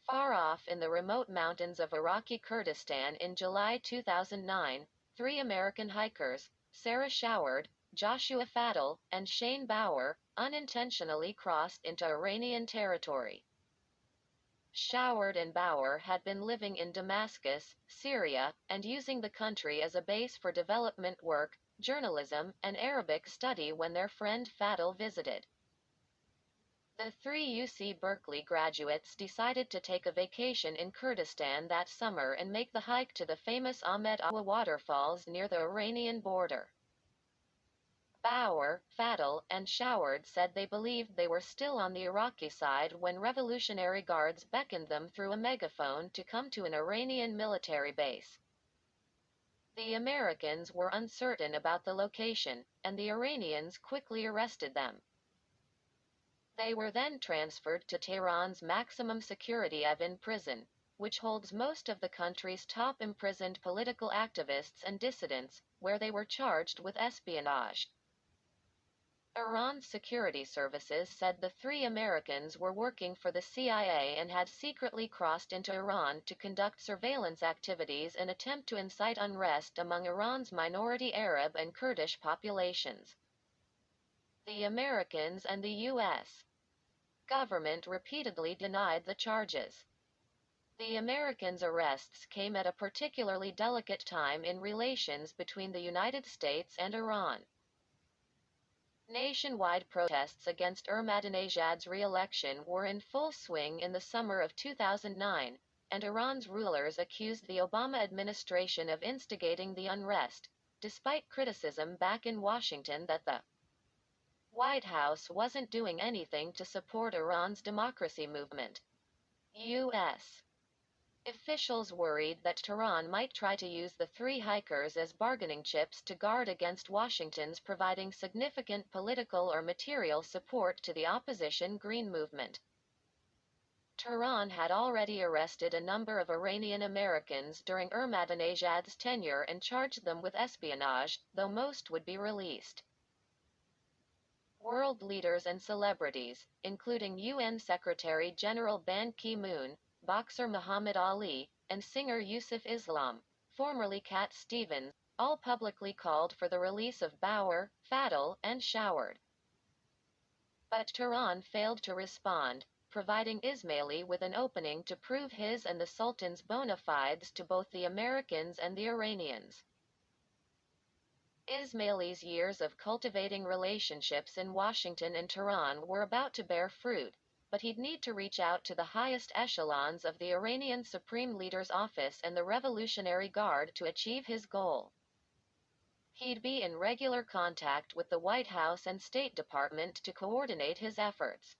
Far off in the remote mountains of Iraqi Kurdistan in July 2009, 3 American hikers, Sarah Showard, Joshua Faddle, and Shane Bauer, unintentionally crossed into Iranian territory. Showard and Bauer had been living in Damascus, Syria, and using the country as a base for development work, journalism, and Arabic study when their friend Faddle visited. The 3 UC Berkeley graduates decided to take a vacation in Kurdistan that summer and make the hike to the famous Ahmed Awa waterfalls near the Iranian border. Bauer, Faddle, and Showard said they believed they were still on the Iraqi side when Revolutionary Guards beckoned them through a megaphone to come to an Iranian military base. The Americans were uncertain about the location, and the Iranians quickly arrested them. They were then transferred to Tehran's maximum security Evin prison, which holds most of the country's top imprisoned political activists and dissidents, where they were charged with espionage. Iran's security services said the 3 Americans were working for the CIA and had secretly crossed into Iran to conduct surveillance activities and attempt to incite unrest among Iran's minority Arab and Kurdish populations. The Americans and the U.S. government repeatedly denied the charges. The Americans' arrests came at a particularly delicate time in relations between the United States and Iran. Nationwide protests against Ahmadinejad's re-election were in full swing in the summer of 2009, and Iran's rulers accused the Obama administration of instigating the unrest, despite criticism back in Washington that the White House wasn't doing anything to support Iran's democracy movement. U.S. officials worried that Tehran might try to use the 3 hikers as bargaining chips to guard against Washington's providing significant political or material support to the opposition Green movement. Tehran had already arrested a number of Iranian Americans during Ahmadinejad's tenure and charged them with espionage, though most would be released. World leaders and celebrities, including UN Secretary-General Ban Ki-moon, boxer Muhammad Ali, and singer Yusuf Islam, formerly Cat Stevens, all publicly called for the release of Bauer, Fadl, and Showered. But Tehran failed to respond, providing Ismaili with an opening to prove his and the Sultan's bona fides to both the Americans and the Iranians. Ismaili's years of cultivating relationships in Washington and Tehran were about to bear fruit, but he'd need to reach out to the highest echelons of the Iranian Supreme Leader's office and the Revolutionary Guard to achieve his goal. He'd be in regular contact with the White House and State Department to coordinate his efforts.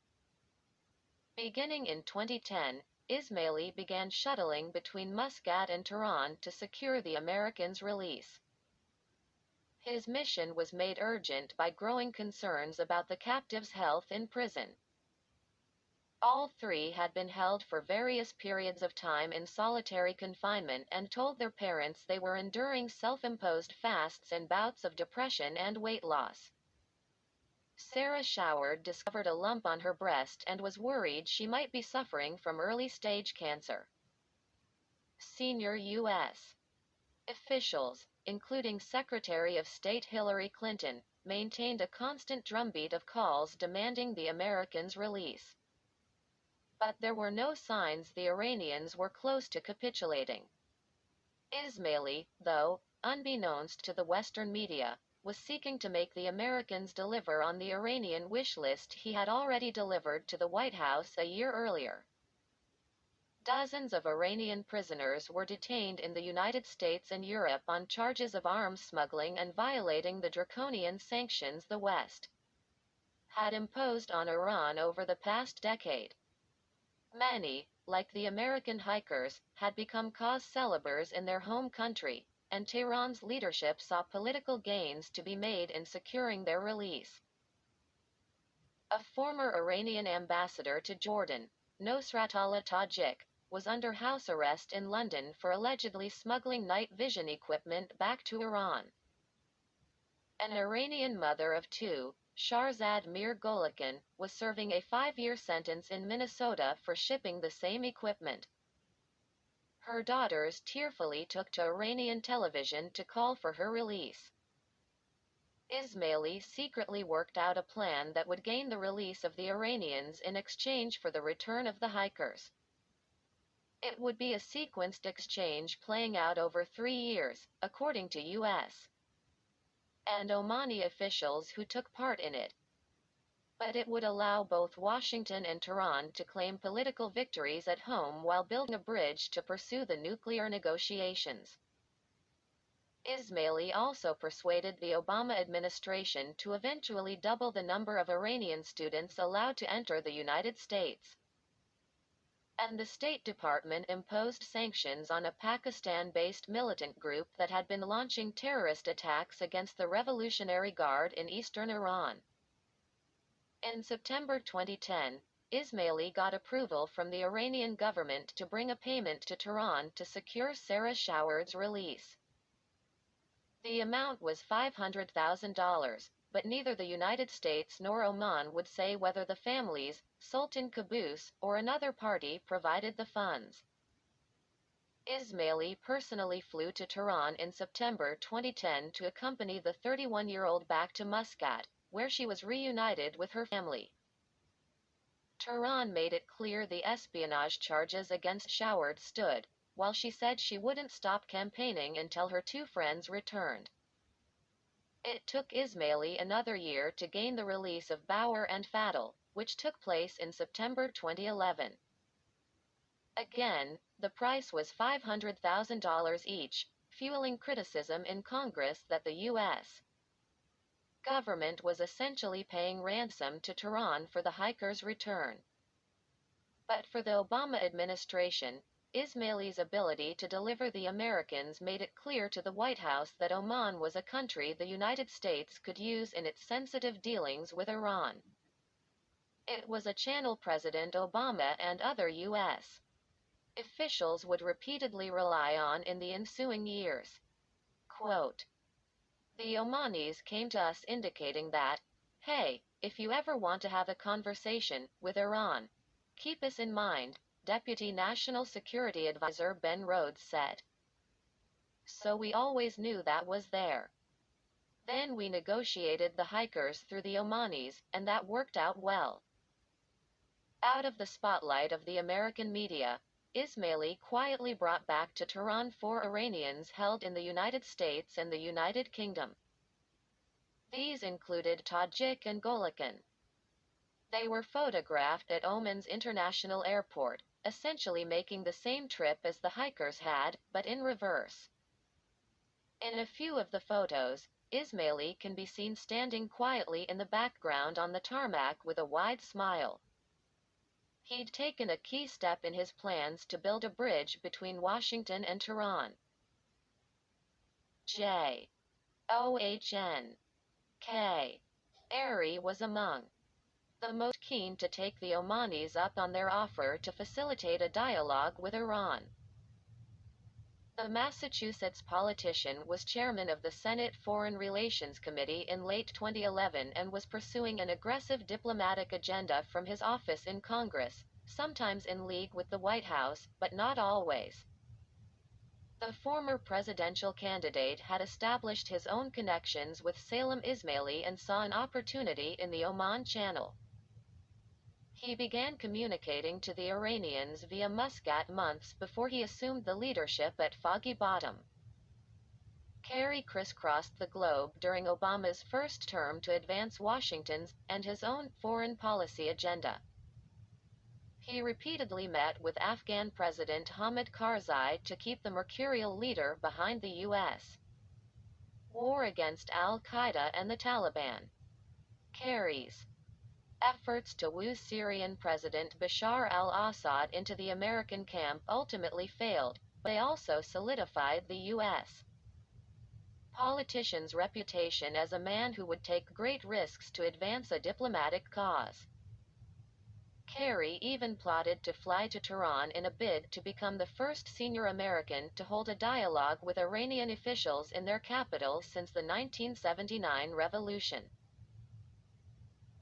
Beginning in 2010, Ismaili began shuttling between Muscat and Tehran to secure the Americans' release. His mission was made urgent by growing concerns about the captives' health in prison. All three had been held for various periods of time in solitary confinement and told their parents they were enduring self-imposed fasts and bouts of depression and weight loss. Sarah Showered discovered a lump on her breast and was worried she might be suffering from early-stage cancer. Senior U.S. officials, including Secretary of State Hillary Clinton, maintained a constant drumbeat of calls demanding the Americans' release. But there were no signs the Iranians were close to capitulating. Ismaili, though, unbeknownst to the Western media, was seeking to make the Americans deliver on the Iranian wish list he had already delivered to the White House a year earlier. Dozens of Iranian prisoners were detained in the United States and Europe on charges of arms smuggling and violating the draconian sanctions the West had imposed on Iran over the past decade. Many, like the American hikers, had become cause célèbres in their home country, and Tehran's leadership saw political gains to be made in securing their release. A former Iranian ambassador to Jordan, Nosratollah Tajik, was under house arrest in London for allegedly smuggling night vision equipment back to Iran. An Iranian mother of two, Shahrzad Mir Golikin, was serving a 5-year sentence in Minnesota for shipping the same equipment. Her daughters tearfully took to Iranian television to call for her release. Ismaili secretly worked out a plan that would gain the release of the Iranians in exchange for the return of the hikers. It would be a sequenced exchange playing out over 3 years, according to U.S. and Omani officials who took part in it. But it would allow both Washington and Tehran to claim political victories at home while building a bridge to pursue the nuclear negotiations. Ismaili also persuaded the Obama administration to eventually double the number of Iranian students allowed to enter the United States. And the State Department imposed sanctions on a Pakistan-based militant group that had been launching terrorist attacks against the Revolutionary Guard in eastern Iran. In September 2010, Ismaili got approval from the Iranian government to bring a payment to Tehran to secure Sarah Showered's release. The amount was $500,000, but neither the United States nor Oman would say whether the families, Sultan Qaboos, or another party provided the funds. Ismaili personally flew to Tehran in September 2010 to accompany the 31-year-old back to Muscat, where she was reunited with her family. Tehran made it clear the espionage charges against Showered stood, while she said she wouldn't stop campaigning until her two friends returned. It took Ismaili another year to gain the release of Bauer and Fadl, which took place in September 2011. Again, the price was $500,000 each, fueling criticism in Congress that the U.S. government was essentially paying ransom to Tehran for the hikers' return. But for the Obama administration, Ismaili's ability to deliver the Americans made it clear to the White House that Oman was a country the United States could use in its sensitive dealings with Iran. It was a channel President Obama and other U.S. officials would repeatedly rely on in the ensuing years. Quote, "The Omanis came to us indicating that, hey, if you ever want to have a conversation with Iran, keep us in mind, Deputy National Security Advisor Ben Rhodes said. So we always knew that was there. Then we negotiated the hikers through the Omanis, and that worked out well. Out of the spotlight of the American media, Ismaili quietly brought back to Tehran 4 Iranians held in the United States and the United Kingdom. These included Tajik and Golikan. They were photographed at Oman's International Airport, essentially making the same trip as the hikers had, but in reverse. In a few of the photos, Ismaili can be seen standing quietly in the background on the tarmac with a wide smile. He'd taken a key step in his plans to build a bridge between Washington and Tehran. J. O.H.N. K. Ari was among the most keen to take the Omanis up on their offer to facilitate a dialogue with Iran. The Massachusetts politician was chairman of the Senate Foreign Relations Committee in late 2011 and was pursuing an aggressive diplomatic agenda from his office in Congress, sometimes in league with the White House, but not always. The former presidential candidate had established his own connections with Salem Ismaili and saw an opportunity in the Oman Channel. He began communicating to the Iranians via Muscat months before he assumed the leadership at Foggy Bottom. Kerry crisscrossed the globe during Obama's first term to advance Washington's and his own foreign policy agenda. He repeatedly met with Afghan President Hamid Karzai to keep the mercurial leader behind the U.S. war against al-Qaeda and the Taliban. Kerry's efforts to woo Syrian President Bashar al-Assad into the American camp ultimately failed, but they also solidified the U.S. politician's reputation as a man who would take great risks to advance a diplomatic cause. Kerry even plotted to fly to Tehran in a bid to become the first senior American to hold a dialogue with Iranian officials in their capital since the 1979 revolution.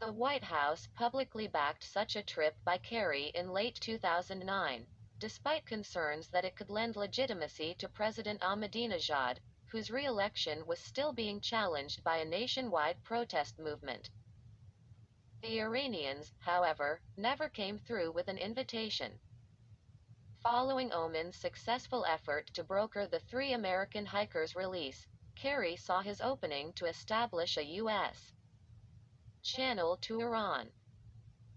The White House publicly backed such a trip by Kerry in late 2009, despite concerns that it could lend legitimacy to President Ahmadinejad, whose re-election was still being challenged by a nationwide protest movement. The Iranians, however, never came through with an invitation. Following Oman's successful effort to broker the 3 American hikers' release, Kerry saw his opening to establish a U.S. channel to Iran.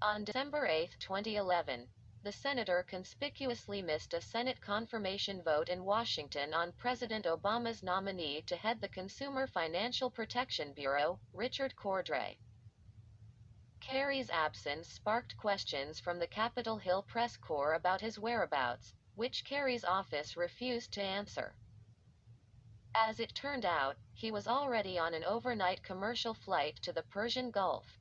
On December 8, 2011, the senator conspicuously missed a Senate confirmation vote in Washington on President Obama's nominee to head the Consumer Financial Protection Bureau, Richard Cordray. Kerry's absence sparked questions from the Capitol Hill press corps about his whereabouts, which Kerry's office refused to answer. As it turned out, he was already on an overnight commercial flight to the Persian Gulf.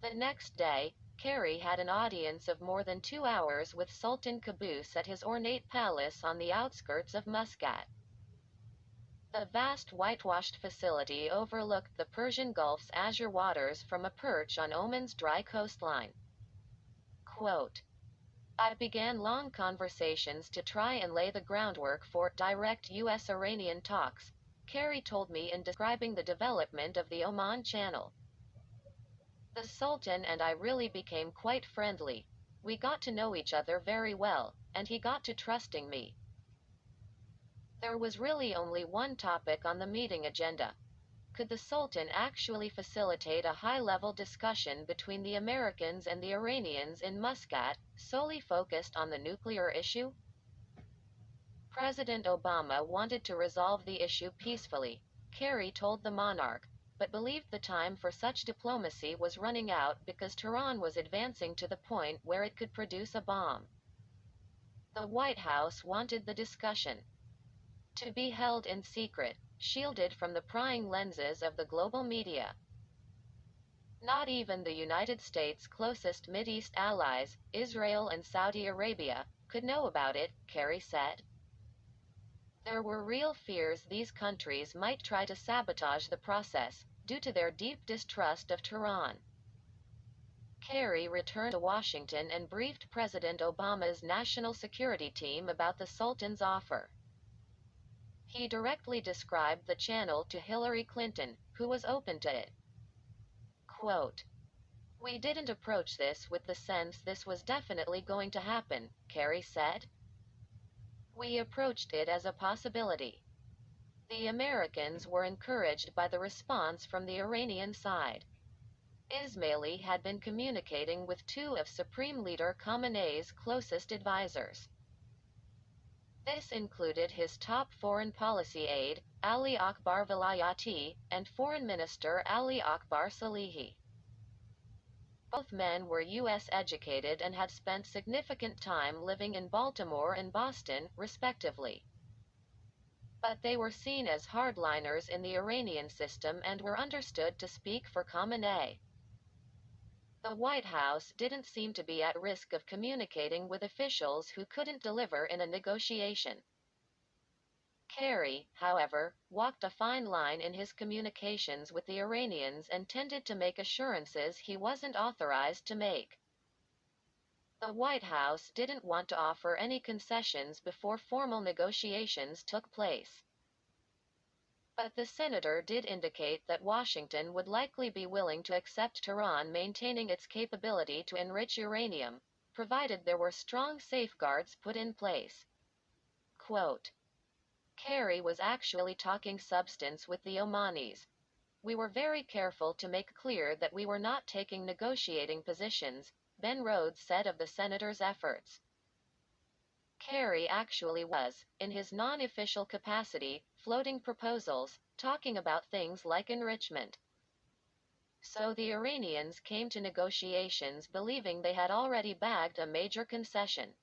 The next day, Kerry had an audience of more than 2 hours with Sultan Qaboos at his ornate palace on the outskirts of Muscat. The vast whitewashed facility overlooked the Persian Gulf's azure waters from a perch on Oman's dry coastline. Quote, I began long conversations to try and lay the groundwork for direct U.S.-Iranian talks, Kerry told me in describing the development of the Oman Channel. The Sultan and I really became quite friendly. We got to know each other very well, and he got to trusting me. There was really only one topic on the meeting agenda. Could the Sultan actually facilitate a high-level discussion between the Americans and the Iranians in Muscat, solely focused on the nuclear issue? President Obama wanted to resolve the issue peacefully, Kerry told the monarch, but believed the time for such diplomacy was running out because Tehran was advancing to the point where it could produce a bomb. The White House wanted the discussion to be held in secret, shielded from the prying lenses of the global media. Not even the United States' closest Mideast allies, Israel and Saudi Arabia, could know about it, Kerry said. There were real fears these countries might try to sabotage the process, due to their deep distrust of Tehran. Kerry returned to Washington and briefed President Obama's national security team about the Sultan's offer. He directly described the channel to Hillary Clinton, who was open to it. Quote, "We didn't approach this with the sense this was definitely going to happen," Kerry said. "We approached it as a possibility." The Americans were encouraged by the response from the Iranian side. Ismaili had been communicating with two of Supreme Leader Khamenei's closest advisors. This included his top foreign policy aide, Ali Akbar Velayati, and Foreign Minister Ali Akbar Salehi. Both men were U.S. educated and had spent significant time living in Baltimore and Boston, respectively. But they were seen as hardliners in the Iranian system and were understood to speak for Khamenei. The White House didn't seem to be at risk of communicating with officials who couldn't deliver in a negotiation. Kerry, however, walked a fine line in his communications with the Iranians and tended to make assurances he wasn't authorized to make. The White House didn't want to offer any concessions before formal negotiations took place. But the senator did indicate that Washington would likely be willing to accept Tehran maintaining its capability to enrich uranium, provided there were strong safeguards put in place. Quote, "Kerry was actually talking substance with the Omanis. We were very careful to make clear that we were not taking negotiating positions," Ben Rhodes said of the senator's efforts. Kerry actually was, in his non-official capacity, floating proposals, talking about things like enrichment. So the Iranians came to negotiations believing they had already bagged a major concession.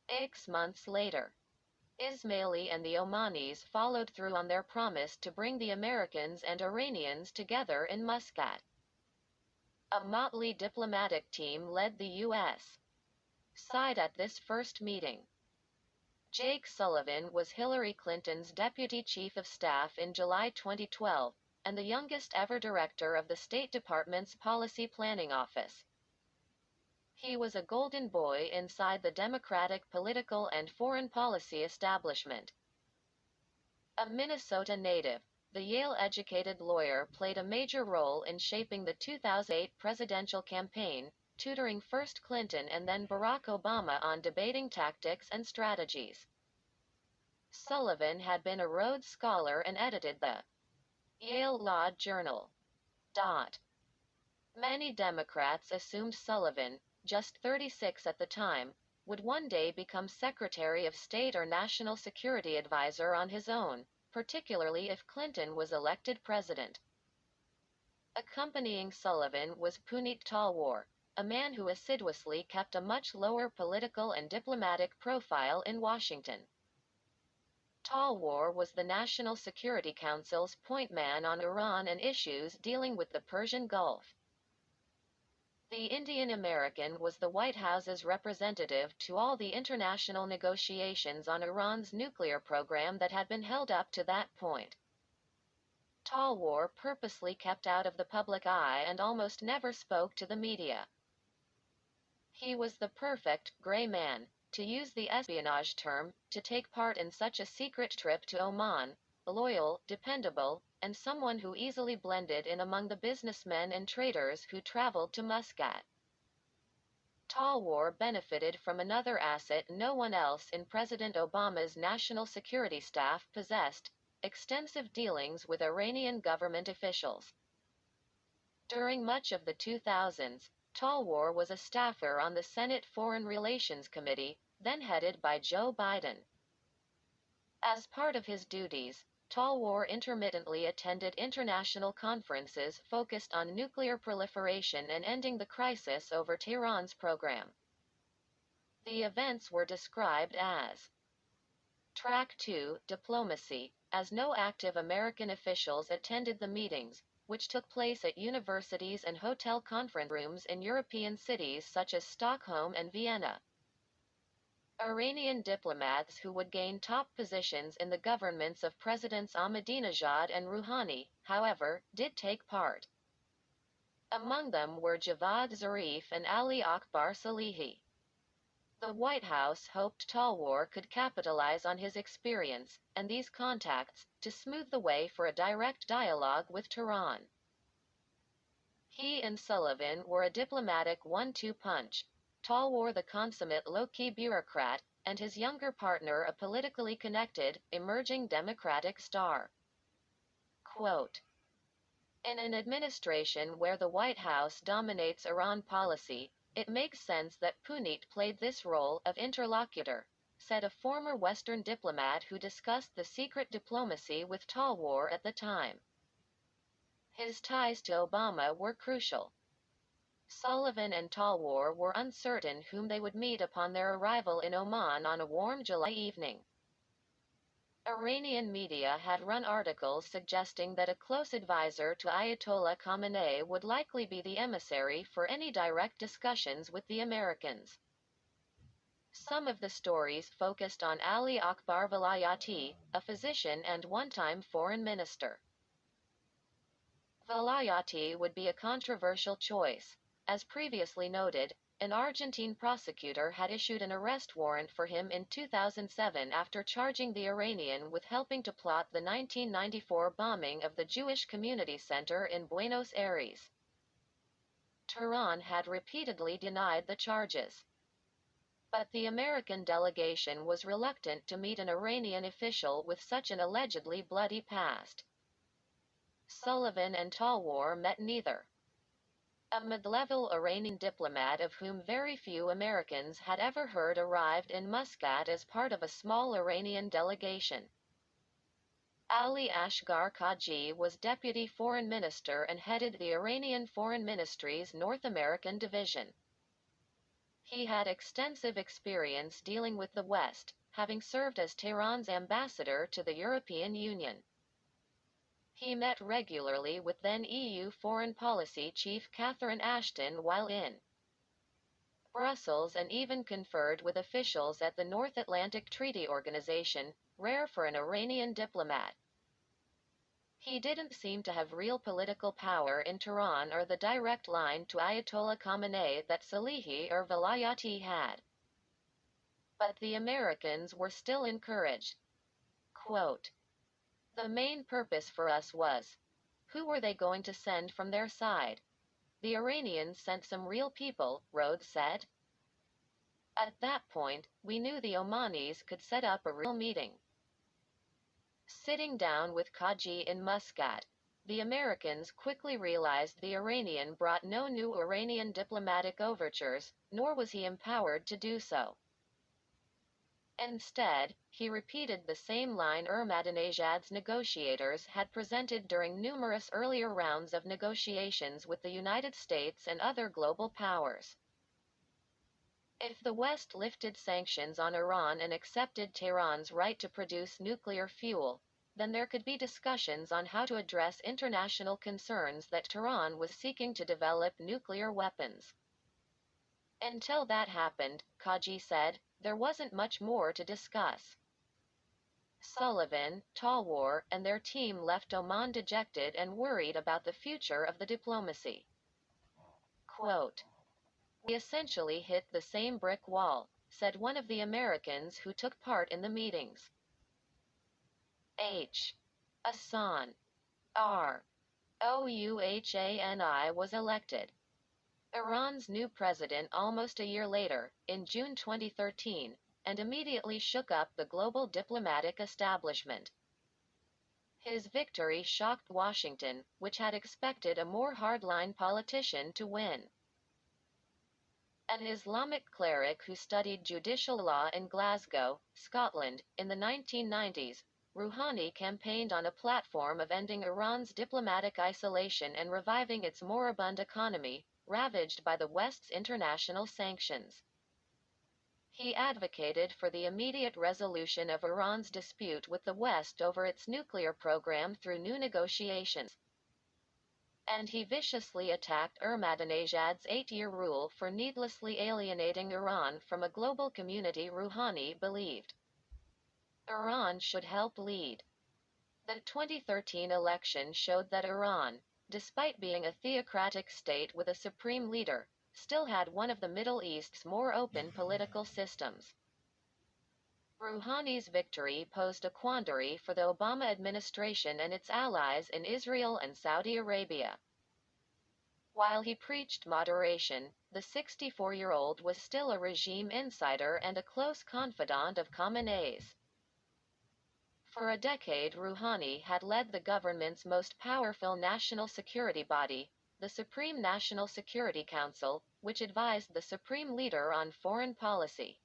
6 months later, Ismaili and the Omanis followed through on their promise to bring the Americans and Iranians together in Muscat. A motley diplomatic team led the U.S. side at this first meeting. Jake Sullivan was Hillary Clinton's deputy chief of staff in July 2012, and the youngest ever director of the State Department's Policy Planning Office. He was a golden boy inside the Democratic political and foreign policy establishment. A Minnesota native, the Yale-educated lawyer played a major role in shaping the 2008 presidential campaign, tutoring first Clinton and then Barack Obama on debating tactics and strategies. Sullivan had been a Rhodes Scholar and edited the Yale Law Journal. Many Democrats assumed Sullivan, just 36 at the time, would one day become Secretary of State or National Security Advisor on his own, particularly if Clinton was elected president. Accompanying Sullivan was Punit Talwar, a man who assiduously kept a much lower political and diplomatic profile in Washington. Talwar was the National Security Council's point man on Iran and issues dealing with the Persian Gulf. The Indian American was the White House's representative to all the international negotiations on Iran's nuclear program that had been held up to that point. Talwar purposely kept out of the public eye and almost never spoke to the media. He was the perfect gray man, to use the espionage term, to take part in such a secret trip to Oman, loyal, dependable, and someone who easily blended in among the businessmen and traders who traveled to Muscat. Talwar benefited from another asset no one else in President Obama's national security staff possessed: extensive dealings with Iranian government officials. During much of the 2000s, Talwar was a staffer on the Senate Foreign Relations Committee, then headed by Joe Biden. As part of his duties, Talwar intermittently attended international conferences focused on nuclear proliferation and ending the crisis over Tehran's program. The events were described as Track 2, Diplomacy, as no active American officials attended the meetings, which took place at universities and hotel conference rooms in European cities such as Stockholm and Vienna. Iranian diplomats who would gain top positions in the governments of Presidents Ahmadinejad and Rouhani, however, did take part. Among them were Javad Zarif and Ali Akbar Salehi. The White House hoped Talwar could capitalize on his experience and these contacts to smooth the way for a direct dialogue with Tehran. He and Sullivan were a diplomatic one-two punch, Talwar the consummate low-key bureaucrat, and his younger partner a politically connected, emerging Democratic star. Quote, in an administration where the White House dominates Iran policy, it makes sense that Punit played this role of interlocutor, said a former Western diplomat who discussed the secret diplomacy with Talwar at the time. His ties to Obama were crucial. Sullivan and Talwar were uncertain whom they would meet upon their arrival in Oman on a warm July evening. Iranian media had run articles suggesting that a close advisor to Ayatollah Khamenei would likely be the emissary for any direct discussions with the Americans. Some of the stories focused on Ali Akbar Velayati, a physician and one-time foreign minister. Velayati would be a controversial choice. As previously noted, an Argentine prosecutor had issued an arrest warrant for him in 2007 after charging the Iranian with helping to plot the 1994 bombing of the Jewish Community Center in Buenos Aires. Tehran had repeatedly denied the charges. But the American delegation was reluctant to meet an Iranian official with such an allegedly bloody past. Sullivan and Talwar met neither. A mid-level Iranian diplomat of whom very few Americans had ever heard arrived in Muscat as part of a small Iranian delegation. Ali Asghar Khaji was deputy foreign minister and headed the Iranian Foreign Ministry's North American division. He had extensive experience dealing with the West, having served as Tehran's ambassador to the European Union. He met regularly with then EU Foreign Policy Chief Catherine Ashton while in Brussels and even conferred with officials at the North Atlantic Treaty Organization, rare for an Iranian diplomat. He didn't seem to have real political power in Tehran or the direct line to Ayatollah Khamenei that Salehi or Velayati had. But the Americans were still encouraged. Quote, the main purpose for us was, who were they going to send from their side? The Iranians sent some real people, Rhodes said. At that point, we knew the Omanis could set up a real meeting. Sitting down with Khaji in Muscat, the Americans quickly realized the Iranian brought no new Iranian diplomatic overtures, nor was he empowered to do so. Instead, he repeated the same line Ahmadinejad's negotiators had presented during numerous earlier rounds of negotiations with the United States and other global powers. If the West lifted sanctions on Iran and accepted Tehran's right to produce nuclear fuel, then there could be discussions on how to address international concerns that Tehran was seeking to develop nuclear weapons. Until that happened, Khaji said, there wasn't much more to discuss. Sullivan, Talwar, and their team left Oman dejected and worried about the future of the diplomacy. Quote, we essentially hit the same brick wall, said one of the Americans who took part in the meetings. Hassan Rouhani was elected. Iran's new president almost a year later, in June 2013, and immediately shook up the global diplomatic establishment. His victory shocked Washington, which had expected a more hardline politician to win. An Islamic cleric who studied judicial law in Glasgow, Scotland, in the 1990s, Rouhani campaigned on a platform of ending Iran's diplomatic isolation and reviving its moribund economy, ravaged by the West's international sanctions. He advocated for the immediate resolution of Iran's dispute with the West over its nuclear program through new negotiations. And he viciously attacked Ahmadinejad's 8-year rule for needlessly alienating Iran from a global community Rouhani believed Iran should help lead. The 2013 election showed that Iran, despite being a theocratic state with a supreme leader, still had one of the Middle East's more open political systems. Rouhani's victory posed a quandary for the Obama administration and its allies in Israel and Saudi Arabia. While he preached moderation, the 64-year-old was still a regime insider and a close confidant of Khamenei's. For a decade, Rouhani had led the government's most powerful national security body, the Supreme National Security Council, which advised the supreme leader on foreign policy.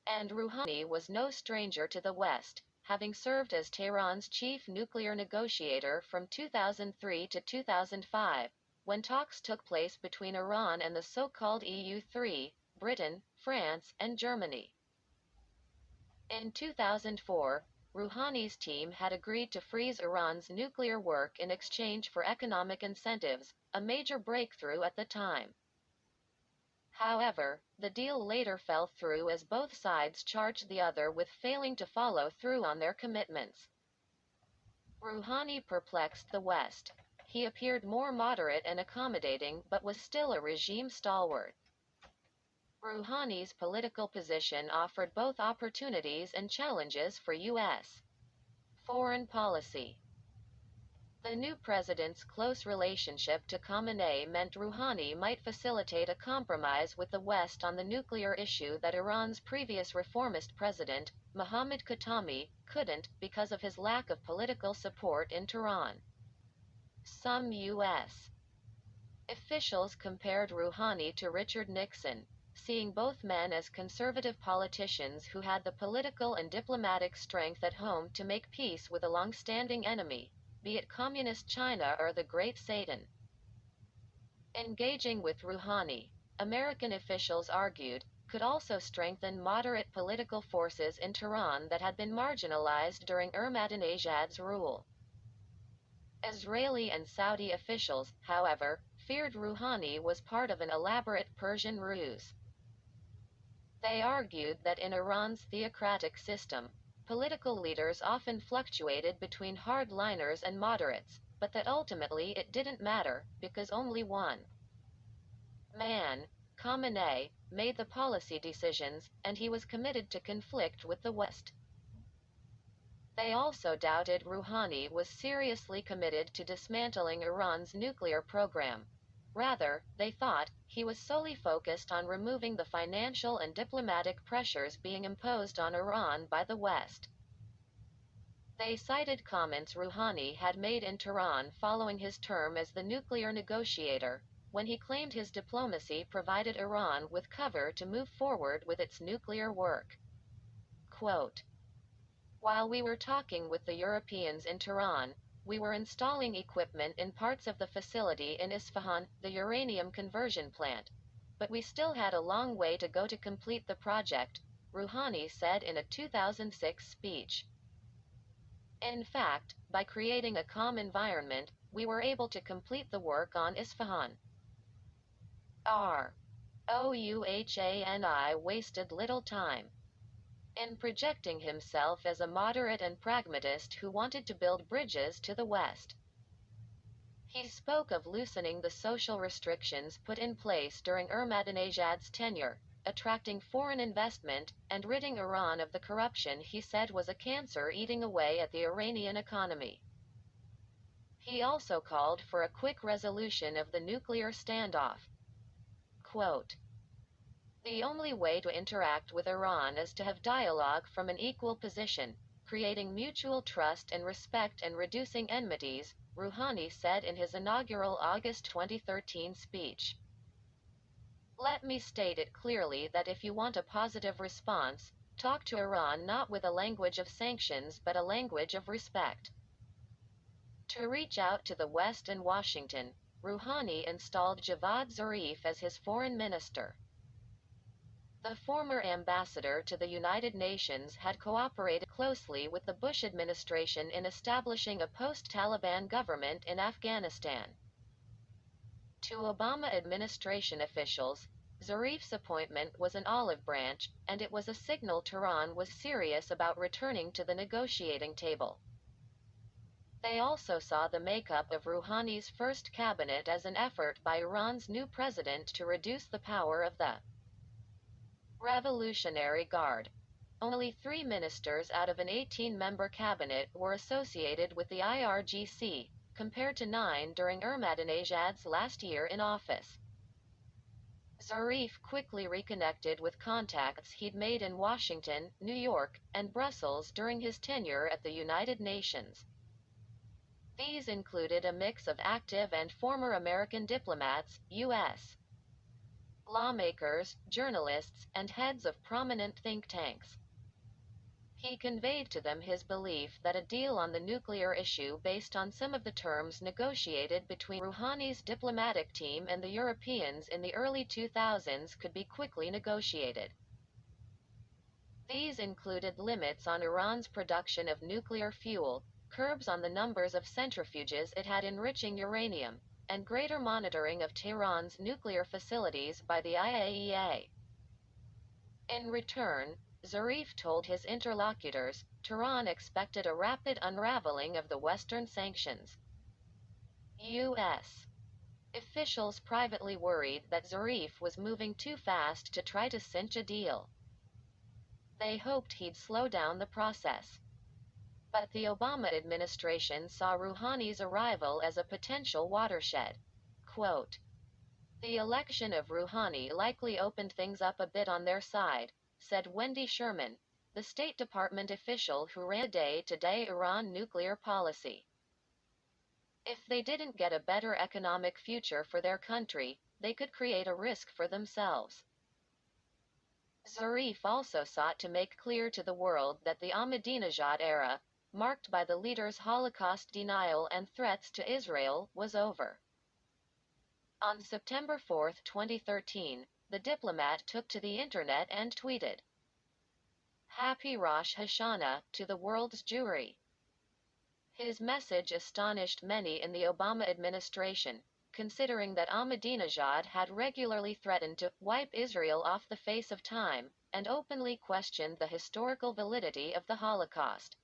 And Rouhani was no stranger to the West, having served as Tehran's chief nuclear negotiator from 2003 to 2005, when talks took place between Iran and the so-called EU3, Britain, France, and Germany. In 2004, Rouhani's team had agreed to freeze Iran's nuclear work in exchange for economic incentives, a major breakthrough at the time. However, the deal later fell through as both sides charged the other with failing to follow through on their commitments. Rouhani perplexed the West. He appeared more moderate and accommodating but was still a regime stalwart. Rouhani's political position offered both opportunities and challenges for U.S. foreign policy. The new president's close relationship to Khamenei meant Rouhani might facilitate a compromise with the West on the nuclear issue that Iran's previous reformist president, Mohammad Khatami, couldn't because of his lack of political support in Tehran. Some U.S. officials compared Rouhani to Richard Nixon, seeing both men as conservative politicians who had the political and diplomatic strength at home to make peace with a long-standing enemy, be it Communist China or the Great Satan. Engaging with Rouhani, American officials argued, could also strengthen moderate political forces in Tehran that had been marginalized during Ahmadinejad's rule. Israeli and Saudi officials, however, feared Rouhani was part of an elaborate Persian ruse. They argued that in Iran's theocratic system, political leaders often fluctuated between hardliners and moderates, but that ultimately it didn't matter, because only one man, Khamenei, made the policy decisions, and he was committed to conflict with the West. They also doubted Rouhani was seriously committed to dismantling Iran's nuclear program. Rather, they thought, he was solely focused on removing the financial and diplomatic pressures being imposed on Iran by the West. They cited comments Rouhani had made in Tehran following his term as the nuclear negotiator, when he claimed his diplomacy provided Iran with cover to move forward with its nuclear work. Quote, "While we were talking with the Europeans in Tehran, we were installing equipment in parts of the facility in Isfahan, the uranium conversion plant. But we still had a long way to go to complete the project," Rouhani said in a 2006 speech. In fact, by creating a calm environment, we were able to complete the work on Isfahan. Rouhani wasted little time in projecting himself as a moderate and pragmatist who wanted to build bridges to the West. He spoke of loosening the social restrictions put in place during Ahmadinejad's tenure, attracting foreign investment, and ridding Iran of the corruption he said was a cancer eating away at the Iranian economy. He also called for a quick resolution of the nuclear standoff. Quote, "The only way to interact with Iran is to have dialogue from an equal position, creating mutual trust and respect and reducing enmities," Rouhani said in his inaugural August 2013 speech. "Let me state it clearly that if you want a positive response, talk to Iran not with a language of sanctions but a language of respect." To reach out to the West and Washington, Rouhani installed Javad Zarif as his foreign minister. The former ambassador to the United Nations had cooperated closely with the Bush administration in establishing a post-Taliban government in Afghanistan. To Obama administration officials, Zarif's appointment was an olive branch, and it was a signal Tehran was serious about returning to the negotiating table. They also saw the makeup of Rouhani's first cabinet as an effort by Iran's new president to reduce the power of the Revolutionary Guard. Only 3 ministers out of an 18-member cabinet were associated with the IRGC, compared to 9 during Ahmadinejad's last year in office. Zarif quickly reconnected with contacts he'd made in Washington, New York, and Brussels during his tenure at the United Nations. These included a mix of active and former American diplomats, U.S. lawmakers, journalists, and heads of prominent think tanks. He conveyed to them his belief that a deal on the nuclear issue based on some of the terms negotiated between Rouhani's diplomatic team and the Europeans in the early 2000s could be quickly negotiated. These included limits on Iran's production of nuclear fuel, curbs on the numbers of centrifuges it had enriching uranium, and greater monitoring of Tehran's nuclear facilities by the IAEA. In return, Zarif told his interlocutors, Tehran expected a rapid unraveling of the Western sanctions. U.S. officials privately worried that Zarif was moving too fast to try to cinch a deal. They hoped he'd slow down the process. But the Obama administration saw Rouhani's arrival as a potential watershed. Quote, "The election of Rouhani likely opened things up a bit on their side," said Wendy Sherman, the State Department official who ran day-to-day Iran nuclear policy. If they didn't get a better economic future for their country, they could create a risk for themselves. Zarif also sought to make clear to the world that the Ahmadinejad era, marked by the leader's Holocaust denial and threats to Israel, was over. On September 4, 2013, the diplomat took to the internet and tweeted, "Happy Rosh Hashanah to the world's Jewry." His message astonished many in the Obama administration, considering that Ahmadinejad had regularly threatened to wipe Israel off the face of time, and openly questioned the historical validity of the Holocaust.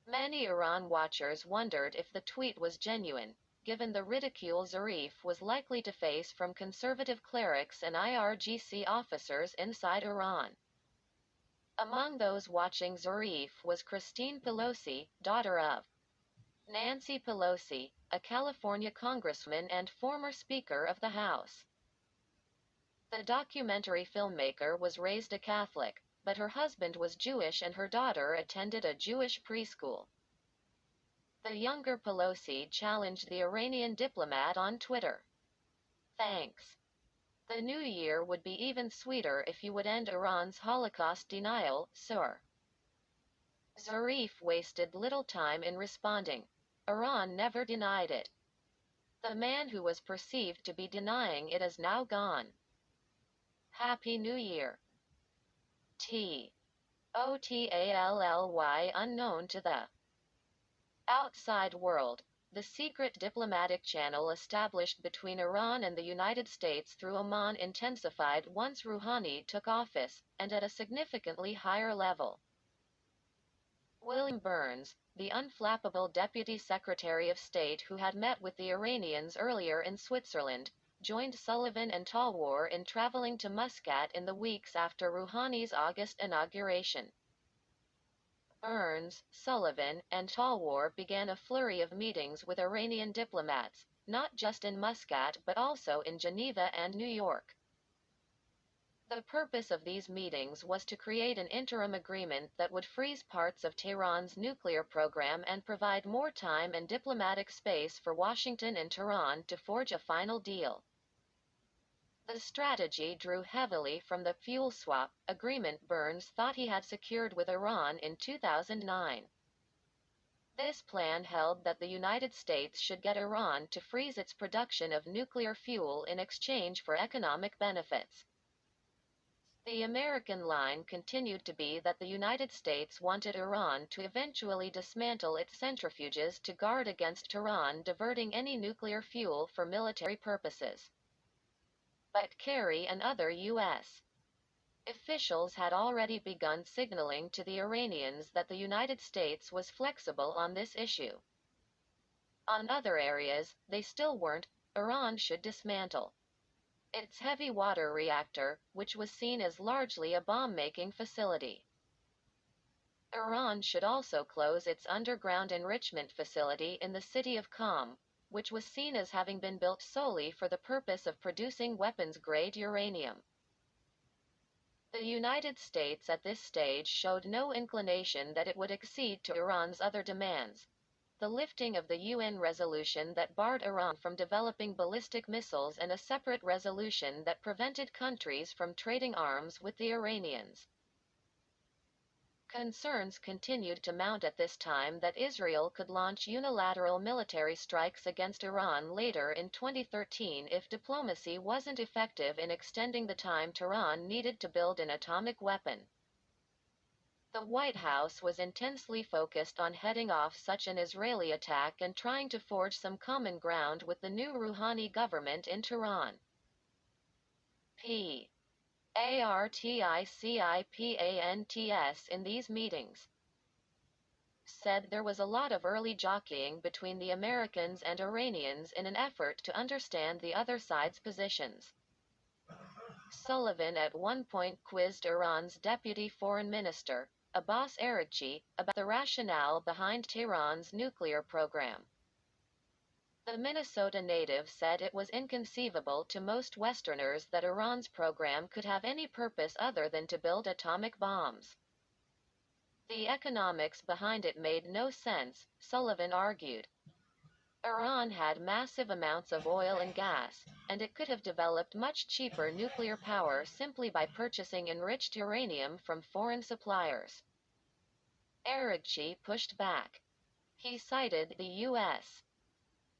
Many Iran watchers wondered if the tweet was genuine, given the ridicule Zarif was likely to face from conservative clerics and IRGC officers inside Iran. Among those watching Zarif was Christine Pelosi, daughter of Nancy Pelosi, a California congressman and former Speaker of the House. The documentary filmmaker was raised a Catholic, but her husband was Jewish and her daughter attended a Jewish preschool. The younger Pelosi challenged the Iranian diplomat on Twitter. "Thanks. The new year would be even sweeter if you would end Iran's Holocaust denial, sir." Zarif wasted little time in responding. Iran never denied it. The man who was perceived to be denying it is now gone. Happy New Year. Totally unknown to the outside world, the secret diplomatic channel established between Iran and the United States through Oman intensified once Rouhani took office, and at a significantly higher level. William Burns, the unflappable Deputy Secretary of State who had met with the Iranians earlier in Switzerland, joined Sullivan and Talwar in traveling to Muscat in the weeks after Rouhani's August inauguration. Burns, Sullivan, and Talwar began a flurry of meetings with Iranian diplomats, not just in Muscat but also in Geneva and New York. The purpose of these meetings was to create an interim agreement that would freeze parts of Tehran's nuclear program and provide more time and diplomatic space for Washington and Tehran to forge a final deal. The strategy drew heavily from the fuel swap agreement Burns thought he had secured with Iran in 2009. This plan held that the United States should get Iran to freeze its production of nuclear fuel in exchange for economic benefits. The American line continued to be that the United States wanted Iran to eventually dismantle its centrifuges to guard against Tehran diverting any nuclear fuel for military purposes. But Kerry and other U.S. Officials had already begun signaling to the Iranians that the United States was flexible on this issue. On other areas, they still weren't. Iran should dismantle its heavy water reactor, which was seen as largely a bomb-making facility. Iran should also close its underground enrichment facility in the city of Qom, which was seen as having been built solely for the purpose of producing weapons-grade uranium. The United States at this stage showed no inclination that it would accede to Iran's other demands. The lifting of the UN resolution that barred Iran from developing ballistic missiles and a separate resolution that prevented countries from trading arms with the Iranians. Concerns continued to mount at this time that Israel could launch unilateral military strikes against Iran later in 2013 if diplomacy wasn't effective in extending the time Tehran needed to build an atomic weapon. The White House was intensely focused on heading off such an Israeli attack and trying to forge some common ground with the new Rouhani government in Tehran. P. ARTICIPANTS in these meetings said there was a lot of early jockeying between the Americans and Iranians in an effort to understand the other side's positions. Sullivan at one point quizzed Iran's deputy foreign minister, Abbas Araghchi, about the rationale behind Tehran's nuclear program. The Minnesota native said it was inconceivable to most Westerners that Iran's program could have any purpose other than to build atomic bombs. The economics behind it made no sense, Sullivan argued. Iran had massive amounts of oil and gas, and it could have developed much cheaper nuclear power simply by purchasing enriched uranium from foreign suppliers. Araghchi pushed back. He cited the U.S.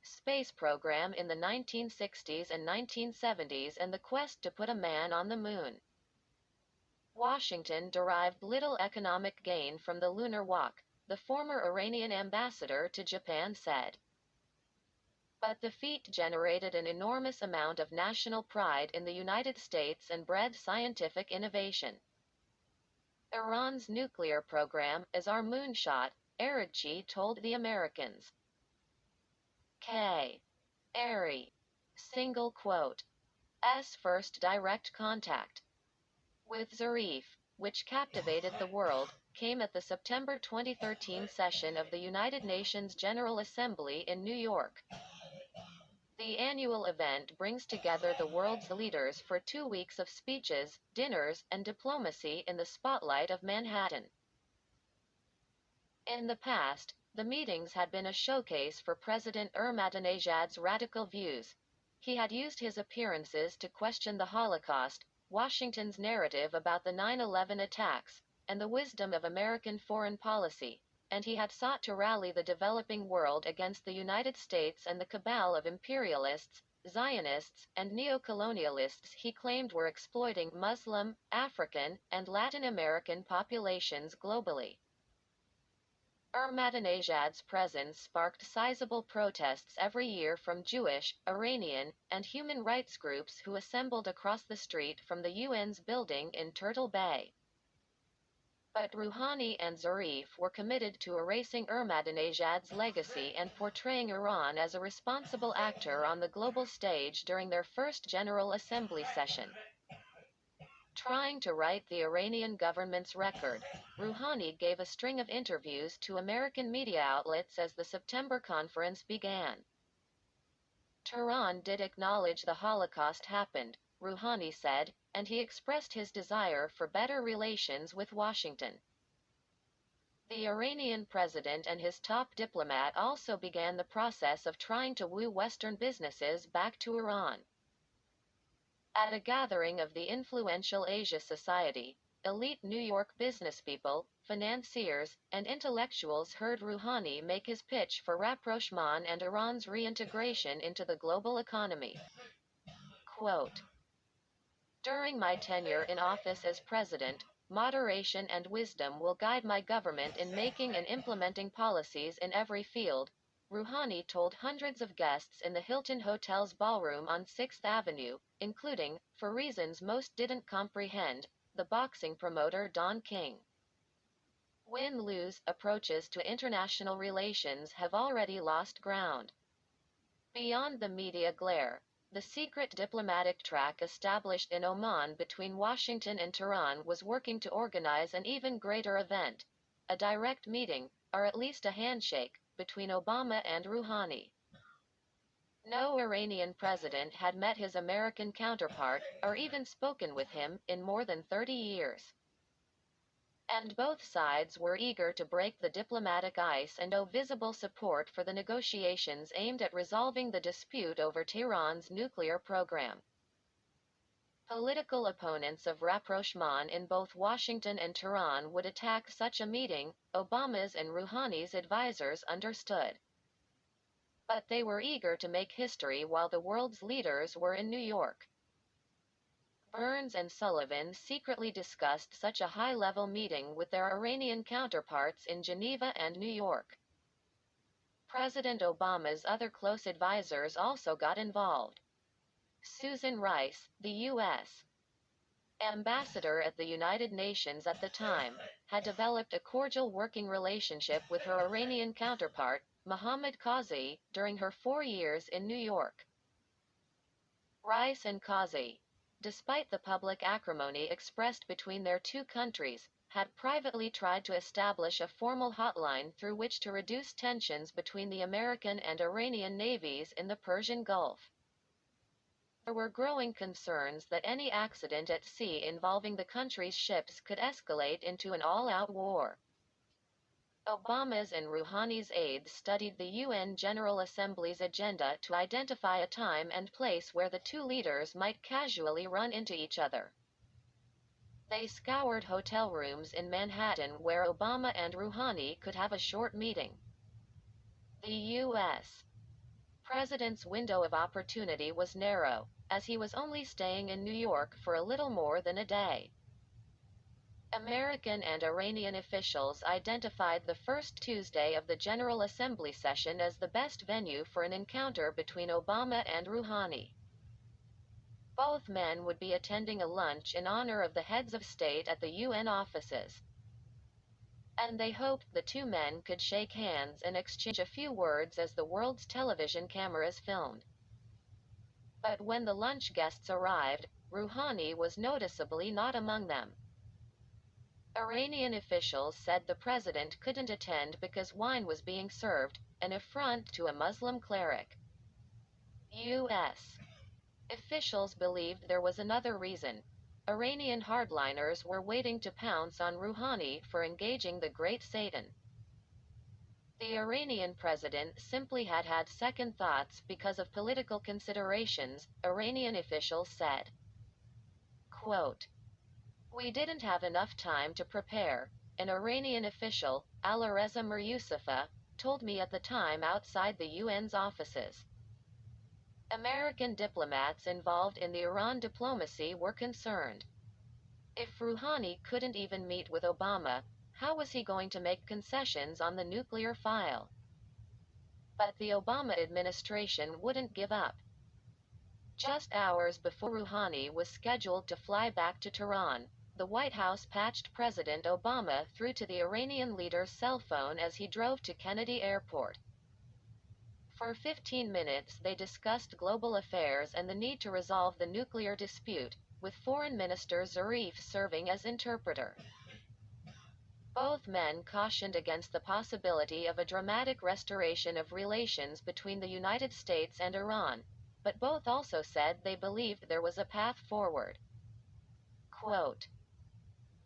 space program in the 1960s and 1970s and the quest to put a man on the moon. Washington derived little economic gain from the lunar walk, the former Iranian ambassador to Japan said. But the feat generated an enormous amount of national pride in the United States and bred scientific innovation. Iran's nuclear program is our moonshot, Araghchi told the Americans. K. Airy. Single quote. S. first direct contact with Zarif, which captivated the world, came at the September 2013 session of the United Nations General Assembly in New York. The annual event brings together the world's leaders for 2 weeks of speeches, dinners, and diplomacy in the spotlight of Manhattan. In the past, the meetings had been a showcase for President Ahmadinejad's radical views. He had used his appearances to question the Holocaust, Washington's narrative about the 9/11 attacks, and the wisdom of American foreign policy, and he had sought to rally the developing world against the United States and the cabal of imperialists, Zionists, and neocolonialists he claimed were exploiting Muslim, African, and Latin American populations globally. Ahmadinejad's presence sparked sizable protests every year from Jewish, Iranian, and human rights groups who assembled across the street from the UN's building in Turtle Bay. But Rouhani and Zarif were committed to erasing Ahmadinejad's legacy and portraying Iran as a responsible actor on the global stage during their first General Assembly session. Trying to right the Iranian government's record, Rouhani gave a string of interviews to American media outlets as the September conference began. Tehran did acknowledge the Holocaust happened, Rouhani said, and he expressed his desire for better relations with Washington. The Iranian president and his top diplomat also began the process of trying to woo Western businesses back to Iran. At a gathering of the influential Asia Society, elite New York businesspeople, financiers, and intellectuals heard Rouhani make his pitch for rapprochement and Iran's reintegration into the global economy. Quote, "During my tenure in office as president, moderation and wisdom will guide my government in making and implementing policies in every field," Rouhani told hundreds of guests in the Hilton Hotel's ballroom on 6th Avenue, including, for reasons most didn't comprehend, the boxing promoter Don King. Win-lose approaches to international relations have already lost ground. Beyond the media glare, the secret diplomatic track established in Oman between Washington and Tehran was working to organize an even greater event, a direct meeting, or at least a handshake, between Obama and Rouhani. No Iranian president had met his American counterpart, or even spoken with him, in more than 30 years. And both sides were eager to break the diplomatic ice and show visible support for the negotiations aimed at resolving the dispute over Tehran's nuclear program. Political opponents of rapprochement in both Washington and Tehran would attack such a meeting, Obama's and Rouhani's advisors understood. But they were eager to make history while the world's leaders were in New York. Burns and Sullivan secretly discussed such a high-level meeting with their Iranian counterparts in Geneva and New York. President Obama's other close advisors also got involved. Susan Rice, the U.S. ambassador at the United Nations at the time, had developed a cordial working relationship with her Iranian counterpart, Mohammad Qazi, during her 4 years in New York. Rice and Qazi, despite the public acrimony expressed between their two countries, had privately tried to establish a formal hotline through which to reduce tensions between the American and Iranian navies in the Persian Gulf. There were growing concerns that any accident at sea involving the country's ships could escalate into an all-out war. Obama's and Rouhani's aides studied the UN General Assembly's agenda to identify a time and place where the two leaders might casually run into each other. They scoured hotel rooms in Manhattan where Obama and Rouhani could have a short meeting. The U.S. president's window of opportunity was narrow, as he was only staying in New York for a little more than a day. American and Iranian officials identified the first Tuesday of the General Assembly session as the best venue for an encounter between Obama and Rouhani. Both men would be attending a lunch in honor of the heads of state at the UN offices. And they hoped the two men could shake hands and exchange a few words as the world's television cameras filmed. But when the lunch guests arrived, Rouhani was noticeably not among them. Iranian officials said the president couldn't attend because wine was being served, an affront to a Muslim cleric. U.S. officials believed there was another reason. Iranian hardliners were waiting to pounce on Rouhani for engaging the Great Satan. The Iranian president simply had second thoughts because of political considerations, Iranian officials said. Quote, "We didn't have enough time to prepare," an Iranian official, Alireza Miryoussefov, told me at the time outside the UN's offices. American diplomats involved in the Iran diplomacy were concerned. If Rouhani couldn't even meet with Obama, how was he going to make concessions on the nuclear file? But the Obama administration wouldn't give up. Just hours before Rouhani was scheduled to fly back to Tehran, the White House patched President Obama through to the Iranian leader's cell phone as he drove to Kennedy Airport. For 15 minutes they discussed global affairs and the need to resolve the nuclear dispute, with Foreign Minister Zarif serving as interpreter. Both men cautioned against the possibility of a dramatic restoration of relations between the United States and Iran, but both also said they believed there was a path forward. Quote,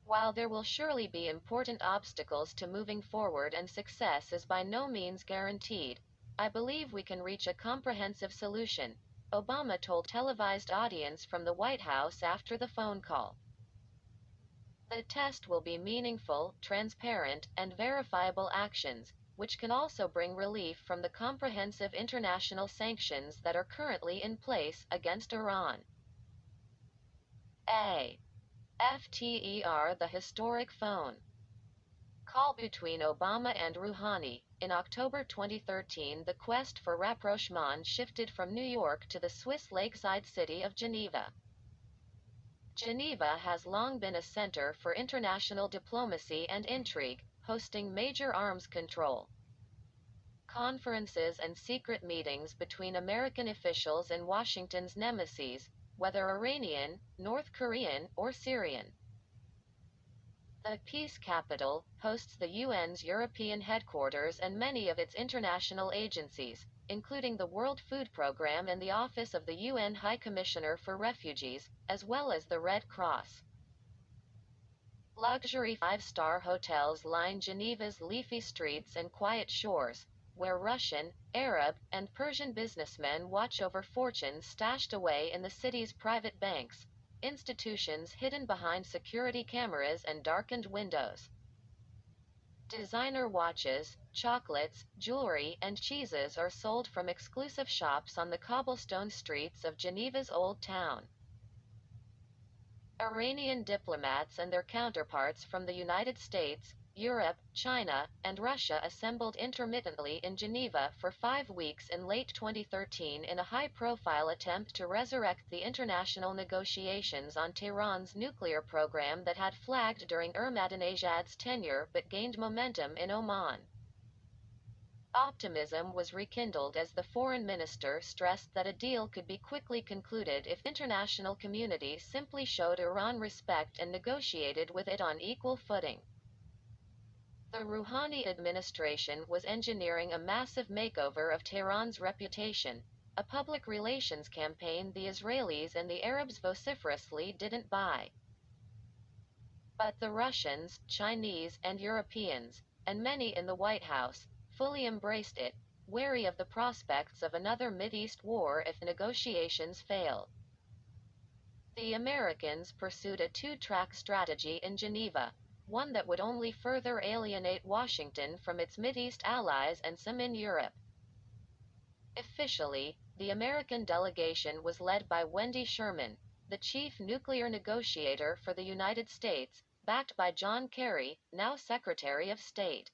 "While there will surely be important obstacles to moving forward and success is by no means guaranteed, I believe we can reach a comprehensive solution," Obama told a televised audience from the White House after the phone call. "The test will be meaningful, transparent, and verifiable actions, which can also bring relief from the comprehensive international sanctions that are currently in place against Iran." FTER, the historic phone call between Obama and Rouhani. In October 2013, the quest for rapprochement shifted from New York to the Swiss lakeside city of Geneva. Geneva has long been a center for international diplomacy and intrigue, hosting major arms control conferences and secret meetings between American officials and Washington's nemeses, whether Iranian, North Korean, or Syrian. The peace capital hosts the UN's European headquarters and many of its international agencies, including the World Food Programme and the Office of the UN High Commissioner for Refugees, as well as the Red Cross. Luxury five-star hotels line Geneva's leafy streets and quiet shores, where Russian, Arab, and Persian businessmen watch over fortunes stashed away in the city's private banks, institutions hidden behind security cameras and darkened windows. Designer watches, chocolates, jewelry, and cheeses are sold from exclusive shops on the cobblestone streets of Geneva's Old Town. Iranian diplomats and their counterparts from the United States, Europe, China, and Russia assembled intermittently in Geneva for 5 weeks in late 2013 in a high-profile attempt to resurrect the international negotiations on Tehran's nuclear program that had flagged during Ahmadinejad's tenure but gained momentum in Oman. Optimism was rekindled as the foreign minister stressed that a deal could be quickly concluded if the international community simply showed Iran respect and negotiated with it on equal footing. The Rouhani administration was engineering a massive makeover of Tehran's reputation, a public relations campaign the Israelis and the Arabs vociferously didn't buy. But the Russians, Chinese, and Europeans, and many in the White House, fully embraced it, wary of the prospects of another Mideast war if negotiations failed. The Americans pursued a two-track strategy in Geneva, one that would only further alienate Washington from its Mideast allies and some in Europe. Officially, the American delegation was led by Wendy Sherman, the chief nuclear negotiator for the United States, backed by John Kerry, now Secretary of State.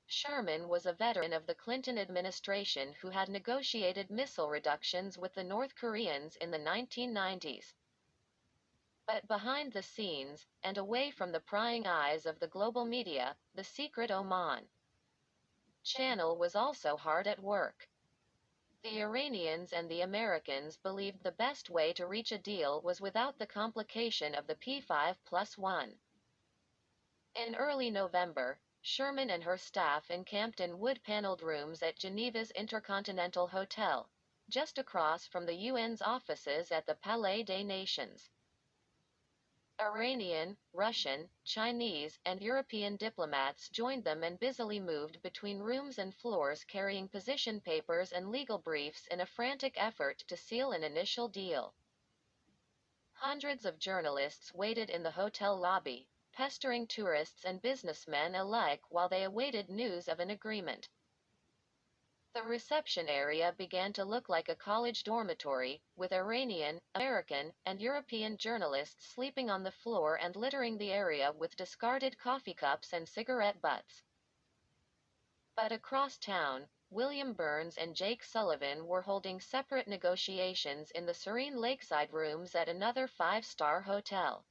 Sherman was a veteran of the Clinton administration who had negotiated missile reductions with the North Koreans in the 1990s. But behind the scenes, and away from the prying eyes of the global media, the secret Oman channel was also hard at work. The Iranians and the Americans believed the best way to reach a deal was without the complication of the P5+1. In early November, Sherman and her staff encamped in wood-paneled rooms at Geneva's Intercontinental Hotel, just across from the UN's offices at the Palais des Nations. Iranian, Russian, Chinese, and European diplomats joined them and busily moved between rooms and floors carrying position papers and legal briefs in a frantic effort to seal an initial deal. Hundreds of journalists waited in the hotel lobby, pestering tourists and businessmen alike while they awaited news of an agreement. The reception area began to look like a college dormitory, with Iranian, American, and European journalists sleeping on the floor and littering the area with discarded coffee cups and cigarette butts. But across town, William Burns and Jake Sullivan were holding separate negotiations in the serene lakeside rooms at another five-star hotel.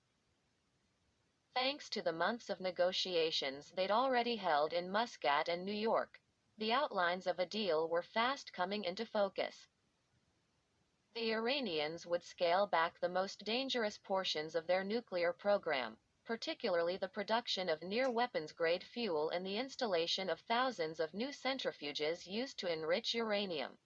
Thanks to the months of negotiations they'd already held in Muscat and New York, the outlines of a deal were fast coming into focus. The Iranians would scale back the most dangerous portions of their nuclear program, particularly the production of near-weapons-grade fuel and the installation of thousands of new centrifuges used to enrich uranium.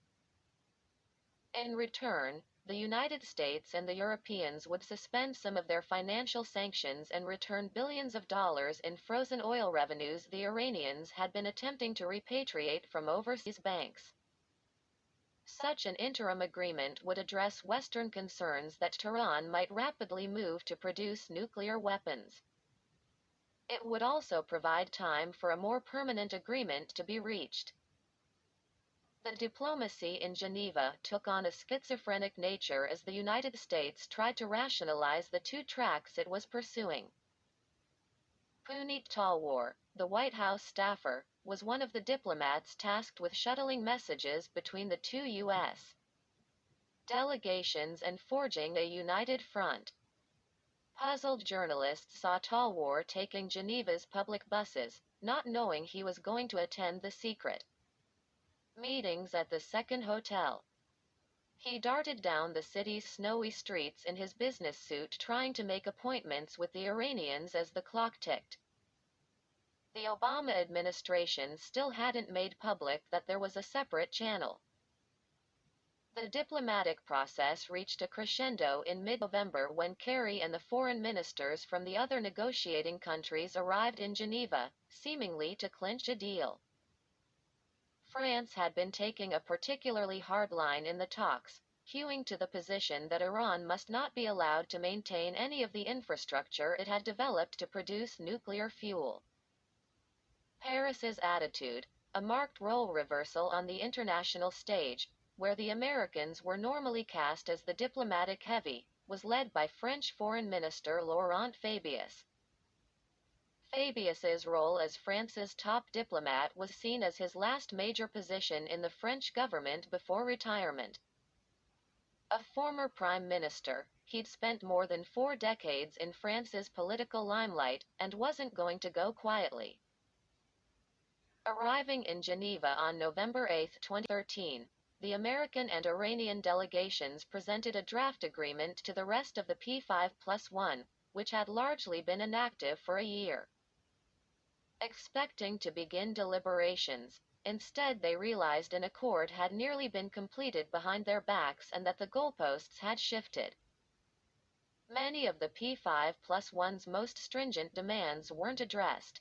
In return, the United States and the Europeans would suspend some of their financial sanctions and return billions of dollars in frozen oil revenues the Iranians had been attempting to repatriate from overseas banks. Such an interim agreement would address Western concerns that Tehran might rapidly move to produce nuclear weapons. It would also provide time for a more permanent agreement to be reached. The diplomacy in Geneva took on a schizophrenic nature as the United States tried to rationalize the two tracks it was pursuing. Puneet Talwar, the White House staffer, was one of the diplomats tasked with shuttling messages between the two U.S. delegations and forging a united front. Puzzled journalists saw Talwar taking Geneva's public buses, not knowing he was going to attend the secret meetings at the second hotel. He darted down the city's snowy streets in his business suit, trying to make appointments with the Iranians as the clock ticked. The Obama administration still hadn't made public that there was a separate channel. The diplomatic process reached a crescendo in mid-November when Kerry and the foreign ministers from the other negotiating countries arrived in Geneva, seemingly to clinch a deal. France had been taking a particularly hard line in the talks, hewing to the position that Iran must not be allowed to maintain any of the infrastructure it had developed to produce nuclear fuel. Paris's attitude, a marked role reversal on the international stage, where the Americans were normally cast as the diplomatic heavy, was led by French Foreign Minister Laurent Fabius. Fabius's role as France's top diplomat was seen as his last major position in the French government before retirement. A former prime minister, he'd spent more than 4 decades in France's political limelight, and wasn't going to go quietly. Arriving in Geneva on November 8, 2013, the American and Iranian delegations presented a draft agreement to the rest of the P5+1, which had largely been inactive for a year. Expecting to begin deliberations, instead they realized an accord had nearly been completed behind their backs and that the goalposts had shifted. Many of the P5+1's most stringent demands weren't addressed,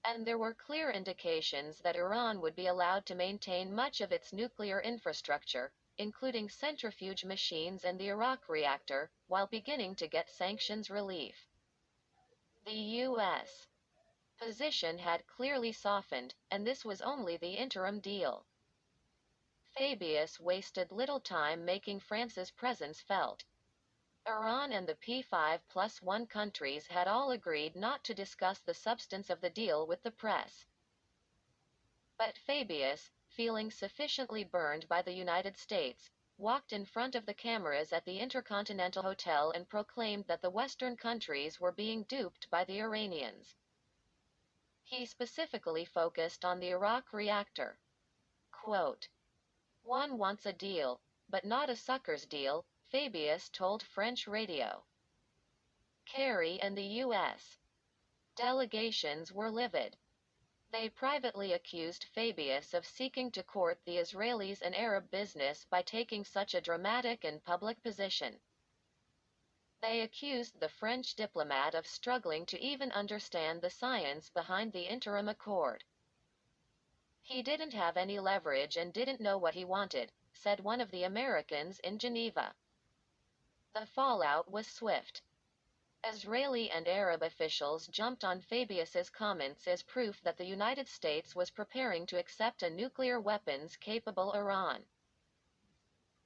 and there were clear indications that Iran would be allowed to maintain much of its nuclear infrastructure, including centrifuge machines and the Iraq reactor, while beginning to get sanctions relief. The U.S. position had clearly softened, and this was only the interim deal. Fabius wasted little time making France's presence felt. Iran and the P5+1 countries had all agreed not to discuss the substance of the deal with the press. But Fabius, feeling sufficiently burned by the United States, walked in front of the cameras at the Intercontinental Hotel and proclaimed that the Western countries were being duped by the Iranians. He specifically focused on the Iraq reactor. Quote, "One wants a deal, but not a sucker's deal," Fabius told French radio. Kerry and the U.S. delegations were livid. They privately accused Fabius of seeking to court the Israelis and Arab business by taking such a dramatic and public position. They accused the French diplomat of struggling to even understand the science behind the interim accord. "He didn't have any leverage and didn't know what he wanted," said one of the Americans in Geneva. The fallout was swift. Israeli and Arab officials jumped on Fabius's comments as proof that the United States was preparing to accept a nuclear weapons-capable Iran.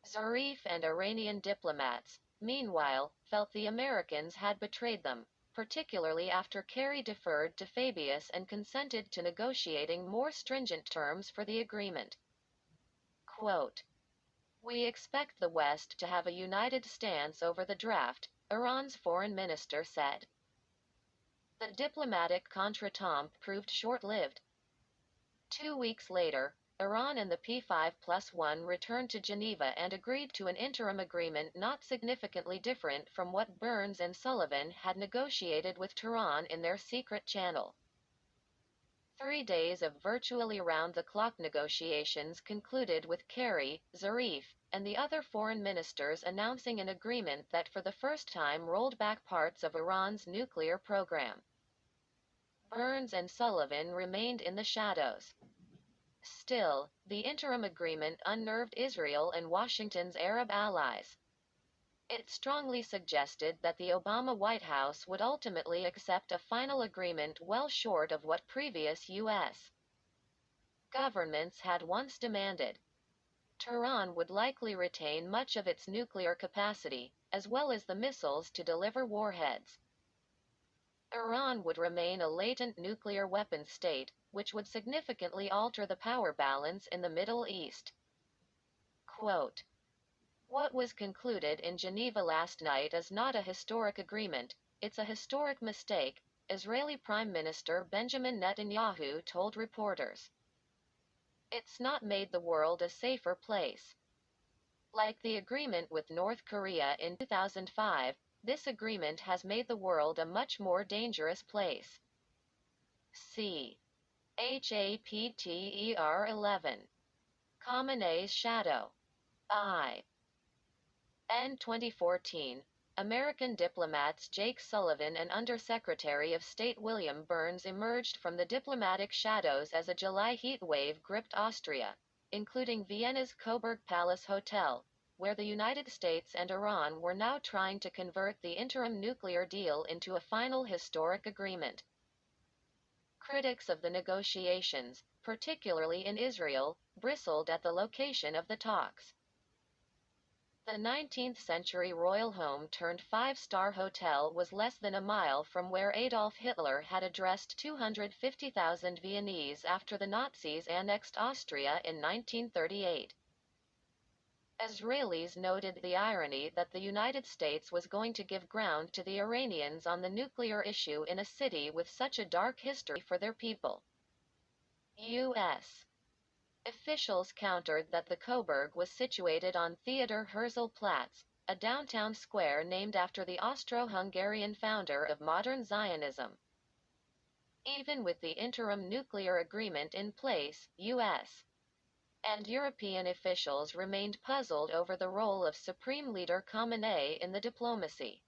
Zarif and Iranian diplomats, meanwhile, felt the Americans had betrayed them, particularly after Kerry deferred to Fabius and consented to negotiating more stringent terms for the agreement. Quote, "We expect the West to have a united stance over the draft," Iran's foreign minister said. The diplomatic contretemps proved short-lived. 2 weeks later, Iran and the P5+1 returned to Geneva and agreed to an interim agreement not significantly different from what Burns and Sullivan had negotiated with Tehran in their secret channel. 3 days of virtually round-the-clock negotiations concluded with Kerry, Zarif, and the other foreign ministers announcing an agreement that for the first time rolled back parts of Iran's nuclear program. Burns and Sullivan remained in the shadows. Still, the interim agreement unnerved Israel and Washington's Arab allies. It strongly suggested that the Obama White House would ultimately accept a final agreement well short of what previous U.S. governments had once demanded. Tehran would likely retain much of its nuclear capacity, as well as the missiles to deliver warheads. Iran would remain a latent nuclear weapons state, which would significantly alter the power balance in the Middle East. Quote, What was concluded in Geneva last night is not a historic agreement, it's a historic mistake, Israeli Prime Minister Benjamin Netanyahu told reporters. It's not made the world a safer place. Like the agreement with North Korea in 2005, this agreement has made the world a much more dangerous place. C. Chapter 11. Khamenei's Shadow. In 2014, American diplomats Jake Sullivan and Undersecretary of State William Burns emerged from the diplomatic shadows as a July heat wave gripped Austria, including Vienna's Coburg Palace Hotel, where the United States and Iran were now trying to convert the interim nuclear deal into a final historic agreement. Critics of the negotiations, particularly in Israel, bristled at the location of the talks. The 19th-century royal home turned five-star hotel was less than a mile from where Adolf Hitler had addressed 250,000 Viennese after the Nazis annexed Austria in 1938. Israelis noted the irony that the United States was going to give ground to the Iranians on the nuclear issue in a city with such a dark history for their people. U.S. officials countered that the Coburg was situated on Theodor Herzl-Platz, a downtown square named after the Austro-Hungarian founder of modern Zionism. Even with the interim nuclear agreement in place, U.S. and European officials remained puzzled over the role of Supreme Leader Khamenei in the diplomacy.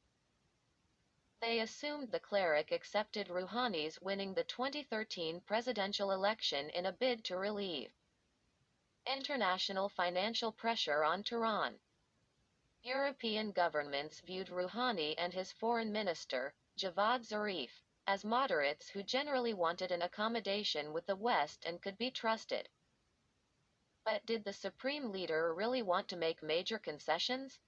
They assumed the cleric accepted Rouhani's winning the 2013 presidential election in a bid to relieve international financial pressure on Tehran. European governments viewed Rouhani and his foreign minister, Javad Zarif, as moderates who generally wanted an accommodation with the West and could be trusted. But did the Supreme Leader really want to make major concessions?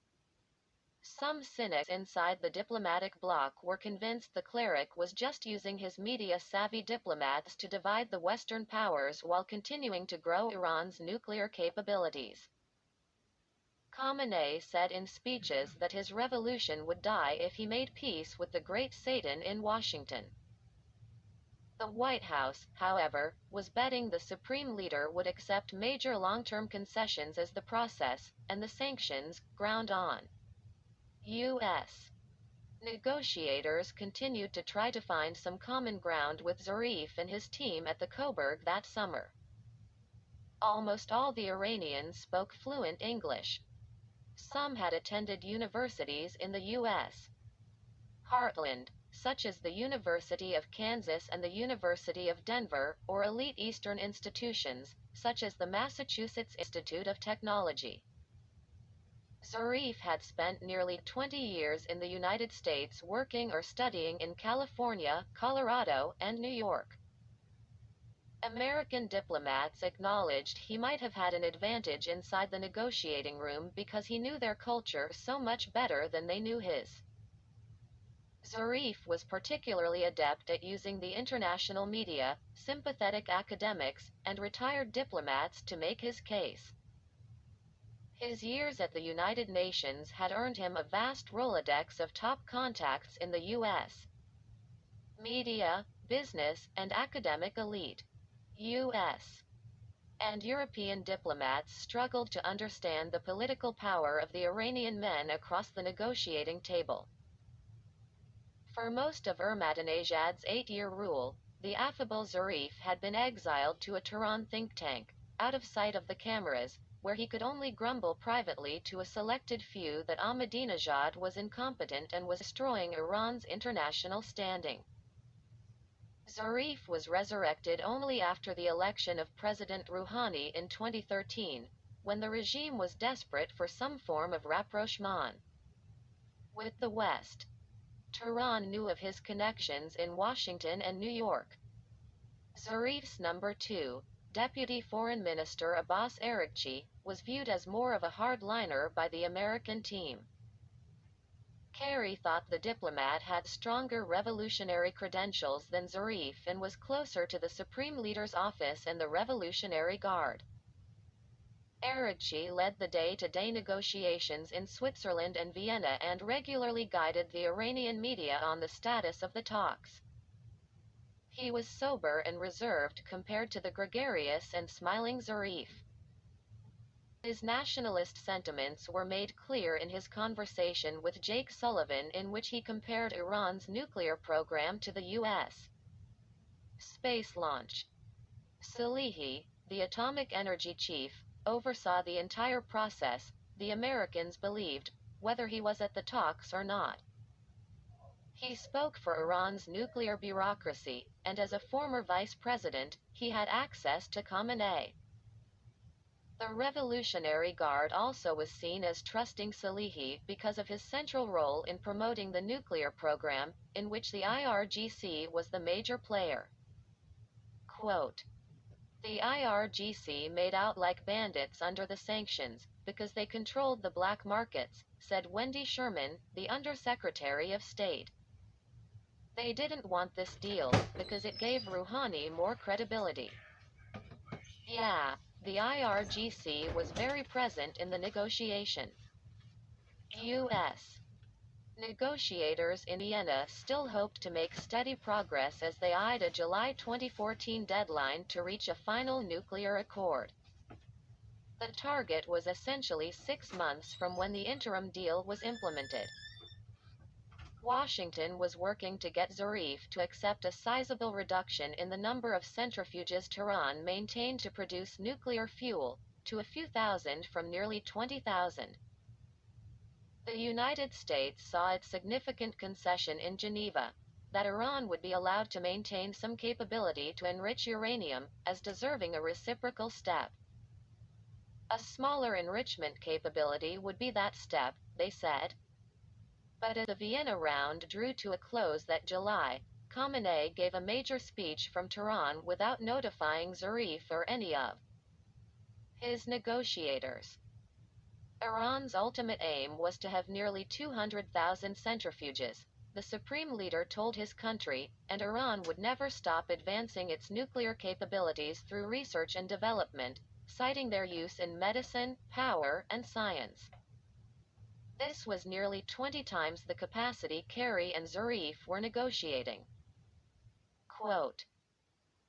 Some cynics inside the diplomatic bloc were convinced the cleric was just using his media-savvy diplomats to divide the Western powers while continuing to grow Iran's nuclear capabilities. Khamenei said in speeches that his revolution would die if he made peace with the Great Satan in Washington. The White House, however, was betting the Supreme Leader would accept major long-term concessions as the process, and the sanctions, ground on. U.S. negotiators continued to try to find some common ground with Zarif and his team at the Coburg that summer. Almost all the Iranians spoke fluent English. Some had attended universities in the U.S. heartland, such as the University of Kansas and the University of Denver, or elite Eastern institutions, such as the Massachusetts Institute of Technology. Zarif had spent nearly 20 years in the United States working or studying in California, Colorado, and New York. American diplomats acknowledged he might have had an advantage inside the negotiating room because he knew their culture so much better than they knew his. Zarif was particularly adept at using the international media, sympathetic academics, and retired diplomats to make his case. His years at the United Nations had earned him a vast Rolodex of top contacts in the U.S. media, business, and academic elite. U.S. and European diplomats struggled to understand the political power of the Iranian men across the negotiating table. For most of Ahmadinejad's 8-year rule, the affable Zarif had been exiled to a Tehran think tank, out of sight of the cameras, where he could only grumble privately to a selected few that Ahmadinejad was incompetent and was destroying Iran's international standing. Zarif was resurrected only after the election of President Rouhani in 2013, when the regime was desperate for some form of rapprochement with the West. Tehran knew of his connections in Washington and New York. Zarif's number 2, Deputy Foreign Minister Abbas Araghchi, was viewed as more of a hardliner by the American team. Kerry thought the diplomat had stronger revolutionary credentials than Zarif and was closer to the Supreme Leader's office and the Revolutionary Guard. Araghchi led the day-to-day negotiations in Switzerland and Vienna and regularly guided the Iranian media on the status of the talks. He was sober and reserved compared to the gregarious and smiling Zarif. His nationalist sentiments were made clear in his conversation with Jake Sullivan, in which he compared Iran's nuclear program to the U.S. space launch. Salehi, the atomic energy chief, oversaw the entire process, the Americans believed, whether he was at the talks or not. He spoke for Iran's nuclear bureaucracy, and as a former vice president, he had access to Khamenei. The Revolutionary Guard also was seen as trusting Salehi because of his central role in promoting the nuclear program, in which the IRGC was the major player. Quote, "The IRGC made out like bandits under the sanctions, because they controlled the black markets," said Wendy Sherman, the Undersecretary of State. "They didn't want this deal, because it gave Rouhani more credibility." Yeah, the IRGC was very present in the negotiation. U.S. negotiators in Vienna still hoped to make steady progress as they eyed a July 2014 deadline to reach a final nuclear accord. The target was essentially 6 months from when the interim deal was implemented. Washington was working to get Zarif to accept a sizable reduction in the number of centrifuges Tehran maintained to produce nuclear fuel, to a few thousand from nearly 20,000. The United States saw its significant concession in Geneva, that Iran would be allowed to maintain some capability to enrich uranium, as deserving a reciprocal step. A smaller enrichment capability would be that step, they said. But as the Vienna round drew to a close that July, Khamenei gave a major speech from Tehran without notifying Zarif or any of his negotiators. Iran's ultimate aim was to have nearly 200,000 centrifuges, the supreme leader told his country, and Iran would never stop advancing its nuclear capabilities through research and development, citing their use in medicine, power, and science. This was nearly 20 times the capacity Kerry and Zarif were negotiating. Quote,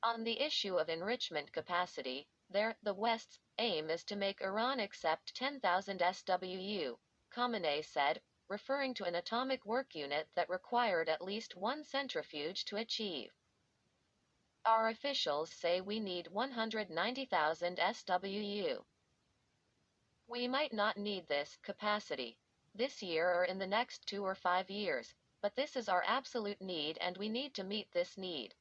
"On the issue of enrichment capacity, the West's aim is to make Iran accept 10,000 SWU, Khamenei said, referring to an atomic work unit that required at least one centrifuge to achieve. Our officials say we need 190,000 SWU. We might not need this capacity this year or in the next 2 or 5 years, but this is our absolute need and we need to meet this need."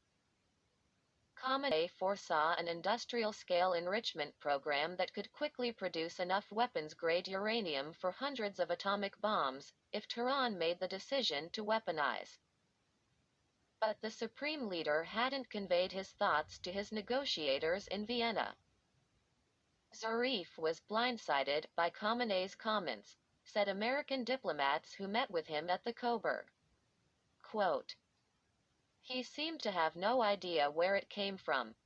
Khamenei foresaw an industrial-scale enrichment program that could quickly produce enough weapons-grade uranium for hundreds of atomic bombs, if Tehran made the decision to weaponize. But the supreme leader hadn't conveyed his thoughts to his negotiators in Vienna. Zarif was blindsided by Khamenei's comments, said American diplomats who met with him at the Coburg. Quote, "He seemed to have no idea where it came from.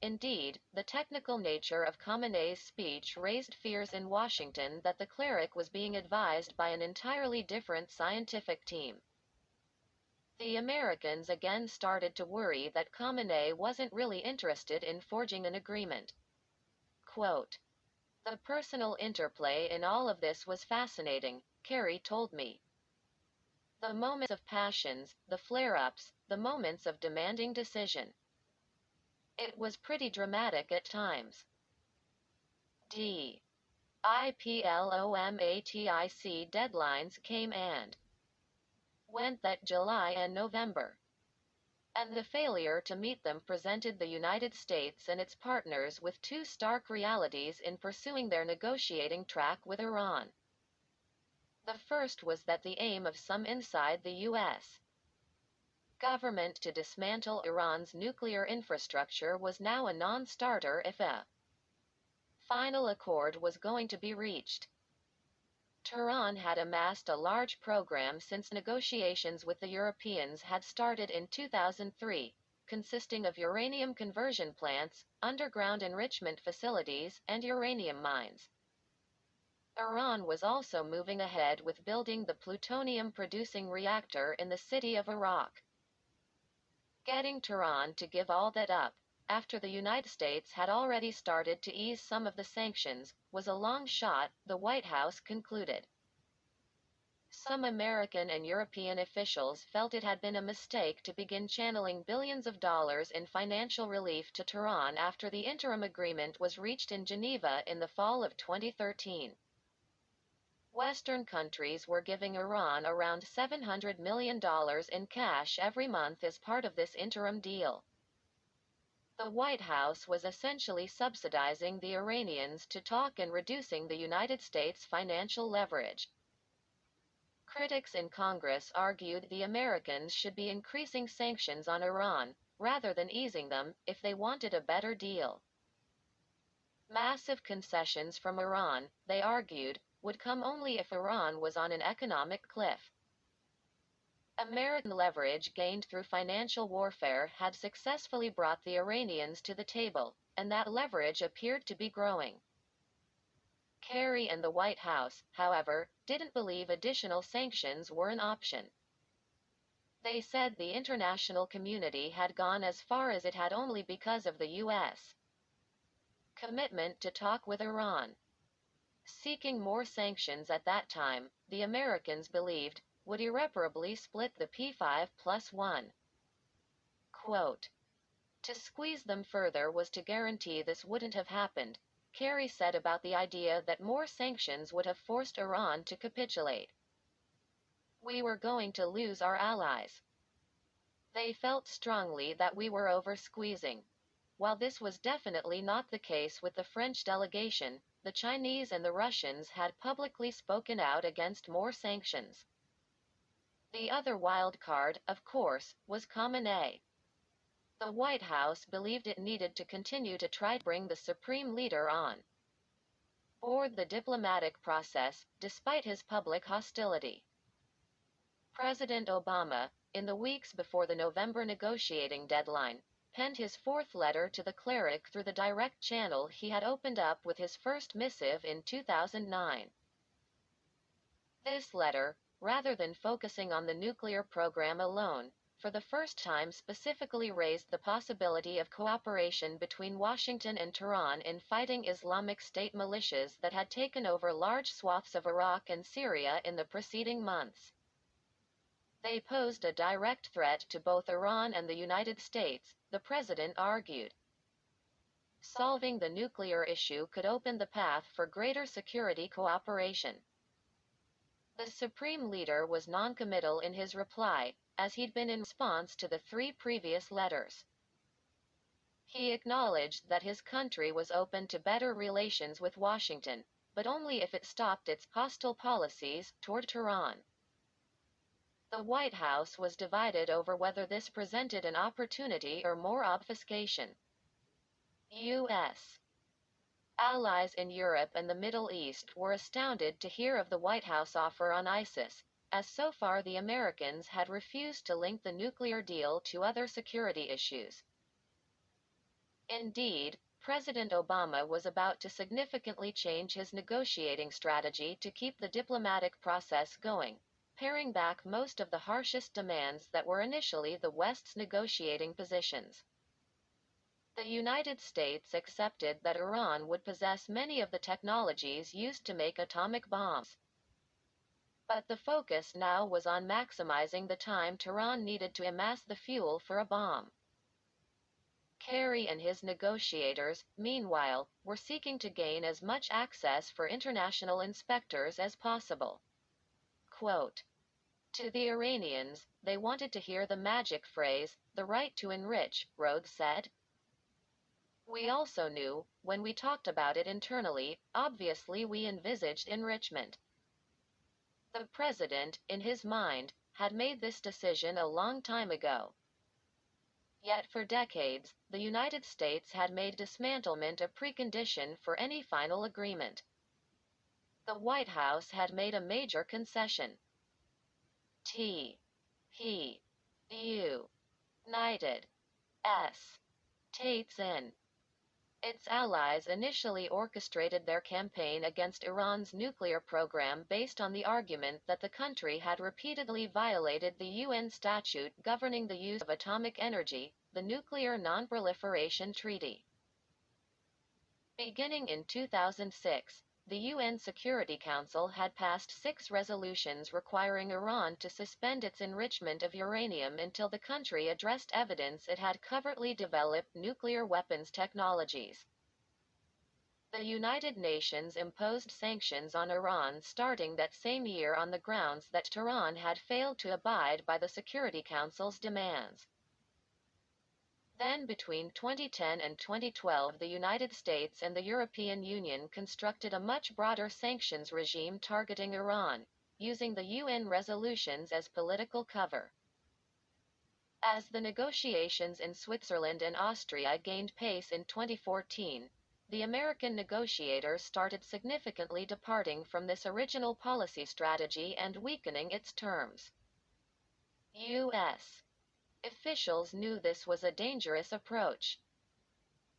Indeed, the technical nature of Khamenei's speech raised fears in Washington that the cleric was being advised by an entirely different scientific team. The Americans again started to worry that Khamenei wasn't really interested in forging an agreement." Quote, "The personal interplay in all of this was fascinating," Kerry told me. "The moments of passions, the flare-ups, the moments of demanding decision. It was pretty dramatic at times." Diplomatic deadlines came and went that July and November. And the failure to meet them presented the United States and its partners with two stark realities in pursuing their negotiating track with Iran. The first was that the aim of some inside the U.S. government to dismantle Iran's nuclear infrastructure was now a non-starter if a final accord was going to be reached. Tehran had amassed a large program since negotiations with the Europeans had started in 2003, consisting of uranium conversion plants, underground enrichment facilities, and uranium mines. Iran was also moving ahead with building the plutonium-producing reactor in the city of Arak. Getting Tehran to give all that up, after the United States had already started to ease some of the sanctions, was a long shot, the White House concluded. Some American and European officials felt it had been a mistake to begin channeling billions of dollars in financial relief to Tehran after the interim agreement was reached in Geneva in the fall of 2013. Western countries were giving Iran around $700 million in cash every month as part of this interim deal. The White House was essentially subsidizing the Iranians to talk and reducing the United States' financial leverage. Critics in Congress argued the Americans should be increasing sanctions on Iran, rather than easing them, if they wanted a better deal. Massive concessions from Iran, they argued, would come only if Iran was on an economic cliff. American leverage gained through financial warfare had successfully brought the Iranians to the table, and that leverage appeared to be growing. Kerry and the White House, however, didn't believe additional sanctions were an option. They said the international community had gone as far as it had only because of the U.S. commitment to talk with Iran. Seeking more sanctions at that time, the Americans believed, would irreparably split the P5+1. Quote, "To squeeze them further was to guarantee this wouldn't have happened," Kerry said about the idea that more sanctions would have forced Iran to capitulate. "We were going to lose our allies." They felt strongly that we were over-squeezing. While this was definitely not the case with the French delegation, the Chinese and the Russians had publicly spoken out against more sanctions. The other wild card, of course, was Khamenei. The White House believed it needed to continue to try to bring the supreme leader on board the diplomatic process, despite his public hostility. President Obama, in the weeks before the November negotiating deadline, penned his fourth letter to the cleric through the direct channel he had opened up with his first missive in 2009. This letter, rather than focusing on the nuclear program alone, for the first time specifically raised the possibility of cooperation between Washington and Tehran in fighting Islamic State militias that had taken over large swaths of Iraq and Syria in the preceding months. They posed a direct threat to both Iran and the United States, the president argued. Solving the nuclear issue could open the path for greater security cooperation. The Supreme Leader was noncommittal in his reply, as he'd been in response to the 3 previous letters. He acknowledged that his country was open to better relations with Washington, but only if it stopped its hostile policies toward Tehran. The White House was divided over whether this presented an opportunity or more obfuscation. U.S. allies in Europe and the Middle East were astounded to hear of the White House offer on ISIS, as so far the Americans had refused to link the nuclear deal to other security issues. Indeed, President Obama was about to significantly change his negotiating strategy to keep the diplomatic process going, paring back most of the harshest demands that were initially the West's negotiating positions. The United States accepted that Iran would possess many of the technologies used to make atomic bombs. But the focus now was on maximizing the time Tehran needed to amass the fuel for a bomb. Kerry and his negotiators, meanwhile, were seeking to gain as much access for international inspectors as possible. Quote, "To the Iranians, they wanted to hear the magic phrase, the right to enrich," Rhodes said. "We also knew, when we talked about it internally, obviously we envisaged enrichment." The president, in his mind, had made this decision a long time ago. Yet for decades, the United States had made dismantlement a precondition for any final agreement. The White House had made a major concession. T. P. U. United States in Its allies initially orchestrated their campaign against Iran's nuclear program based on the argument that the country had repeatedly violated the UN statute governing the use of atomic energy, the Nuclear Non-Proliferation Treaty. Beginning in 2006, the UN Security Council had passed 6 resolutions requiring Iran to suspend its enrichment of uranium until the country addressed evidence it had covertly developed nuclear weapons technologies. The United Nations imposed sanctions on Iran starting that same year on the grounds that Tehran had failed to abide by the Security Council's demands. Then between 2010 and 2012 the United States and the European Union constructed a much broader sanctions regime targeting Iran, using the UN resolutions as political cover. As the negotiations in Switzerland and Austria gained pace in 2014, the American negotiators started significantly departing from this original policy strategy and weakening its terms. U.S. officials knew this was a dangerous approach.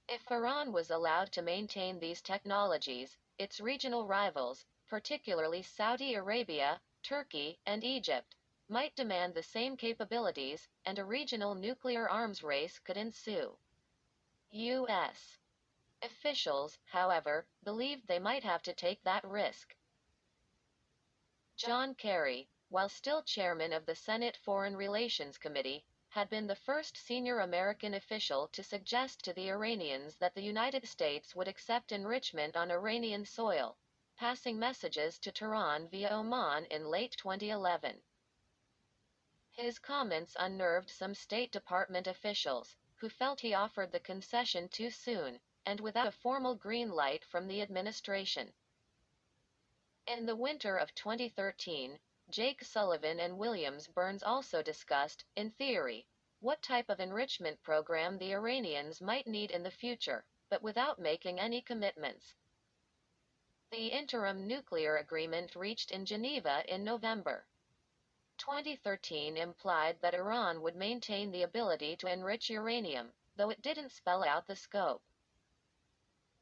If Iran was allowed to maintain these technologies, its regional rivals, particularly Saudi Arabia, Turkey, and Egypt, might demand the same capabilities, and a regional nuclear arms race could ensue. U.S. officials, however, believed they might have to take that risk. John Kerry, while still chairman of the Senate Foreign Relations Committee, had been the first senior American official to suggest to the Iranians that the United States would accept enrichment on Iranian soil, passing messages to Tehran via Oman in late 2011. His comments unnerved some State Department officials, who felt he offered the concession too soon, and without a formal green light from the administration. In the winter of 2013, Jake Sullivan and Williams Burns also discussed, in theory, what type of enrichment program the Iranians might need in the future, but without making any commitments. The interim nuclear agreement reached in Geneva in November 2013 implied that Iran would maintain the ability to enrich uranium, though it didn't spell out the scope.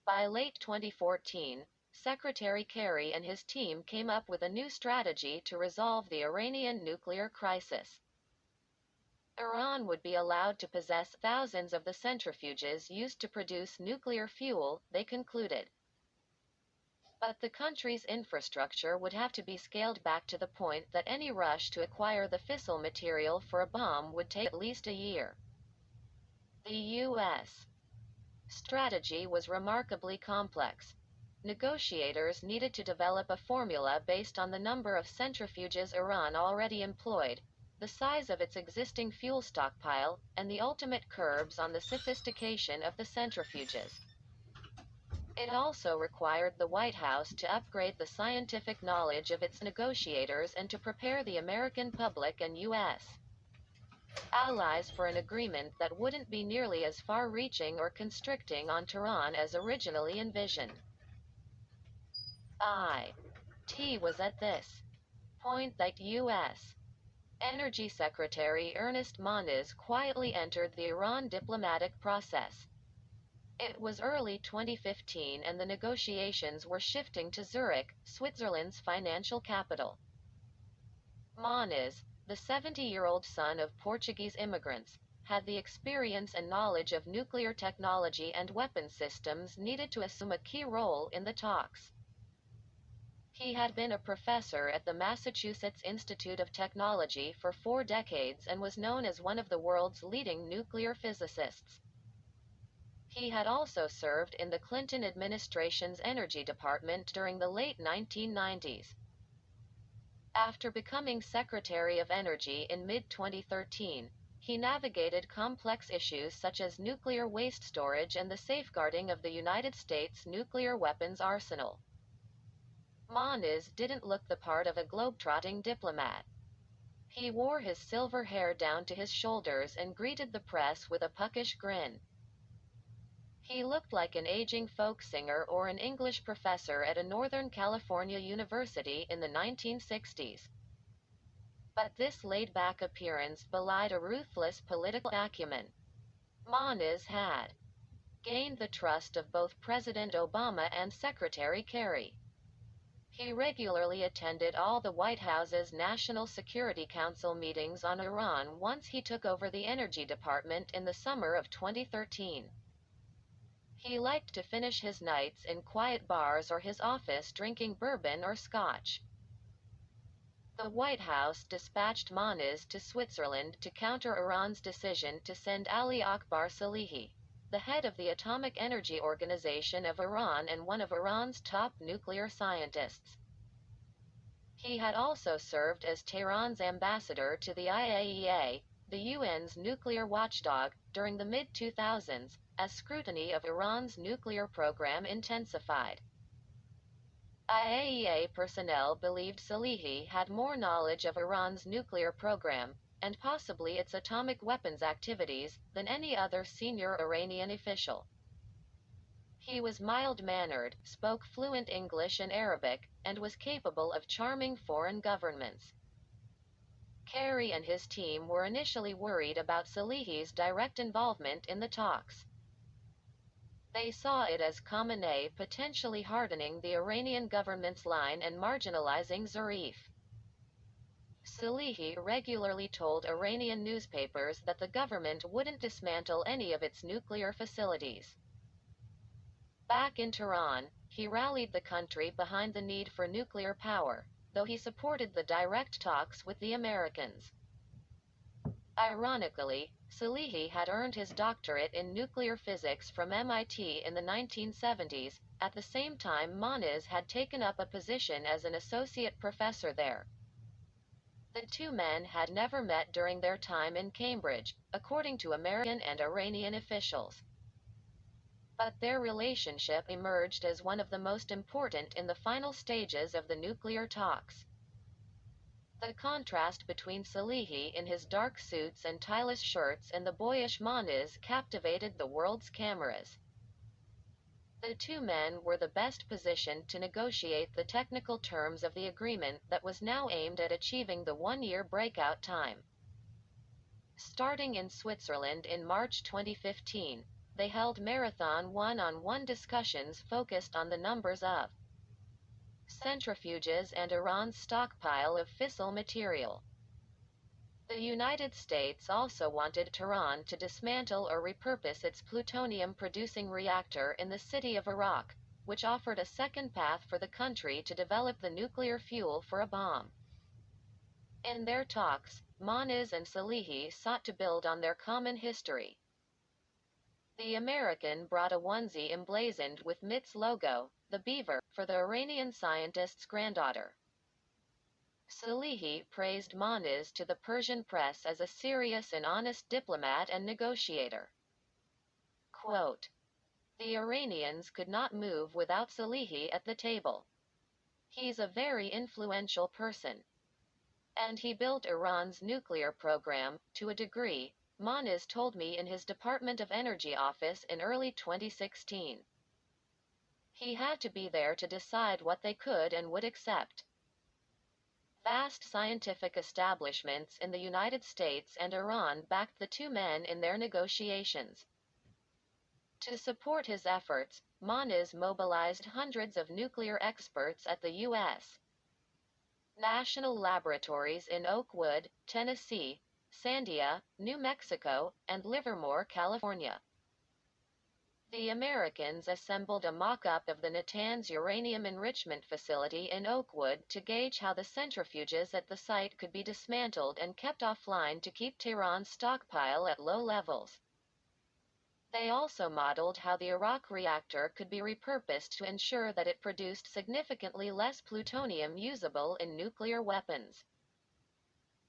By late 2014, Secretary Kerry and his team came up with a new strategy to resolve the Iranian nuclear crisis. Iran would be allowed to possess thousands of the centrifuges used to produce nuclear fuel, they concluded. But the country's infrastructure would have to be scaled back to the point that any rush to acquire the fissile material for a bomb would take at least a year. The U.S. strategy was remarkably complex. Negotiators needed to develop a formula based on the number of centrifuges Iran already employed, the size of its existing fuel stockpile, and the ultimate curbs on the sophistication of the centrifuges. It also required the White House to upgrade the scientific knowledge of its negotiators and to prepare the American public and U.S. allies for an agreement that wouldn't be nearly as far-reaching or constricting on Tehran as originally envisioned. It was at this point that U.S. Energy Secretary Ernest Moniz quietly entered the Iran diplomatic process. It was early 2015 and the negotiations were shifting to Zurich, Switzerland's financial capital. Moniz, the 70-year-old son of Portuguese immigrants, had the experience and knowledge of nuclear technology and weapons systems needed to assume a key role in the talks. He had been a professor at the Massachusetts Institute of Technology for 4 decades and was known as one of the world's leading nuclear physicists. He had also served in the Clinton administration's Energy Department during the late 1990s. After becoming Secretary of Energy in mid-2013, he navigated complex issues such as nuclear waste storage and the safeguarding of the United States nuclear weapons arsenal. Moniz didn't look the part of a globetrotting diplomat. He wore his silver hair down to his shoulders and greeted the press with a puckish grin. He looked like an aging folk singer or an English professor at a Northern California university in the 1960s. But this laid-back appearance belied a ruthless political acumen. Moniz had gained the trust of both President Obama and Secretary Kerry. He regularly attended all the White House's National Security Council meetings on Iran once he took over the Energy Department in the summer of 2013. He liked to finish his nights in quiet bars or his office drinking bourbon or scotch. The White House dispatched Moniz to Switzerland to counter Iran's decision to send Ali Akbar Salehi, the head of the Atomic Energy Organization of Iran and one of Iran's top nuclear scientists. He had also served as Tehran's ambassador to the IAEA, the UN's nuclear watchdog, during the mid-2000s, as scrutiny of Iran's nuclear program intensified. IAEA personnel believed Salehi had more knowledge of Iran's nuclear program, and possibly its atomic weapons activities, than any other senior Iranian official. He was mild-mannered, spoke fluent English and Arabic, and was capable of charming foreign governments. Kerry and his team were initially worried about Salehi's direct involvement in the talks. They saw it as Khamenei potentially hardening the Iranian government's line and marginalizing Zarif. Salehi regularly told Iranian newspapers that the government wouldn't dismantle any of its nuclear facilities. Back in Tehran, he rallied the country behind the need for nuclear power, though he supported the direct talks with the Americans. Ironically, Salehi had earned his doctorate in nuclear physics from MIT in the 1970s, at the same time Moniz had taken up a position as an associate professor there. The two men had never met during their time in Cambridge, according to American and Iranian officials. But their relationship emerged as one of the most important in the final stages of the nuclear talks. The contrast between Salehi in his dark suits and tieless shirts and the boyish Moniz captivated the world's cameras. The two men were the best positioned to negotiate the technical terms of the agreement that was now aimed at achieving the one-year breakout time. Starting in Switzerland in March 2015, they held marathon one-on-one discussions focused on the numbers of centrifuges and Iran's stockpile of fissile material. The United States also wanted Tehran to dismantle or repurpose its plutonium-producing reactor in the city of Arak, which offered a second path for the country to develop the nuclear fuel for a bomb. In their talks, Moniz and Salehi sought to build on their common history. The American brought a onesie emblazoned with MIT's logo, the beaver, for the Iranian scientist's granddaughter. Salehi praised Moniz to the Persian press as a serious and honest diplomat and negotiator. Quote, "The Iranians could not move without Salehi at the table. He's a very influential person. And he built Iran's nuclear program, to a degree," Moniz told me in his Department of Energy office in early 2016. He had to be there to decide what they could and would accept. Vast scientific establishments in the United States and Iran backed the two men in their negotiations. To support his efforts, Moniz mobilized hundreds of nuclear experts at the U.S. national laboratories in Oakwood, Tennessee, Sandia, New Mexico, and Livermore, California. The Americans assembled a mock-up of the Natanz uranium enrichment facility in Oakwood to gauge how the centrifuges at the site could be dismantled and kept offline to keep Tehran's stockpile at low levels. They also modeled how the Arak reactor could be repurposed to ensure that it produced significantly less plutonium usable in nuclear weapons.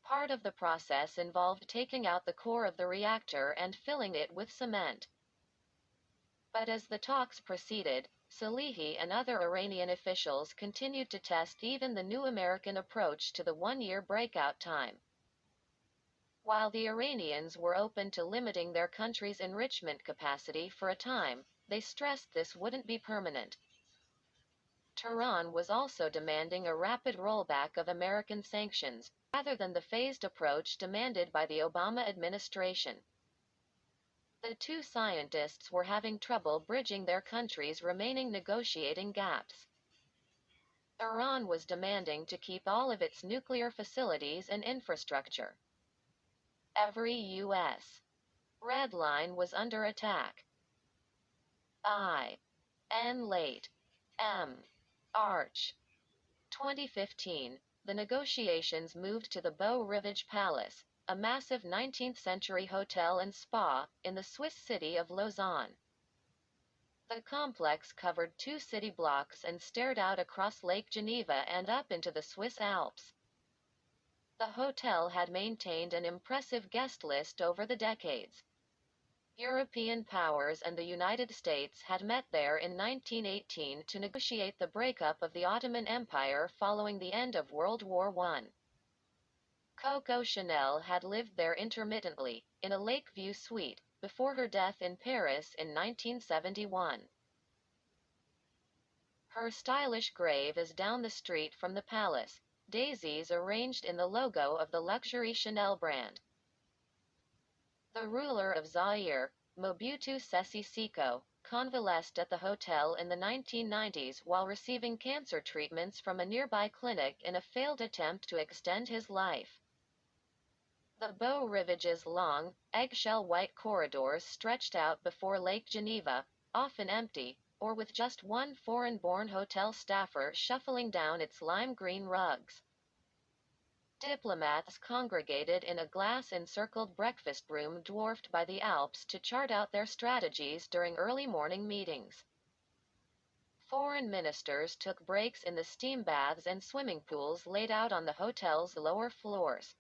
Part of the process involved taking out the core of the reactor and filling it with cement. But as the talks proceeded, Salehi and other Iranian officials continued to test even the new American approach to the one-year breakout time. While the Iranians were open to limiting their country's enrichment capacity for a time, they stressed this wouldn't be permanent. Tehran was also demanding a rapid rollback of American sanctions, rather than the phased approach demanded by the Obama administration. The two scientists were having trouble bridging their countries' remaining negotiating gaps. Iran was demanding to keep all of its nuclear facilities and infrastructure. Every U.S. red line was under attack. Late. Arch. 2015, the negotiations moved to the Beau Rivage Palace, a massive 19th-century hotel and spa, in the Swiss city of Lausanne. The complex covered 2 city blocks and stared out across Lake Geneva and up into the Swiss Alps. The hotel had maintained an impressive guest list over the decades. European powers and the United States had met there in 1918 to negotiate the breakup of the Ottoman Empire following the end of World War I. Coco Chanel had lived there intermittently, in a Lakeview suite, before her death in Paris in 1971. Her stylish grave is down the street from the palace, daisies arranged in the logo of the luxury Chanel brand. The ruler of Zaire, Mobutu Sese Seko, convalesced at the hotel in the 1990s while receiving cancer treatments from a nearby clinic in a failed attempt to extend his life. The Beau Rivage's long, eggshell-white corridors stretched out before Lake Geneva, often empty, or with just one foreign-born hotel staffer shuffling down its lime-green rugs. Diplomats congregated in a glass-encircled breakfast room dwarfed by the Alps to chart out their strategies during early morning meetings. Foreign ministers took breaks in the steam baths and swimming pools laid out on the hotel's lower floors.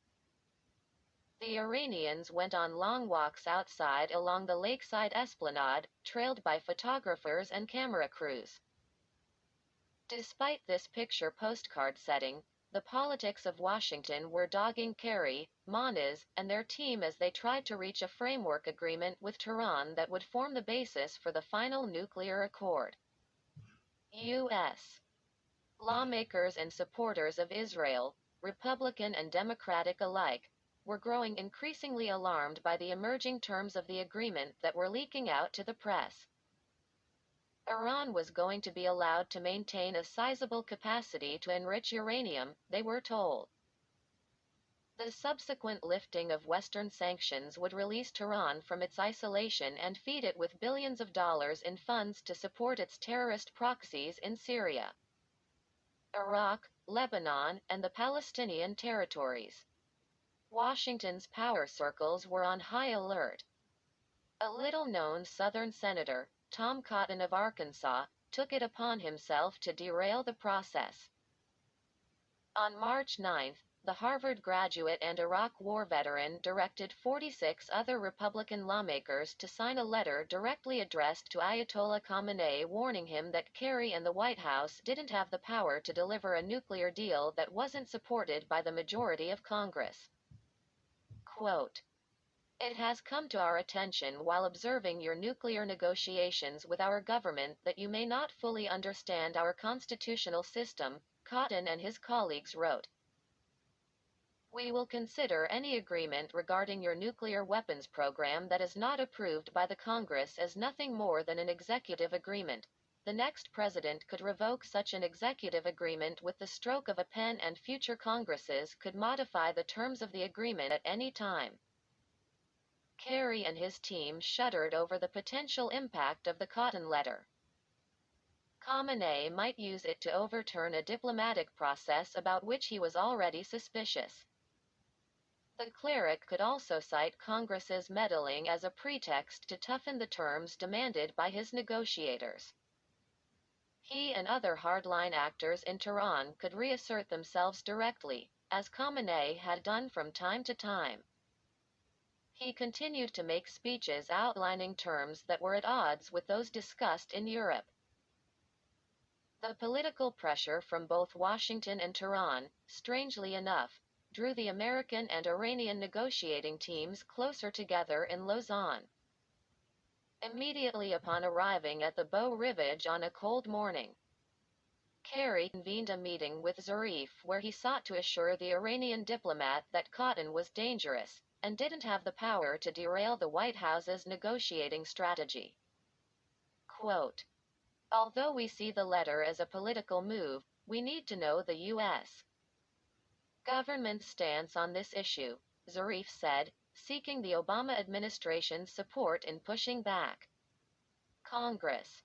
The Iranians went on long walks outside along the lakeside esplanade, trailed by photographers and camera crews. Despite this picture postcard setting, the politics of Washington were dogging Kerry, Moniz, and their team as they tried to reach a framework agreement with Tehran that would form the basis for the final nuclear accord. U.S. lawmakers and supporters of Israel, Republican and Democratic alike, were growing increasingly alarmed by the emerging terms of the agreement that were leaking out to the press. Iran was going to be allowed to maintain a sizable capacity to enrich uranium, they were told. The subsequent lifting of Western sanctions would release Tehran from its isolation and feed it with billions of dollars in funds to support its terrorist proxies in Syria, Iraq, Lebanon, and the Palestinian territories. Washington's power circles were on high alert. A little-known Southern senator, Tom Cotton of Arkansas, took it upon himself to derail the process. On March 9, the Harvard graduate and Iraq War veteran directed 46 other Republican lawmakers to sign a letter directly addressed to Ayatollah Khamenei warning him that Kerry and the White House didn't have the power to deliver a nuclear deal that wasn't supported by the majority of Congress. Quote, "It has come to our attention while observing your nuclear negotiations with our government that you may not fully understand our constitutional system," Cotton and his colleagues wrote. "We will consider any agreement regarding your nuclear weapons program that is not approved by the Congress as nothing more than an executive agreement. The next president could revoke such an executive agreement with the stroke of a pen, and future Congresses could modify the terms of the agreement at any time." Kerry and his team shuddered over the potential impact of the Cotton letter. Khamenei might use it to overturn a diplomatic process about which he was already suspicious. The cleric could also cite Congress's meddling as a pretext to toughen the terms demanded by his negotiators. He and other hardline actors in Tehran could reassert themselves directly, as Khamenei had done from time to time. He continued to make speeches outlining terms that were at odds with those discussed in Europe. The political pressure from both Washington and Tehran, strangely enough, drew the American and Iranian negotiating teams closer together in Lausanne. Immediately upon arriving at the Beau Rivage on a cold morning, Kerry convened a meeting with Zarif where he sought to assure the Iranian diplomat that Cotton was dangerous, and didn't have the power to derail the White House's negotiating strategy. Quote, although we see the letter as a political move, we need to know the U.S. government's stance on this issue, Zarif said, seeking the Obama administration's support in pushing back. Congress.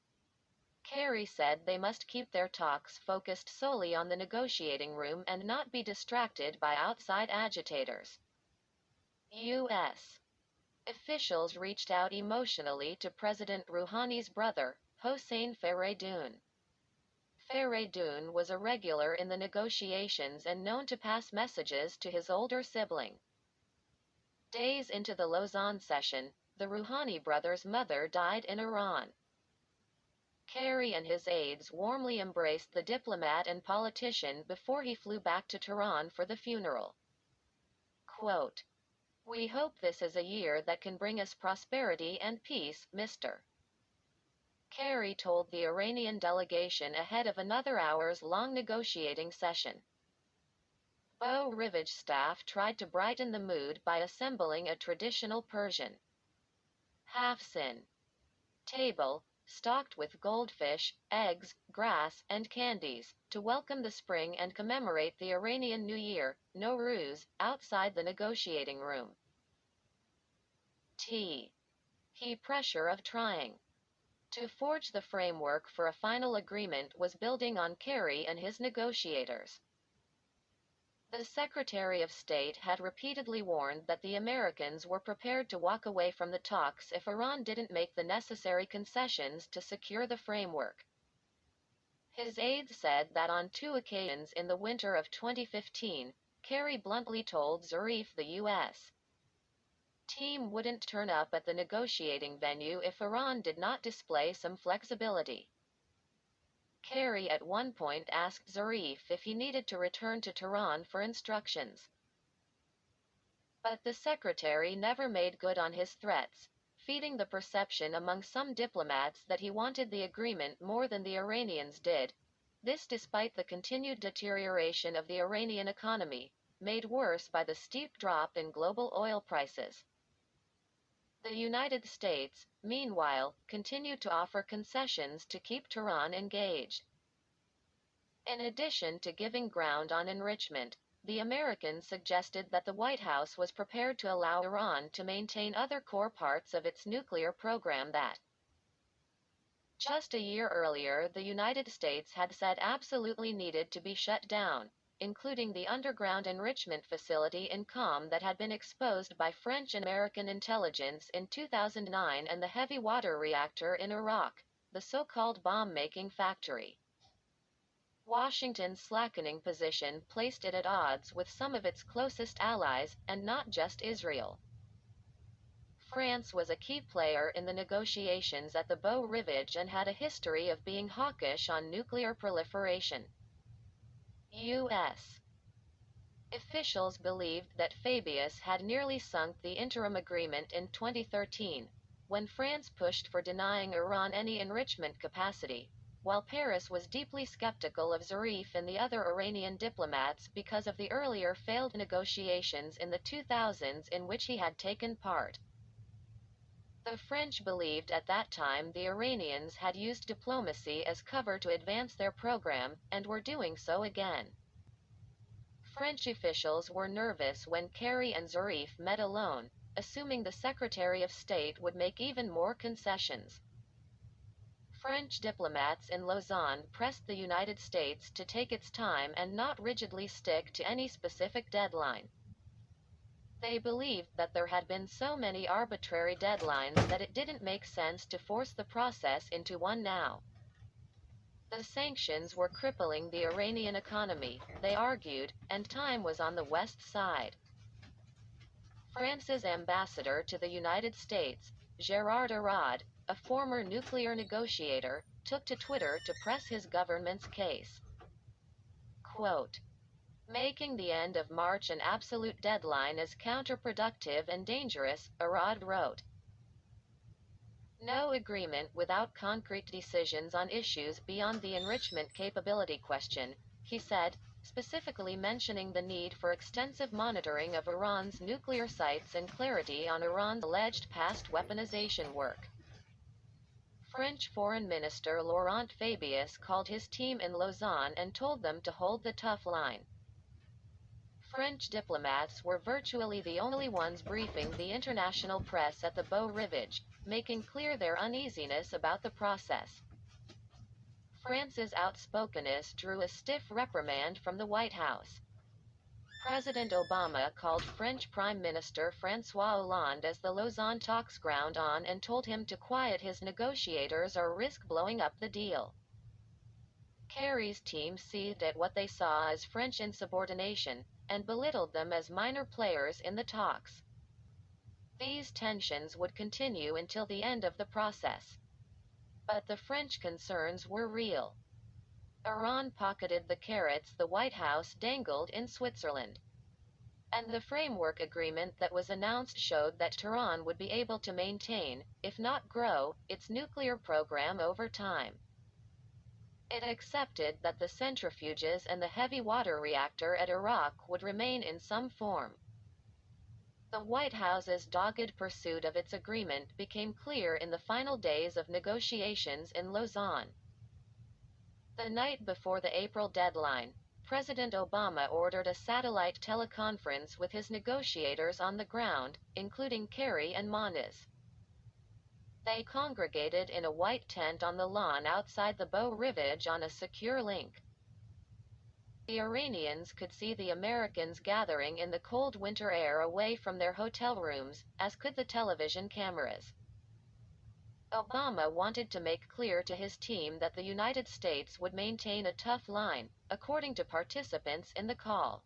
Kerry said they must keep their talks focused solely on the negotiating room and not be distracted by outside agitators. U.S. officials reached out emotionally to President Rouhani's brother, Hossein Faridun. Faridun was a regular in the negotiations and known to pass messages to his older sibling. Days into the Lausanne session, the Rouhani brothers' mother died in Iran. Kerry and his aides warmly embraced the diplomat and politician before he flew back to Tehran for the funeral. Quote, we hope this is a year that can bring us prosperity and peace, Mr. Kerry told the Iranian delegation ahead of another hours-long negotiating session. Beau Rivage staff tried to brighten the mood by assembling a traditional Persian half-sin table, stocked with goldfish, eggs, grass, and candies, to welcome the spring and commemorate the Iranian New Year, Nowruz, outside the negotiating room. He pressure of trying to forge the framework for a final agreement was building on Kerry and his negotiators. The Secretary of State had repeatedly warned that the Americans were prepared to walk away from the talks if Iran didn't make the necessary concessions to secure the framework. His aides said that on 2 occasions in the winter of 2015, Kerry bluntly told Zarif the U.S. team wouldn't turn up at the negotiating venue if Iran did not display some flexibility. Kerry at one point asked Zarif if he needed to return to Tehran for instructions. But the secretary never made good on his threats, feeding the perception among some diplomats that he wanted the agreement more than the Iranians did, this despite the continued deterioration of the Iranian economy, made worse by the steep drop in global oil prices. The United States, meanwhile, continued to offer concessions to keep Tehran engaged. In addition to giving ground on enrichment, the Americans suggested that the White House was prepared to allow Iran to maintain other core parts of its nuclear program that, just a year earlier, the United States had said absolutely needed to be shut down, including the underground enrichment facility in Qom that had been exposed by French and American intelligence in 2009 and the heavy water reactor in Iraq, the so-called bomb-making factory. Washington's slackening position placed it at odds with some of its closest allies, and not just Israel. France was a key player in the negotiations at the Beau Rivage and had a history of being hawkish on nuclear proliferation. U.S. officials believed that Fabius had nearly sunk the interim agreement in 2013, when France pushed for denying Iran any enrichment capacity, while Paris was deeply skeptical of Zarif and the other Iranian diplomats because of the earlier failed negotiations in the 2000s in which he had taken part. The French believed at that time the Iranians had used diplomacy as cover to advance their program, and were doing so again. French officials were nervous when Kerry and Zarif met alone, assuming the Secretary of State would make even more concessions. French diplomats in Lausanne pressed the United States to take its time and not rigidly stick to any specific deadline. They believed that there had been so many arbitrary deadlines that it didn't make sense to force the process into one now. The sanctions were crippling the Iranian economy, they argued, and time was on the West side. France's ambassador to the United States, Gérard Arad, a former nuclear negotiator, took to Twitter to press his government's case. Quote, making the end of March an absolute deadline is counterproductive and dangerous, Arad wrote. No agreement without concrete decisions on issues beyond the enrichment capability question, he said, specifically mentioning the need for extensive monitoring of Iran's nuclear sites and clarity on Iran's alleged past weaponization work. French Foreign Minister Laurent Fabius called his team in Lausanne and told them to hold the tough line. French diplomats were virtually the only ones briefing the international press at the Beau Rivage, making clear their uneasiness about the process. France's outspokenness drew a stiff reprimand from the White House. President Obama called French Prime Minister François Hollande as the Lausanne talks ground on and told him to quiet his negotiators or risk blowing up the deal. Kerry's team seethed at what they saw as French insubordination, and belittled them as minor players in the talks. These tensions would continue until the end of the process. But the French concerns were real. Iran pocketed the carrots the White House dangled in Switzerland. And the framework agreement that was announced showed that Tehran would be able to maintain, if not grow, its nuclear program over time. It accepted that the centrifuges and the heavy water reactor at Iraq would remain in some form. The White House's dogged pursuit of its agreement became clear in the final days of negotiations in Lausanne. The night before the April deadline, President Obama ordered a satellite teleconference with his negotiators on the ground, including Kerry and Moniz. They congregated in a white tent on the lawn outside the Beau Rivage on a secure link. The Iranians could see the Americans gathering in the cold winter air away from their hotel rooms, as could the television cameras. Obama wanted to make clear to his team that the United States would maintain a tough line, according to participants in the call.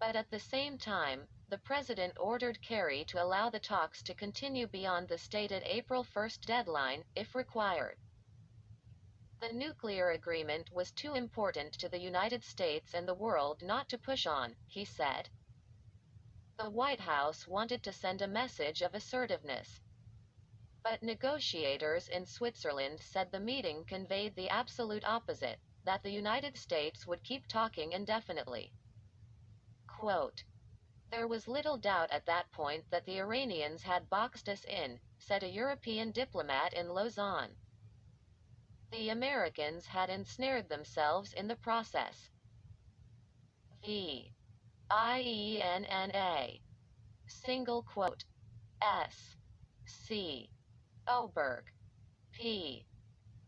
But at the same time, the president ordered Kerry to allow the talks to continue beyond the stated April 1 deadline, if required. The nuclear agreement was too important to the United States and the world not to push on, he said. The White House wanted to send a message of assertiveness. But negotiators in Switzerland said the meeting conveyed the absolute opposite, that the United States would keep talking indefinitely. Quote, "There was little doubt at that point that the Iranians had boxed us in," said a European diplomat in Lausanne. The Americans had ensnared themselves in the process. V. IENNA. Single quote. S. C. Oberg. P.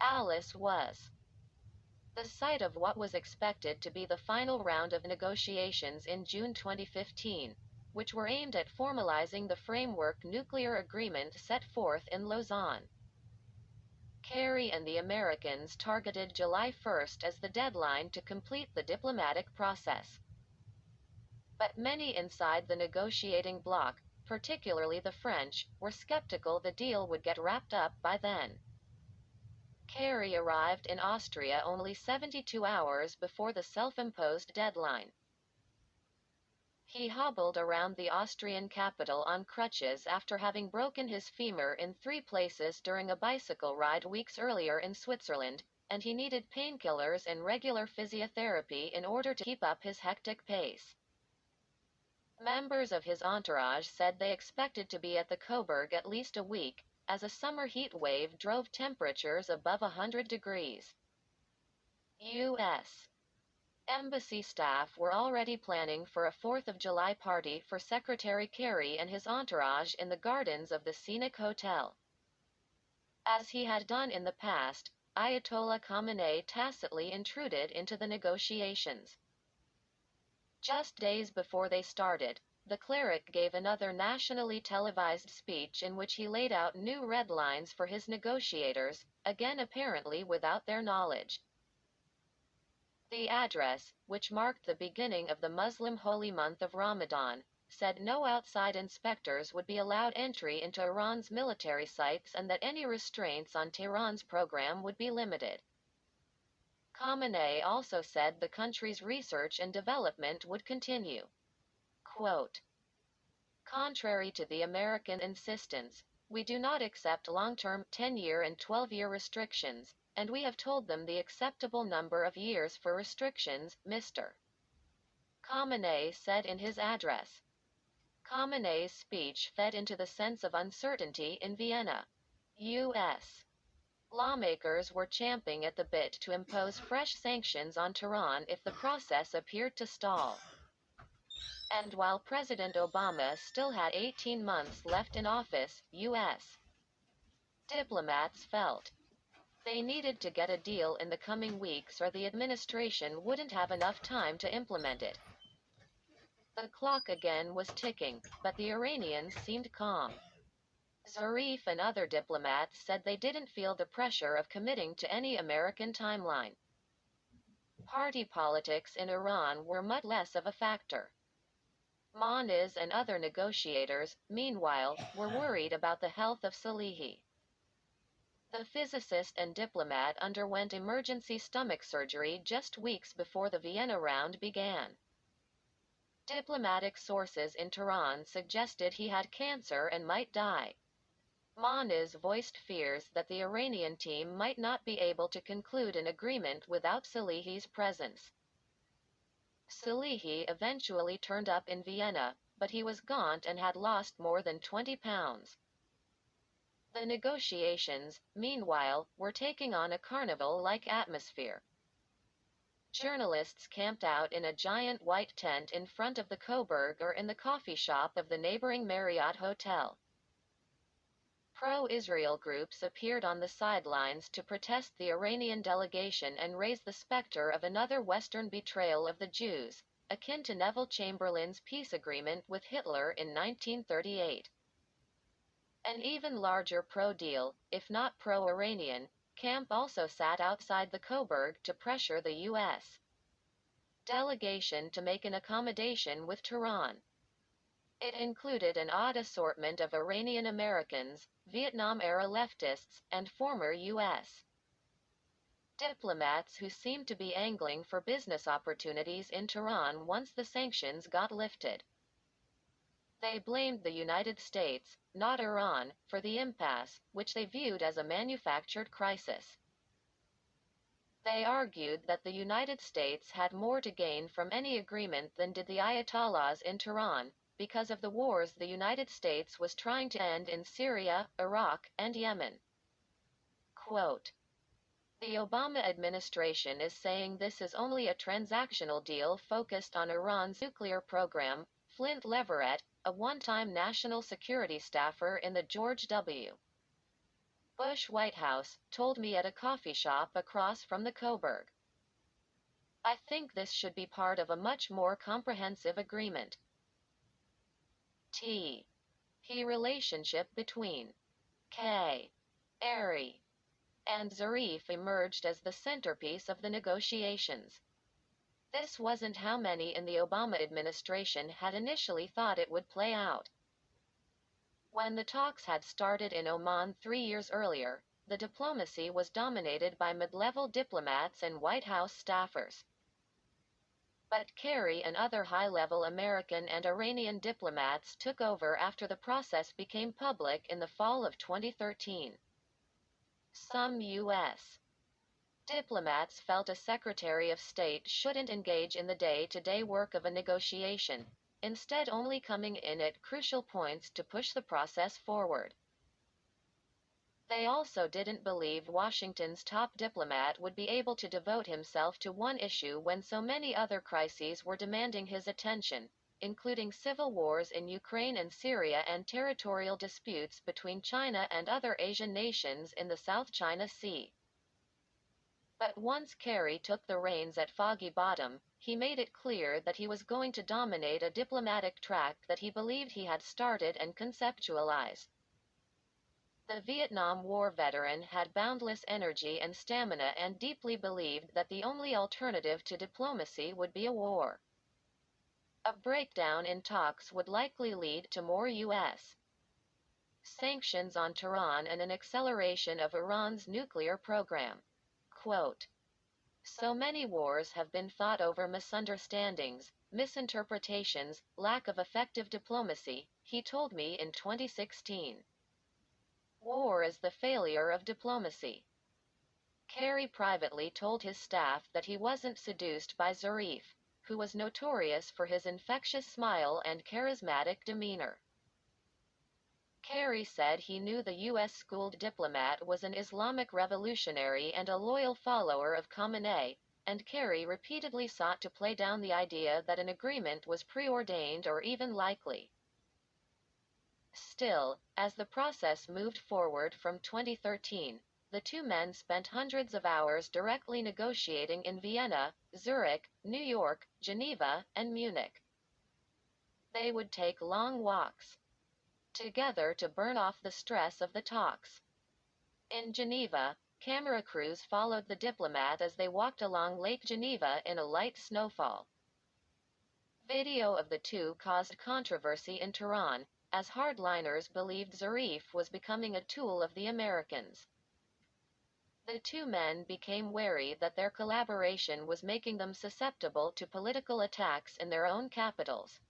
Alice was the site of what was expected to be the final round of negotiations in June 2015, which were aimed at formalizing the framework nuclear agreement set forth in Lausanne. Kerry and the Americans targeted July 1 as the deadline to complete the diplomatic process. But many inside the negotiating bloc, particularly the French, were skeptical the deal would get wrapped up by then. Kerry arrived in Austria only 72 hours before the self-imposed deadline. He hobbled around the Austrian capital on crutches after having broken his femur in 3 places during a bicycle ride weeks earlier in Switzerland, and he needed painkillers and regular physiotherapy in order to keep up his hectic pace. Members of his entourage said they expected to be at the Coburg at least a week, as a summer heat wave drove temperatures above 100 degrees. U.S. Embassy staff were already planning for a 4th of July party for Secretary Kerry and his entourage in the gardens of the scenic hotel. As he had done in the past, Ayatollah Khamenei tacitly intruded into the negotiations. Just days before they started, the cleric gave another nationally televised speech in which he laid out new red lines for his negotiators, again apparently without their knowledge. The address, which marked the beginning of the Muslim holy month of Ramadan, said no outside inspectors would be allowed entry into Iran's military sites and that any restraints on Tehran's program would be limited. Khamenei also said the country's research and development would continue. Quote, "Contrary to the American insistence, we do not accept long-term 10-year and 12-year restrictions, and we have told them the acceptable number of years for restrictions, Mr. Khamenei said in his address. Khamenei's speech fed into the sense of uncertainty in Vienna. U.S. lawmakers were champing at the bit to impose fresh sanctions on Tehran if the process appeared to stall. And while President Obama still had 18 months left in office, U.S. diplomats felt they needed to get a deal in the coming weeks or the administration wouldn't have enough time to implement it. The clock again was ticking, but the Iranians seemed calm. Zarif and other diplomats said they didn't feel the pressure of committing to any American timeline. Party politics in Iran were much less of a factor. Moniz and other negotiators, meanwhile, were worried about the health of Salehi. The physicist and diplomat underwent emergency stomach surgery just weeks before the Vienna round began. Diplomatic sources in Tehran suggested he had cancer and might die. Moniz voiced fears that the Iranian team might not be able to conclude an agreement without Salehi's presence. Salehi eventually turned up in Vienna, but he was gaunt and had lost more than 20 pounds. The negotiations, meanwhile, were taking on a carnival-like atmosphere. Journalists camped out in a giant white tent in front of the Coburg or in the coffee shop of the neighboring Marriott Hotel. Pro-Israel groups appeared on the sidelines to protest the Iranian delegation and raise the specter of another Western betrayal of the Jews, akin to Neville Chamberlain's peace agreement with Hitler in 1938. An even larger pro-deal, if not pro-Iranian, camp also sat outside the Coburg to pressure the U.S. delegation to make an accommodation with Tehran. It included an odd assortment of Iranian Americans, Vietnam-era leftists, and former U.S. diplomats who seemed to be angling for business opportunities in Tehran once the sanctions got lifted. They blamed the United States, not Iran, for the impasse, which they viewed as a manufactured crisis. They argued that the United States had more to gain from any agreement than did the Ayatollahs in Tehran, because of the wars the United States was trying to end in Syria, Iraq, and Yemen. Quote, "The Obama administration is saying this is only a transactional deal focused on Iran's nuclear program," Flint Leverett, a one-time national security staffer in the George W. Bush White House, told me at a coffee shop across from the Coburg. "I think this should be part of a much more comprehensive agreement." The relationship between Kerry and Zarif emerged as the centerpiece of the negotiations. This wasn't how many in the Obama administration had initially thought it would play out. When the talks had started in Oman 3 years earlier, the diplomacy was dominated by mid-level diplomats and White House staffers. But Kerry and other high-level American and Iranian diplomats took over after the process became public in the fall of 2013. Some U.S. diplomats felt a Secretary of State shouldn't engage in the day-to-day work of a negotiation, instead only coming in at crucial points to push the process forward. They also didn't believe Washington's top diplomat would be able to devote himself to one issue when so many other crises were demanding his attention, including civil wars in Ukraine and Syria and territorial disputes between China and other Asian nations in the South China Sea. But once Kerry took the reins at Foggy Bottom, he made it clear that he was going to dominate a diplomatic track that he believed he had started and conceptualized. The Vietnam War veteran had boundless energy and stamina and deeply believed that the only alternative to diplomacy would be a war. A breakdown in talks would likely lead to more U.S. sanctions on Tehran and an acceleration of Iran's nuclear program. Quote, "So many wars have been fought over misunderstandings, misinterpretations, lack of effective diplomacy," he told me in 2016. War is the failure of diplomacy. Kerry privately told his staff that he wasn't seduced by Zarif, who was notorious for his infectious smile and charismatic demeanor. Kerry said he knew the U.S.-schooled diplomat was an Islamic revolutionary and a loyal follower of Khamenei, and Kerry repeatedly sought to play down the idea that an agreement was preordained or even likely. Still, as the process moved forward from 2013, the two men spent hundreds of hours directly negotiating in Vienna, Zurich, New York, Geneva, and Munich. They would take long walks together to burn off the stress of the talks. In Geneva, camera crews followed the diplomat as they walked along Lake Geneva in a light snowfall. Video of the two caused controversy in Tehran, as hardliners believed Zarif was becoming a tool of the Americans. The two men became wary that their collaboration was making them susceptible to political attacks in their own capitals.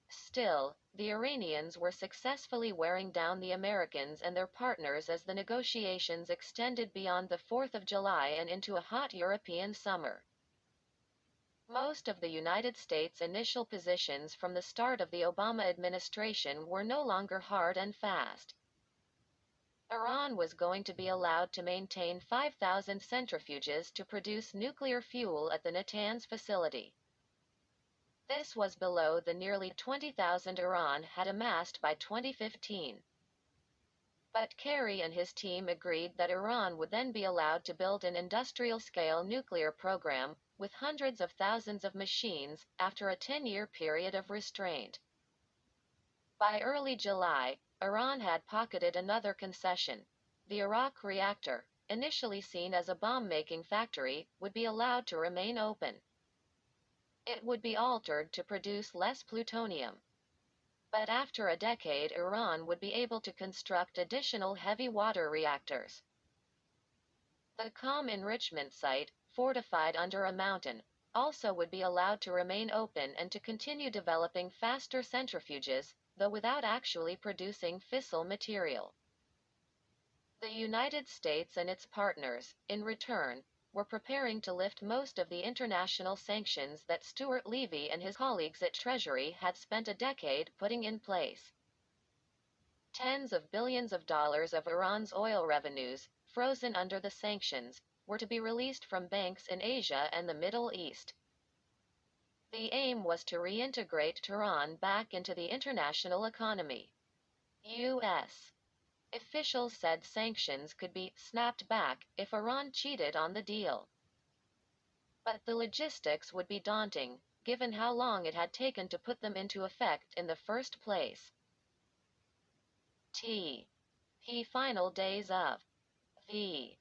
Still, the Iranians were successfully wearing down the Americans and their partners as the negotiations extended beyond the 4th of July and into a hot European summer. Most of the United States' initial positions from the start of the Obama administration were no longer hard and fast. Iran was going to be allowed to maintain 5,000 centrifuges to produce nuclear fuel at the Natanz facility. This was below the nearly 20,000 Iran had amassed by 2015. But Kerry and his team agreed that Iran would then be allowed to build an industrial-scale nuclear program, with hundreds of thousands of machines, after a 10-year period of restraint. By early July, Iran had pocketed another concession. The Arak reactor, initially seen as a bomb-making factory, would be allowed to remain open. It would be altered to produce less plutonium. But after a decade, Iran would be able to construct additional heavy water reactors. The Qom enrichment site, fortified under a mountain, also would be allowed to remain open and to continue developing faster centrifuges, though without actually producing fissile material. The United States and its partners, in return, were preparing to lift most of the international sanctions that Stuart Levy and his colleagues at Treasury had spent a decade putting in place. Tens of billions of dollars of Iran's oil revenues, frozen under the sanctions, were to be released from banks in Asia and the Middle East. The aim was to reintegrate Tehran back into the international economy. U.S. officials said sanctions could be snapped back if Iran cheated on the deal. But the logistics would be daunting, given how long it had taken to put them into effect in the first place. The final days of the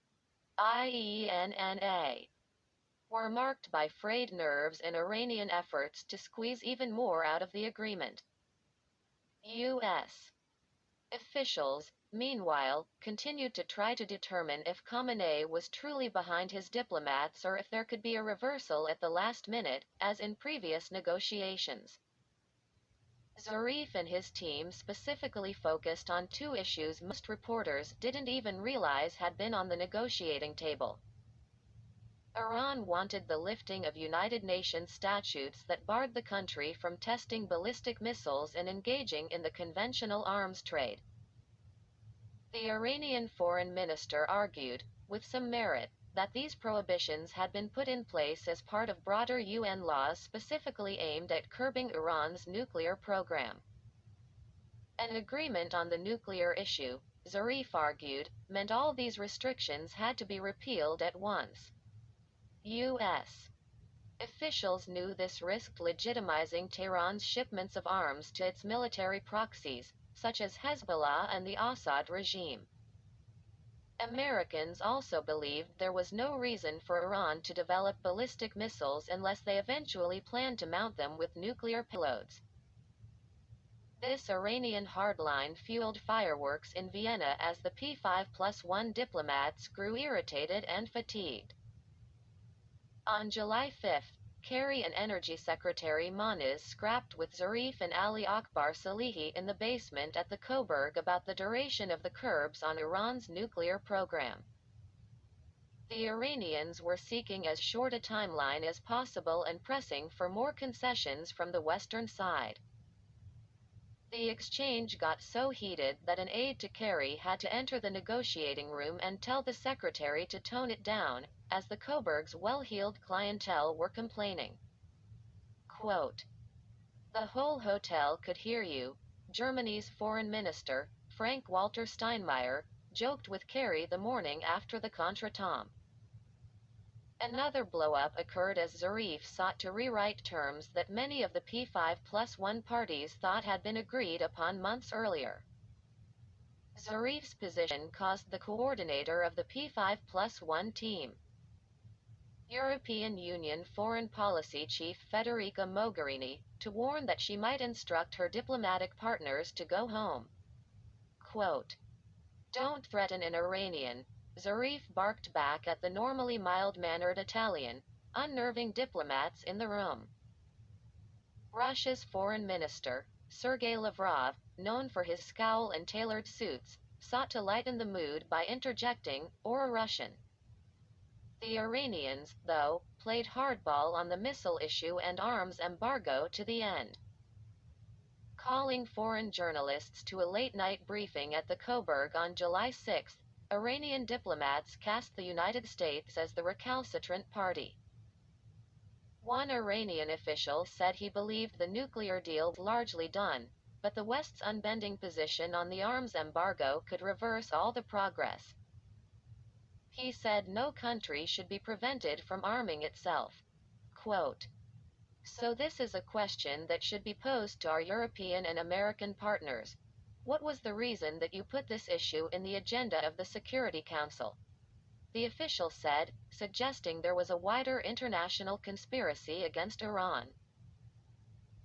IENNA were marked by frayed nerves and Iranian efforts to squeeze even more out of the agreement. U.S. officials, meanwhile, continued to try to determine if Khamenei was truly behind his diplomats or if there could be a reversal at the last minute, as in previous negotiations. Zarif and his team specifically focused on two issues most reporters didn't even realize had been on the negotiating table. Iran wanted the lifting of United Nations statutes that barred the country from testing ballistic missiles and engaging in the conventional arms trade. The Iranian foreign minister argued, with some merit, that these prohibitions had been put in place as part of broader UN laws specifically aimed at curbing Iran's nuclear program. An agreement on the nuclear issue, Zarif argued, meant all these restrictions had to be repealed at once. U.S. officials knew this risked legitimizing Tehran's shipments of arms to its military proxies, such as Hezbollah and the Assad regime. Americans also believed there was no reason for Iran to develop ballistic missiles unless they eventually planned to mount them with nuclear payloads. This Iranian hardline fueled fireworks in Vienna as the P5+1 diplomats grew irritated and fatigued. On July 5, Kerry and Energy Secretary Moniz scrapped with Zarif and Ali Akbar Salehi in the basement at the Coburg about the duration of the curbs on Iran's nuclear program. The Iranians were seeking as short a timeline as possible and pressing for more concessions from the Western side. The exchange got so heated that an aide to Kerry had to enter the negotiating room and tell the secretary to tone it down, as the Coburg's well-heeled clientele were complaining. Quote, "The whole hotel could hear you," Germany's foreign minister, Frank-Walter Steinmeier, joked with Kerry the morning after the contretemps. Another blow-up occurred as Zarif sought to rewrite terms that many of the P5+1 parties thought had been agreed upon months earlier. Zarif's position caused the coordinator of the P5+1 team, European Union Foreign Policy Chief Federica Mogherini, to warn that she might instruct her diplomatic partners to go home. Quote, "Don't threaten an Iranian," Zarif barked back at the normally mild-mannered Italian, unnerving diplomats in the room. Russia's foreign minister, Sergei Lavrov, known for his scowl and tailored suits, sought to lighten the mood by interjecting, "or a Russian." The Iranians, though, played hardball on the missile issue and arms embargo to the end. Calling foreign journalists to a late-night briefing at the Coburg on July 6, Iranian diplomats cast the United States as the recalcitrant party. One Iranian official said he believed the nuclear deal was largely done, but the West's unbending position on the arms embargo could reverse all the progress. He said no country should be prevented from arming itself. Quote, "So this is a question that should be posed to our European and American partners. What was the reason that you put this issue in the agenda of the Security Council?" the official said, suggesting there was a wider international conspiracy against Iran.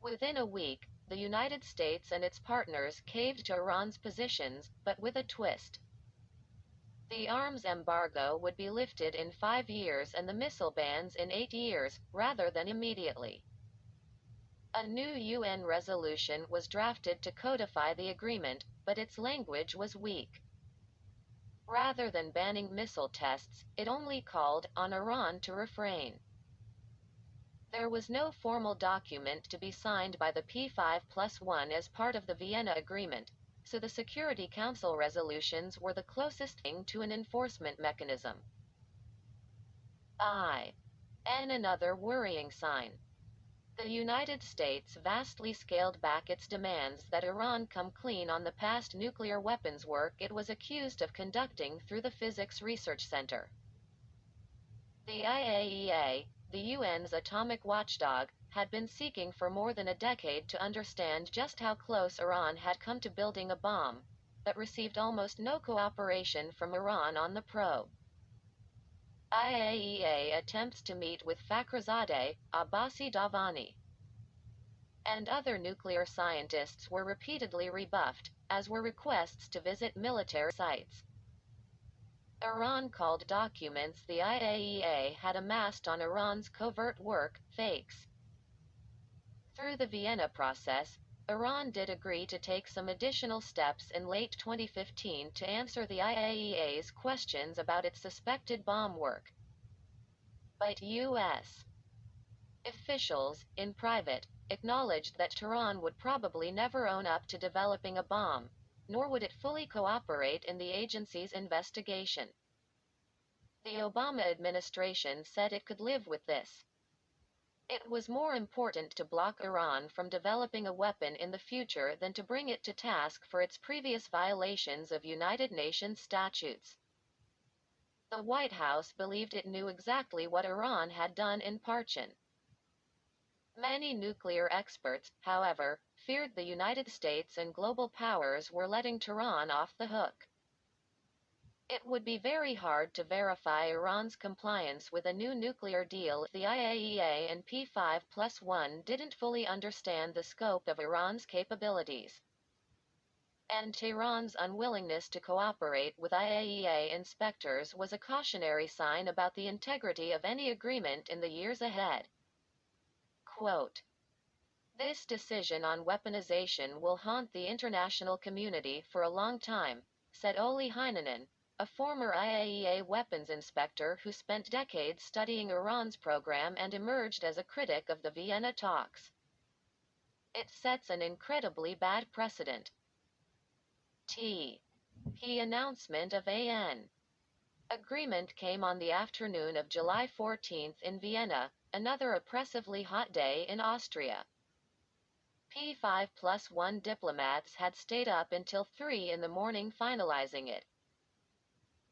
Within a week, the United States and its partners caved to Iran's positions, but with a twist. The arms embargo would be lifted in 5 years and the missile bans in 8 years, rather than immediately. A new UN resolution was drafted to codify the agreement, but its language was weak. Rather than banning missile tests, it only called on Iran to refrain. There was no formal document to be signed by the P5+1 as part of the Vienna Agreement, so the Security Council resolutions were the closest thing to an enforcement mechanism. And another worrying sign. The United States vastly scaled back its demands that Iran come clean on the past nuclear weapons work it was accused of conducting through the Physics Research Center. The IAEA, the UN's atomic watchdog, had been seeking for more than a decade to understand just how close Iran had come to building a bomb, but received almost no cooperation from Iran on the probe. IAEA attempts to meet with Fakhrizadeh, Abbasi Davani, and other nuclear scientists were repeatedly rebuffed, as were requests to visit military sites. Iran called documents the IAEA had amassed on Iran's covert work fakes. Through the Vienna process, Iran did agree to take some additional steps in late 2015 to answer the IAEA's questions about its suspected bomb work. But U.S. officials, in private, acknowledged that Tehran would probably never own up to developing a bomb, nor would it fully cooperate in the agency's investigation. The Obama administration said it could live with this. It was more important to block Iran from developing a weapon in the future than to bring it to task for its previous violations of United Nations statutes. The White House believed it knew exactly what Iran had done in Parchin. Many nuclear experts, however, feared the United States and global powers were letting Tehran off the hook. It would be very hard to verify Iran's compliance with a new nuclear deal if the IAEA and P5+1 didn't fully understand the scope of Iran's capabilities. And Tehran's unwillingness to cooperate with IAEA inspectors was a cautionary sign about the integrity of any agreement in the years ahead. Quote, "This decision on weaponization will haunt the international community for a long time," said Olli Heinonen, a former IAEA weapons inspector who spent decades studying Iran's program and emerged as a critic of the Vienna talks. It sets an incredibly bad precedent. He announcement of AN. Agreement came on the afternoon of July 14 in Vienna, another oppressively hot day in Austria. P5+1 diplomats had stayed up until 3 in the morning finalizing it.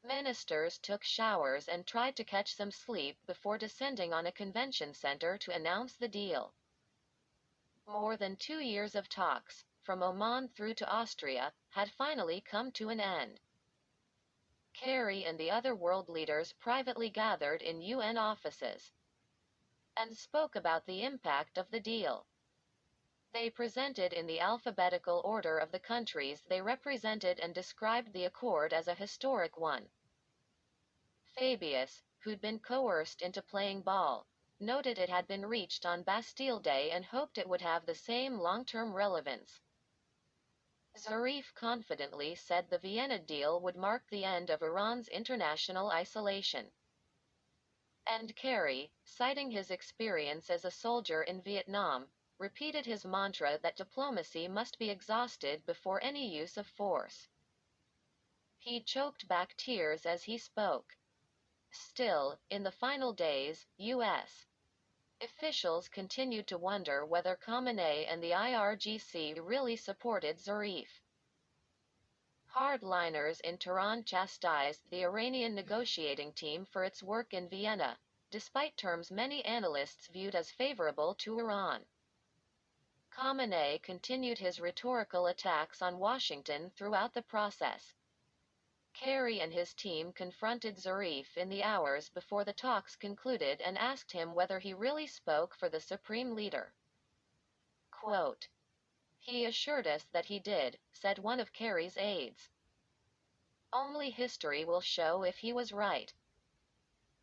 Ministers took showers and tried to catch some sleep before descending on a convention center to announce the deal. More than 2 years of talks, from Oman through to Austria, had finally come to an end. Kerry and the other world leaders privately gathered in UN offices and spoke about the impact of the deal. They presented in the alphabetical order of the countries they represented and described the accord as a historic one. Fabius, who'd been coerced into playing ball, noted it had been reached on Bastille Day and hoped it would have the same long-term relevance. Zarif confidently said the Vienna deal would mark the end of Iran's international isolation. And Kerry, citing his experience as a soldier in Vietnam, repeated his mantra that diplomacy must be exhausted before any use of force. He choked back tears as he spoke. Still, in the final days, U.S. officials continued to wonder whether Khamenei and the IRGC really supported Zarif. Hardliners in Tehran chastised the Iranian negotiating team for its work in Vienna, despite terms many analysts viewed as favorable to Iran. Khamenei continued his rhetorical attacks on Washington throughout the process. Kerry and his team confronted Zarif in the hours before the talks concluded and asked him whether he really spoke for the supreme leader. Quote, "He assured us that he did," said one of Kerry's aides. "Only history will show if he was right."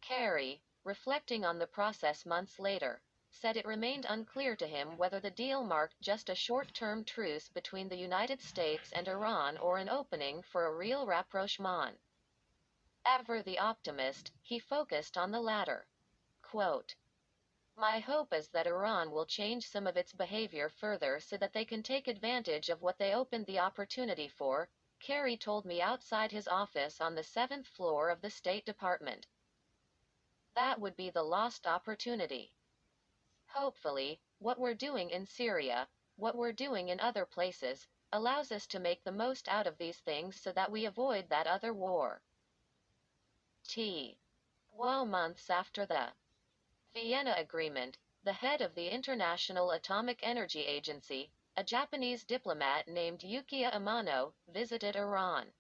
Kerry, reflecting on the process months later, said it remained unclear to him whether the deal marked just a short-term truce between the United States and Iran or an opening for a real rapprochement. Ever the optimist, he focused on the latter. Quote, "My hope is that Iran will change some of its behavior further so that they can take advantage of what they opened the opportunity for," Kerry told me outside his office on the 7th floor of the State Department. That would be the lost opportunity. Hopefully, what we're doing in Syria, what we're doing in other places, allows us to make the most out of these things so that we avoid that other war. Months after the Vienna Agreement, the head of the International Atomic Energy Agency, a Japanese diplomat named Yukiya Amano, visited Iran.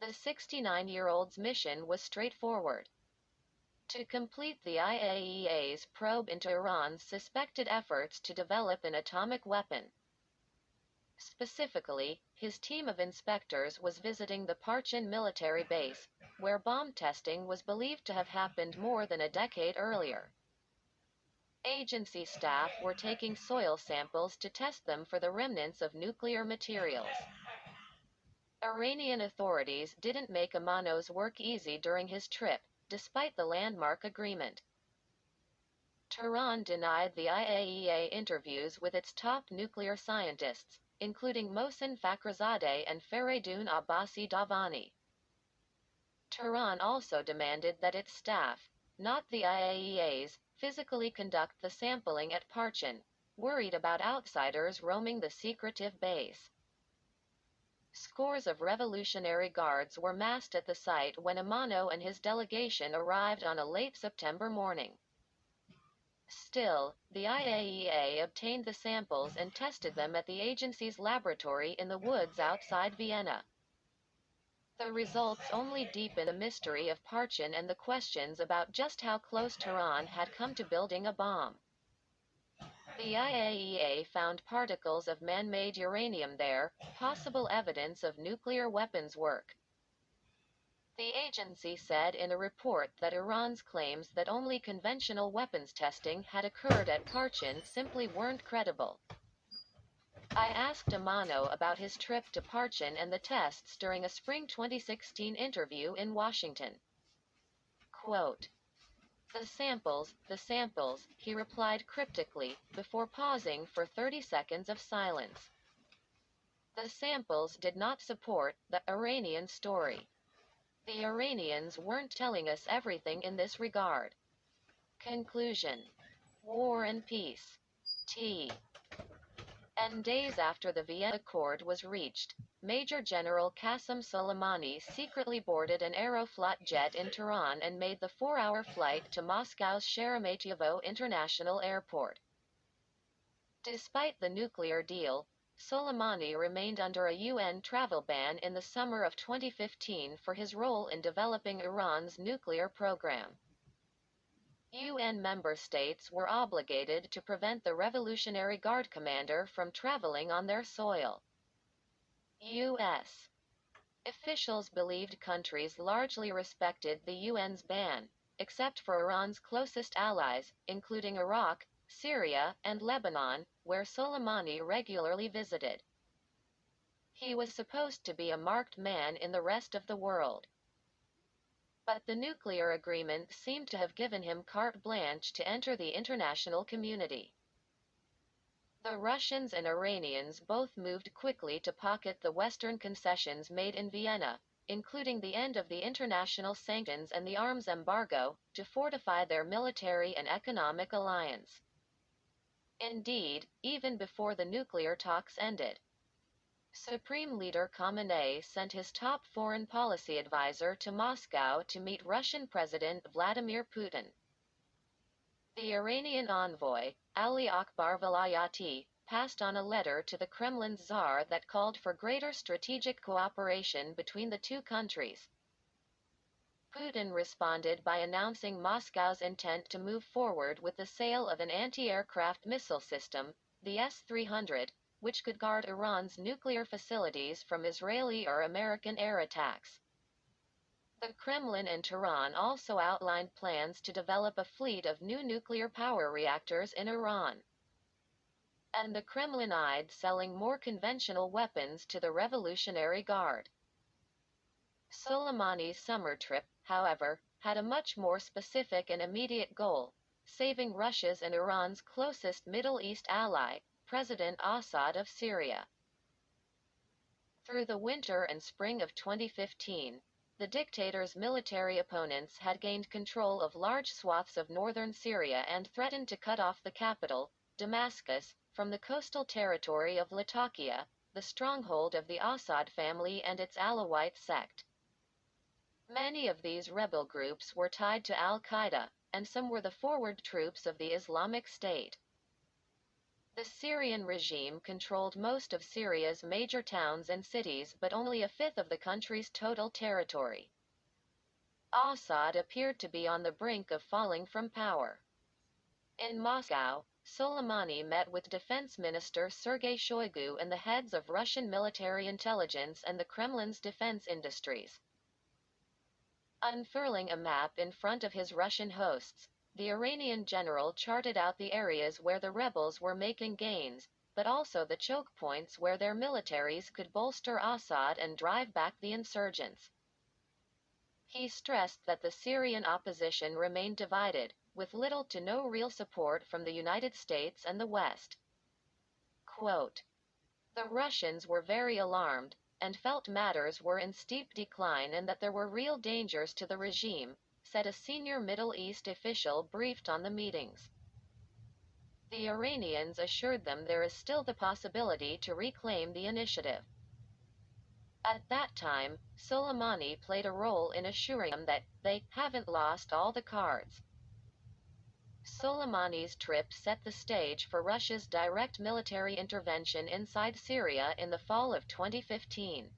The 69-year-old's mission was straightforward: to complete the IAEA's probe into Iran's suspected efforts to develop an atomic weapon. Specifically, his team of inspectors was visiting the Parchin military base, where bomb testing was believed to have happened more than a decade earlier. Agency staff were taking soil samples to test them for the remnants of nuclear materials. Iranian authorities didn't make Amano's work easy during his trip, despite the landmark agreement. Tehran denied the IAEA interviews with its top nuclear scientists, including Mohsen Fakhrizadeh and Faridun Abbasi Davani. Tehran also demanded that its staff, not the IAEA's, physically conduct the sampling at Parchin, worried about outsiders roaming the secretive base. Scores of Revolutionary Guards were massed at the site when Amano and his delegation arrived on a late September morning. Still, the IAEA obtained the samples and tested them at the agency's laboratory in the woods outside Vienna. The results only deepened the mystery of Parchin and the questions about just how close Tehran had come to building a bomb. The IAEA found particles of man-made uranium there, possible evidence of nuclear weapons work. The agency said in a report that Iran's claims that only conventional weapons testing had occurred at Parchin simply weren't credible. I asked Amano about his trip to Parchin and the tests during a spring 2016 interview in Washington. Quote, the samples, he replied cryptically, before pausing for 30 seconds of silence. The samples did not support the Iranian story. The Iranians weren't telling us everything in this regard. Conclusion. War and Peace. T. And days after the Vienna Accord was reached, Major General Qasem Soleimani secretly boarded an Aeroflot jet in Tehran and made the 4-hour flight to Moscow's Sheremetyevo International Airport. Despite the nuclear deal, Soleimani remained under a UN travel ban in the summer of 2015 for his role in developing Iran's nuclear program. UN member states were obligated to prevent the Revolutionary Guard commander from traveling on their soil. U.S. officials believed countries largely respected the UN's ban, except for Iran's closest allies, including Iraq, Syria, and Lebanon, where Soleimani regularly visited. He was supposed to be a marked man in the rest of the world. But the nuclear agreement seemed to have given him carte blanche to enter the international community. The Russians and Iranians both moved quickly to pocket the Western concessions made in Vienna, including the end of the international sanctions and the arms embargo, to fortify their military and economic alliance. Indeed, even before the nuclear talks ended, Supreme Leader Khamenei sent his top foreign policy advisor to Moscow to meet Russian President Vladimir Putin. The Iranian envoy, Ali Akbar Velayati, passed on a letter to the Kremlin's Tsar that called for greater strategic cooperation between the two countries. Putin responded by announcing Moscow's intent to move forward with the sale of an anti-aircraft missile system, the S-300, which could guard Iran's nuclear facilities from Israeli or American air attacks. The Kremlin and Tehran also outlined plans to develop a fleet of new nuclear power reactors in Iran. And the Kremlin eyed selling more conventional weapons to the Revolutionary Guard. Soleimani's summer trip, however, had a much more specific and immediate goal: saving Russia's and Iran's closest Middle East ally, President Assad of Syria. Through the winter and spring of 2015, the dictator's military opponents had gained control of large swaths of northern Syria and threatened to cut off the capital, Damascus, from the coastal territory of Latakia, the stronghold of the Assad family and its Alawite sect. Many of these rebel groups were tied to al-Qaeda, and some were the forward troops of the Islamic State. The Syrian regime controlled most of Syria's major towns and cities, but only a fifth of the country's total territory. Assad appeared to be on the brink of falling from power. In Moscow, Soleimani met with Defense Minister Sergei Shoigu and the heads of Russian military intelligence and the Kremlin's defense industries. Unfurling a map in front of his Russian hosts, the Iranian general charted out the areas where the rebels were making gains, but also the choke points where their militaries could bolster Assad and drive back the insurgents. He stressed that the Syrian opposition remained divided, with little to no real support from the United States and the West. Quote, the Russians were very alarmed, and felt matters were in steep decline and that there were real dangers to the regime, said a senior Middle East official briefed on the meetings. The Iranians assured them there is still the possibility to reclaim the initiative. At that time, Soleimani played a role in assuring them that they haven't lost all the cards. Soleimani's trip set the stage for Russia's direct military intervention inside Syria in the fall of 2015.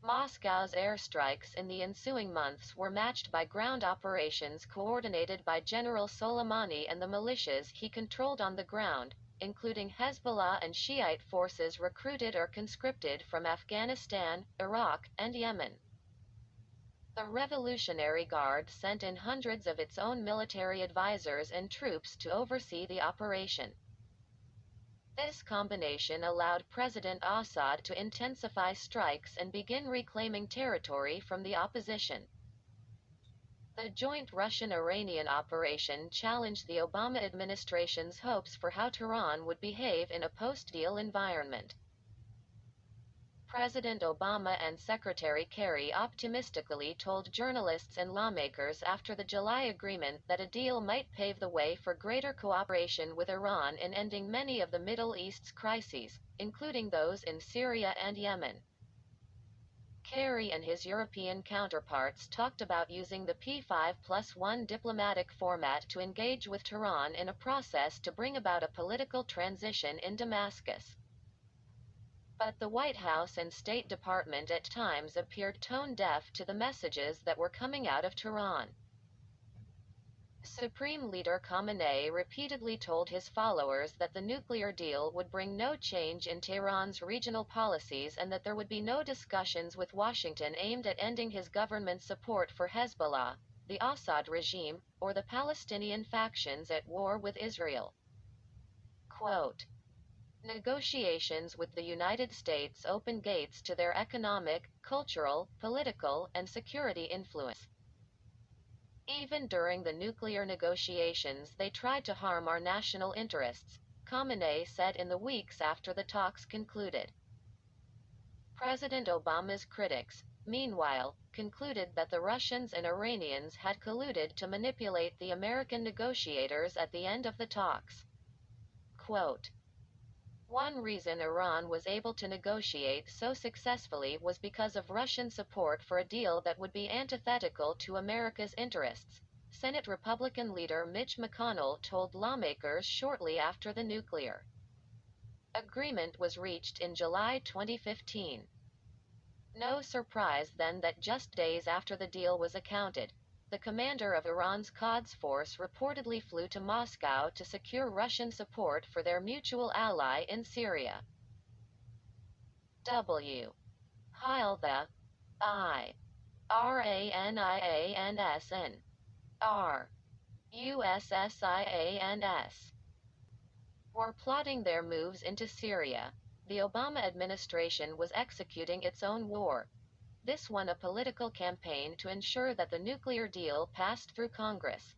Moscow's airstrikes in the ensuing months were matched by ground operations coordinated by General Soleimani and the militias he controlled on the ground, including Hezbollah and Shiite forces recruited or conscripted from Afghanistan, Iraq, and Yemen. The Revolutionary Guard sent in hundreds of its own military advisors and troops to oversee the operation. This combination allowed President Assad to intensify strikes and begin reclaiming territory from the opposition. The joint Russian-Iranian operation challenged the Obama administration's hopes for how Tehran would behave in a post-deal environment. President Obama and Secretary Kerry optimistically told journalists and lawmakers after the July agreement that a deal might pave the way for greater cooperation with Iran in ending many of the Middle East's crises, including those in Syria and Yemen. Kerry and his European counterparts talked about using the P5+1 diplomatic format to engage with Tehran in a process to bring about a political transition in Damascus. But the White House and State Department at times appeared tone-deaf to the messages that were coming out of Tehran. Supreme Leader Khamenei repeatedly told his followers that the nuclear deal would bring no change in Tehran's regional policies and that there would be no discussions with Washington aimed at ending his government's support for Hezbollah, the Assad regime, or the Palestinian factions at war with Israel. Quote, "Negotiations with the United States open gates to their economic, cultural, political, and security influence. Even during the nuclear negotiations they tried to harm our national interests," Khamenei said in the weeks after the talks concluded. President Obama's critics, meanwhile, concluded that the Russians and Iranians had colluded to manipulate the American negotiators at the end of the talks. Quote, "One reason Iran was able to negotiate so successfully was because of Russian support for a deal that would be antithetical to America's interests," Senate Republican leader Mitch McConnell told lawmakers shortly after the nuclear agreement was reached in July 2015. No surprise then that just days after the deal was accounted, the commander of Iran's Quds Force reportedly flew to Moscow to secure Russian support for their mutual ally in Syria. W. Heil the Iranians R. USSIANS were plotting their moves into Syria. The Obama administration was executing its own war. This one a political campaign to ensure that the nuclear deal passed through Congress.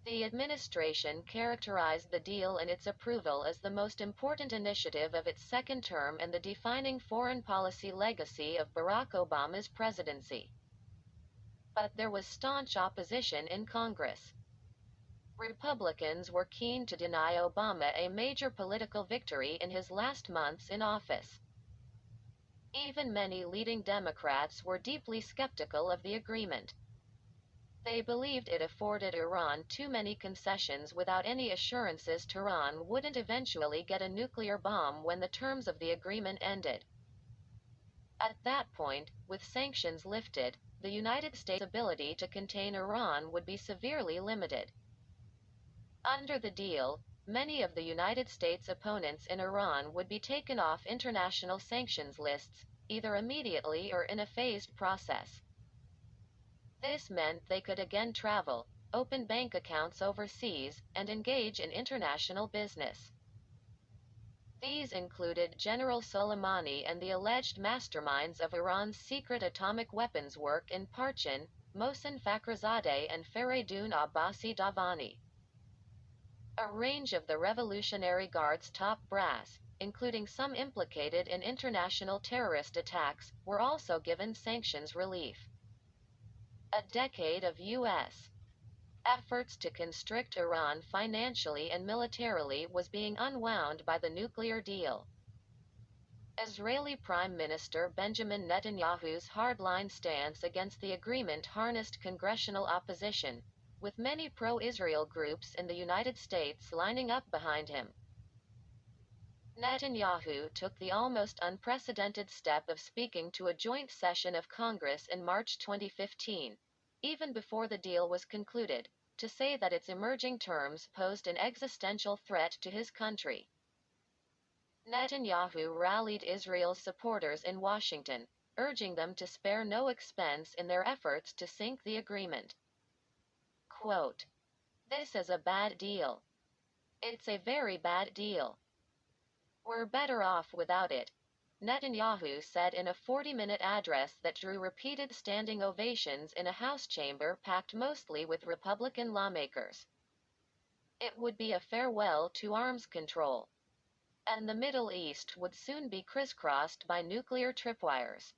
The administration characterized the deal and its approval as the most important initiative of its second term and the defining foreign policy legacy of Barack Obama's presidency. But there was staunch opposition in Congress. Republicans were keen to deny Obama a major political victory in his last months in office. Even many leading Democrats were deeply skeptical of the agreement. They believed it afforded Iran too many concessions without any assurances Tehran wouldn't eventually get a nuclear bomb when the terms of the agreement ended. At that point, with sanctions lifted, the United States' ability to contain Iran would be severely limited. Under the deal, many of the United States' opponents in Iran would be taken off international sanctions lists, either immediately or in a phased process. This meant they could again travel, open bank accounts overseas, and engage in international business. These included General Soleimani and the alleged masterminds of Iran's secret atomic weapons work in Parchin, Mohsen Fakhrizadeh and Faridun Abbasi Davani. A range of the Revolutionary Guard's top brass, including some implicated in international terrorist attacks, were also given sanctions relief. A decade of U.S. efforts to constrict Iran financially and militarily was being unwound by the nuclear deal. Israeli Prime Minister Benjamin Netanyahu's hardline stance against the agreement harnessed congressional opposition, with many pro-Israel groups in the United States lining up behind him. Netanyahu took the almost unprecedented step of speaking to a joint session of Congress in March 2015, even before the deal was concluded, to say that its emerging terms posed an existential threat to his country. Netanyahu rallied Israel's supporters in Washington, urging them to spare no expense in their efforts to sink the agreement. Quote, "This is a bad deal. It's a very bad deal. We're better off without it, Netanyahu said in a 40-minute address that drew repeated standing ovations in a House chamber packed mostly with Republican lawmakers. It would be a farewell to arms control. And the Middle East would soon be crisscrossed by nuclear tripwires.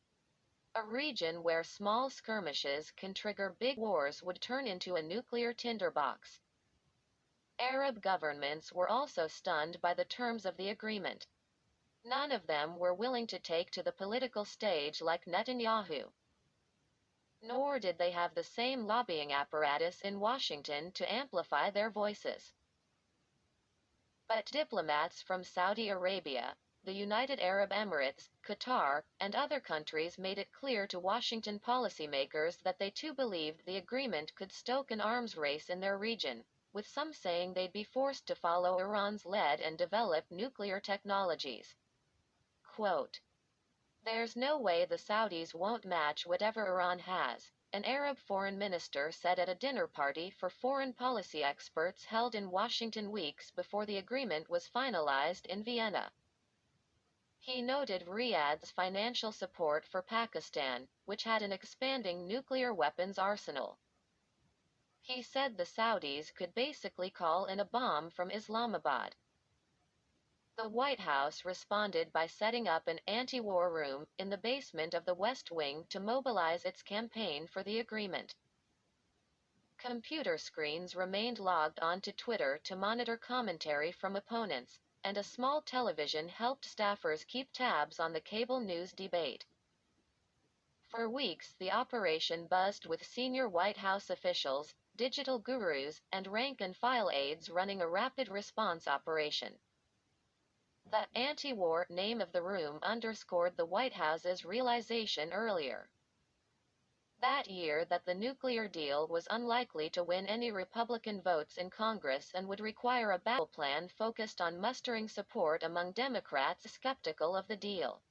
A region where small skirmishes can trigger big wars would turn into a nuclear tinderbox. Arab governments were also stunned by the terms of the agreement. None of them were willing to take to the political stage like Netanyahu. Nor did they have the same lobbying apparatus in Washington to amplify their voices. But diplomats from Saudi Arabia, the United Arab Emirates, Qatar, and other countries made it clear to Washington policymakers that they too believed the agreement could stoke an arms race in their region, with some saying they'd be forced to follow Iran's lead and develop nuclear technologies. Quote, "There's no way the Saudis won't match whatever Iran has," an Arab foreign minister said at a dinner party for foreign policy experts held in Washington weeks before the agreement was finalized in Vienna. He noted Riyadh's financial support for Pakistan, which had an expanding nuclear weapons arsenal. He said the Saudis could basically call in a bomb from Islamabad. The White House responded by setting up an anti-war room in the basement of the West Wing to mobilize its campaign for the agreement. Computer screens remained logged onto Twitter to monitor commentary from opponents, and a small television helped staffers keep tabs on the cable news debate. For weeks, the operation buzzed with senior White House officials, digital gurus, and rank-and-file aides running a rapid response operation. The anti-war name of the room underscored the White House's realization earlier that year that the nuclear deal was unlikely to win any Republican votes in Congress and would require a battle plan focused on mustering support among Democrats skeptical of the deal.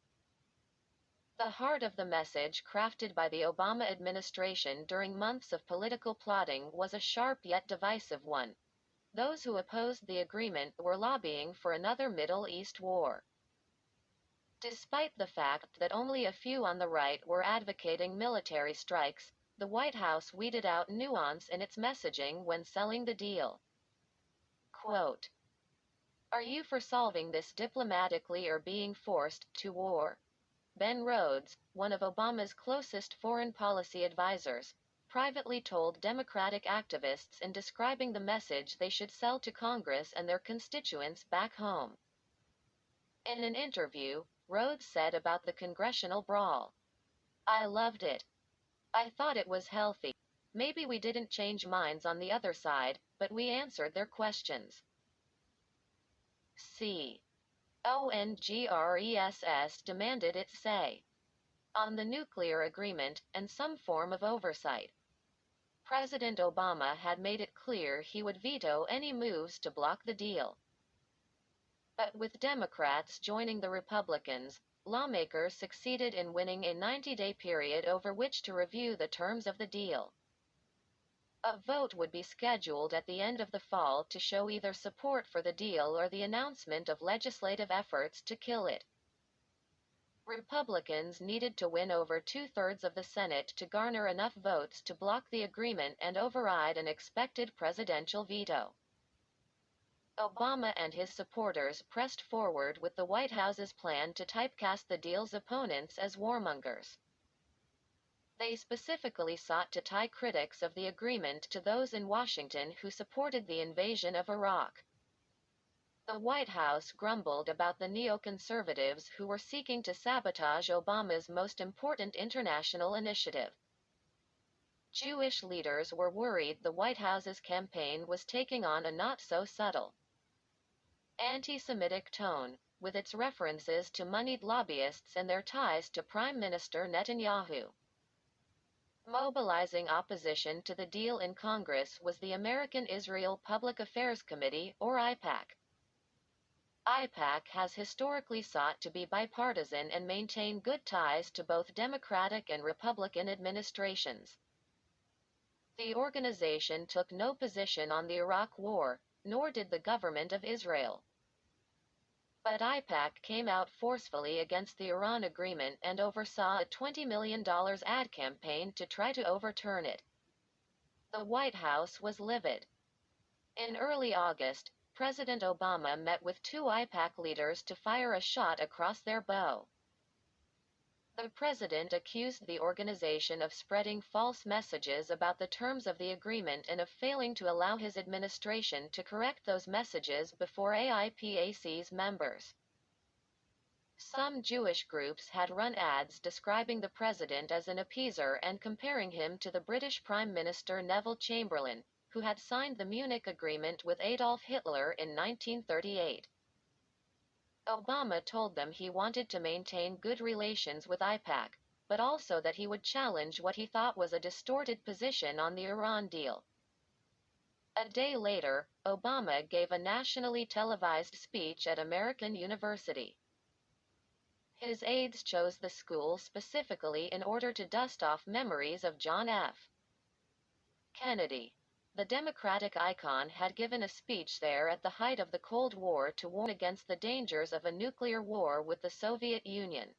The heart of the message crafted by the Obama administration during months of political plotting was a sharp yet divisive one. Those who opposed the agreement were lobbying for another Middle East war. Despite the fact that only a few on the right were advocating military strikes, the White House weeded out nuance in its messaging when selling the deal. Quote, "Are you for solving this diplomatically or being forced to war?" Ben Rhodes, one of Obama's closest foreign policy advisors, privately told Democratic activists in describing the message they should sell to Congress and their constituents back home. In an interview, Rhodes said about the congressional brawl, "I loved it. I thought it was healthy. Maybe we didn't change minds on the other side, but we answered their questions." Congress demanded its say on the nuclear agreement and some form of oversight. President Obama had made it clear he would veto any moves to block the deal. But with Democrats joining the Republicans, lawmakers succeeded in winning a 90-day period over which to review the terms of the deal. A vote would be scheduled at the end of the fall to show either support for the deal or the announcement of legislative efforts to kill it. Republicans needed to win over two-thirds of the Senate to garner enough votes to block the agreement and override an expected presidential veto. Obama and his supporters pressed forward with the White House's plan to typecast the deal's opponents as warmongers. They specifically sought to tie critics of the agreement to those in Washington who supported the invasion of Iraq. The White House grumbled about the neoconservatives who were seeking to sabotage Obama's most important international initiative. Jewish leaders were worried the White House's campaign was taking on a not-so-subtle anti-Semitic tone, with its references to moneyed lobbyists and their ties to Prime Minister Netanyahu. Mobilizing opposition to the deal in Congress was the American Israel Public Affairs Committee, or AIPAC. AIPAC has historically sought to be bipartisan and maintain good ties to both Democratic and Republican administrations. The organization took no position on the Iraq War, nor did the government of Israel. But AIPAC came out forcefully against the Iran agreement and oversaw a $20 million ad campaign to try to overturn it. The White House was livid. In early August, President Obama met with two AIPAC leaders to fire a shot across their bow. The president accused the organization of spreading false messages about the terms of the agreement and of failing to allow his administration to correct those messages before AIPAC's members. Some Jewish groups had run ads describing the president as an appeaser and comparing him to the British Prime Minister Neville Chamberlain, who had signed the Munich Agreement with Adolf Hitler in 1938. Obama told them he wanted to maintain good relations with AIPAC, but also that he would challenge what he thought was a distorted position on the Iran deal. A day later, Obama gave a nationally televised speech at American University. His aides chose the school specifically in order to dust off memories of John F. Kennedy. The Democratic icon had given a speech there at the height of the Cold War to warn against the dangers of a nuclear war with the Soviet Union.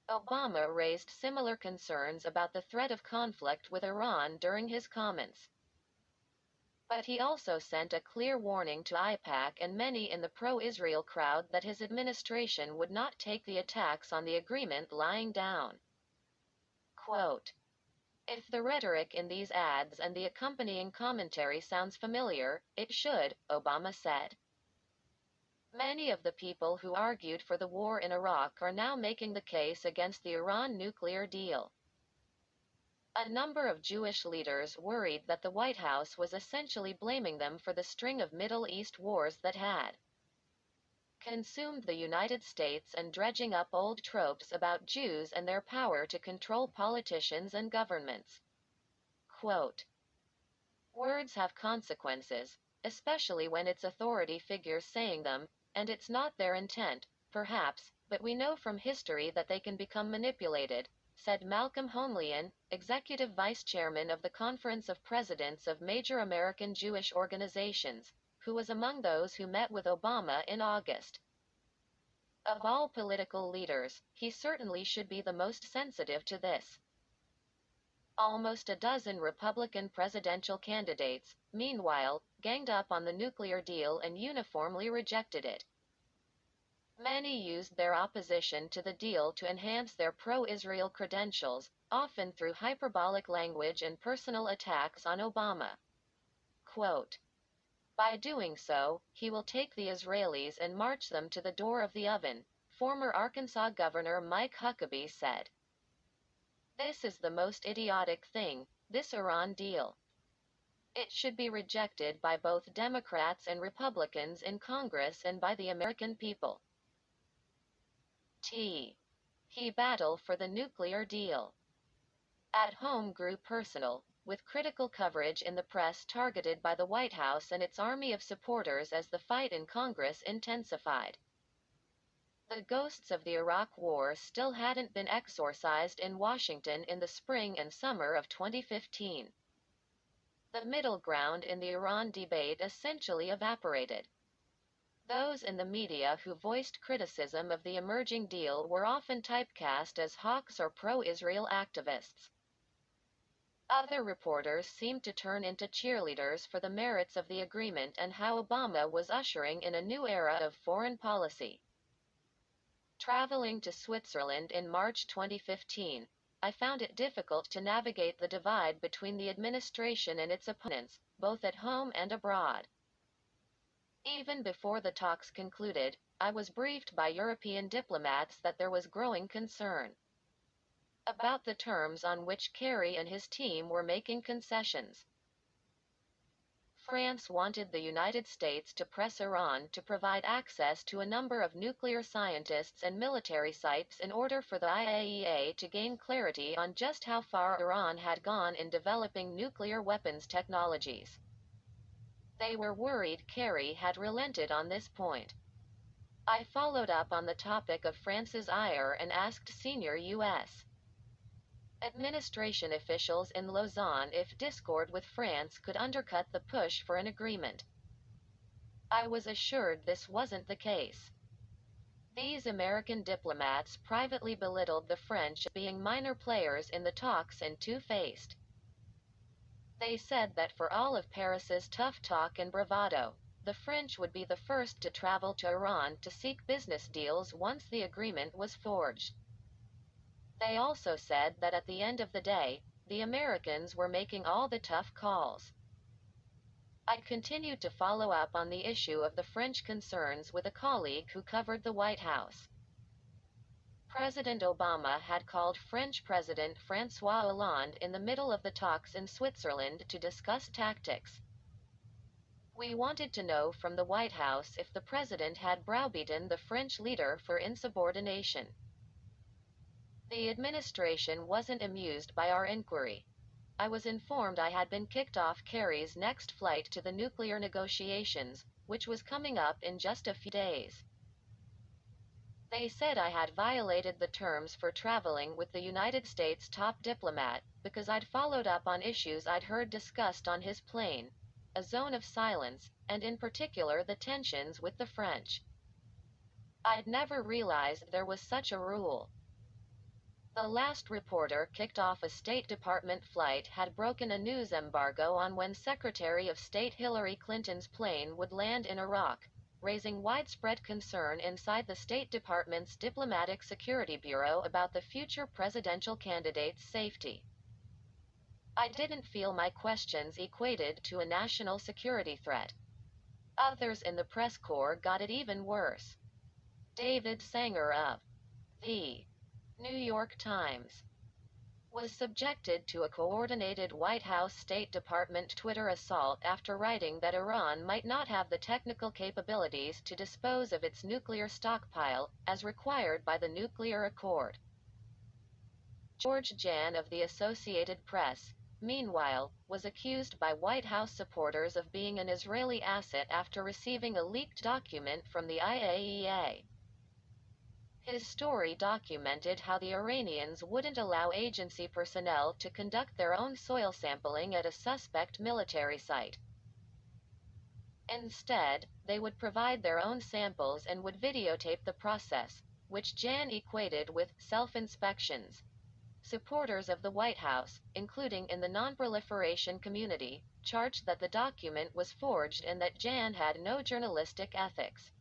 Obama raised similar concerns about the threat of conflict with Iran during his comments. But he also sent a clear warning to AIPAC and many in the pro-Israel crowd that his administration would not take the attacks on the agreement lying down. Quote, "If the rhetoric in these ads and the accompanying commentary sounds familiar, it should," Obama said. Many of the people who argued for the war in Iraq are now making the case against the Iran nuclear deal. A number of Jewish leaders worried that the White House was essentially blaming them for the string of Middle East wars that had consumed the United States and dredging up old tropes about Jews and their power to control politicians and governments. Quote, "Words have consequences, especially when it's authority figures saying them, and it's not their intent, perhaps, but we know from history that they can become manipulated," said Malcolm Hoenlein, executive vice chairman of the Conference of Presidents of Major American Jewish Organizations, who was among those who met with Obama in August. Of all political leaders, he certainly should be the most sensitive to this. Almost a dozen Republican presidential candidates, meanwhile, ganged up on the nuclear deal and uniformly rejected it. Many used their opposition to the deal to enhance their pro-Israel credentials, often through hyperbolic language and personal attacks on Obama. Quote, "By doing so, he will take the Israelis and march them to the door of the oven," former Arkansas Governor Mike Huckabee said. "This is the most idiotic thing, this Iran deal. It should be rejected by both Democrats and Republicans in Congress and by the American people." He battled for the nuclear deal. At home grew personal, with critical coverage in the press targeted by the White House and its army of supporters as the fight in Congress intensified. The ghosts of the Iraq War still hadn't been exorcised in Washington in the spring and summer of 2015. The middle ground in the Iran debate essentially evaporated. Those in the media who voiced criticism of the emerging deal were often typecast as hawks or pro-Israel activists. Other reporters seemed to turn into cheerleaders for the merits of the agreement and how Obama was ushering in a new era of foreign policy. Traveling to Switzerland in March 2015, I found it difficult to navigate the divide between the administration and its opponents, both at home and abroad. Even before the talks concluded, I was briefed by European diplomats that there was growing concern about the terms on which Kerry and his team were making concessions. France wanted the United States to press Iran to provide access to a number of nuclear scientists and military sites in order for the IAEA to gain clarity on just how far Iran had gone in developing nuclear weapons technologies. They were worried Kerry had relented on this point. I followed up on the topic of France's ire and asked senior U.S. administration officials in Lausanne if discord with France could undercut the push for an agreement. I was assured this wasn't the case. These American diplomats privately belittled the French as being minor players in the talks and two-faced. They said that for all of Paris's tough talk and bravado, the French would be the first to travel to Iran to seek business deals once the agreement was forged. They also said that at the end of the day, the Americans were making all the tough calls. I continued to follow up on the issue of the French concerns with a colleague who covered the White House. President Obama had called French President François Hollande in the middle of the talks in Switzerland to discuss tactics. We wanted to know from the White House if the president had browbeaten the French leader for insubordination. The administration wasn't amused by our inquiry. I was informed I had been kicked off Kerry's next flight to the nuclear negotiations, which was coming up in just a few days. They said I had violated the terms for traveling with the United States top diplomat, because I'd followed up on issues I'd heard discussed on his plane, a zone of silence, and in particular the tensions with the French. I'd never realized there was such a rule. The last reporter kicked off a State Department flight had broken a news embargo on when Secretary of State Hillary Clinton's plane would land in Iraq, raising widespread concern inside the State Department's Diplomatic Security Bureau about the future presidential candidate's safety. I didn't feel my questions equated to a national security threat. Others in the press corps got it even worse. David Sanger of The New York Times was subjected to a coordinated White House State Department Twitter assault after writing that Iran might not have the technical capabilities to dispose of its nuclear stockpile, as required by the nuclear accord. George Jan of the Associated Press, meanwhile, was accused by White House supporters of being an Israeli asset after receiving a leaked document from the IAEA. His story documented how the Iranians wouldn't allow agency personnel to conduct their own soil sampling at a suspect military site. Instead, they would provide their own samples and would videotape the process, which Jan equated with self-inspections. Supporters of the White House, including in the non-proliferation community, charged that the document was forged and that Jan had no journalistic ethics.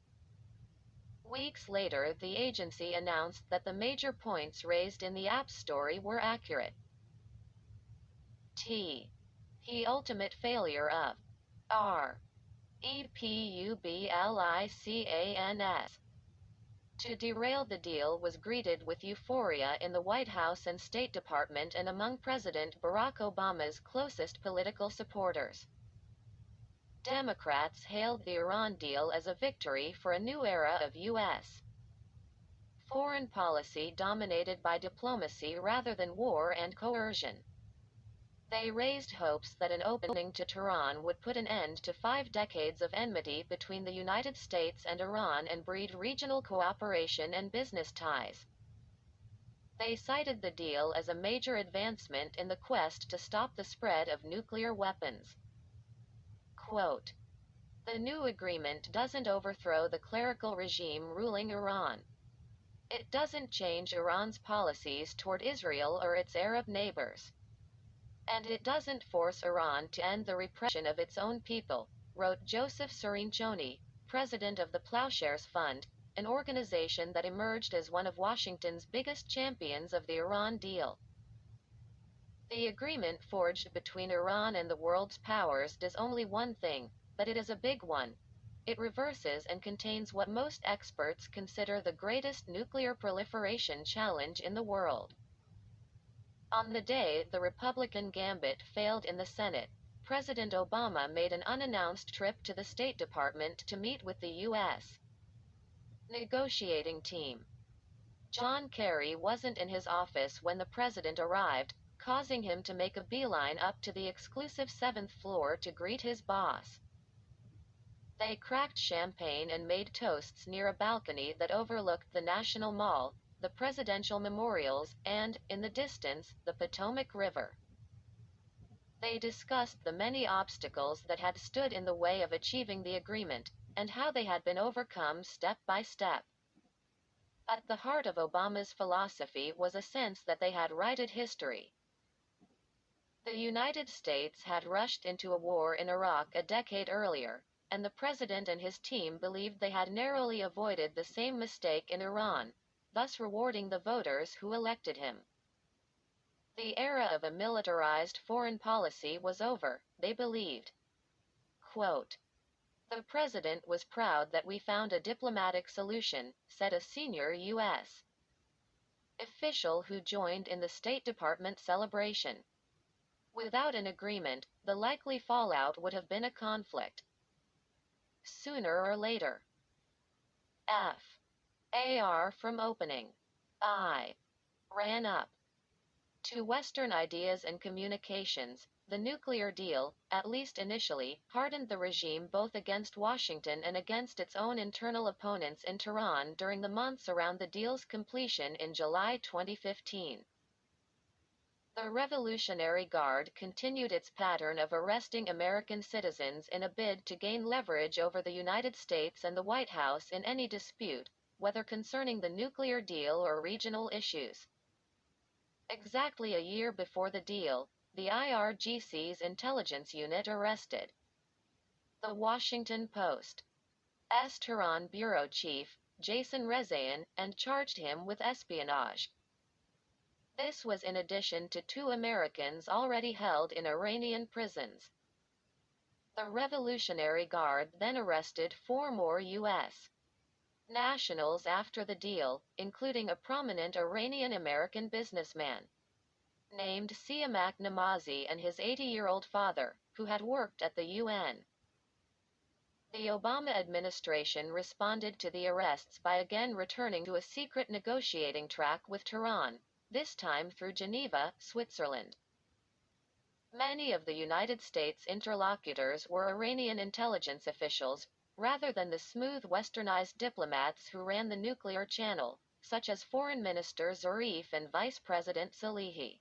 Weeks later, the agency announced that the major points raised in the app's story were accurate. The ultimate failure of Republicans to derail the deal was greeted with euphoria in the White House and State Department and among President Barack Obama's closest political supporters. Democrats hailed the Iran deal as a victory for a new era of U.S. foreign policy dominated by diplomacy rather than war and coercion. They raised hopes that an opening to Tehran would put an end to 5 decades of enmity between the United States and Iran and breed regional cooperation and business ties. They cited the deal as a major advancement in the quest to stop the spread of nuclear weapons. Quote, "The new agreement doesn't overthrow the clerical regime ruling Iran. It doesn't change Iran's policies toward Israel or its Arab neighbors. And it doesn't force Iran to end the repression of its own people," wrote Joseph Cirincione, president of the Plowshares Fund, an organization that emerged as one of Washington's biggest champions of the Iran deal. The agreement forged between Iran and the world's powers does only one thing, but it is a big one. It reverses and contains what most experts consider the greatest nuclear proliferation challenge in the world. On the day the Republican gambit failed in the Senate, President Obama made an unannounced trip to the State Department to meet with the U.S. negotiating team. John Kerry wasn't in his office when the president arrived, causing him to make a beeline up to the exclusive 7th floor to greet his boss. They cracked champagne and made toasts near a balcony that overlooked the National Mall, the presidential memorials, and, in the distance, the Potomac River. They discussed the many obstacles that had stood in the way of achieving the agreement, and how they had been overcome step by step. At the heart of Obama's philosophy was a sense that they had righted history. The United States had rushed into a war in Iraq a decade earlier, and the president and his team believed they had narrowly avoided the same mistake in Iran, thus rewarding the voters who elected him. The era of a militarized foreign policy was over, they believed. Quote, "The president was proud that we found a diplomatic solution," said a senior U.S. official who joined in the State Department celebration. Without an agreement, the likely fallout would have been a conflict. Sooner or later. FAR from opening. I ran up to Western ideas and communications. The nuclear deal, at least initially, hardened the regime both against Washington and against its own internal opponents in Tehran during the months around the deal's completion in July 2015. The Revolutionary Guard continued its pattern of arresting American citizens in a bid to gain leverage over the United States and the White House in any dispute, whether concerning the nuclear deal or regional issues. Exactly a year before the deal, the IRGC's intelligence unit arrested the Washington Post's Tehran bureau chief, Jason Rezaian, and charged him with espionage. This was in addition to 2 Americans already held in Iranian prisons. The Revolutionary Guard then arrested 4 more U.S. nationals after the deal, including a prominent Iranian-American businessman named Siamak Namazi and his 80-year-old father, who had worked at the UN. The Obama administration responded to the arrests by again returning to a secret negotiating track with Tehran, this time through Geneva, Switzerland. Many of the United States' interlocutors were Iranian intelligence officials, rather than the smooth westernized diplomats who ran the nuclear channel, such as Foreign Minister Zarif and Vice President Salehi.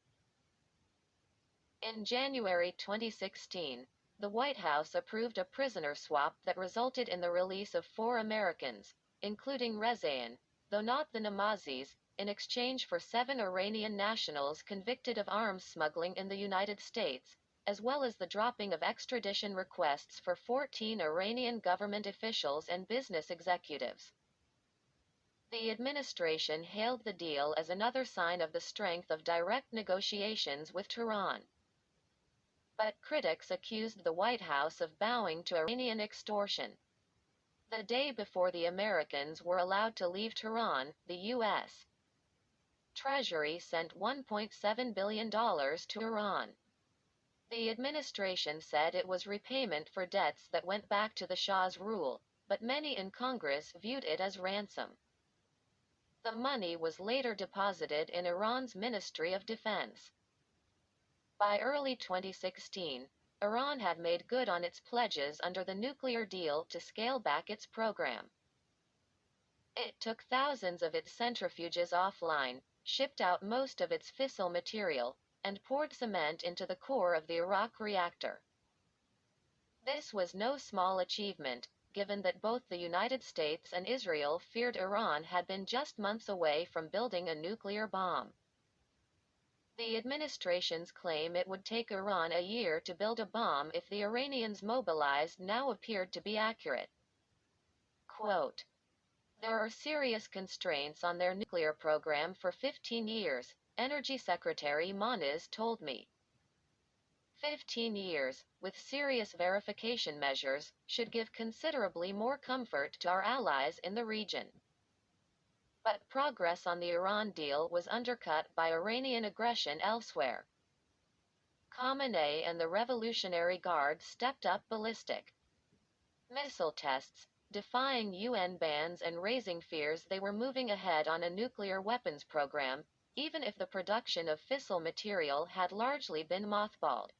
In January 2016, the White House approved a prisoner swap that resulted in the release of 4 Americans, including Rezaian, though not the Namazis, in exchange for 7 Iranian nationals convicted of arms smuggling in the United States, as well as the dropping of extradition requests for 14 Iranian government officials and business executives. The administration hailed the deal as another sign of the strength of direct negotiations with Tehran. But critics accused the White House of bowing to Iranian extortion. The day before the Americans were allowed to leave Tehran, the U.S. Treasury sent $1.7 billion to Iran. The administration said it was repayment for debts that went back to the Shah's rule, but many in Congress viewed it as ransom. The money was later deposited in Iran's Ministry of Defense. By early 2016, Iran had made good on its pledges under the nuclear deal to scale back its program. It took thousands of its centrifuges offline, shipped out most of its fissile material, and poured cement into the core of the Iraq reactor. This was no small achievement, given that both the United States and Israel feared Iran had been just months away from building a nuclear bomb. The administration's claim it would take Iran a year to build a bomb if the Iranians mobilized now appeared to be accurate. Quote, "There are serious constraints on their nuclear program for 15 years, Energy Secretary Moniz told me. 15 years, with serious verification measures, should give considerably more comfort to our allies in the region." But progress on the Iran deal was undercut by Iranian aggression elsewhere. Khamenei and the Revolutionary Guard stepped up ballistic missile tests, defying UN bans and raising fears they were moving ahead on a nuclear weapons program, even if the production of fissile material had largely been mothballed.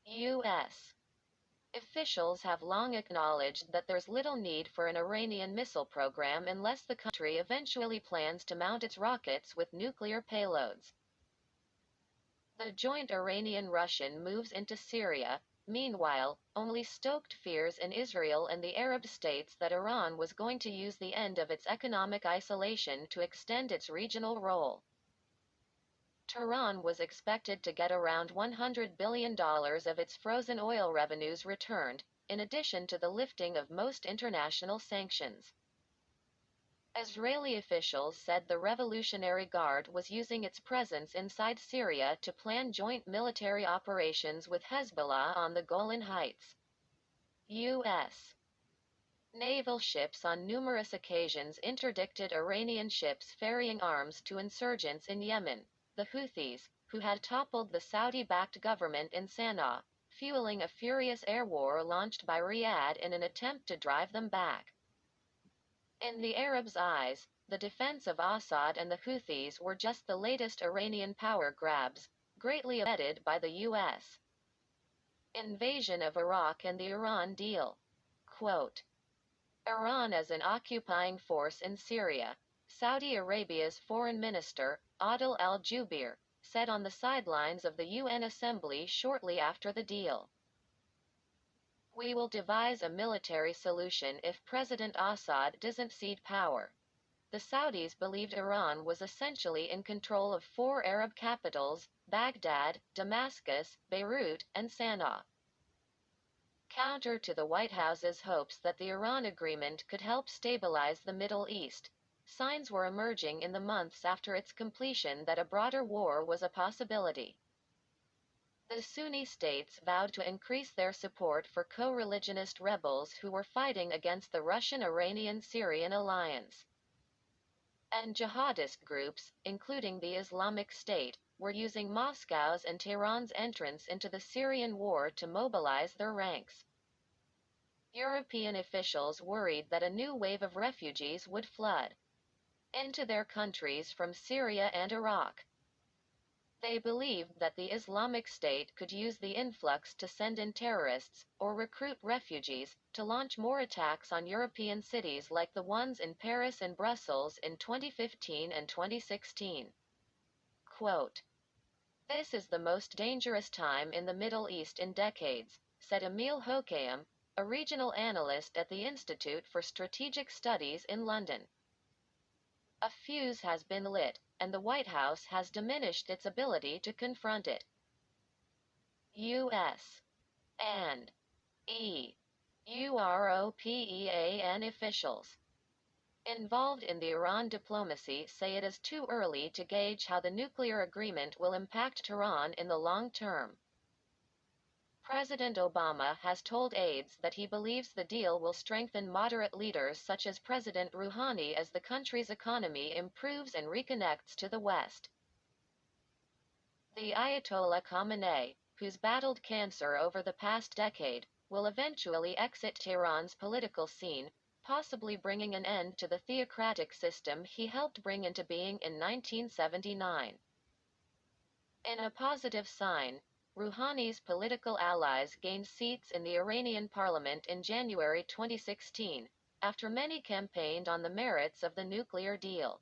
U.S. officials have long acknowledged that there's little need for an Iranian missile program unless the country eventually plans to mount its rockets with nuclear payloads. The joint Iranian-Russian moves into Syria, meanwhile, only stoked fears in Israel and the Arab states that Iran was going to use the end of its economic isolation to extend its regional role. Tehran was expected to get around $100 billion of its frozen oil revenues returned, in addition to the lifting of most international sanctions. Israeli officials said the Revolutionary Guard was using its presence inside Syria to plan joint military operations with Hezbollah on the Golan Heights. U.S. naval ships on numerous occasions interdicted Iranian ships ferrying arms to insurgents in Yemen, the Houthis, who had toppled the Saudi-backed government in Sana'a, fueling a furious air war launched by Riyadh in an attempt to drive them back. In the Arabs' eyes, the defense of Assad and the Houthis were just the latest Iranian power grabs, greatly abetted by the U.S. invasion of Iraq and the Iran deal. Quote, Iran as an occupying force in Syria, Saudi Arabia's foreign minister, Adel al-Jubeir, said on the sidelines of the UN Assembly shortly after the deal. We will devise a military solution if President Assad doesn't cede power. The Saudis believed Iran was essentially in control of 4 Arab capitals, Baghdad, Damascus, Beirut, and Sana'a. Counter to the White House's hopes that the Iran agreement could help stabilize the Middle East, signs were emerging in the months after its completion that a broader war was a possibility. The Sunni states vowed to increase their support for co-religionist rebels who were fighting against the Russian-Iranian-Syrian alliance. And jihadist groups, including the Islamic State, were using Moscow's and Tehran's entrance into the Syrian war to mobilize their ranks. European officials worried that a new wave of refugees would flood into their countries from Syria and Iraq. They believed that the Islamic State could use the influx to send in terrorists, or recruit refugees, to launch more attacks on European cities like the ones in Paris and Brussels in 2015 and 2016. Quote, This is the most dangerous time in the Middle East in decades, said Emil Hokaim, a regional analyst at the Institute for Strategic Studies in London. A fuse has been lit, and the White House has diminished its ability to confront it. U.S. and European officials involved in the Iran diplomacy say it is too early to gauge how the nuclear agreement will impact Tehran in the long term. President Obama has told aides that he believes the deal will strengthen moderate leaders such as President Rouhani as the country's economy improves and reconnects to the West. The Ayatollah Khamenei, who's battled cancer over the past decade, will eventually exit Tehran's political scene, possibly bringing an end to the theocratic system he helped bring into being in 1979. In a positive sign, Rouhani's political allies gained seats in the Iranian parliament in January 2016, after many campaigned on the merits of the nuclear deal.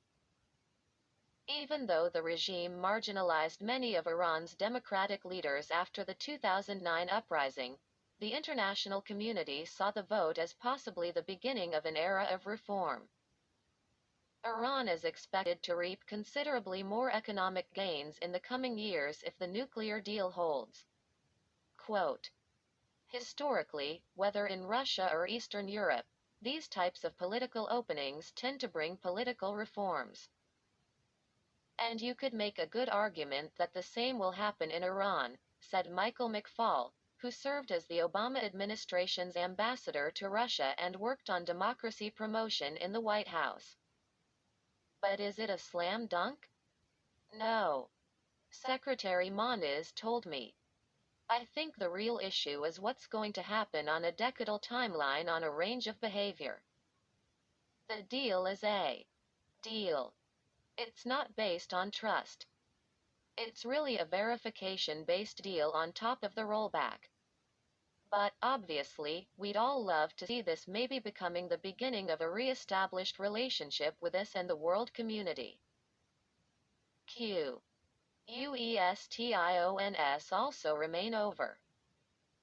Even though the regime marginalized many of Iran's democratic leaders after the 2009 uprising, the international community saw the vote as possibly the beginning of an era of reform. Iran is expected to reap considerably more economic gains in the coming years if the nuclear deal holds. Quote, Historically, whether in Russia or Eastern Europe, these types of political openings tend to bring political reforms. And you could make a good argument that the same will happen in Iran, said Michael McFaul, who served as the Obama administration's ambassador to Russia and worked on democracy promotion in the White House. But is it a slam dunk? No. Secretary Moniz told me. I think the real issue is what's going to happen on a decadal timeline on a range of behavior. The deal is a deal. It's not based on trust. It's really a verification-based deal on top of the rollback. But, obviously, we'd all love to see this maybe becoming the beginning of a re-established relationship with us and the world community. Questions also remain over.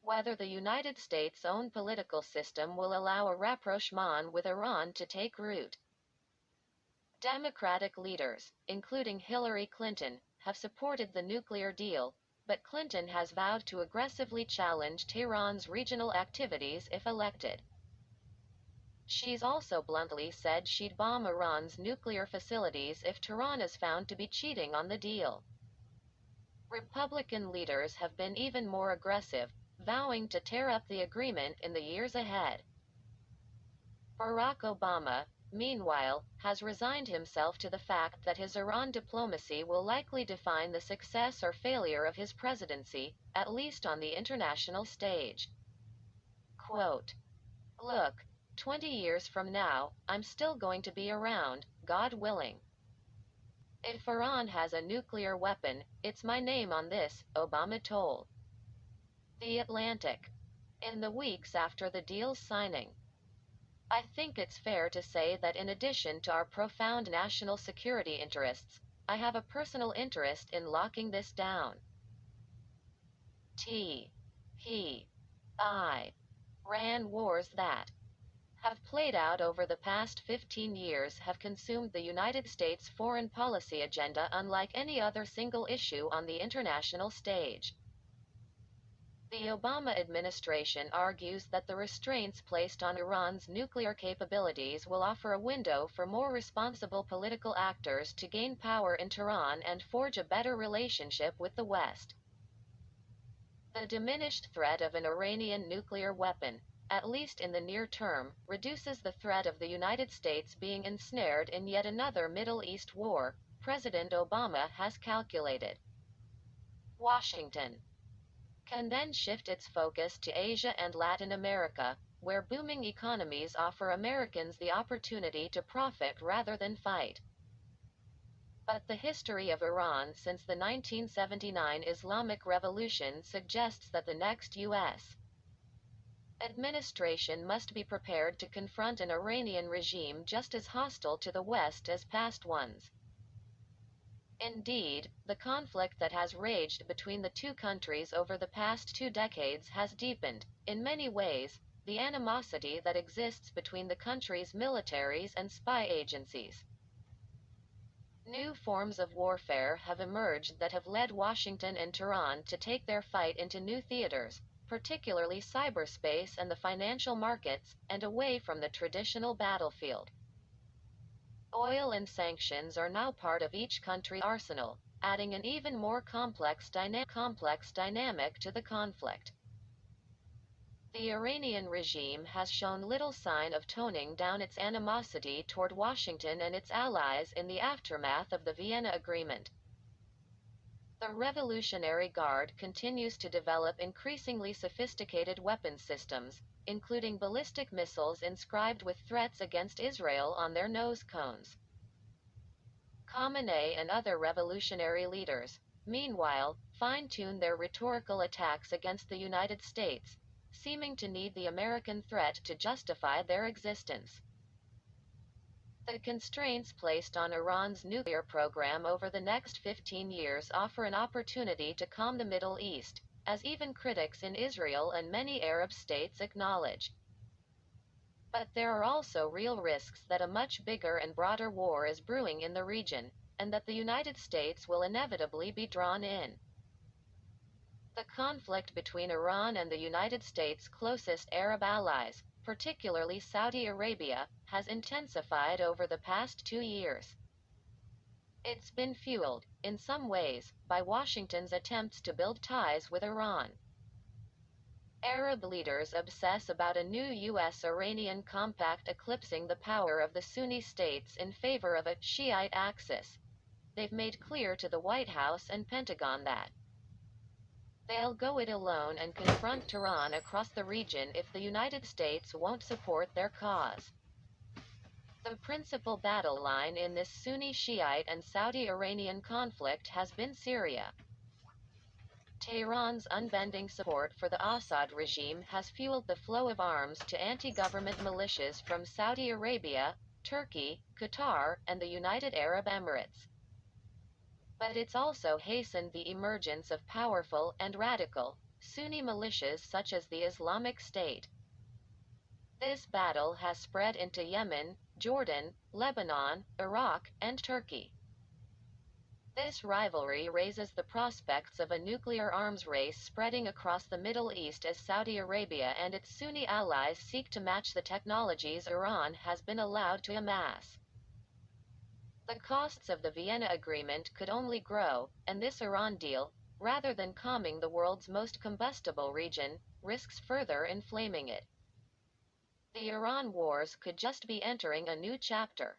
whether the United States' own political system will allow a rapprochement with Iran to take root. Democratic leaders, including Hillary Clinton, have supported the nuclear deal, but Clinton has vowed to aggressively challenge Tehran's regional activities if elected. She's also bluntly said she'd bomb Iran's nuclear facilities if Tehran is found to be cheating on the deal. Republican leaders have been even more aggressive, vowing to tear up the agreement in the years ahead. Barack Obama, meanwhile, has resigned himself to the fact that his Iran diplomacy will likely define the success or failure of his presidency, at least on the international stage. Quote, "Look, 20 years from now, I'm still going to be around, God willing. If Iran has a nuclear weapon, it's my name on this," Obama told The Atlantic. In the weeks after the deal's signing, "I think it's fair to say that in addition to our profound national security interests, I have a personal interest in locking this down." Iran wars that have played out over the past 15 years have consumed the United States foreign policy agenda unlike any other single issue on the international stage. The Obama administration argues that the restraints placed on Iran's nuclear capabilities will offer a window for more responsible political actors to gain power in Tehran and forge a better relationship with the West. The diminished threat of an Iranian nuclear weapon, at least in the near term, reduces the threat of the United States being ensnared in yet another Middle East war, President Obama has calculated. Washington can then shift its focus to Asia and Latin America, where booming economies offer Americans the opportunity to profit rather than fight. But the history of Iran since the 1979 Islamic Revolution suggests that the next U.S. administration must be prepared to confront an Iranian regime just as hostile to the West as past ones. Indeed, the conflict that has raged between the two countries over the past 2 decades has deepened, in many ways, the animosity that exists between the country's militaries and spy agencies. New forms of warfare have emerged that have led Washington and Tehran to take their fight into new theaters, particularly cyberspace and the financial markets, and away from the traditional battlefield. Oil and sanctions are now part of each country's arsenal, adding an even more complex dynamic to the conflict. The Iranian regime has shown little sign of toning down its animosity toward Washington and its allies in the aftermath of the Vienna Agreement. The Revolutionary Guard continues to develop increasingly sophisticated weapons systems, including ballistic missiles inscribed with threats against Israel on their nose cones. Khamenei and other revolutionary leaders, meanwhile, fine-tune their rhetorical attacks against the United States, seeming to need the American threat to justify their existence. The constraints placed on Iran's nuclear program over the next 15 years offer an opportunity to calm the Middle East, as even critics in Israel and many Arab states acknowledge. But there are also real risks that a much bigger and broader war is brewing in the region, and that the United States will inevitably be drawn in. The conflict between Iran and the United States' closest Arab allies, particularly Saudi Arabia, has intensified over the past 2 years. It's been fueled, in some ways, by Washington's attempts to build ties with Iran. Arab leaders obsess about a new U.S.-Iranian compact eclipsing the power of the Sunni states in favor of a Shiite axis. They've made clear to the White House and Pentagon that they'll go it alone and confront Tehran across the region if the United States won't support their cause. The principal battle line in this Sunni Shiite and Saudi-Iranian conflict has been Syria. Tehran's unbending support for the Assad regime has fueled the flow of arms to anti-government militias from Saudi Arabia, Turkey, Qatar, and the United Arab Emirates. But it's also hastened the emergence of powerful and radical Sunni militias such as the Islamic State. This battle has spread into Yemen, Jordan, Lebanon, Iraq, and Turkey. This rivalry raises the prospects of a nuclear arms race spreading across the Middle East as Saudi Arabia and its Sunni allies seek to match the technologies Iran has been allowed to amass. The costs of the Vienna Agreement could only grow, and this Iran deal, rather than calming the world's most combustible region, risks further inflaming it. The Iran wars could just be entering a new chapter.